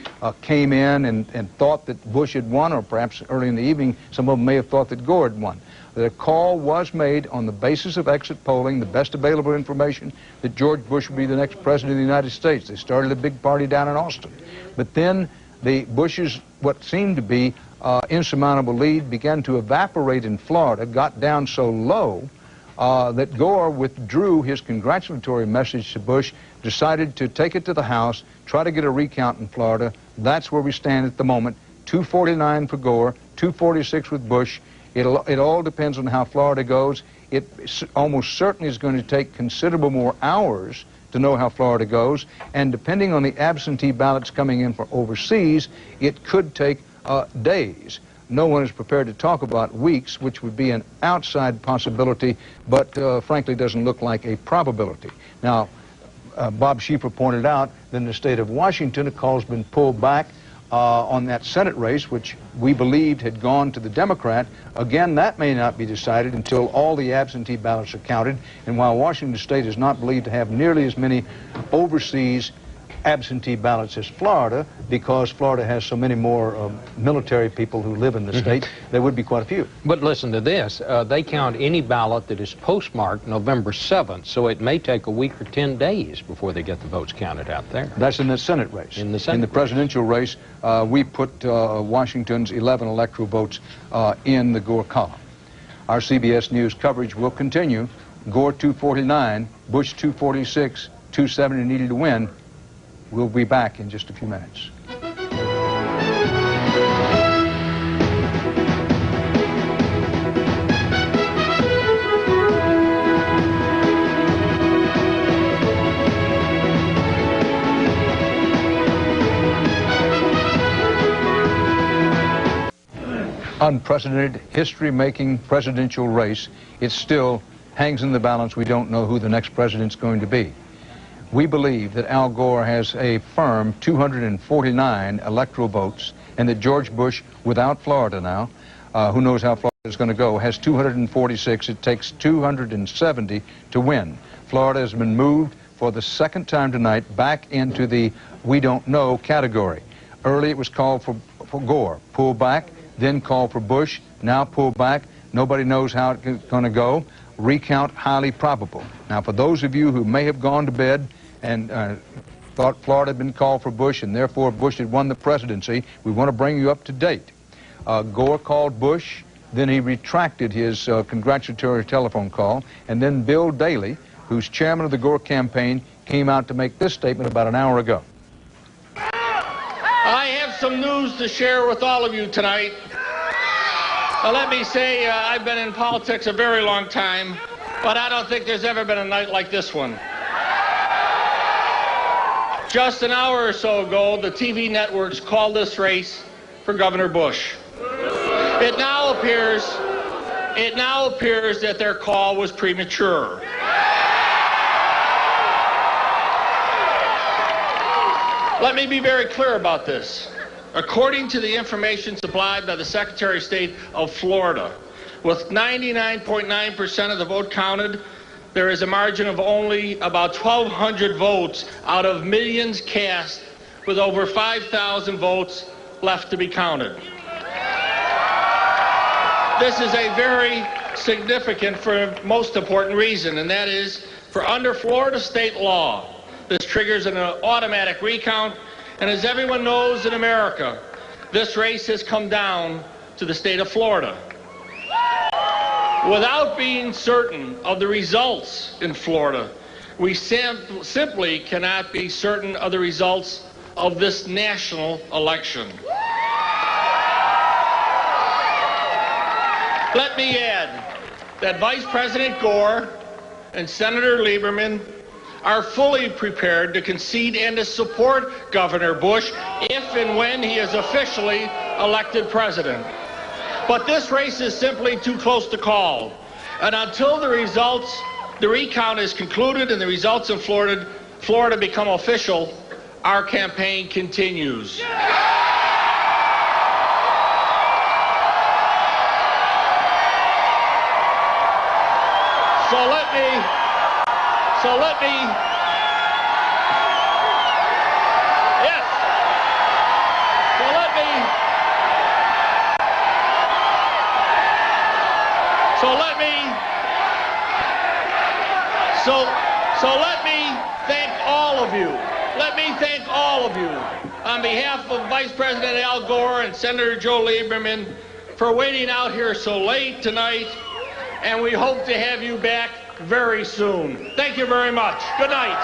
came in and thought that Bush had won, or perhaps early in the evening some of them may have thought that Gore had won. The call was made on the basis of exit polling, the best available information, that George Bush would be the next president of the United States. They started a big party down in Austin. But then the Bush's, what seemed to be insurmountable lead, began to evaporate in Florida, got down so low that Gore withdrew his congratulatory message to Bush, decided to take it to the House, try to get a recount in Florida. That's where we stand at the moment. 249 for Gore, 246 with Bush. It all depends on how Florida goes. It almost certainly is going to take considerable more hours to know how Florida goes, and depending on the absentee ballots coming in from overseas, it could take days. No one is prepared to talk about weeks, which would be an outside possibility, but frankly doesn't look like a probability. Now, Bob Schieffer pointed out that in the state of Washington, a call's been pulled back on that Senate race, which we believed had gone to the Democrat. Again, that may not be decided until all the absentee ballots are counted. And while Washington State is not believed to have nearly as many overseas absentee ballots as Florida, because Florida has so many more military people who live in the state, there would be quite a few. But listen to this. They count any ballot that is postmarked November 7th, so it may take a week or 10 days before they get the votes counted out there. That's in the Senate race. In the Senate In the presidential race, we put Washington's 11 electoral votes in the Gore column. Our CBS News coverage will continue. Gore 249, Bush 246, 270 needed to win. We'll be back in just a few minutes. Unprecedented, history-making presidential race. It still hangs in the balance. We don't know who the next president's going to be. We believe that Al Gore has a firm 249 electoral votes, and that George Bush, without Florida now, who knows how Florida is going to go, has 246. It takes 270 to win. Florida has been moved for the second time tonight back into the we don't know category. Early it was called for Gore, pull back, then called for Bush, now pull back. Nobody knows how it's going to go. Recount highly probable. Now, for those of you who may have gone to bed and thought Florida had been called for Bush and therefore Bush had won the presidency, we want to bring you up to date. Gore called Bush, then he retracted his congratulatory telephone call, and then Bill Daley, who's chairman of the Gore campaign, came out to make this statement about an hour ago. I have some news to share with all of you tonight. Let me say, I've been in politics a very long time, but I don't think there's ever been a night like this one. Just an hour or so ago, the TV networks called this race for Governor Bush. It now appears that their call was premature. Let me be very clear about this. according to the information supplied by the Secretary of State of Florida, with 99.9% of the vote counted, there is a margin of only about 1,200 votes out of millions cast, with over 5,000 votes left to be counted. This is a very significant, for most important reason, and that is, for under Florida state law, this triggers an automatic recount, and as everyone knows in America, this race has come down to the state of Florida. Without being certain of the results in Florida, we simply cannot be certain of the results of this national election. Let me add that Vice President Gore and Senator Lieberman are fully prepared to concede and to support Governor Bush if and when he is officially elected president. But this race is simply too close to call. And until the recount is concluded and the results in Florida become official, our campaign continues. So let me, yes, so let me thank all of you. Let me thank all of you on behalf of Vice President Al Gore and Senator Joe Lieberman for waiting out here so late tonight, and we hope to have you back very soon. Thank you very much. Good night.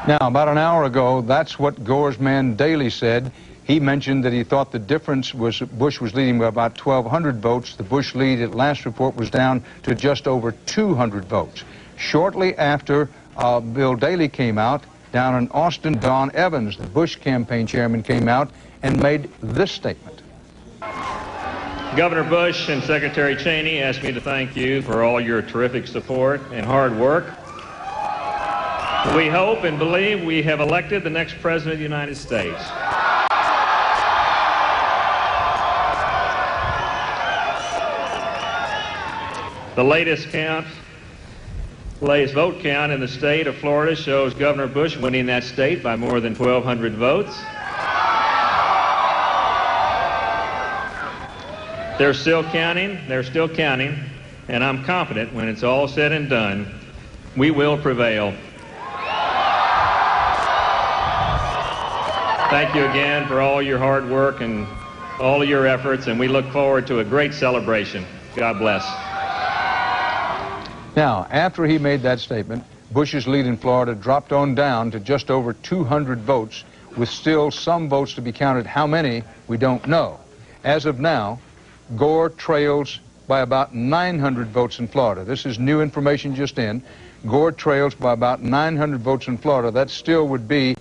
Now, about an hour ago, that's what Gore's man Daley said. He mentioned that he thought the difference was Bush was leading by about 1,200 votes. The Bush lead at last report was down to just over 200 votes. Shortly after Bill Daley came out, down in Austin, Don Evans, the Bush campaign chairman, came out and made this statement. Governor Bush and Secretary Cheney asked me to thank you for all your terrific support and hard work. We hope and believe we have elected the next President of the United States. The latest vote count in the state of Florida shows Governor Bush winning that state by more than 1,200 votes. They're still counting, and I'm confident when it's all said and done, we will prevail. Thank you again for all your hard work and all of your efforts, and we look forward to a great celebration. God bless. Now, after he made that statement, Bush's lead in Florida dropped on down to just over 200 votes, with still some votes to be counted. How many, we don't know. As of now, Gore trails by about 900 votes in Florida. This is new information just in. Gore trails by about 900 votes in Florida. That still would be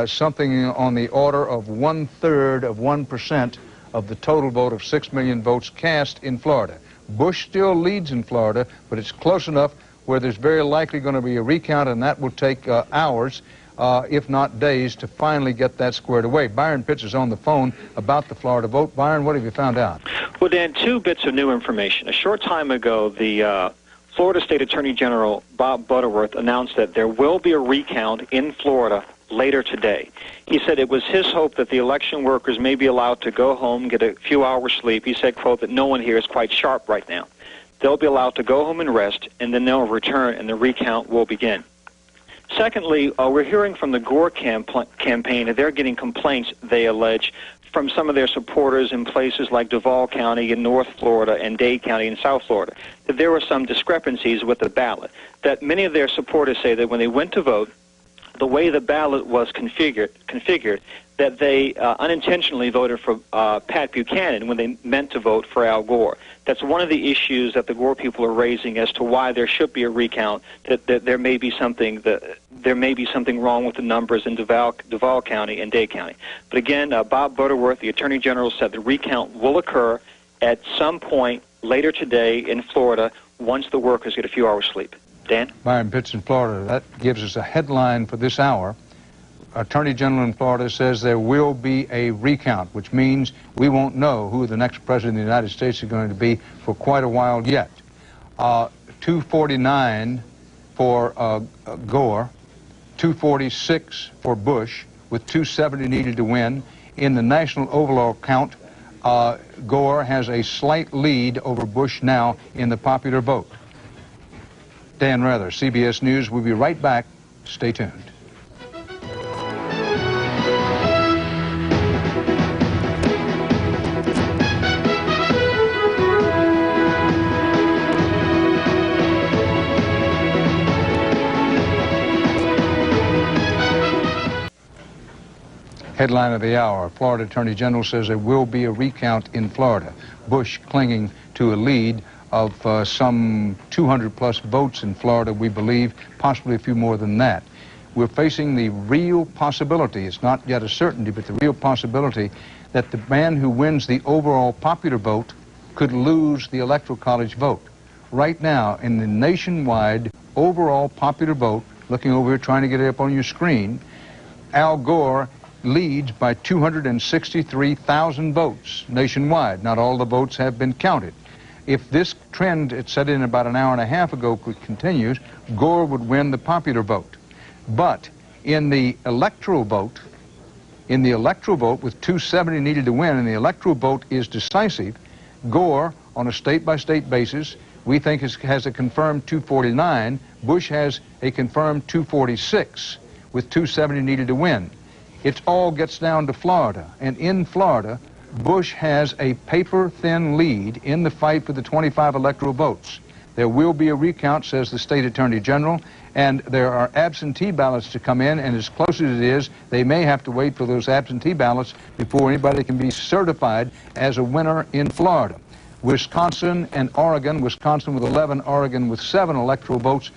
something on the order of 1/3 of 1% of the total vote of 6 million votes cast in Florida. Bush still leads in Florida, but it's close enough where there's very likely going to be a recount, and that will take hours, if not days, to finally get that squared away. Byron Pitts is on the phone about the Florida vote. Byron, what have you found out? Well, Dan, two bits of new information. A short time ago, the Florida State Attorney General Bob Butterworth announced that there will be a recount in Florida later today. He said it was his hope that the election workers may be allowed to go home, get a few hours sleep. He said, quote, that no one here is quite sharp right now. They'll be allowed to go home and rest, and then they'll return, and the recount will begin. Secondly, we're hearing from the Gore campaign that they're getting complaints, they allege, from some of their supporters in places like Duval County in North Florida and Dade County in South Florida, that there were some discrepancies with the ballot, that many of their supporters say that when they went to vote, the way the ballot was configured, that they unintentionally voted for Pat Buchanan when they meant to vote for Al Gore. That's one of the issues that the Gore people are raising as to why there should be a recount. That there may be something wrong with the numbers in Duval County and Dade County. But again, Bob Butterworth, the Attorney General, said the recount will occur at some point later today in Florida once the workers get a few hours sleep. Dan? Byron Pitts in Florida. That gives us a headline for this hour. Attorney General in Florida says there will be a recount, which means we won't know who the next president of the United States is going to be for quite a while yet. 249 for Gore, 246 for Bush, with 270 needed to win. In the national overall count, Gore has a slight lead over Bush now in the popular vote. Dan Rather, CBS News. We'll be right back. Stay tuned. Headline of the hour, Florida Attorney General says there will be a recount in Florida. Bush clinging to a lead of some 200-plus votes in Florida, we believe, possibly a few more than that. We're facing the real possibility, it's not yet a certainty, but the real possibility that the man who wins the overall popular vote could lose the Electoral College vote. Right now, in the nationwide overall popular vote, looking over here trying to get it up on your screen, Al Gore leads by 263,000 votes nationwide. Not all the votes have been counted. If this trend, it set in about an hour and a half ago, continues, Gore would win the popular vote. But in the electoral vote, with 270 needed to win, and the electoral vote is decisive, Gore, on a state-by-state basis, we think has a confirmed 249. Bush has a confirmed 246 with 270 needed to win. It all gets down to Florida, and in Florida, Bush has a paper-thin lead in the fight for the 25 electoral votes. There will be a recount, says the state attorney general, and there are absentee ballots to come in, and as close as it is, they may have to wait for those absentee ballots before anybody can be certified as a winner in Florida. Wisconsin and Oregon, Wisconsin with 11, Oregon with 7 electoral votes,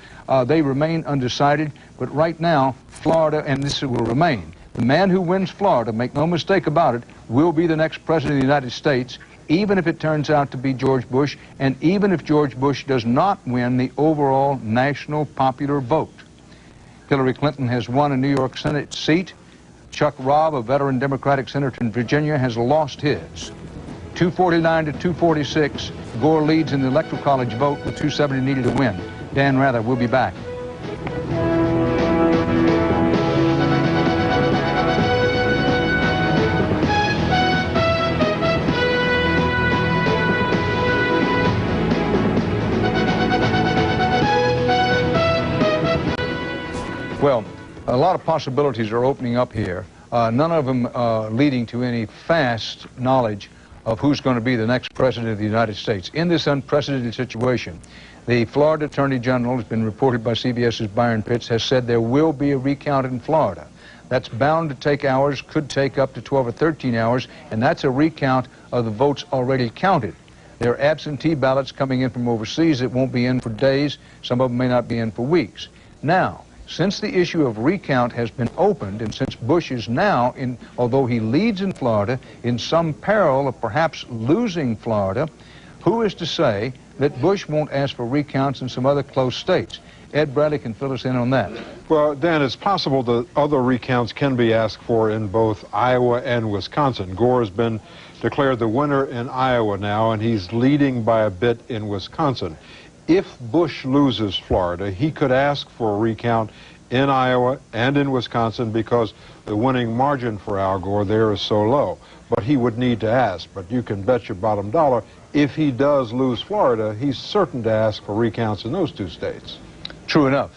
they remain undecided, but right now, Florida, and this will remain, the man who wins Florida, make no mistake about it, will be the next president of the United States, even if it turns out to be George Bush, and even if George Bush does not win the overall national popular vote. Hillary Clinton has won a New York Senate seat. Chuck Robb, a veteran Democratic senator in Virginia, has lost his. 249 to 246, Gore leads in the Electoral College vote with 270 needed to win. Dan Rather, we'll be back. Well, a lot of possibilities are opening up here, none of them leading to any fast knowledge of who's going to be the next president of the United States. In this unprecedented situation, the Florida Attorney General, has been reported by CBS's Byron Pitts, has said there will be a recount in Florida. That's bound to take hours, could take up to 12 or 13 hours, and that's a recount of the votes already counted. There are absentee ballots coming in from overseas that won't be in for days. Some of them may not be in for weeks. Now, since the issue of recount has been opened, and since Bush is now, although he leads in Florida, in some peril of perhaps losing Florida, who is to say that Bush won't ask for recounts in some other close states? Ed Bradley can fill us in on that. Well, Dan, it's possible that other recounts can be asked for in both Iowa and Wisconsin. Gore has been declared the winner in Iowa now, and he's leading by a bit in Wisconsin. If Bush loses Florida, he could ask for a recount in Iowa and in Wisconsin because the winning margin for Al Gore there is so low. But he would need to ask. But you can bet your bottom dollar, if he does lose Florida, he's certain to ask for recounts in those 2 states. True enough.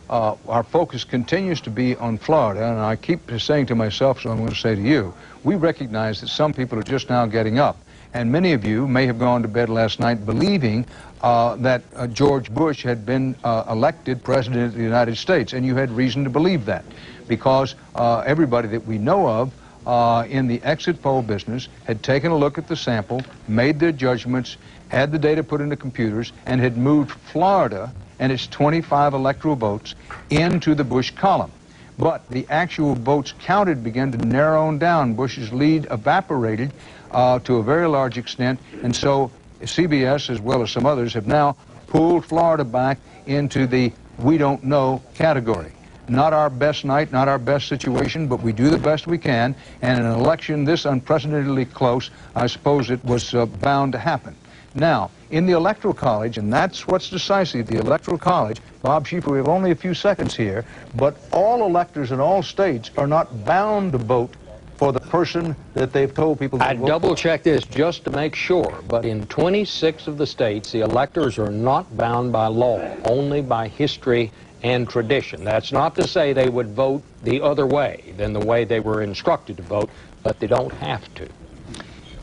Our focus continues to be on Florida, and I keep saying to myself, so I'm going to say to you, we recognize that some people are just now getting up. And many of you may have gone to bed last night believing that George Bush had been elected president of the United States, and you had reason to believe that because everybody that we know of in the exit poll business had taken a look at the sample, made their judgments, had the data put into computers, and had moved Florida and its 25 electoral votes into the Bush column. But the actual votes counted began to narrow down. Bush's lead evaporated to a very large extent, and so CBS, as well as some others, have now pulled Florida back into the we don't know category. Not our best night, not our best situation, but we do the best we can. And in an election this unprecedentedly close, I suppose it was bound to happen. Now, in the Electoral College, and that's what's decisive, the Electoral College, Bob Schieffer, we have only a few seconds here, but all electors in all states are not bound to vote for the person that they've told people to vote for. I double-checked this just to make sure, but in 26 of the states, the electors are not bound by law, only by history and tradition. That's not to say they would vote the other way than the way they were instructed to vote, but they don't have to.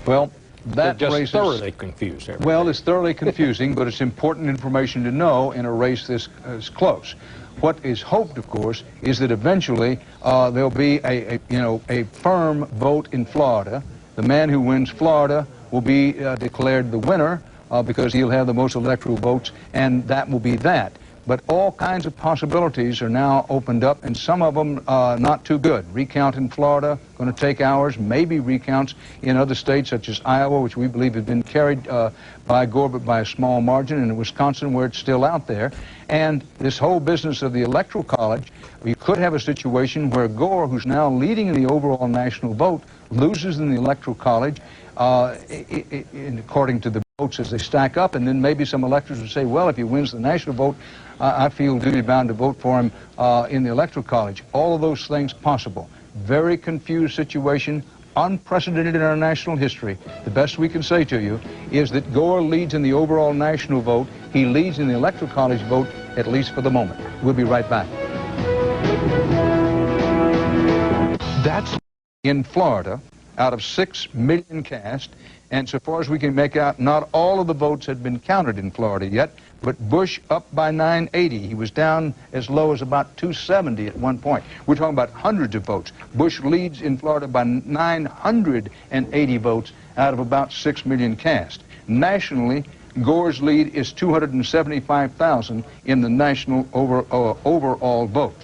Well, that just raises, thoroughly confused everybody. Well, it's thoroughly confusing, but it's important information to know in a race this close. What is hoped, of course, is that eventually there'll be a firm vote in Florida. The man who wins Florida will be declared the winner because he'll have the most electoral votes, and that will be that. But all kinds of possibilities are now opened up, and some of them not too good. Recount in Florida, going to take hours, maybe recounts in other states such as Iowa, which we believe has been carried by Gore, but by a small margin, and in Wisconsin, where it's still out there. And this whole business of the Electoral College, we could have a situation where Gore, who's now leading in the overall national vote, loses in the Electoral College, according to the votes as they stack up, and then maybe some electors would say, well, if he wins the national vote, I feel duty bound to vote for him in the Electoral College. All of those things possible. Very confused situation, unprecedented in our national history. The best we can say to you is that Gore leads in the overall national vote. He leads in the Electoral College vote, at least for the moment. We'll be right back. That's in Florida, out of 6 million cast, and so far as we can make out, not all of the votes had been counted in Florida yet, but Bush up by 980. He was down as low as about 270 at one point. We're talking about hundreds of votes. Bush leads in Florida by 980 votes out of about 6 million cast. Nationally, Gore's lead is 275,000 in the national overall vote.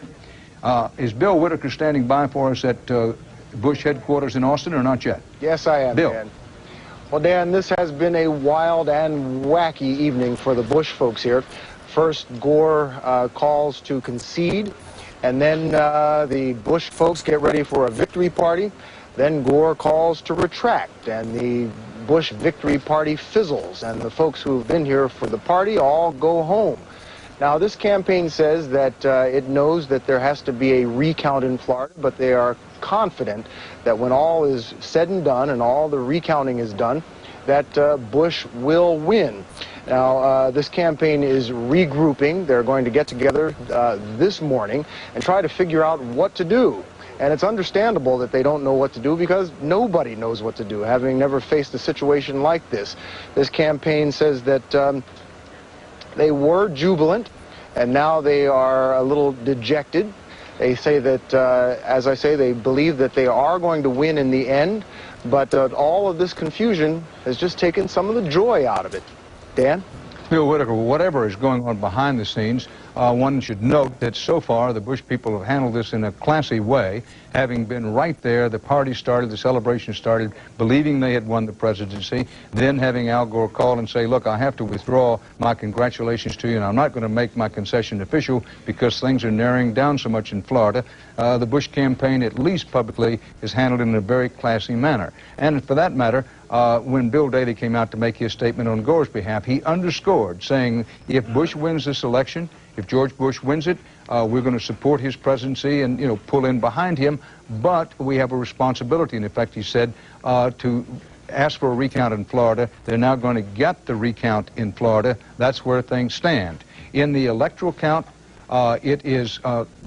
Is Bill Whitaker standing by for us at Bush headquarters in Austin, or not yet? Yes, I am, Bill. Dan. Well, Dan, this has been a wild and wacky evening for the Bush folks here. First, Gore calls to concede, and then the Bush folks get ready for a victory party. Then Gore calls to retract, and the Bush victory party fizzles, and the folks who have been here for the party all go home. Now, this campaign says that it knows that there has to be a recount in Florida, but they are confident that when all is said and done and all the recounting is done, that Bush will win. Now, this campaign is regrouping. They're going to get together this morning and try to figure out what to do. And it's understandable that they don't know what to do because nobody knows what to do, having never faced a situation like this. This campaign says that they were jubilant, and now they are a little dejected. They say that, as I say, they believe that they are going to win in the end, but all of this confusion has just taken some of the joy out of it. Dan? Bill Whitaker, whatever is going on behind the scenes, one should note that so far the Bush people have handled this in a classy way. Having been right there, the party started, the celebration started, believing they had won the presidency, then having Al Gore call and say, look, I have to withdraw my congratulations to you, and I'm not going to make my concession official because things are narrowing down so much in Florida. The Bush campaign, at least publicly, is handled in a very classy manner. And for that matter, when Bill Daley came out to make his statement on Gore's behalf, he underscored, saying, if Bush wins this election, if George Bush wins it, we're going to support his presidency and, pull in behind him, but we have a responsibility, in effect, he said, to ask for a recount in Florida. They're now going to get the recount in Florida. That's where things stand. In the electoral count, it is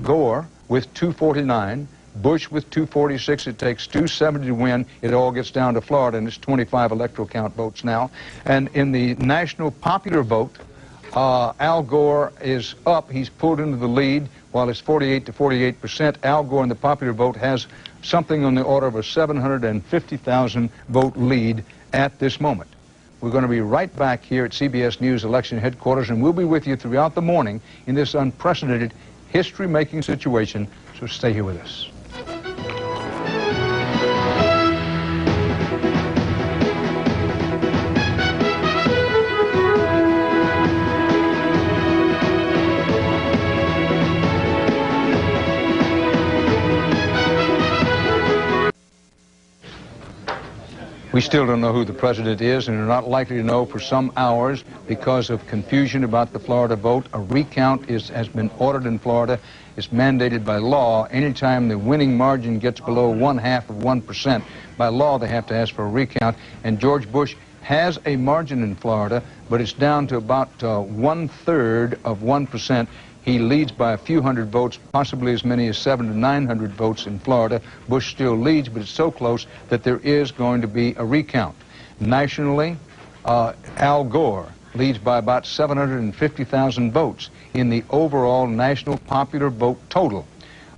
Gore with 249, Bush with 246. It takes 270 to win. It all gets down to Florida, and it's 25 electoral count votes now. And in the national popular vote, Al Gore is up. He's pulled into the lead. While it's 48 to 48%, Al Gore in the popular vote has something on the order of a 750,000 vote lead at this moment. We're going to be right back here at CBS News election headquarters, and we'll be with you throughout the morning in this unprecedented history-making situation, so stay here with us. We still don't know who the president is, and are not likely to know for some hours because of confusion about the Florida vote. A recount has been ordered in Florida. It's mandated by law. Anytime the winning margin gets below 0.5%, by law they have to ask for a recount. And George Bush has a margin in Florida, but it's down to about 1/3 of 1%. He leads by a few hundred votes, possibly as many as 700 to 900 votes in Florida. Bush still leads, but it's so close that there is going to be a recount. Nationally, Al Gore leads by about 750,000 votes in the overall national popular vote total.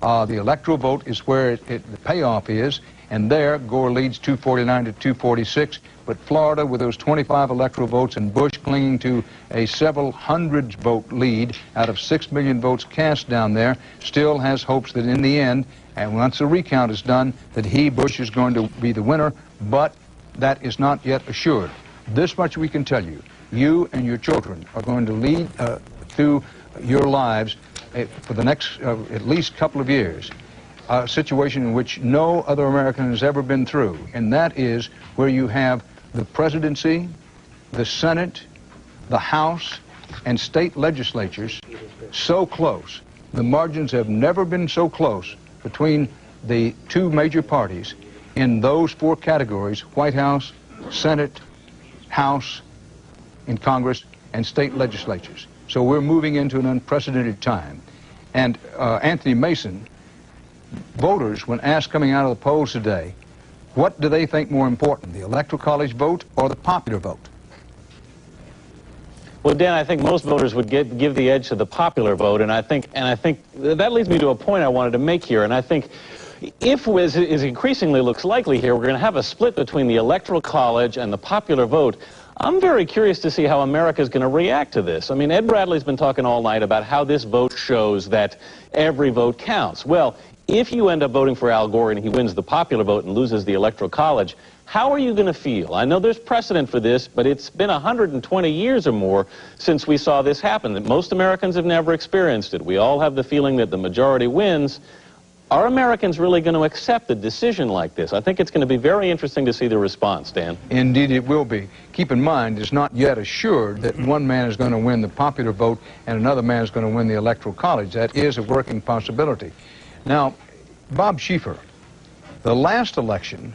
The electoral vote is where the payoff is, and there Gore leads 249 to 246. But Florida, with those 25 electoral votes and Bush clinging to a several hundred vote lead out of 6 million votes cast down there, still has hopes that in the end, and once the recount is done, that Bush is going to be the winner, but that is not yet assured. This much we can tell you. You and your children are going to lead through your lives for the next at least couple of years a situation in which no other American has ever been through, and that is where you have the presidency, the Senate, the House, and state legislatures so close. The margins have never been so close between the two major parties in those four categories: White House, Senate, House, in Congress, and state legislatures. So we're moving into an unprecedented time. And Anthony Mason, voters, when asked coming out of the polls today, what do they think more important, the Electoral College vote or the popular vote? Well, Dan, I think most voters would give the edge to the popular vote, and I think that leads me to a point I wanted to make here. And I think if, as increasingly looks likely here, we're going to have a split between the Electoral College and the popular vote, I'm very curious to see how America is going to react to this. I mean, Ed Bradley's been talking all night about how this vote shows that every vote counts. Well, if you end up voting for Al Gore and he wins the popular vote and loses the Electoral College, how are you going to feel? I know there's precedent for this, but it's been 120 years or more since we saw this happen. That most Americans have never experienced it. We all have the feeling that the majority wins. Are Americans really going to accept a decision like this? I think it's going to be very interesting to see the response, Dan. Indeed it will be. Keep in mind, it's not yet assured that one man is going to win the popular vote and another man is going to win the Electoral College. That is a working possibility. Now, Bob Schieffer, the last election,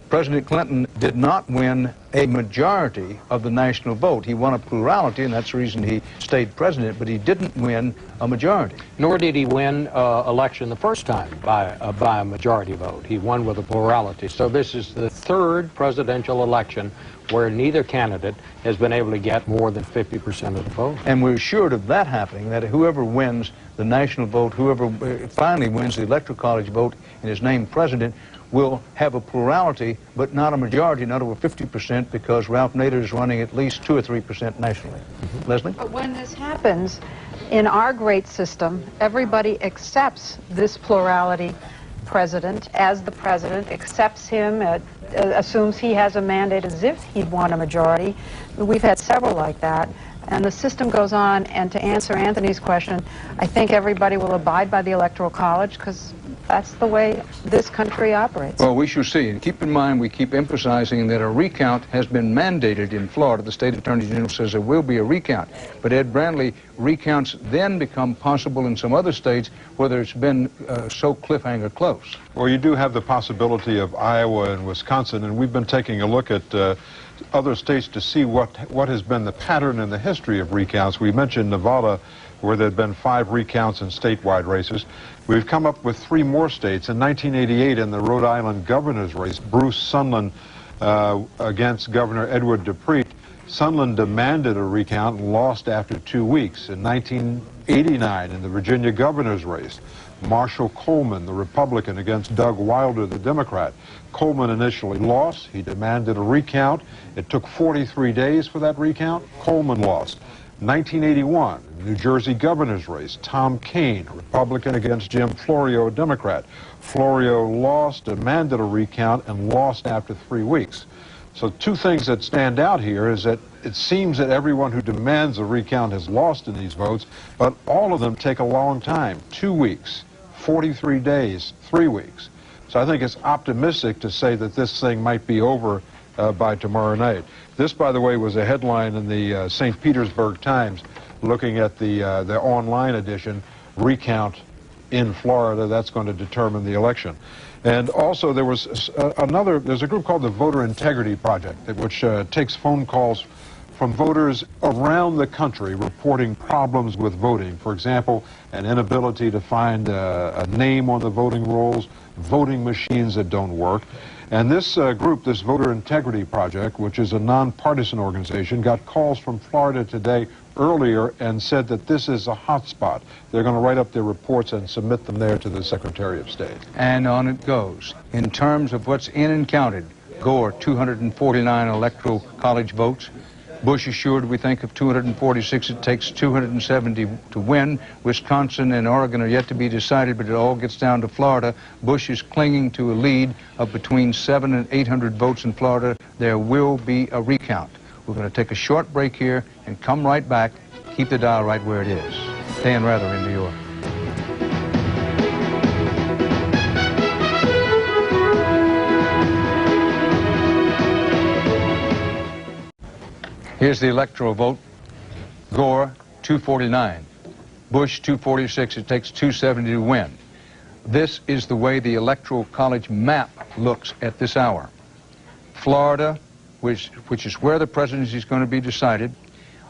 President Clinton did not win a majority of the national vote. He won a plurality, and that's the reason he stayed president, but he didn't win a majority. Nor did he win election the first time by a majority vote. He won with a plurality. So this is the third presidential election where neither candidate has been able to get more than 50% of the vote. And we're assured of that happening, that whoever wins the national vote, whoever finally wins the Electoral College vote and is named president, will have a plurality, but not a majority, not over 50%, because Ralph Nader is running at least 2 or 3% nationally. Leslie? But when this happens, in our great system, everybody accepts this plurality president as the president, accepts him, assumes he has a mandate as if he'd won a majority. We've had several like that. And the system goes on, and to answer Anthony's question, I think everybody will abide by the Electoral College because that's the way this country operates. Well, we shall see. And keep in mind, we keep emphasizing that a recount has been mandated in Florida. The state attorney general says there will be a recount. But Ed Bradley, recounts then become possible in some other states where there's been so cliffhanger close. Well, you do have the possibility of Iowa and Wisconsin, and we've been taking a look at other states to see what has been the pattern in the history of recounts. We mentioned Nevada, where there had been 5 recounts in statewide races. We've come up with 3 more states. In 1988, in the Rhode Island governor's race, Bruce Sunland against Governor Edward DePrete, Sunland demanded a recount and lost after 2 weeks. In 1989, in the Virginia governor's race, Marshall Coleman, the Republican, against Doug Wilder, the Democrat. Coleman initially lost. He demanded a recount. It took 43 days for that recount. Coleman lost. 1981, New Jersey governor's race, Tom Kean, a Republican, against Jim Florio, a Democrat. Florio lost, demanded a recount, and lost after 3 weeks. So 2 things that stand out here is that it seems that everyone who demands a recount has lost in these votes, but all of them take a long time, 2 weeks, 43 days, 3 weeks. So I think it's optimistic to say that this thing might be over by tomorrow night. This, by the way, was a headline in the St. Petersburg Times, looking at the online edition, recount in Florida. That's going to determine the election. And also there was there's a group called the Voter Integrity Project, which takes phone calls from voters around the country reporting problems with voting. For example, an inability to find a name on the voting rolls, voting machines that don't work. And this group, this Voter Integrity Project, which is a nonpartisan organization, got calls from Florida today earlier and said that this is a hot spot. They're going to write up their reports and submit them there to the Secretary of State. And on it goes. In terms of what's in and counted, Gore, 249 electoral college votes. Bush assured, we think, of 246. It takes 270 to win. Wisconsin and Oregon are yet to be decided, but it all gets down to Florida. Bush is clinging to a lead of between 700 and 800 votes in Florida. There will be a recount. We're going to take a short break here and come right back. Keep the dial right where it is. Dan Rather in New York. Here's the electoral vote. Gore, 249. Bush, 246. It takes 270 to win. This is the way the Electoral College map looks at this hour. Florida, which is where the presidency is going to be decided,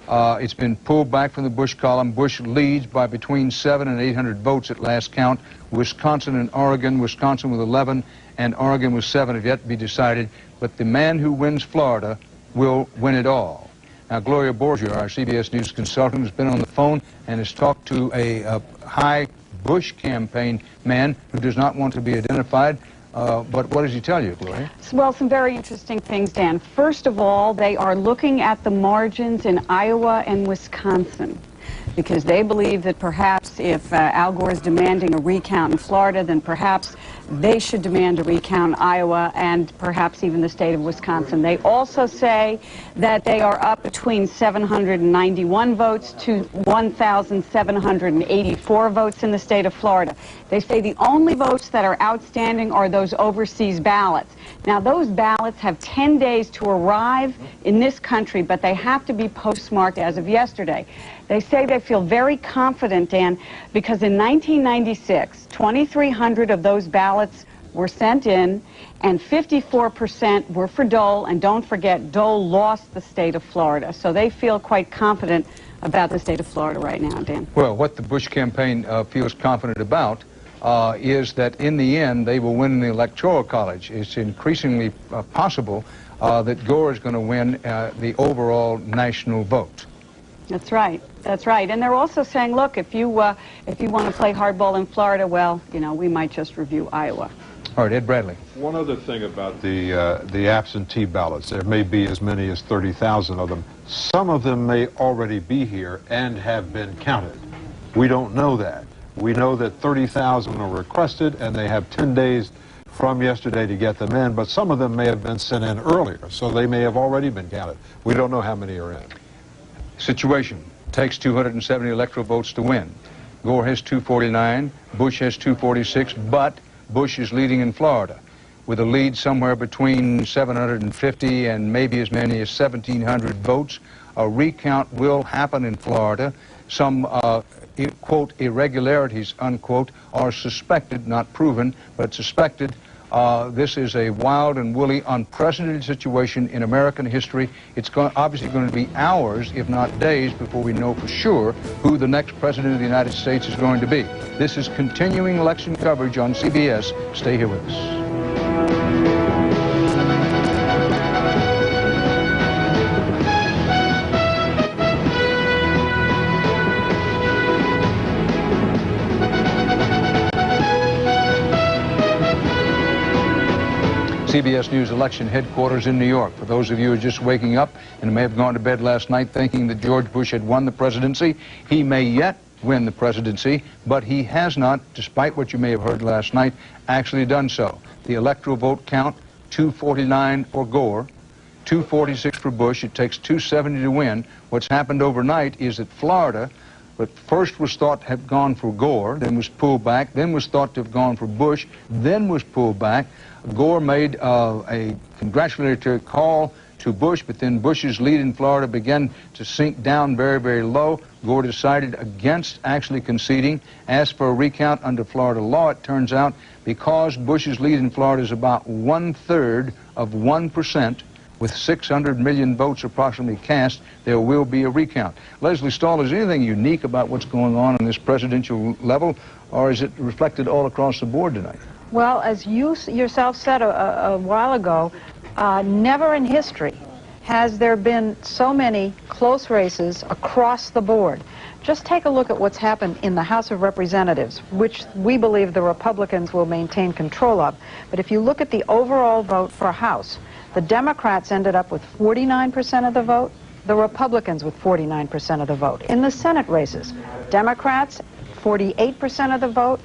it's been pulled back from the Bush column. Bush leads by between 700 and 800 votes at last count. Wisconsin and Oregon, Wisconsin with 11 and Oregon with 7 have yet to be decided. But the man who wins Florida will win it all. Now, Gloria Borgia, our CBS News consultant, has been on the phone and has talked to a high Bush campaign man who does not want to be identified. But what does he tell you, Gloria? Well, some very interesting things, Dan. First of all, they are looking at the margins in Iowa and Wisconsin, because they believe that perhaps if Al Gore is demanding a recount in Florida, then perhaps they should demand a recount in Iowa and perhaps even the state of Wisconsin. They also say that they are up between 791 votes to 1,784 votes in the state of Florida. They say the only votes that are outstanding are those overseas ballots. Now, those ballots have 10 days to arrive in this country, but they have to be postmarked as of yesterday. They say they feel very confident, Dan, because in 1996, 2,300 of those ballots were sent in, and 54% were for Dole. And don't forget, Dole lost the state of Florida. So they feel quite confident about the state of Florida right now, Dan. Well, what the Bush campaign feels confident about is that in the end they will win the Electoral College. It's increasingly possible that Gore is going to win the overall national vote. That's right. That's right. And they're also saying, look, if you want to play hardball in Florida, well, you know, we might just review Iowa. All right, Ed Bradley. One other thing about the absentee ballots. There may be as many as 30,000 of them. Some of them may already be here and have been counted. We don't know that. We know that 30,000 are requested, and they have 10 days from yesterday to get them in, but some of them may have been sent in earlier, so they may have already been counted. We don't know how many are in. Situation. Takes 270 electoral votes to win. Gore has 249, Bush has 246, but Bush is leading in Florida with a lead somewhere between 750 and maybe as many as 1,700 votes. A recount will happen in Florida. Some, quote, irregularities, unquote, are suspected, not proven, but suspected. This is a wild and woolly, unprecedented situation in American history. It's obviously going to be hours, if not days, before we know for sure who the next president of the United States is going to be. This is continuing election coverage on CBS. Stay here with us. CBS News election headquarters in New York. For those of you who are just waking up and may have gone to bed last night thinking that George Bush had won the presidency, he may yet win the presidency, but he has not, despite what you may have heard last night, actually done so. The electoral vote count, 249 for Gore, 246 for Bush. It takes 270 to win. What's happened overnight is that Florida, but first was thought to have gone for Gore, then was pulled back, then was thought to have gone for Bush, then was pulled back. Gore made a congratulatory call to Bush, but then Bush's lead in Florida began to sink down very, very low. Gore decided against actually conceding, asked for a recount under Florida law. It turns out because Bush's lead in Florida is about 1/3 of 1%, with 600 million votes approximately cast, there will be a recount. Leslie Stahl, is there anything unique about what's going on this presidential level, or is it reflected all across the board tonight? Well, as you yourself said a while ago, never in history has there been so many close races across the board. Just take a look at what's happened in the House of Representatives, which we believe the Republicans will maintain control of. But if you look at the overall vote for House, the Democrats ended up with 49% of the vote, the Republicans with 49% of the vote. In the Senate races, Democrats, 48% of the vote,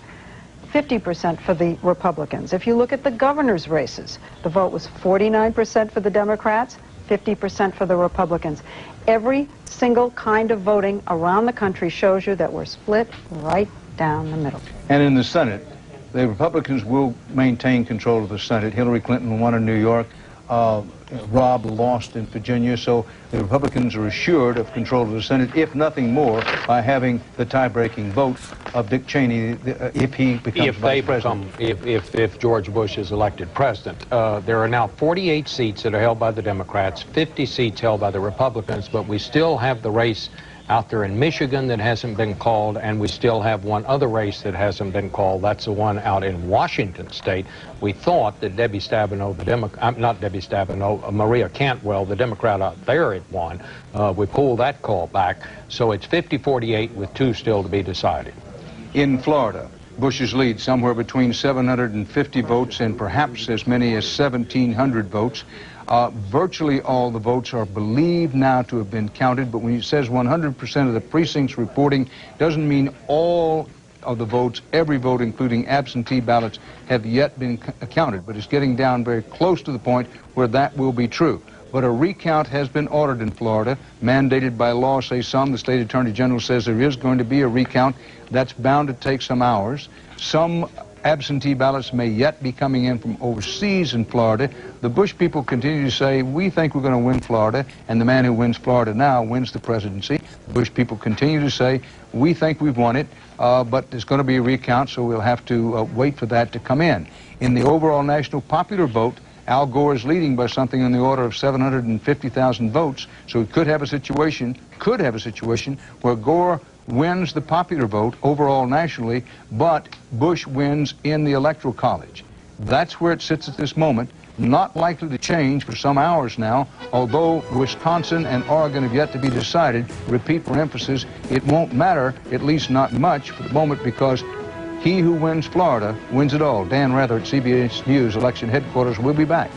50% for the Republicans. If you look at the governor's races, the vote was 49% for the Democrats, 50% for the Republicans. Every single kind of voting around the country shows you that we're split right down the middle. And in the Senate, the Republicans will maintain control of the Senate. Hillary Clinton won in New York. Rob lost in Virginia, so the Republicans are assured of control of the Senate, if nothing more, by having the tie-breaking vote of Dick Cheney if he becomes vice president. If George Bush is elected president. There are now 48 seats that are held by the Democrats, 50 seats held by the Republicans, but we still have the race out there in Michigan that hasn't been called, and we still have one other race that hasn't been called. That's the one out in Washington State. We thought that Debbie Stabenow, not Debbie Stabenow, Maria Cantwell, the Democrat out there, had won. We pulled that call back, so it's 50-48 with 2 still to be decided. In Florida, Bush's lead somewhere between 750 votes and perhaps as many as 1,700 votes. Virtually all the votes are believed now to have been counted, but when it says 100% of the precincts reporting, doesn't mean all of the votes, every vote, including absentee ballots, have yet been counted, but it's getting down very close to the point where that will be true. But a recount has been ordered in Florida, mandated by law, say some. The state attorney general says there is going to be a recount. That's bound to take some hours. Some absentee ballots may yet be coming in from overseas in Florida. The Bush people continue to say, we think we're going to win Florida, and the man who wins Florida now wins the presidency. The Bush people continue to say, we think we've won it, but there's going to be a recount, so we'll have to wait for that to come in. In the overall national popular vote, Al Gore is leading by something in the order of 750,000 votes, so we could have a situation where Gore wins the popular vote overall nationally, but Bush wins in the Electoral College. That's where it sits at this moment. Not likely to change for some hours now, although Wisconsin and Oregon have yet to be decided. Repeat for emphasis, it won't matter, at least not much for the moment, because he who wins Florida wins it all. Dan Rather at CBS News Election Headquarters. We'll be back.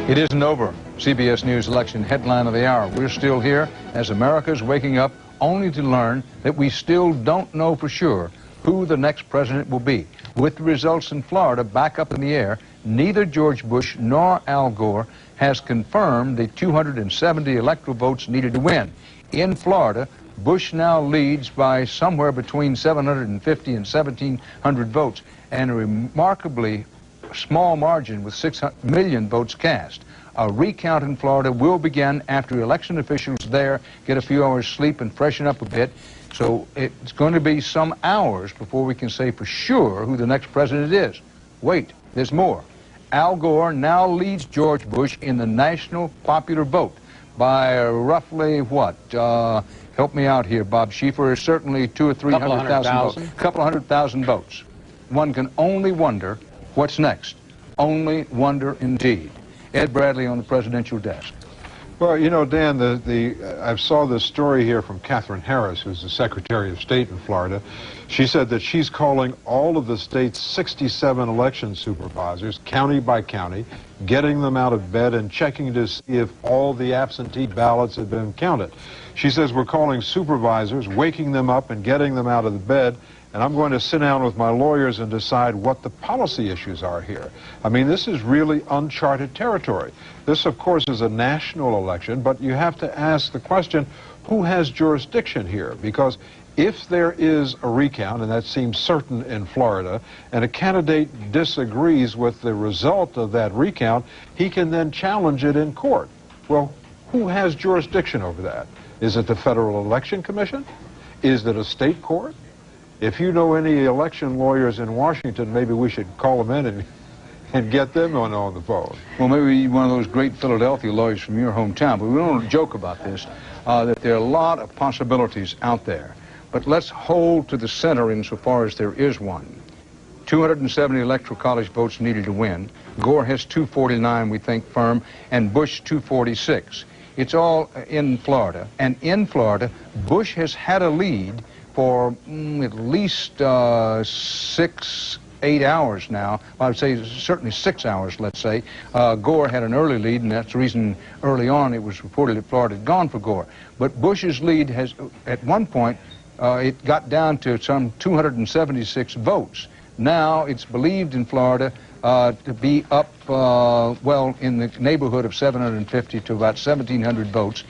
It isn't over. CBS News Election Headline of the Hour. We're still here as America's waking up only to learn that we still don't know for sure who the next president will be. With the results in Florida back up in the air, neither George Bush nor Al Gore has confirmed the 270 electoral votes needed to win. In Florida, Bush now leads by somewhere between 750 and 1,700 votes, and a remarkably small margin with 6 million votes cast. A recount in Florida will begin after election officials there get a few hours sleep and freshen up a bit. So it's going to be some hours before we can say for sure who the next president is. Wait, there's more. Al Gore now leads George Bush in the national popular vote by roughly what? Help me out here, Bob Schieffer. Certainly 200,000 or 300,000 votes. A couple of 100,000 votes. One can only wonder what's next. Only wonder indeed. Ed Bradley on the presidential desk. Well, you know, Dan, I saw this story here from Katherine Harris, who's the Secretary of State in Florida. She said that she's calling all of the state's 67 election supervisors, county by county, getting them out of bed and checking to see if all the absentee ballots have been counted. She says we're calling supervisors, waking them up and getting them out of the bed, and I'm going to sit down with my lawyers and decide what the policy issues are here. I mean, this is really uncharted territory. This, of course, is a national election, but you have to ask the question, who has jurisdiction here? Because If there is a recount, and that seems certain in Florida, and a candidate disagrees with the result of that recount, he can then challenge it in court. Well, who has jurisdiction over that? Is it the Federal Election Commission? Is it a state court? If you know any election lawyers in Washington, maybe we should call them in and get them on the phone. Well, maybe one of those great Philadelphia lawyers from your hometown, but we don't want to joke about this, that there are a lot of possibilities out there. But let's hold to the center insofar as there is one. 270 electoral college votes needed to win. Gore has 249, we think, firm, and Bush 246. It's all in Florida. And in Florida, Bush has had a lead for at least 8 hours now. I would say certainly 6 hours, let's say. Gore had an early lead, and that's the reason early on it was reported that Florida had gone for Gore. But Bush's lead has, at one point, it got down to some 276 votes. Now it's believed in Florida to be up, well, in the neighborhood of 750 to about 1,700 votes.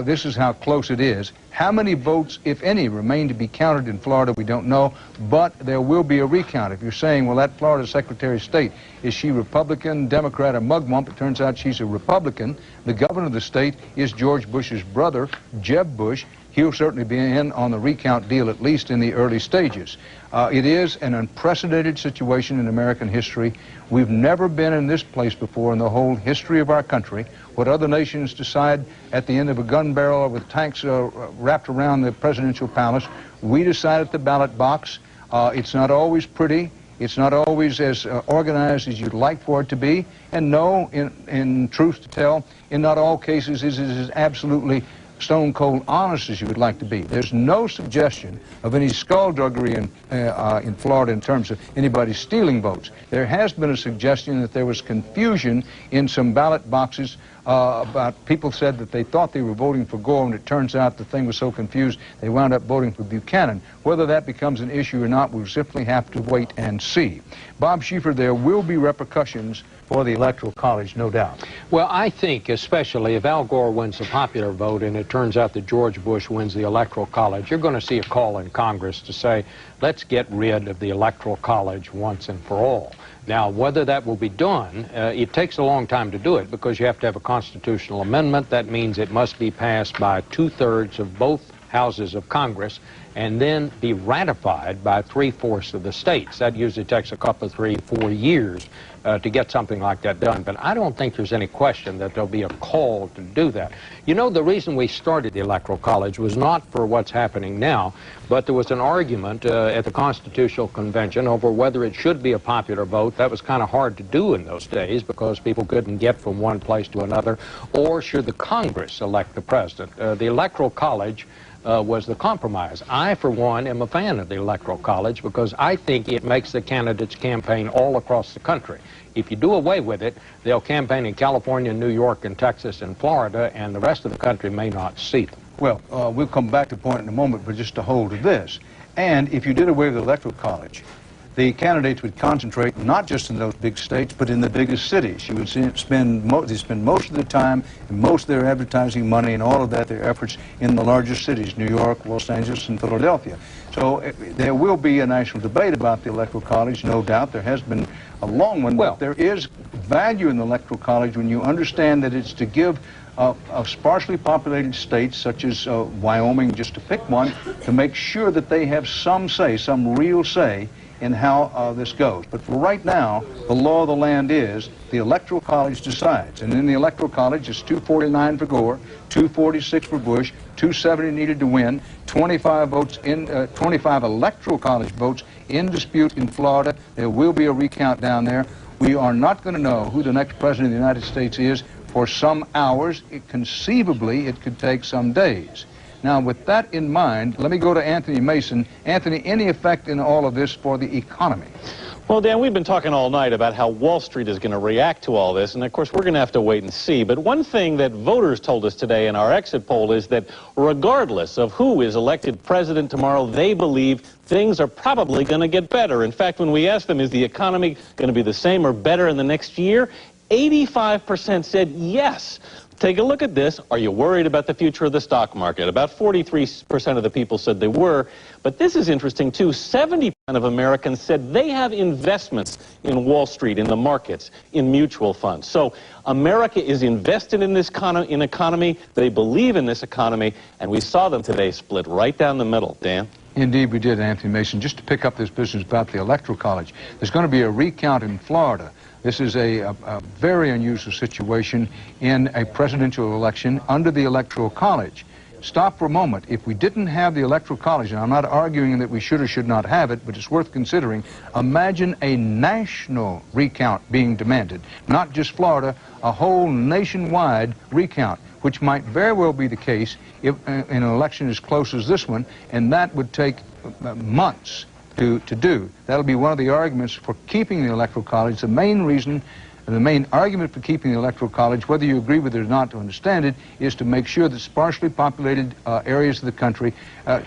This is how close it is. How many votes, if any, remain to be counted in Florida, we don't know, but there will be a recount. If you're saying, well, that Florida Secretary of State, is she Republican, Democrat, or mugwump? It turns out she's a Republican. The governor of the state is George Bush's brother, Jeb Bush. He'll certainly be in on the recount deal, at least in the early stages. It is an unprecedented situation in American history. We've never been in this place before in the whole history of our country. What other nations decide at the end of a gun barrel with tanks wrapped around the presidential palace, we decide at the ballot box. It's not always pretty. It's not always as organized as you'd like for it to be. And no, in truth to tell, in not all cases is it as absolutely stone-cold honest as you would like to be. There's no suggestion of any skullduggery in Florida in terms of anybody stealing votes. There has been a suggestion that there was confusion in some ballot boxes about people said that they thought they were voting for Gore, and it turns out the thing was so confused they wound up voting for Buchanan. Whether that becomes an issue or not, we'll simply have to wait and see. Bob Schieffer, there will be repercussions for the Electoral College, no doubt. Well, I think especially if Al Gore wins the popular vote and it turns out that George Bush wins the Electoral College, you're going to see a call in Congress to say, let's get rid of the Electoral College once and for all. Now, whether that will be done, it takes a long time to do it because you have to have a constitutional amendment. That means it must be passed by 2/3 of both houses of Congress and then be ratified by 3/4 of the states. That usually takes a couple, 3, 4 years to get something like that done. But I don't think there's any question that there'll be a call to do that. You know, the reason we started the Electoral College was not for what's happening now, but there was an argument at the Constitutional Convention over whether it should be a popular vote. That was kind of hard to do in those days because people couldn't get from one place to another. Or should the Congress elect the president? The Electoral College was the compromise. I, for one, am a fan of the Electoral College because I think it makes the candidates campaign all across the country. If you do away with it, they'll campaign in California, New York, and Texas, and Florida, and the rest of the country may not see them. Well, we'll come back to the point in a moment, but just to hold to this. And if you did away with the Electoral College, the candidates would concentrate not just in those big states, but in the biggest cities. You would spend most of the time and most of their advertising money and all of that, their efforts in the largest cities, New York, Los Angeles, and Philadelphia. So there will be a national debate about the Electoral College, no doubt. There has been a long one, but there is value in the Electoral College when you understand that it's to give sparsely populated states such as Wyoming, just to pick one, to make sure that they have some say, some real say in how this goes. But for right now, the law of the land is the Electoral College decides. And in the Electoral College, it's 249 for Gore, 246 for Bush, 270 needed to win, 25 votes in 25 Electoral College votes in dispute in Florida. There will be a recount down there. We are not going to know who the next president of the United States is for some hours. Conceivably, it could take some days. Now, with that in mind, let me go to Anthony Mason. Anthony, any effect in all of this for the economy? Well, Dan, we've been talking all night about how Wall Street is going to react to all this, and of course we're going to have to wait and see. But one thing that voters told us today in our exit poll is that regardless of who is elected president tomorrow, they believe things are probably going to get better. In fact, when we asked them, is the economy going to be the same or better in the next year, 85% said yes. Take a look at this. Are you worried about the future of the stock market? About 43% of the people said they were. But this is interesting, too. 70% of Americans said they have investments in Wall Street, in the markets, in mutual funds. So America is invested in this economy. They believe in this economy. And we saw them today split right down the middle. Dan? Indeed, we did, Anthony Mason. Just to pick up this business about the Electoral College, there's going to be a recount in Florida. This is a very unusual situation in a presidential election under the Electoral College. Stop for a moment. If we didn't have the Electoral College, and I'm not arguing that we should or should not have it, but it's worth considering, imagine a national recount being demanded, not just Florida, a whole nationwide recount, which might very well be the case if in an election as close as this one, and that would take months to do. That'll be one of the arguments for keeping the Electoral College. The main reason, the main argument for keeping the Electoral College, whether you agree with it or not to understand it, is to make sure that sparsely populated areas of the country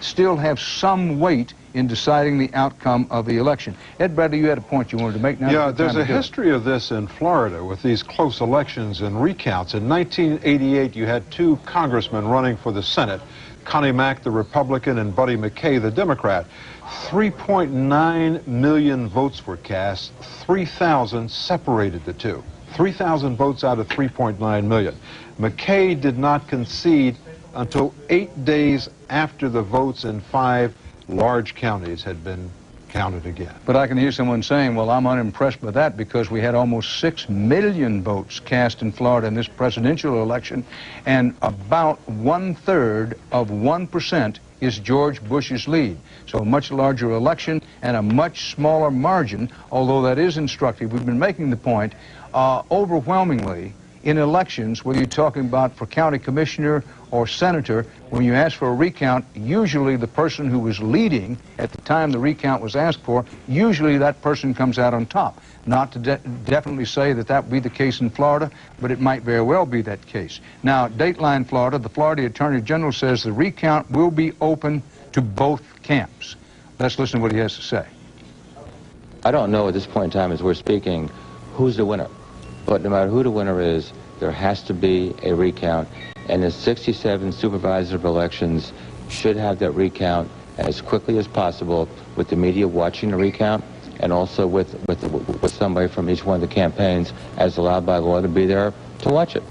still have some weight in deciding the outcome of the election. Ed Bradley, you had a point you wanted to make. Now yeah, there's a history of this in Florida with these close elections and recounts. In 1988, you had two congressmen running for the Senate, Connie Mack, the Republican, and Buddy McKay, the Democrat. 3.9 million votes were cast. 3,000 separated the two. 3,000 votes out of 3.9 million. McKay did not concede until 8 days after the votes in 5 large counties had been counted again. But I can hear someone saying, well, I'm unimpressed by that because we had almost 6 million votes cast in Florida in this presidential election, and about 1/3 of 1% is George Bush's lead. So a much larger election and a much smaller margin, although that is instructive. We've been making the point, overwhelmingly, in elections, whether you're talking about for county commissioner or senator, when you ask for a recount, usually the person who was leading at the time the recount was asked for, usually that person comes out on top. Not to definitely say that that would be the case in Florida, but it might very well be that case. Now, Dateline Florida, the Florida Attorney General says the recount will be open to both camps. Let's listen to what he has to say. I don't know at this point in time as we're speaking who's the winner. But no matter who the winner is, there has to be a recount. And the 67 supervisors of elections should have that recount as quickly as possible, with the media watching the recount, and also with somebody from each one of the campaigns as allowed by law to be there to watch it.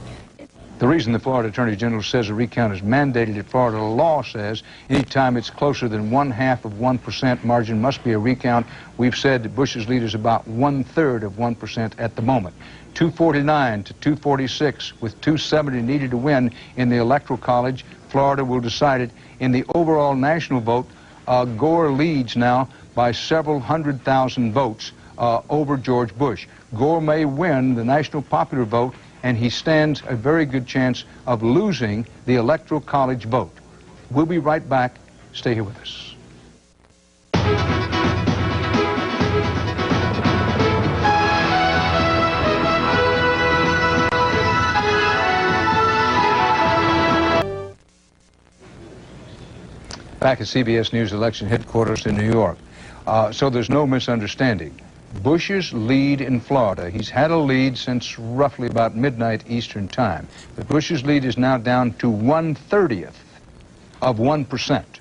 The reason the Florida Attorney General says a recount is mandated at Florida law says anytime it's closer than 1/2 of 1% margin must be a recount. We've said that Bush's lead is about 1/3 of 1% at the moment. 249 to 246 with 270 needed to win in the Electoral College. Florida will decide it. In the overall national vote, Gore leads now by several 100,000 votes over George Bush. Gore may win the national popular vote, and he stands a very good chance of losing the Electoral College vote. We'll be right back. Stay here with us. Back at CBS News election headquarters in New York. So there's no misunderstanding. Bush's lead in Florida, he's had a lead since roughly about midnight Eastern time. But Bush's lead is now down to 1/30 of 1%.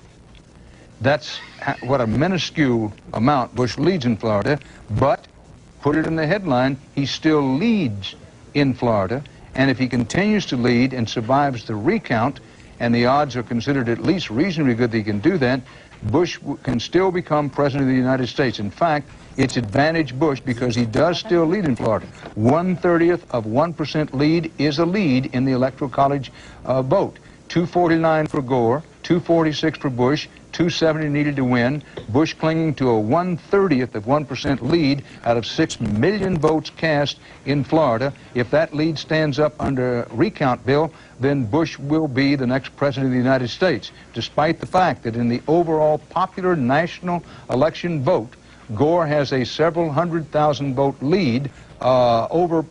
That's what a minuscule amount Bush leads in Florida, but put it in the headline, he still leads in Florida, and if he continues to lead and survives the recount, and the odds are considered at least reasonably good that he can do that, Bush can still become President of the United States. In fact, it's advantage Bush because he does still lead in Florida. 1/30 of 1% lead is a lead in the Electoral College vote. 249 for Gore, 246 for Bush, 270 needed to win. Bush clinging to a 1/30 of 1% lead out of 6 million votes cast in Florida. If that lead stands up under a recount bill, then Bush will be the next president of the United States, despite the fact that in the overall popular national election vote, Gore has a several 100,000 vote lead over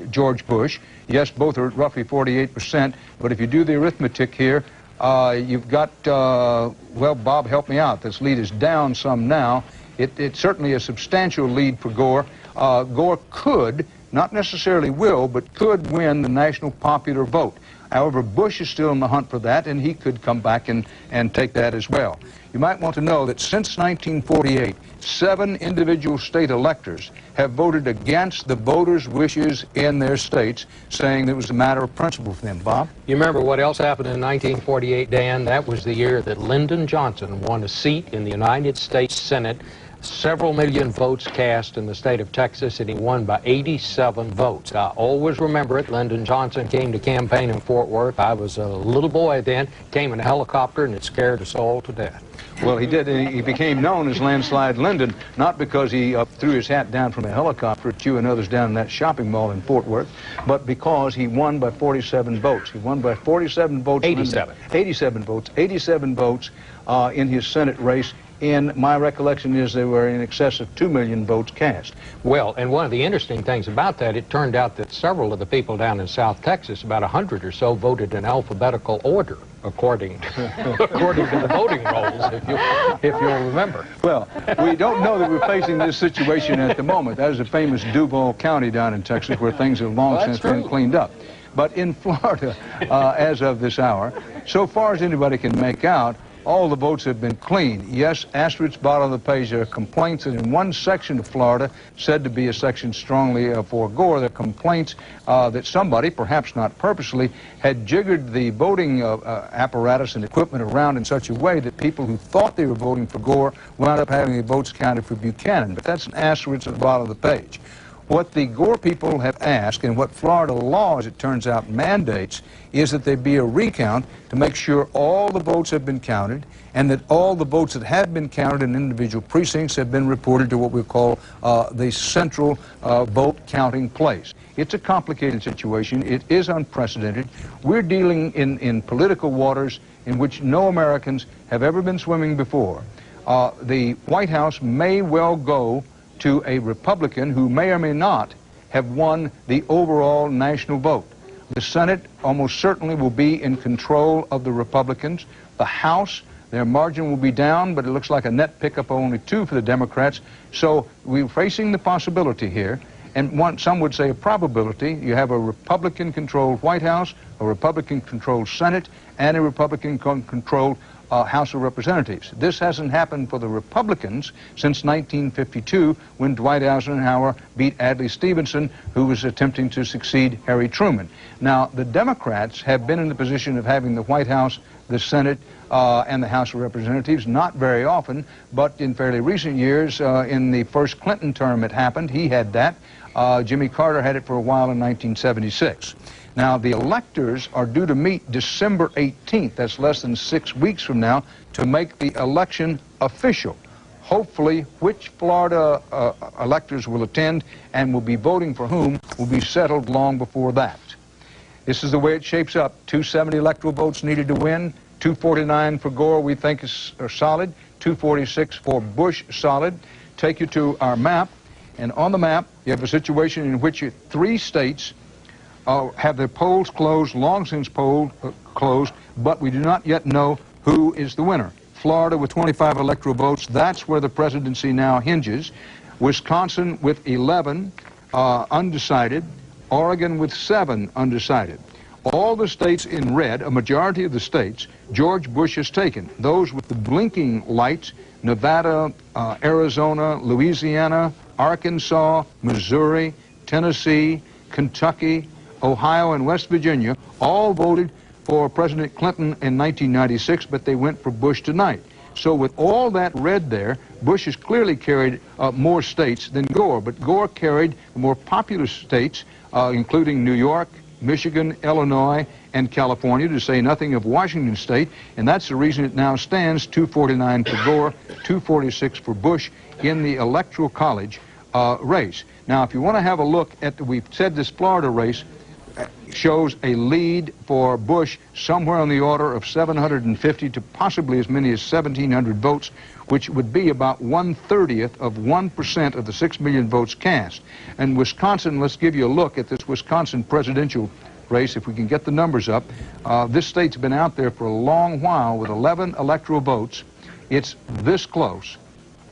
George Bush. Yes, both are roughly 48%, but if you do the arithmetic here, you've got, well, Bob, help me out. This lead is down some now. It's certainly a substantial lead for Gore. Gore could not necessarily will, but could win the national popular vote. However, Bush is still in the hunt for that, and he could come back and take that as well. You might want to know that since 1948, 7 individual state electors have voted against the voters' wishes in their states, saying that it was a matter of principle for them. Bob? You remember what else happened in 1948, Dan? That was the year that Lyndon Johnson won a seat in the United States Senate. Several million votes cast in the state of Texas, and he won by 87 votes. I always remember it. Lyndon Johnson came to campaign in Fort Worth. I was a little boy then, came in a helicopter, and it scared us all to death. Well, he did. He became known as Landslide Lyndon, not because he threw his hat down from a helicopter at you and others down in that shopping mall in Fort Worth, but because he won by 47 votes. He won by 47 votes. 87. 87 votes. 87 votes in his Senate race. And my recollection is there were in excess of 2 million votes cast. Well, and one of the interesting things about that, it turned out that several of the people down in South Texas, about 100 or so, voted in alphabetical order, according to the voting rolls, if you'll remember. Well, we don't know that we're facing this situation at the moment. That is the famous Duval County down in Texas, where things have long since been cleaned up. But in Florida, as of this hour, so far as anybody can make out, all the votes have been cleaned. Yes, asterisks bottom of the page, there are complaints that in one section of Florida, said to be a section strongly for Gore, there are complaints that somebody, perhaps not purposely, had jiggered the voting apparatus and equipment around in such a way that people who thought they were voting for Gore wound up having their votes counted for Buchanan. But that's an asterisk at the bottom of the page. What the Gore people have asked, and what Florida law, as it turns out, mandates, is that there be a recount to make sure all the votes have been counted, and that all the votes that have been counted in individual precincts have been reported to what we call the central vote counting place. It's a complicated situation. It is unprecedented. We're dealing in political waters in which no Americans have ever been swimming before. The White House may well go to a Republican who may or may not have won the overall national vote. The Senate almost certainly will be in control of the Republicans. The House, their margin will be down, but it looks like a net pickup of only 2 for the Democrats. So we're facing the possibility here, and some would say a probability. You have a Republican-controlled White House, a Republican-controlled Senate, and a Republican-controlled House of Representatives. This hasn't happened for the Republicans since 1952, when Dwight Eisenhower beat Adlai Stevenson, who was attempting to succeed Harry Truman. Now, the Democrats have been in the position of having the White House, the Senate, and the House of Representatives, not very often, but in fairly recent years, in the first Clinton term it happened. He had that. Jimmy Carter had it for a while in 1976. Now, the electors are due to meet December 18th, that's less than 6 weeks from now, to make the election official. Hopefully, which Florida electors will attend and will be voting for whom will be settled long before that. This is the way it shapes up. 270 electoral votes needed to win, 249 for Gore we think is solid, 246 for Bush solid. Take you to our map, and on the map you have a situation in which 3 states have their polls closed, long since closed, but we do not yet know who is the winner. Florida with 25 electoral votes, that's where the presidency now hinges. Wisconsin with 11 undecided. Oregon with 7 undecided. All the states in red, a majority of the states, George Bush has taken. Those with the blinking lights, Nevada, Arizona, Louisiana, Arkansas, Missouri, Tennessee, Kentucky, Ohio, and West Virginia all voted for President Clinton in 1996, but they went for Bush tonight. So with all that red there, Bush has clearly carried more states than Gore, but Gore carried more populous states, including New York, Michigan, Illinois, and California, to say nothing of Washington State, and that's the reason it now stands 249 for Gore, 246 for Bush in the Electoral College race. Now, if you want to have a look at, we've said this Florida race shows a lead for Bush somewhere on the order of 750 to possibly as many as 1,700 votes, which would be about 1/30th of 1% of the 6 million votes cast. And Wisconsin, let's give you a look at this Wisconsin presidential race, if we can get the numbers up. This state's been out there for a long while with 11 electoral votes. It's this close,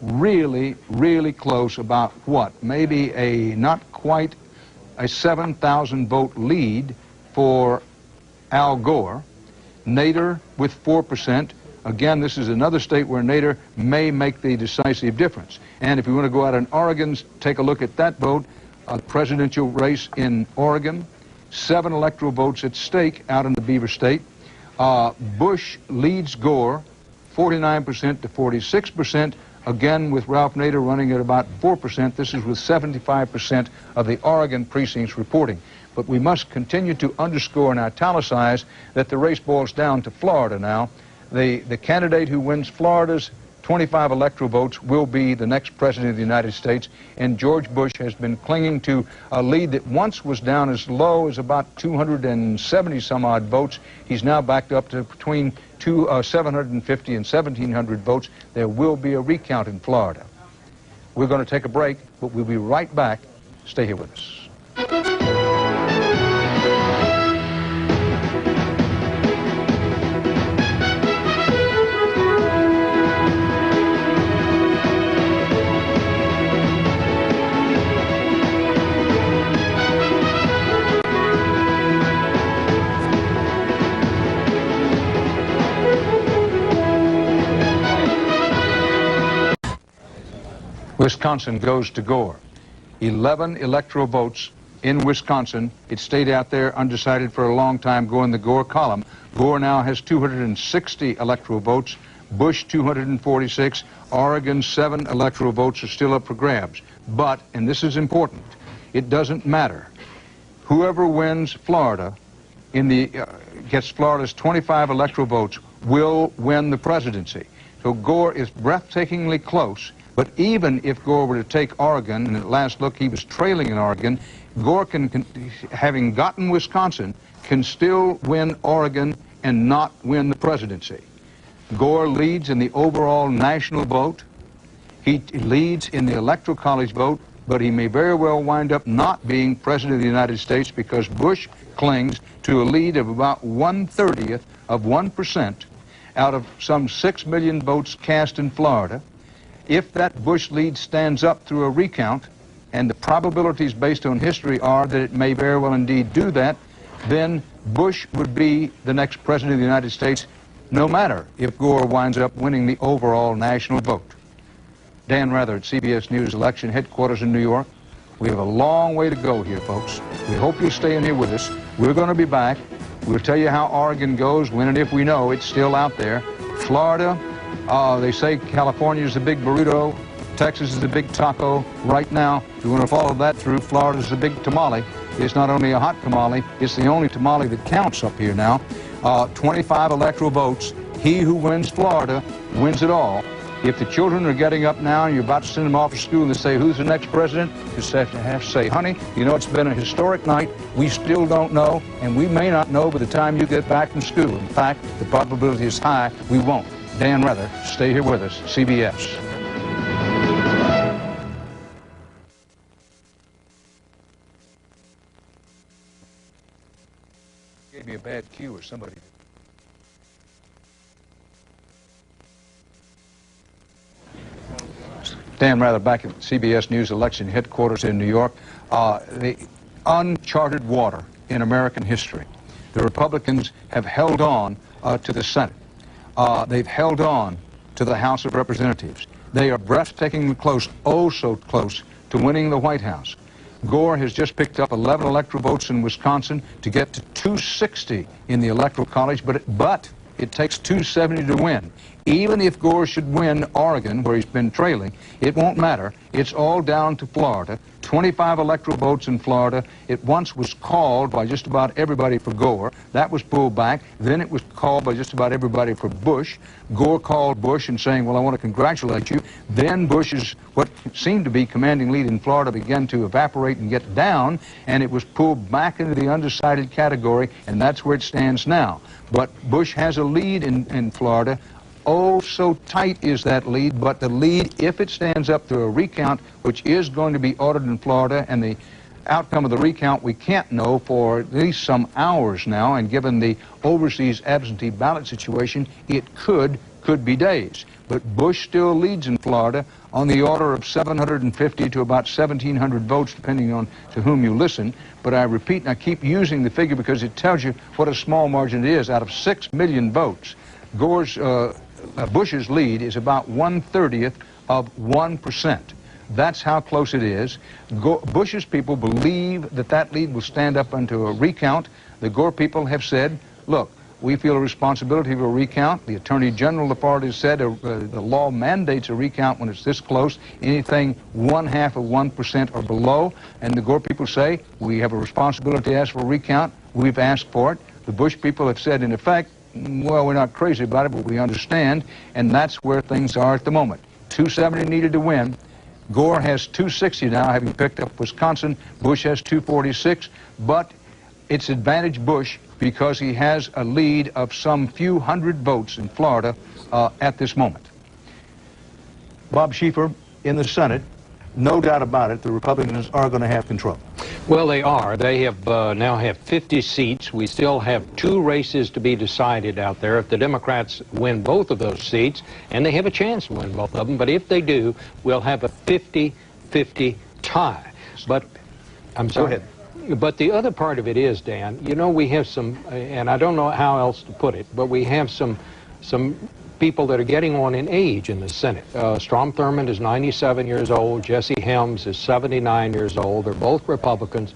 really, really close, about what? Maybe a not quite a 7,000 vote lead for Al Gore. Nader with 4%. Again, this is another state where Nader may make the decisive difference. And if you want to go out in Oregon, take a look at that vote. A presidential race in Oregon. 7 electoral votes at stake out in the Beaver State. Bush leads Gore 49% to 46%. Again, with Ralph Nader running at about 4%. This is with 75% of the Oregon precincts reporting. But we must continue to underscore and italicize that the race boils down to Florida now. The candidate who wins Florida's 25 electoral votes will be the next president of the United States, and George Bush has been clinging to a lead that once was down as low as about 270 some odd votes. He's now backed up to between 750 and 1,700 votes. There will be a recount in Florida. We're going to take a break, but we'll be right back. Stay here with us. Wisconsin goes to Gore. 11 electoral votes in Wisconsin. It stayed out there undecided for a long time, going the Gore column. Gore now has 260 electoral votes. Bush 246. Oregon 7 electoral votes are still up for grabs. But, and this is important, it doesn't matter. Whoever wins Florida gets Florida's 25 electoral votes will win the presidency. So Gore is breathtakingly close. But even if Gore were to take Oregon, and at last look he was trailing in Oregon, Gore having gotten Wisconsin, can still win Oregon and not win the presidency. Gore leads in the overall national vote. He leads in the Electoral College vote, but he may very well wind up not being president of the United States because Bush clings to a lead of about 1/30th of 1% out of some 6 million votes cast in Florida. If that Bush lead stands up through a recount, and the probabilities based on history are that it may very well indeed do that, then Bush would be the next president of the United States, no matter if Gore winds up winning the overall national vote. Dan Rather at CBS News Election Headquarters in New York. We have a long way to go here, folks. We hope you'll stay in here with us. We're going to be back. We'll tell you how Oregon goes, when and if we know it's still out there. Florida, they say California is the big burrito, Texas is the big taco. Right now, if you want to follow that through, Florida is the big tamale. It's not only a hot tamale, it's the only tamale that counts up here now. 25 electoral votes. He who wins Florida wins it all. If the children are getting up now and you're about to send them off to school and they say, who's the next president? You just have to say, honey, you know, it's been a historic night. We still don't know, and we may not know by the time you get back from school. In fact, the probability is high we won't. Dan Rather, stay here with us, CBS. Gave me a bad cue or somebody. Dan Rather back at CBS News Election Headquarters in New York. The uncharted water in American history. The Republicans have held on to the Senate. They've held on to the House of Representatives. They are breathtakingly close, oh so close, to winning the White House. Gore has just picked up 11 electoral votes in Wisconsin to get to 260 in the Electoral College, but it takes 270 to win. Even if Gore should win Oregon, where he's been trailing, it won't matter. It's all down to Florida. 25 electoral votes in Florida. It once was called by just about everybody for Gore. That was pulled back. Then it was called by just about everybody for Bush. Gore called Bush and saying, well, I want to congratulate you. Then Bush's, what seemed to be commanding lead in Florida, began to evaporate and get down, and it was pulled back into the undecided category, and that's where it stands now. But Bush has a lead in Florida. Oh, so tight is that lead, but the lead, if it stands up through a recount, which is going to be ordered in Florida, and the outcome of the recount we can't know for at least some hours now, and given the overseas absentee ballot situation, it could could be days. But Bush still leads in Florida on the order of 750 to about 1,700 votes, depending on to whom you listen. But I repeat, and I keep using the figure because it tells you what a small margin it is. Out of 6 million votes, Bush's lead is about 1/30th of 1%. That's how close it is. Bush's people believe that that lead will stand up into a recount. The Gore people have said, look, we feel a responsibility of a recount. The Attorney General of Florida has said the law mandates a recount when it's this close, anything 1/2 of 1% or below. And the Gore people say, we have a responsibility to ask for a recount. We've asked for it. The Bush people have said, in effect, well, we're not crazy about it, but we understand. And that's where things are at the moment. 270 needed to win. Gore has 260 now, having picked up Wisconsin. Bush has 246, but it's advantage Bush because he has a lead of some few hundred votes in Florida at this moment. Bob Schieffer, in the Senate, no doubt about it, the Republicans are going to have control. Well, they are. They have now have 50 seats. We still have 2 races to be decided out there. If the Democrats win both of those seats, and they have a chance to win both of them, but if they do, we'll have a 50-50 tie. But I'm sorry. Go ahead. But the other part of it is, Dan, you know, we have some, and I don't know how else to put it, but we have some people that are getting on in age in the Senate. Strom Thurmond is 97 years old. Jesse Helms is 79 years old. They're both Republicans.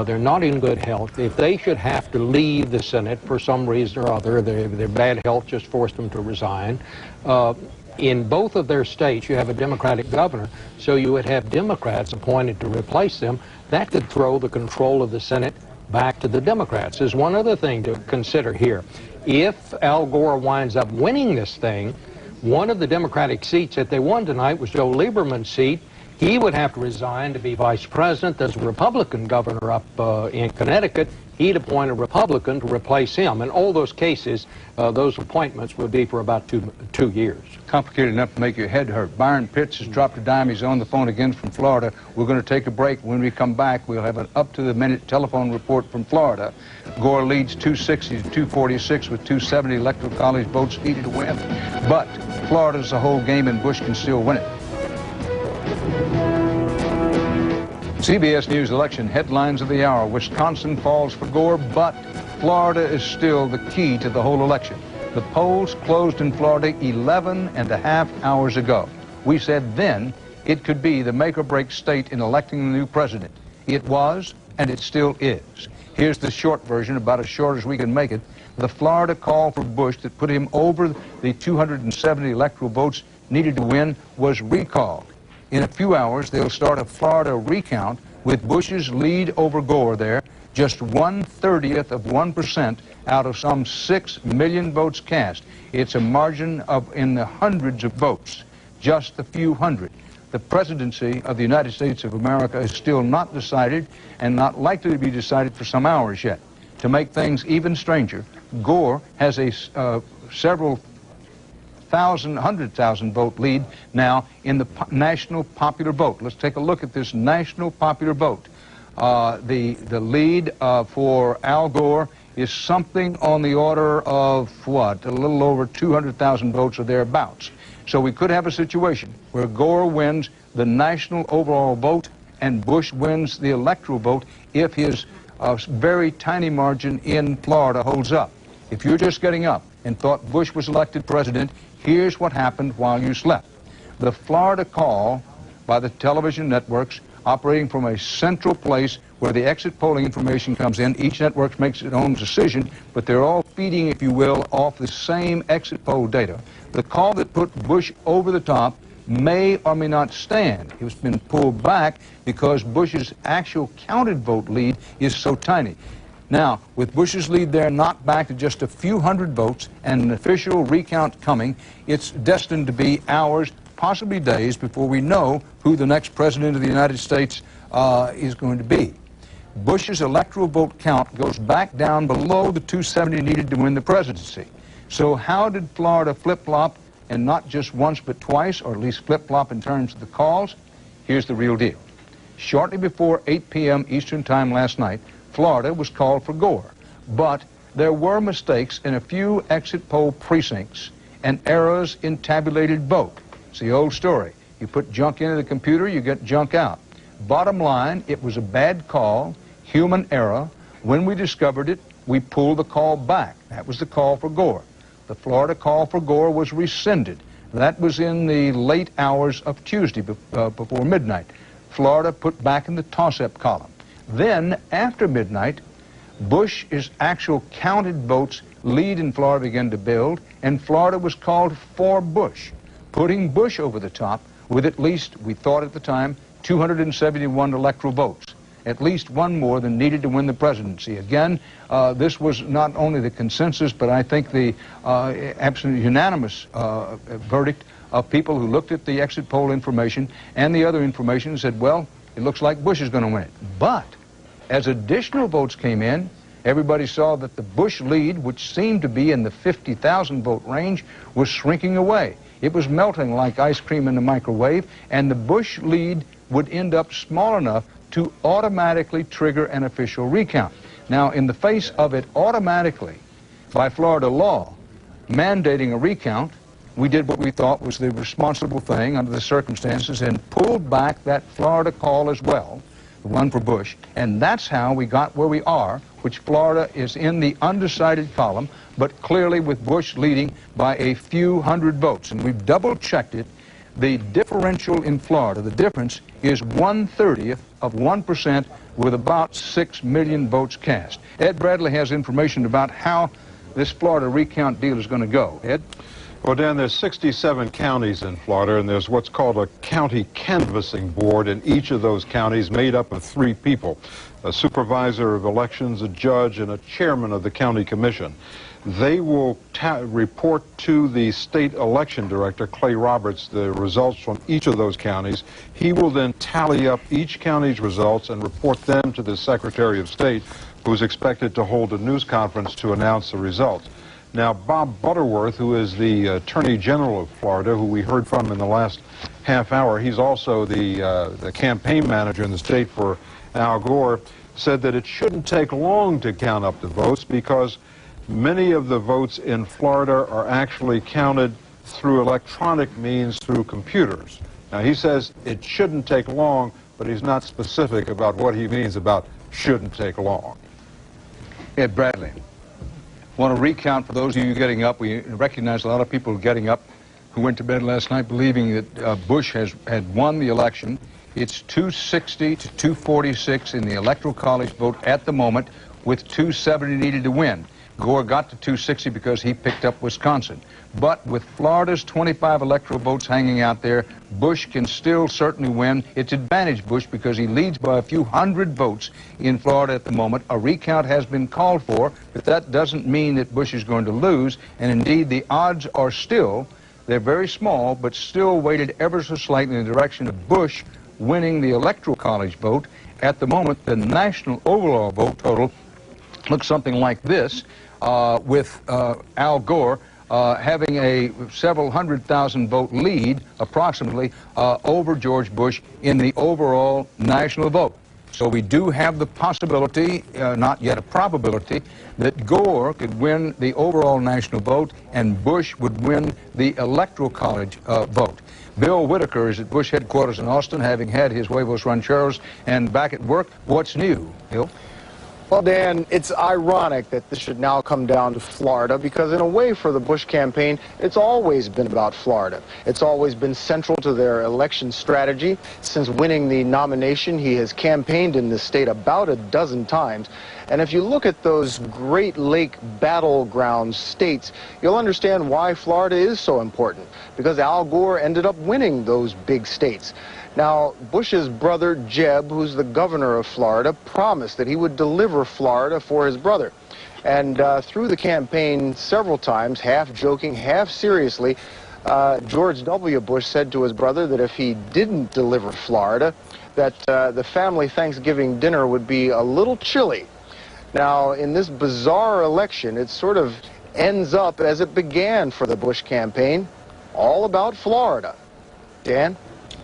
They're not in good health. If they should have to leave the Senate for some reason or other, their bad health just forced them to resign. In both of their states, you have a Democratic governor, so you would have Democrats appointed to replace them. That could throw the control of the Senate back to the Democrats. There's one other thing to consider here. If Al Gore winds up winning this thing, one of the Democratic seats that they won tonight was Joe Lieberman's seat. He would have to resign to be vice president. There's a Republican governor up in Connecticut. He'd appoint a Republican to replace him. In all those cases, those appointments would be for about two years. Complicated enough to make your head hurt. Byron Pitts has dropped a dime. He's on the phone again from Florida. We're going to take a break. When we come back, we'll have an up-to-the-minute telephone report from Florida. Gore leads 260 to 246 with 270 Electoral College votes needed to win. But Florida's the whole game, and Bush can still win it. CBS News election headlines of the hour. Wisconsin falls for Gore, but Florida is still the key to the whole election. The polls closed in Florida 11.5 hours ago. We said then it could be the make-or-break state in electing the new president. It was, and it still is. Here's the short version, about as short as we can make it. The Florida call for Bush that put him over the 270 electoral votes needed to win was recalled. In a few hours, they'll start a Florida recount with Bush's lead over Gore there, just 1/30th of 1% out of some 6 million votes cast. It's a margin of in the hundreds of votes, just a few hundred. The presidency of the United States of America is still not decided and not likely to be decided for some hours yet. To make things even stranger, Gore has a several 100,000 vote lead now in the national popular vote. Let's take a look at this national popular vote. The lead for Al Gore is something on the order of, what, a little over 200,000 votes or thereabouts. So we could have a situation where Gore wins the national overall vote and Bush wins the electoral vote if his very tiny margin in Florida holds up. If you're just getting up and thought Bush was elected president, here's what happened while you slept. The Florida call by the television networks operating from a central place where the exit polling information comes in. Each network makes its own decision, but they're all feeding, if you will, off the same exit poll data. The call that put Bush over the top may or may not stand. It's been pulled back because Bush's actual counted vote lead is so tiny. Now, with Bush's lead there knocked back to just a few hundred votes and an official recount coming, it's destined to be hours, possibly days, before we know who the next president of the United States is going to be. Bush's electoral vote count goes back down below the 270 needed to win the presidency. So how did Florida flip-flop, and not just once but twice, or at least flip-flop in terms of the calls? Here's the real deal. Shortly before 8 p.m. Eastern Time last night, Florida was called for Gore, but there were mistakes in a few exit poll precincts, and errors in tabulated vote. It's the old story. You put junk into the computer, you get junk out. Bottom line, it was a bad call, human error. When we discovered it, we pulled the call back. That was the call for Gore. The Florida call for Gore was rescinded. That was in the late hours of Tuesday before midnight. Florida put back in the toss-up column. Then, after midnight, Bush's actual counted votes lead in Florida began to build, and Florida was called for Bush, putting Bush over the top with at least, we thought at the time, 271 electoral votes, at least one more than needed to win the presidency. Again, this was not only the consensus, but I think the absolutely unanimous verdict of people who looked at the exit poll information and the other information and said, well, it looks like Bush is going to win it. But as additional votes came in, everybody saw that the Bush lead, which seemed to be in the 50,000 vote range, was shrinking away. It was melting like ice cream in the microwave, and the Bush lead would end up small enough to automatically trigger an official recount. Now, in the face of it automatically, by Florida law, mandating a recount, we did what we thought was the responsible thing under the circumstances and pulled back that Florida call as well, the one for Bush, and that's how we got where we are, which Florida is in the undecided column, but clearly with Bush leading by a few hundred votes. And we've double-checked it. The differential in Florida, the difference is 1/30th of 1% with about 6 million votes cast. Ed Bradley has information about how this Florida recount deal is going to go. Ed? Well, Dan, there's 67 counties in Florida, and there's what's called a county canvassing board in each of those counties made up of 3 people, a supervisor of elections, a judge, and a chairman of the county commission. They will report to the state election director, Clay Roberts, the results from each of those counties. He will then tally up each county's results and report them to the Secretary of State, who's expected to hold a news conference to announce the results. Now, Bob Butterworth, who is the Attorney General of Florida, who we heard from in the last half hour, he's also the campaign manager in the state for Al Gore, said that it shouldn't take long to count up the votes because many of the votes in Florida are actually counted through electronic means, through computers. Now, he says it shouldn't take long, but he's not specific about what he means about shouldn't take long. Ed Bradley. Want to recount for those of you getting up. We recognize a lot of people getting up who went to bed last night believing that Bush had won the election. It's 260 to 246 in the Electoral College vote at the moment, with 270 needed to win. Gore got to 260 because he picked up Wisconsin. But with Florida's 25 electoral votes hanging out there, Bush can still certainly win. It's advantage Bush because he leads by a few hundred votes in Florida at the moment. A recount has been called for, but that doesn't mean that Bush is going to lose. And indeed, the odds are still, they're very small, but still weighted ever so slightly in the direction of Bush winning the Electoral College vote. At the moment, the national overall vote total looks something like this, with Al Gore having a several 100,000 vote lead, approximately, over George Bush in the overall national vote. So we do have the possibility, not yet a probability, that Gore could win the overall national vote and Bush would win the Electoral College vote. Bill Whitaker is at Bush headquarters in Austin, having had his huevos rancheros and back at work. What's new, Bill? Well, Dan, it's ironic that this should now come down to Florida because in a way for the Bush campaign, it's always been about Florida. It's always been central to their election strategy. Since winning the nomination, he has campaigned in this state about a dozen times. And if you look at those Great Lake battleground states, you'll understand why Florida is so important, because Al Gore ended up winning those big states. Now, Bush's brother, Jeb, who's the governor of Florida, promised that he would deliver Florida for his brother. And through the campaign several times, half joking, half seriously, George W. Bush said to his brother that if he didn't deliver Florida, that the family Thanksgiving dinner would be a little chilly. Now, in this bizarre election, it sort of ends up as it began for the Bush campaign, all about Florida. Dan?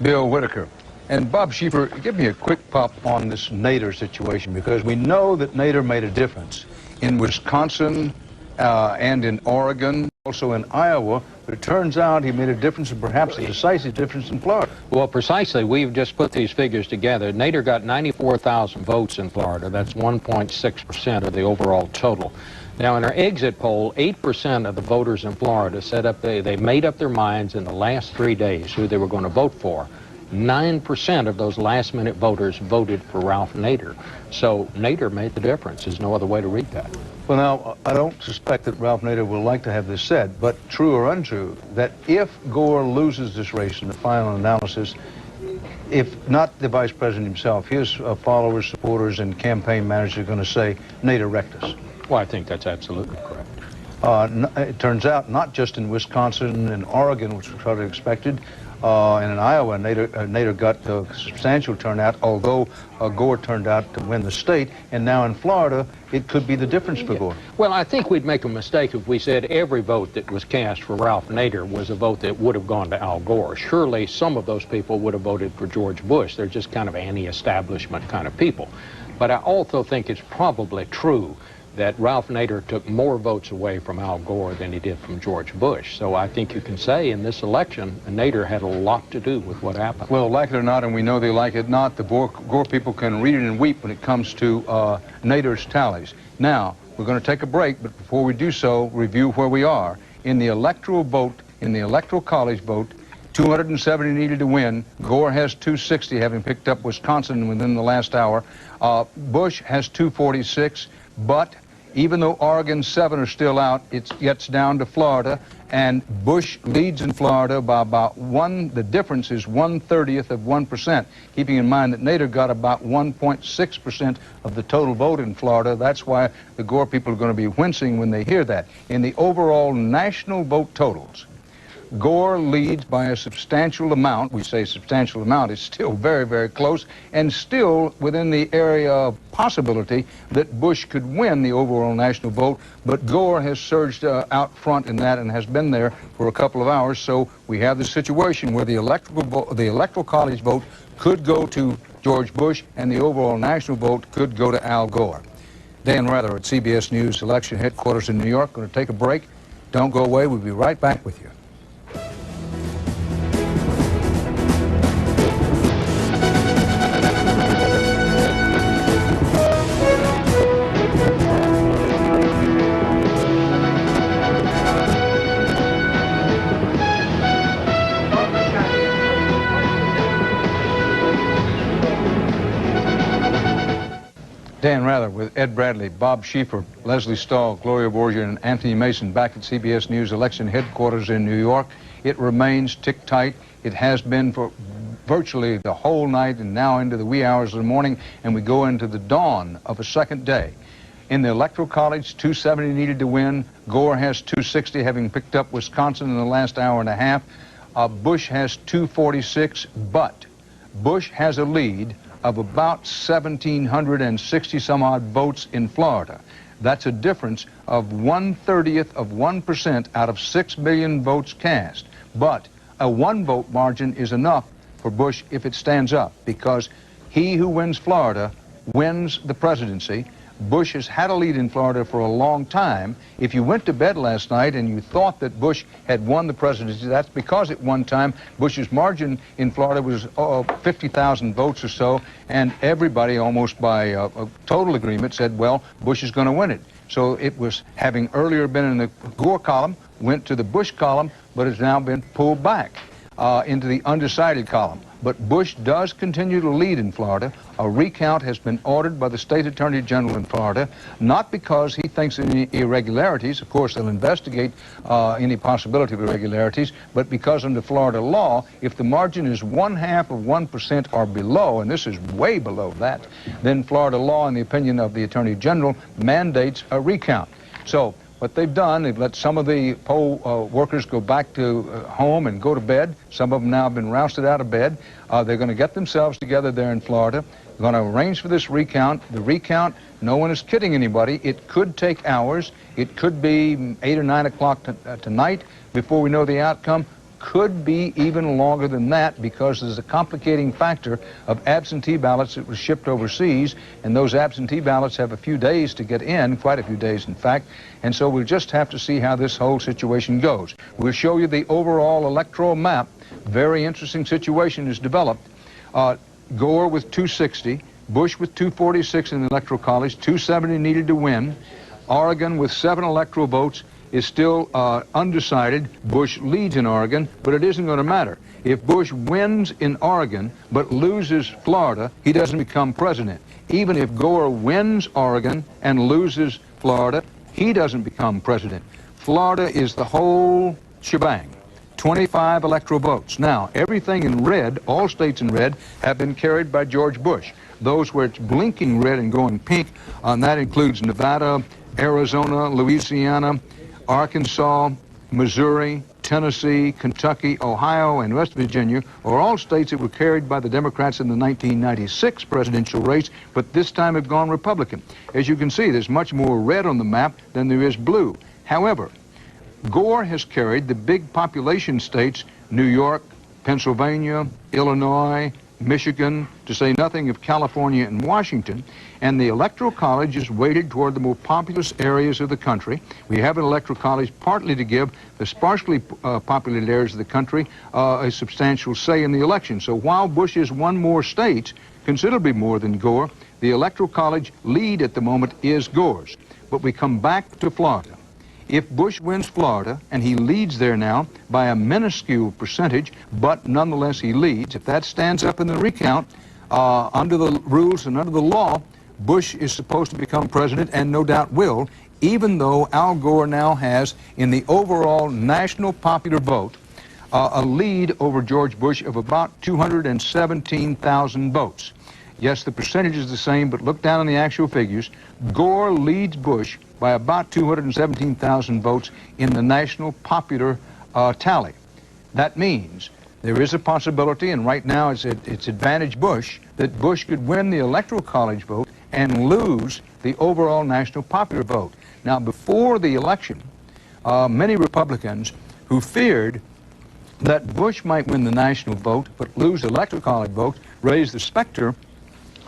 Bill Whitaker. And Bob Schieffer, give me a quick pop on this Nader situation, because we know that Nader made a difference in Wisconsin and in Oregon. also in Iowa, but it turns out he made a difference, and perhaps a decisive difference in Florida. Well, precisely. We've just put these figures together. Nader got 94,000 votes in Florida. That's 1.6% of the overall total. Now, in our exit poll, 8% of the voters in Florida they made up their minds in the last 3 days who they were going to vote for. 9% of those last-minute voters voted for Ralph Nader. So Nader made the difference. There's no other way to read that. Well, now, I don't suspect that Ralph Nader will like to have this said, but true or untrue, that if Gore loses this race in the final analysis, if not the vice president himself, his followers, supporters, and campaign managers are going to say, Nader wrecked us. Well, I think that's absolutely correct. It turns out not just in Wisconsin and Oregon, which was sort of expected, and in Iowa, Nader got a substantial turnout, although Gore turned out to win the state. And now in Florida, it could be the difference for Gore. Well, I think we'd make a mistake if we said every vote that was cast for Ralph Nader was a vote that would have gone to Al Gore. Surely some of those people would have voted for George Bush. They're just kind of anti-establishment kind of people. But I also think it's probably true that Ralph Nader took more votes away from Al Gore than he did from George Bush. So I think you can say in this election, Nader had a lot to do with what happened. Well, like it or not, and we know they like it not, the Gore people can read it and weep when it comes to Nader's tallies. Now, we're going to take a break, but before we do so, review where we are. In the electoral vote, in the electoral college vote, 270 needed to win. Gore has 260, having picked up Wisconsin within the last hour. Bush has 246, but even though Oregon's 7 are still out, it gets down to Florida, and Bush leads in Florida by about the difference is 1/30th of 1%, keeping in mind that Nader got about 1.6% of the total vote in Florida. That's why the Gore people are going to be wincing when they hear that. In the overall national vote totals, Gore leads by a substantial amount. We say substantial amount. It's still very, very close, and still within the area of possibility that Bush could win the overall national vote. But Gore has surged out front in that and has been there for a couple of hours. So we have the situation where the electoral college vote could go to George Bush, and the overall national vote could go to Al Gore. Dan Rather at CBS News election headquarters in New York. Going to take a break. Don't go away. We'll be right back with you. Dan Rather with Ed Bradley, Bob Schieffer, Leslie Stahl, Gloria Borgia, and Anthony Mason back at CBS News election headquarters in New York. It remains tick tight. It has been for virtually the whole night and now into the wee hours of the morning, and we go into the dawn of a second day. In the Electoral College, 270 needed to win. Gore has 260, having picked up Wisconsin in the last hour and a half. Bush has 246, but Bush has a lead of about 1,760 some odd votes in Florida. That's a difference of 1/30th of 1% out of 6 million votes cast. But a 1-vote margin is enough for Bush if it stands up, because he who wins Florida wins the presidency. Bush has had a lead in Florida for a long time. If you went to bed last night and you thought that Bush had won the presidency, that's because at one time Bush's margin in Florida was 50,000 votes or so, and everybody, almost by a total agreement, said, well, Bush is going to win it. So it was, having earlier been in the Gore column, went to the Bush column, but has now been pulled back into the undecided column. But Bush does continue to lead in Florida. A recount has been ordered by the state attorney general in Florida, not because he thinks any irregularities. Of course, they'll investigate any possibility of irregularities, but because under Florida law, if the margin is 1/2 of 1% or below, and this is way below that, then Florida law, in the opinion of the attorney general, mandates a recount. So what they've done, they've let some of the poll workers go back to home and go to bed. Some of them now have been rousted out of bed. They're going to get themselves together there in Florida. They're going to arrange for this recount. The recount, no one is kidding anybody. It could take hours. It could be 8 or 9 o'clock tonight before we know the outcome. could be even longer than that because there's a complicating factor of absentee ballots that were shipped overseas, and those absentee ballots have a few days to get in, quite a few days in fact, and so we'll just have to see how this whole situation goes. We'll show you the overall electoral map. Very interesting situation is developed. Gore with 260, Bush with 246 in the Electoral College, 270 needed to win. Oregon with 7 electoral votes is still undecided. Bush leads in Oregon, but it isn't going to matter. If Bush wins in Oregon but loses Florida, he doesn't become president. Even if Gore wins Oregon and loses Florida, he doesn't become president. Florida is the whole shebang. 25 electoral votes. Now, everything in red, all states in red, have been carried by George Bush. Those where it's blinking red and going pink, and that includes Nevada, Arizona, Louisiana, Arkansas, Missouri, Tennessee, Kentucky, Ohio, and West Virginia are all states that were carried by the Democrats in the 1996 presidential race, but this time have gone Republican. As you can see, there's much more red on the map than there is blue. However, Gore has carried the big population states, New York, Pennsylvania, Illinois, Michigan, to say nothing of California and Washington, and the Electoral College is weighted toward the more populous areas of the country. We have an Electoral College partly to give the sparsely populated areas of the country a substantial say in the election. So while Bush has won more states, considerably more than Gore, the Electoral College lead at the moment is Gore's. But we come back to Florida. If Bush wins Florida, and he leads there now by a minuscule percentage, but nonetheless he leads, if that stands up in the recount, under the rules and under the law, Bush is supposed to become president, and no doubt will, even though Al Gore now has, in the overall national popular vote, a lead over George Bush of about 217,000 votes. Yes, the percentage is the same, but look down on the actual figures. Gore leads Bush by about 217,000 votes in the national popular tally. That means there is a possibility, and right now it's advantage Bush, that Bush could win the Electoral College vote and lose the overall national popular vote. Now, before the election, many Republicans who feared that Bush might win the national vote but lose the Electoral College vote raised the specter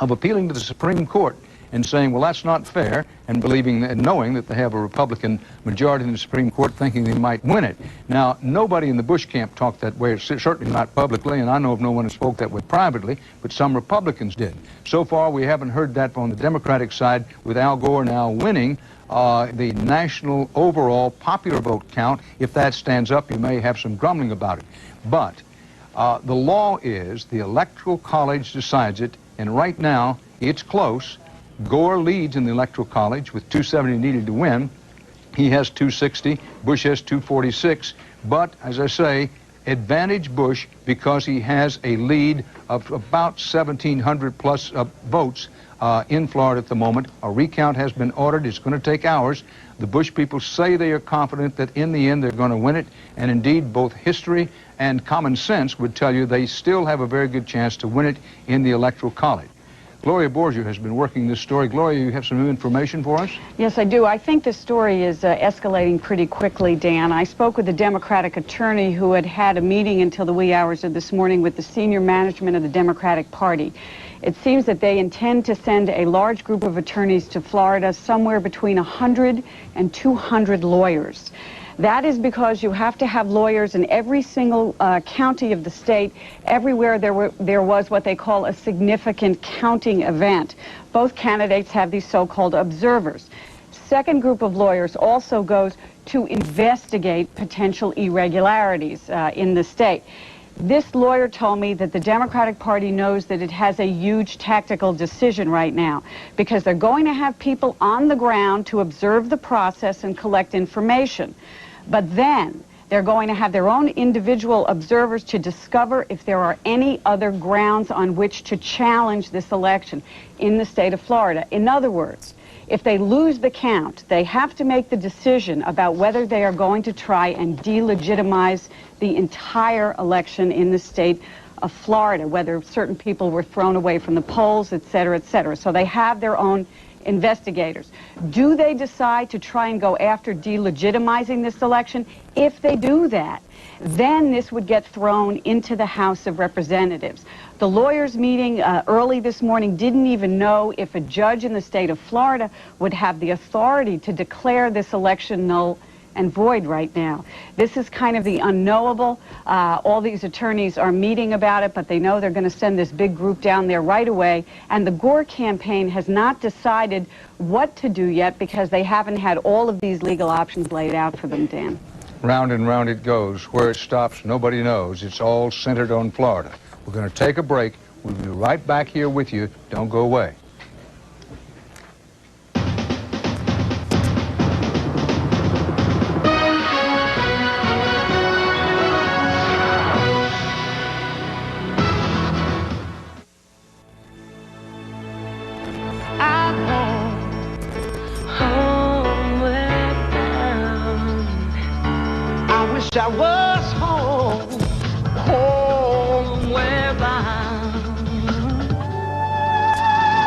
of appealing to the Supreme Court and saying, well, that's not fair, and believing and knowing that they have a Republican majority in the Supreme Court thinking they might win it. Now, nobody in the Bush camp talked that way, certainly not publicly, and I know of no one who spoke that way privately, but some Republicans did. So far, we haven't heard that on the Democratic side, with Al Gore now winning the national overall popular vote count. If that stands up, you may have some grumbling about it. But the law is the Electoral College decides it, and right now, it's close. Gore leads in the Electoral College with 270 needed to win. He has 260. Bush has 246. But, as I say, advantage Bush because he has a lead of about 1,700 plus votes in Florida at the moment. A recount has been ordered. It's going to take hours. The Bush people say they are confident that in the end they're going to win it. And indeed, both history and common sense would tell you they still have a very good chance to win it in the Electoral College. Gloria Borgia has been working this story. Gloria, you have some new information for us? Yes, I do. I think the story is escalating pretty quickly, Dan. I spoke with a Democratic attorney who had had a meeting until the wee hours of this morning with the senior management of the Democratic Party. It seems that they intend to send a large group of attorneys to Florida, somewhere between 100 and 200 lawyers. That is because you have to have lawyers in every single county of the state, everywhere there was what they call a significant counting event. Both candidates have these so-called observers. Second group of lawyers also goes to investigate potential irregularities in the state. This lawyer told me that the Democratic Party knows that it has a huge tactical decision right now because they're going to have people on the ground to observe the process and collect information. But then they're going to have their own individual observers to discover if there are any other grounds on which to challenge this election in the state of Florida. In other words, if they lose the count, they have to make the decision about whether they are going to try and delegitimize the entire election in the state of Florida, whether certain people were thrown away from the polls, et cetera, et cetera. So they have their own investigators. Do they decide to try and go after delegitimizing this election? If they do that, then this would get thrown into the House of Representatives. The lawyers meeting early this morning didn't even know if a judge in the state of Florida would have the authority to declare this election null and void right now. This is kind of the unknowable. All these attorneys are meeting about it, but they know they're going to send this big group down there right away. And the Gore campaign has not decided what to do yet because they haven't had all of these legal options laid out for them, Dan. Round and round it goes. Where it stops, nobody knows. It's all centered on Florida. We're going to take a break. We'll be right back here with you. Don't go away. I was home, homeward bound.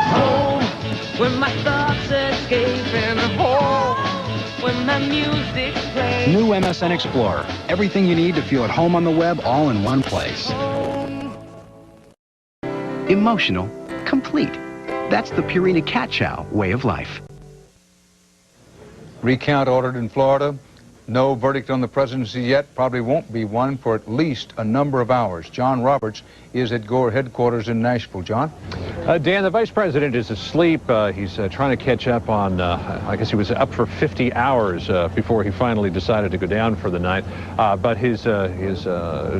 Home, when my thoughts escaping. Home, when my music plays. New MSN Explorer. Everything you need to feel at home on the web, all in one place. Emotional, complete. That's the Purina Cat Chow way of life. Recount ordered in Florida. No verdict on the presidency yet. Probably won't be one for at least a number of hours. John Roberts is at Gore headquarters in Nashville. John? Dan, the vice president is asleep. He's trying to catch up on, I guess he was up for 50 hours before he finally decided to go down for the night. But his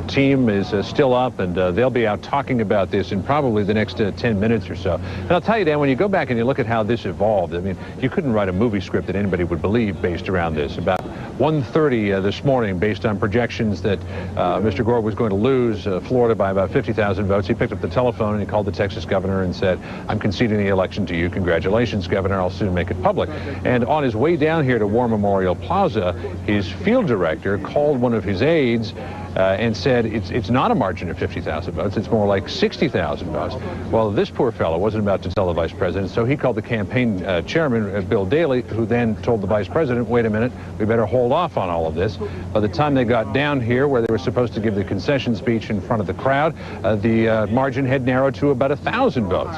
team is still up, and they'll be out talking about this in probably the next 10 minutes or so. And I'll tell you, Dan, when you go back and you look at how this evolved, I mean, you couldn't write a movie script that anybody would believe based around this. About 1:30 this morning, based on projections that Mr. Gore was going to lose Florida by about 50,000 votes, he picked up the telephone and he called the Texas governor and said, "I'm conceding the election to you. Congratulations, Governor. I'll soon make it public." And on his way down here to War Memorial Plaza, his field director called one of his aides and said it's not a margin of 50,000 votes, it's more like 60,000 votes. Well, this poor fellow wasn't about to tell the vice president, so he called the campaign chairman, Bill Daley, who then told the vice president, wait a minute, we better hold off on all of this. By the time they got down here, where they were supposed to give the concession speech in front of the crowd, the margin had narrowed to about 1,000 votes.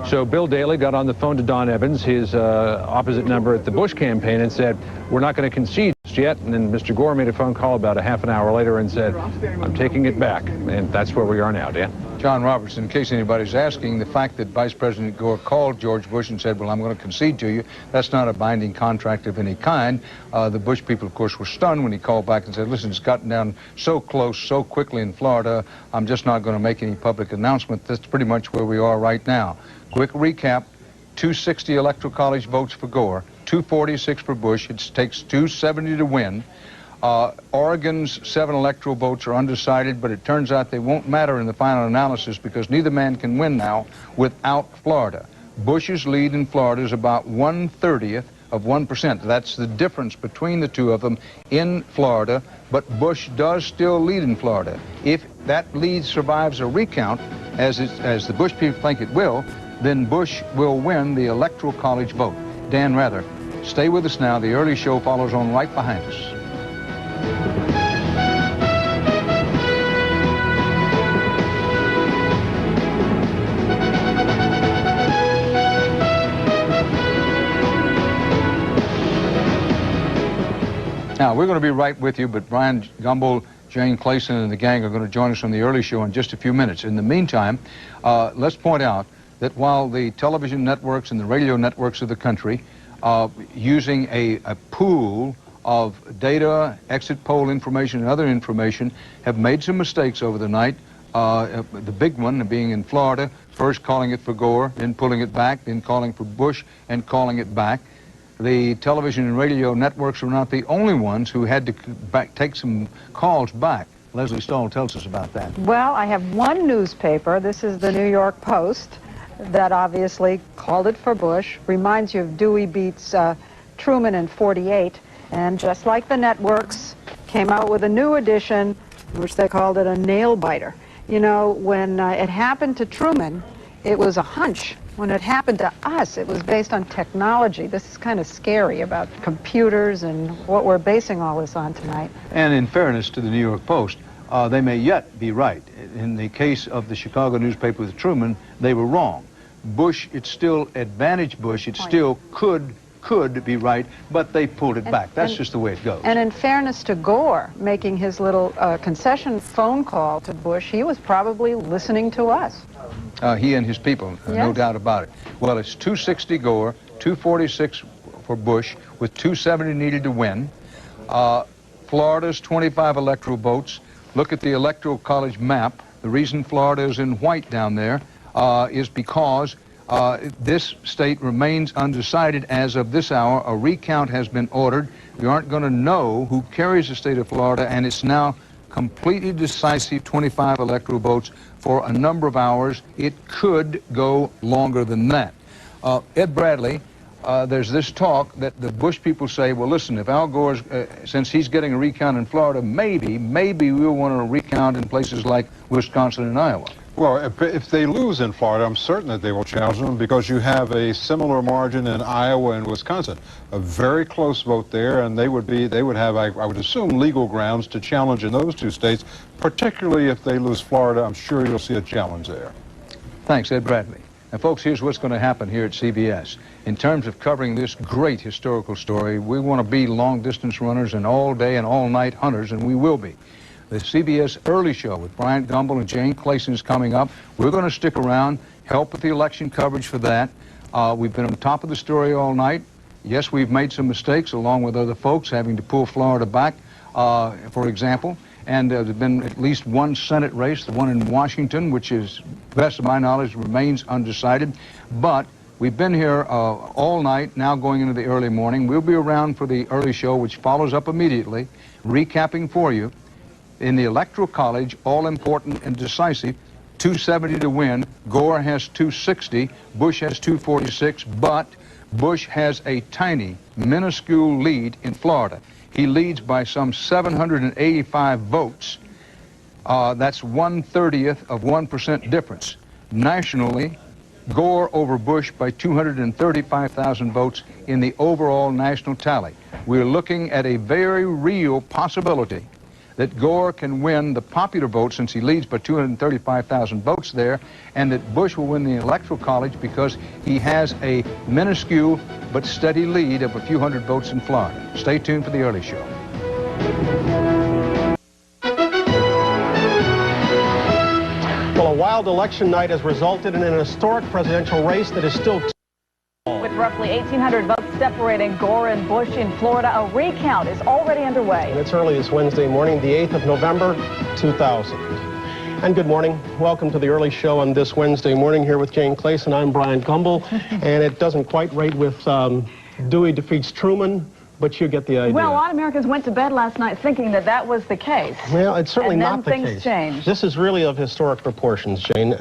So Bill Daley got on the phone to Don Evans, his opposite number at the Bush campaign, and said, we're not going to concede yet. And then Mr. Gore made a phone call about a half an hour later and said, I'm taking it back. And that's where we are now, Dan. John Roberts, in case anybody's asking, the fact that Vice President Gore called George Bush and said, well, I'm going to concede to you, that's not a binding contract of any kind. The Bush people, of course, were stunned when he called back and said, listen, it's gotten down so close, so quickly in Florida, I'm just not going to make any public announcement. That's pretty much where we are right now. Quick recap, 260 Electoral College votes for Gore, 246 for Bush. It takes 270 to win. Oregon's 7 electoral votes are undecided, but it turns out they won't matter in the final analysis because neither man can win now without Florida. Bush's lead in Florida is about 1/30th of 1%. That's the difference between the two of them in Florida, but Bush does still lead in Florida. If that lead survives a recount, as the Bush people think it will, then Bush will win the Electoral College vote. Dan Rather, stay with us now. The early show follows on right behind us. Now, we're going to be right with you, but Brian Gumbel, Jane Clayson, and the gang are going to join us on the early show in just a few minutes. In the meantime, let's point out that while the television networks and the radio networks of the country using a pool of data, exit poll information, and other information have made some mistakes over the night, the big one being in Florida, first calling it for Gore, then pulling it back, then calling for Bush, and calling it back. The television and radio networks were not the only ones who had to take some calls back. Leslie Stahl tells us about that. Well, I have one newspaper, this is the New York Post, that obviously called it for Bush. Reminds you of Dewey beats Truman in '48. And just like the networks, came out with a new edition, which they called it a nail-biter. You know, when it happened to Truman, it was a hunch. When it happened to us, it was based on technology. This is kind of scary about computers and what we're basing all this on tonight. And in fairness to the New York Post, they may yet be right. In the case of the Chicago newspaper with Truman, they were wrong. Bush, it still advantaged Bush. It still could be right, but they pulled it back. That's just the way it goes. And in fairness to Gore, making his little concession phone call to Bush, he was probably listening to us. He and his people, no doubt about it. Well, it's 260 Gore, 246 for Bush, with 270 needed to win. Florida's 25 electoral votes. Look at the Electoral College map. The reason Florida is in white down there is because this state remains undecided as of this hour. A recount has been ordered. We aren't going to know who carries the state of Florida, and it's now completely decisive, 25 electoral votes for a number of hours. It could go longer than that. Ed Bradley, there's this talk that the Bush people say, well, listen, if Al Gore's, since he's getting a recount in Florida, maybe we'll want to recount in places like Wisconsin and Iowa. Well, if they lose in Florida, I'm certain that they will challenge them because you have a similar margin in Iowa and Wisconsin. A very close vote there, and they would have, I would assume, legal grounds to challenge in those two states, particularly if they lose Florida. I'm sure you'll see a challenge there. Thanks, Ed Bradley. Now, folks, here's what's going to happen here at CBS. In terms of covering this great historical story, we want to be long-distance runners and all-day and all-night hunters, and we will be. The CBS Early Show with Bryant Gumbel and Jane Clayson is coming up. We're going to stick around, help with the election coverage for that. We've been on top of the story all night. Yes, we've made some mistakes, along with other folks, having to pull Florida back, for example. And there's been at least one Senate race, the one in Washington, which is, best of my knowledge, remains undecided. But we've been here all night, now going into the early morning. We'll be around for the early show, which follows up immediately, recapping for you. In the Electoral College, all important and decisive, 270 to win. Gore has 260. Bush has 246. But Bush has a tiny, minuscule lead in Florida. He leads by some 785 votes. That's 1/30th of 1% difference. Nationally, Gore over Bush by 235,000 votes in the overall national tally. We're looking at a very real possibility that Gore can win the popular vote since he leads by 235,000 votes there, and that Bush will win the Electoral College because he has a minuscule but steady lead of a few hundred votes in Florida. Stay tuned for the early show. Well, a wild election night has resulted in an historic presidential race that is still... With roughly 1,800 votes separating Gore and Bush in Florida, a recount is already underway. And it's early this Wednesday morning, the 8th of November, 2000. And good morning. Welcome to the early show on this Wednesday morning here with Jane Clayson. I'm Bryant Gumbel, and it doesn't quite rate with Dewey defeats Truman, but you get the idea. Well, a lot of Americans went to bed last night thinking that that was the case. Well, it's certainly not the case. And then things changed. This is really of historic proportions, Jane.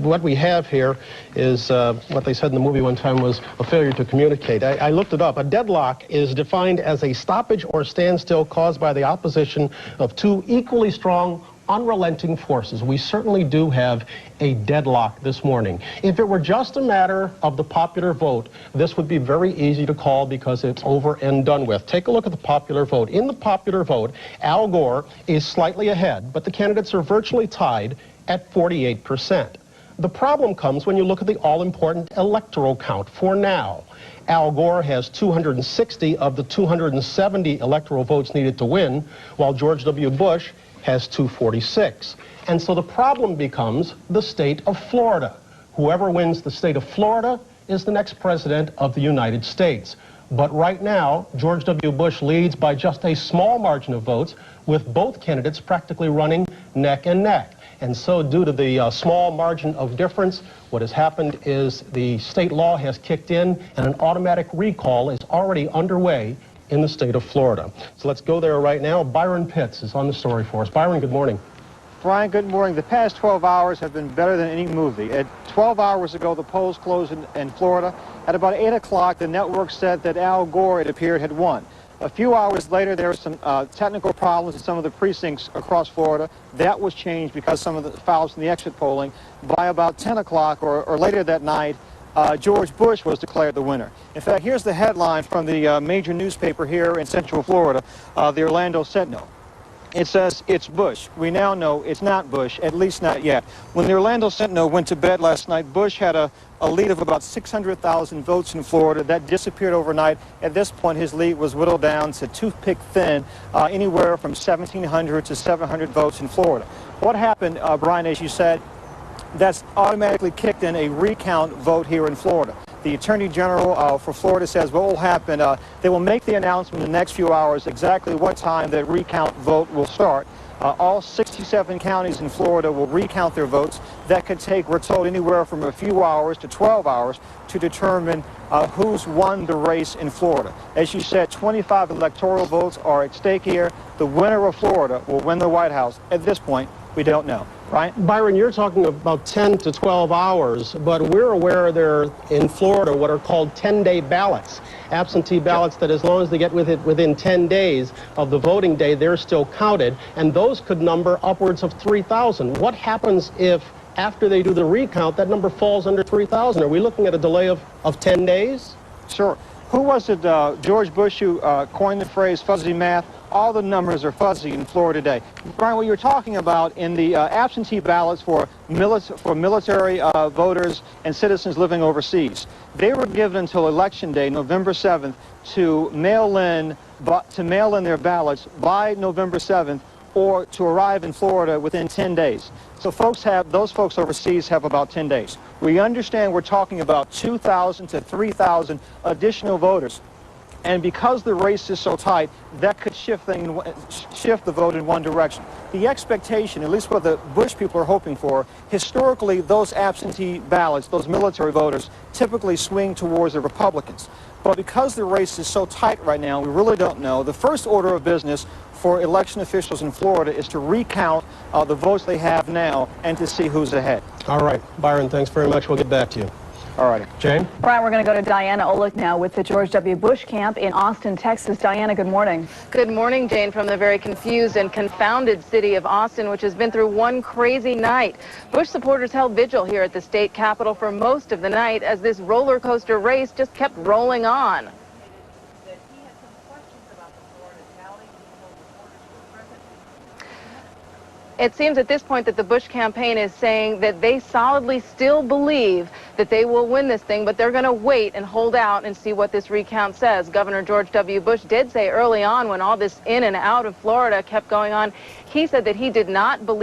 What we have here is what they said in the movie one time was a failure to communicate. I looked it up. A deadlock is defined as a stoppage or standstill caused by the opposition of two equally strong, unrelenting forces. We certainly do have a deadlock this morning. If it were just a matter of the popular vote, this would be very easy to call because it's over and done with. Take a look at the popular vote. In the popular vote, Al Gore is slightly ahead, but the candidates are virtually tied at 48%. The problem comes when you look at the all-important electoral count. For now, Al Gore has 260 of the 270 electoral votes needed to win, while George W. Bush has 246. And so the problem becomes the state of Florida. Whoever wins the state of Florida is the next president of the United States. But right now, George W. Bush leads by just a small margin of votes, with both candidates practically running neck and neck. And so due to the small margin of difference, what has happened is the state law has kicked in and an automatic recall is already underway in the state of Florida. So let's go there right now. Byron Pitts is on the story for us. Byron, good morning. Brian, good morning. The past 12 hours have been better than any movie. At 12 hours ago, the polls closed in Florida. At about 8 o'clock, the network said that Al Gore, it appeared, had won. A few hours later, there were some technical problems in some of the precincts across Florida. That was changed because some of the fouls in the exit polling. By about 10 o'clock or later that night, George Bush was declared the winner. In fact, here's the headline from the major newspaper here in Central Florida, the Orlando Sentinel. It says, "It's Bush. We now know it's not Bush, at least not yet." When the Orlando Sentinel went to bed last night, Bush had a lead of about 600,000 votes in Florida. That disappeared overnight. At this point, his lead was whittled down to toothpick thin, anywhere from 1,700 to 700 votes in Florida. What happened, Brian, as you said, that's automatically kicked in a recount vote here in Florida. The Attorney General for Florida says what will happen, they will make the announcement in the next few hours exactly what time the recount vote will start. All 67 counties in Florida will recount their votes. That could take, we're told, anywhere from a few hours to 12 hours to determine who's won the race in Florida. As you said, 25 electoral votes are at stake here. The winner of Florida will win the White House. At this point, we don't know. Right? Byron, you're talking about 10 to 12 hours, but we're aware there in Florida what are called 10-day ballots, absentee ballots that as long as they get within 10 days of the voting day, they're still counted, and those could number upwards of 3,000. What happens if after they do the recount, that number falls under 3,000? Are we looking at a delay of 10 days? Sure. Who was it, George Bush, who coined the phrase fuzzy math? All the numbers are fuzzy in Florida today. Brian, what you're talking about in the absentee ballots for military voters and citizens living overseas, they were given until Election Day, November 7th, to mail in their ballots by November 7th or to arrive in Florida within 10 days. So those folks overseas have about 10 days. We understand we're talking about 2,000 to 3,000 additional voters. And because the race is so tight, that could shift the vote in one direction. The expectation, at least what the Bush people are hoping for, historically those absentee ballots, those military voters, typically swing towards the Republicans. But because the race is so tight right now, we really don't know. The first order of business for election officials in Florida is to recount the votes they have now and to see who's ahead. All right. Byron, thanks very much. We'll get back to you. All right. Jane? Brian, we're going to go to Diana Olick now with the George W. Bush camp in Austin, Texas. Diana, good morning. Good morning, Jane, from the very confused and confounded city of Austin, which has been through one crazy night. Bush supporters held vigil here at the state capitol for most of the night as this roller coaster race just kept rolling on. It seems at this point that the Bush campaign is saying that they solidly still believe that they will win this thing, but they're going to wait and hold out and see what this recount says. Governor George W. Bush did say early on when all this in and out of Florida kept going on, he said that he did not believe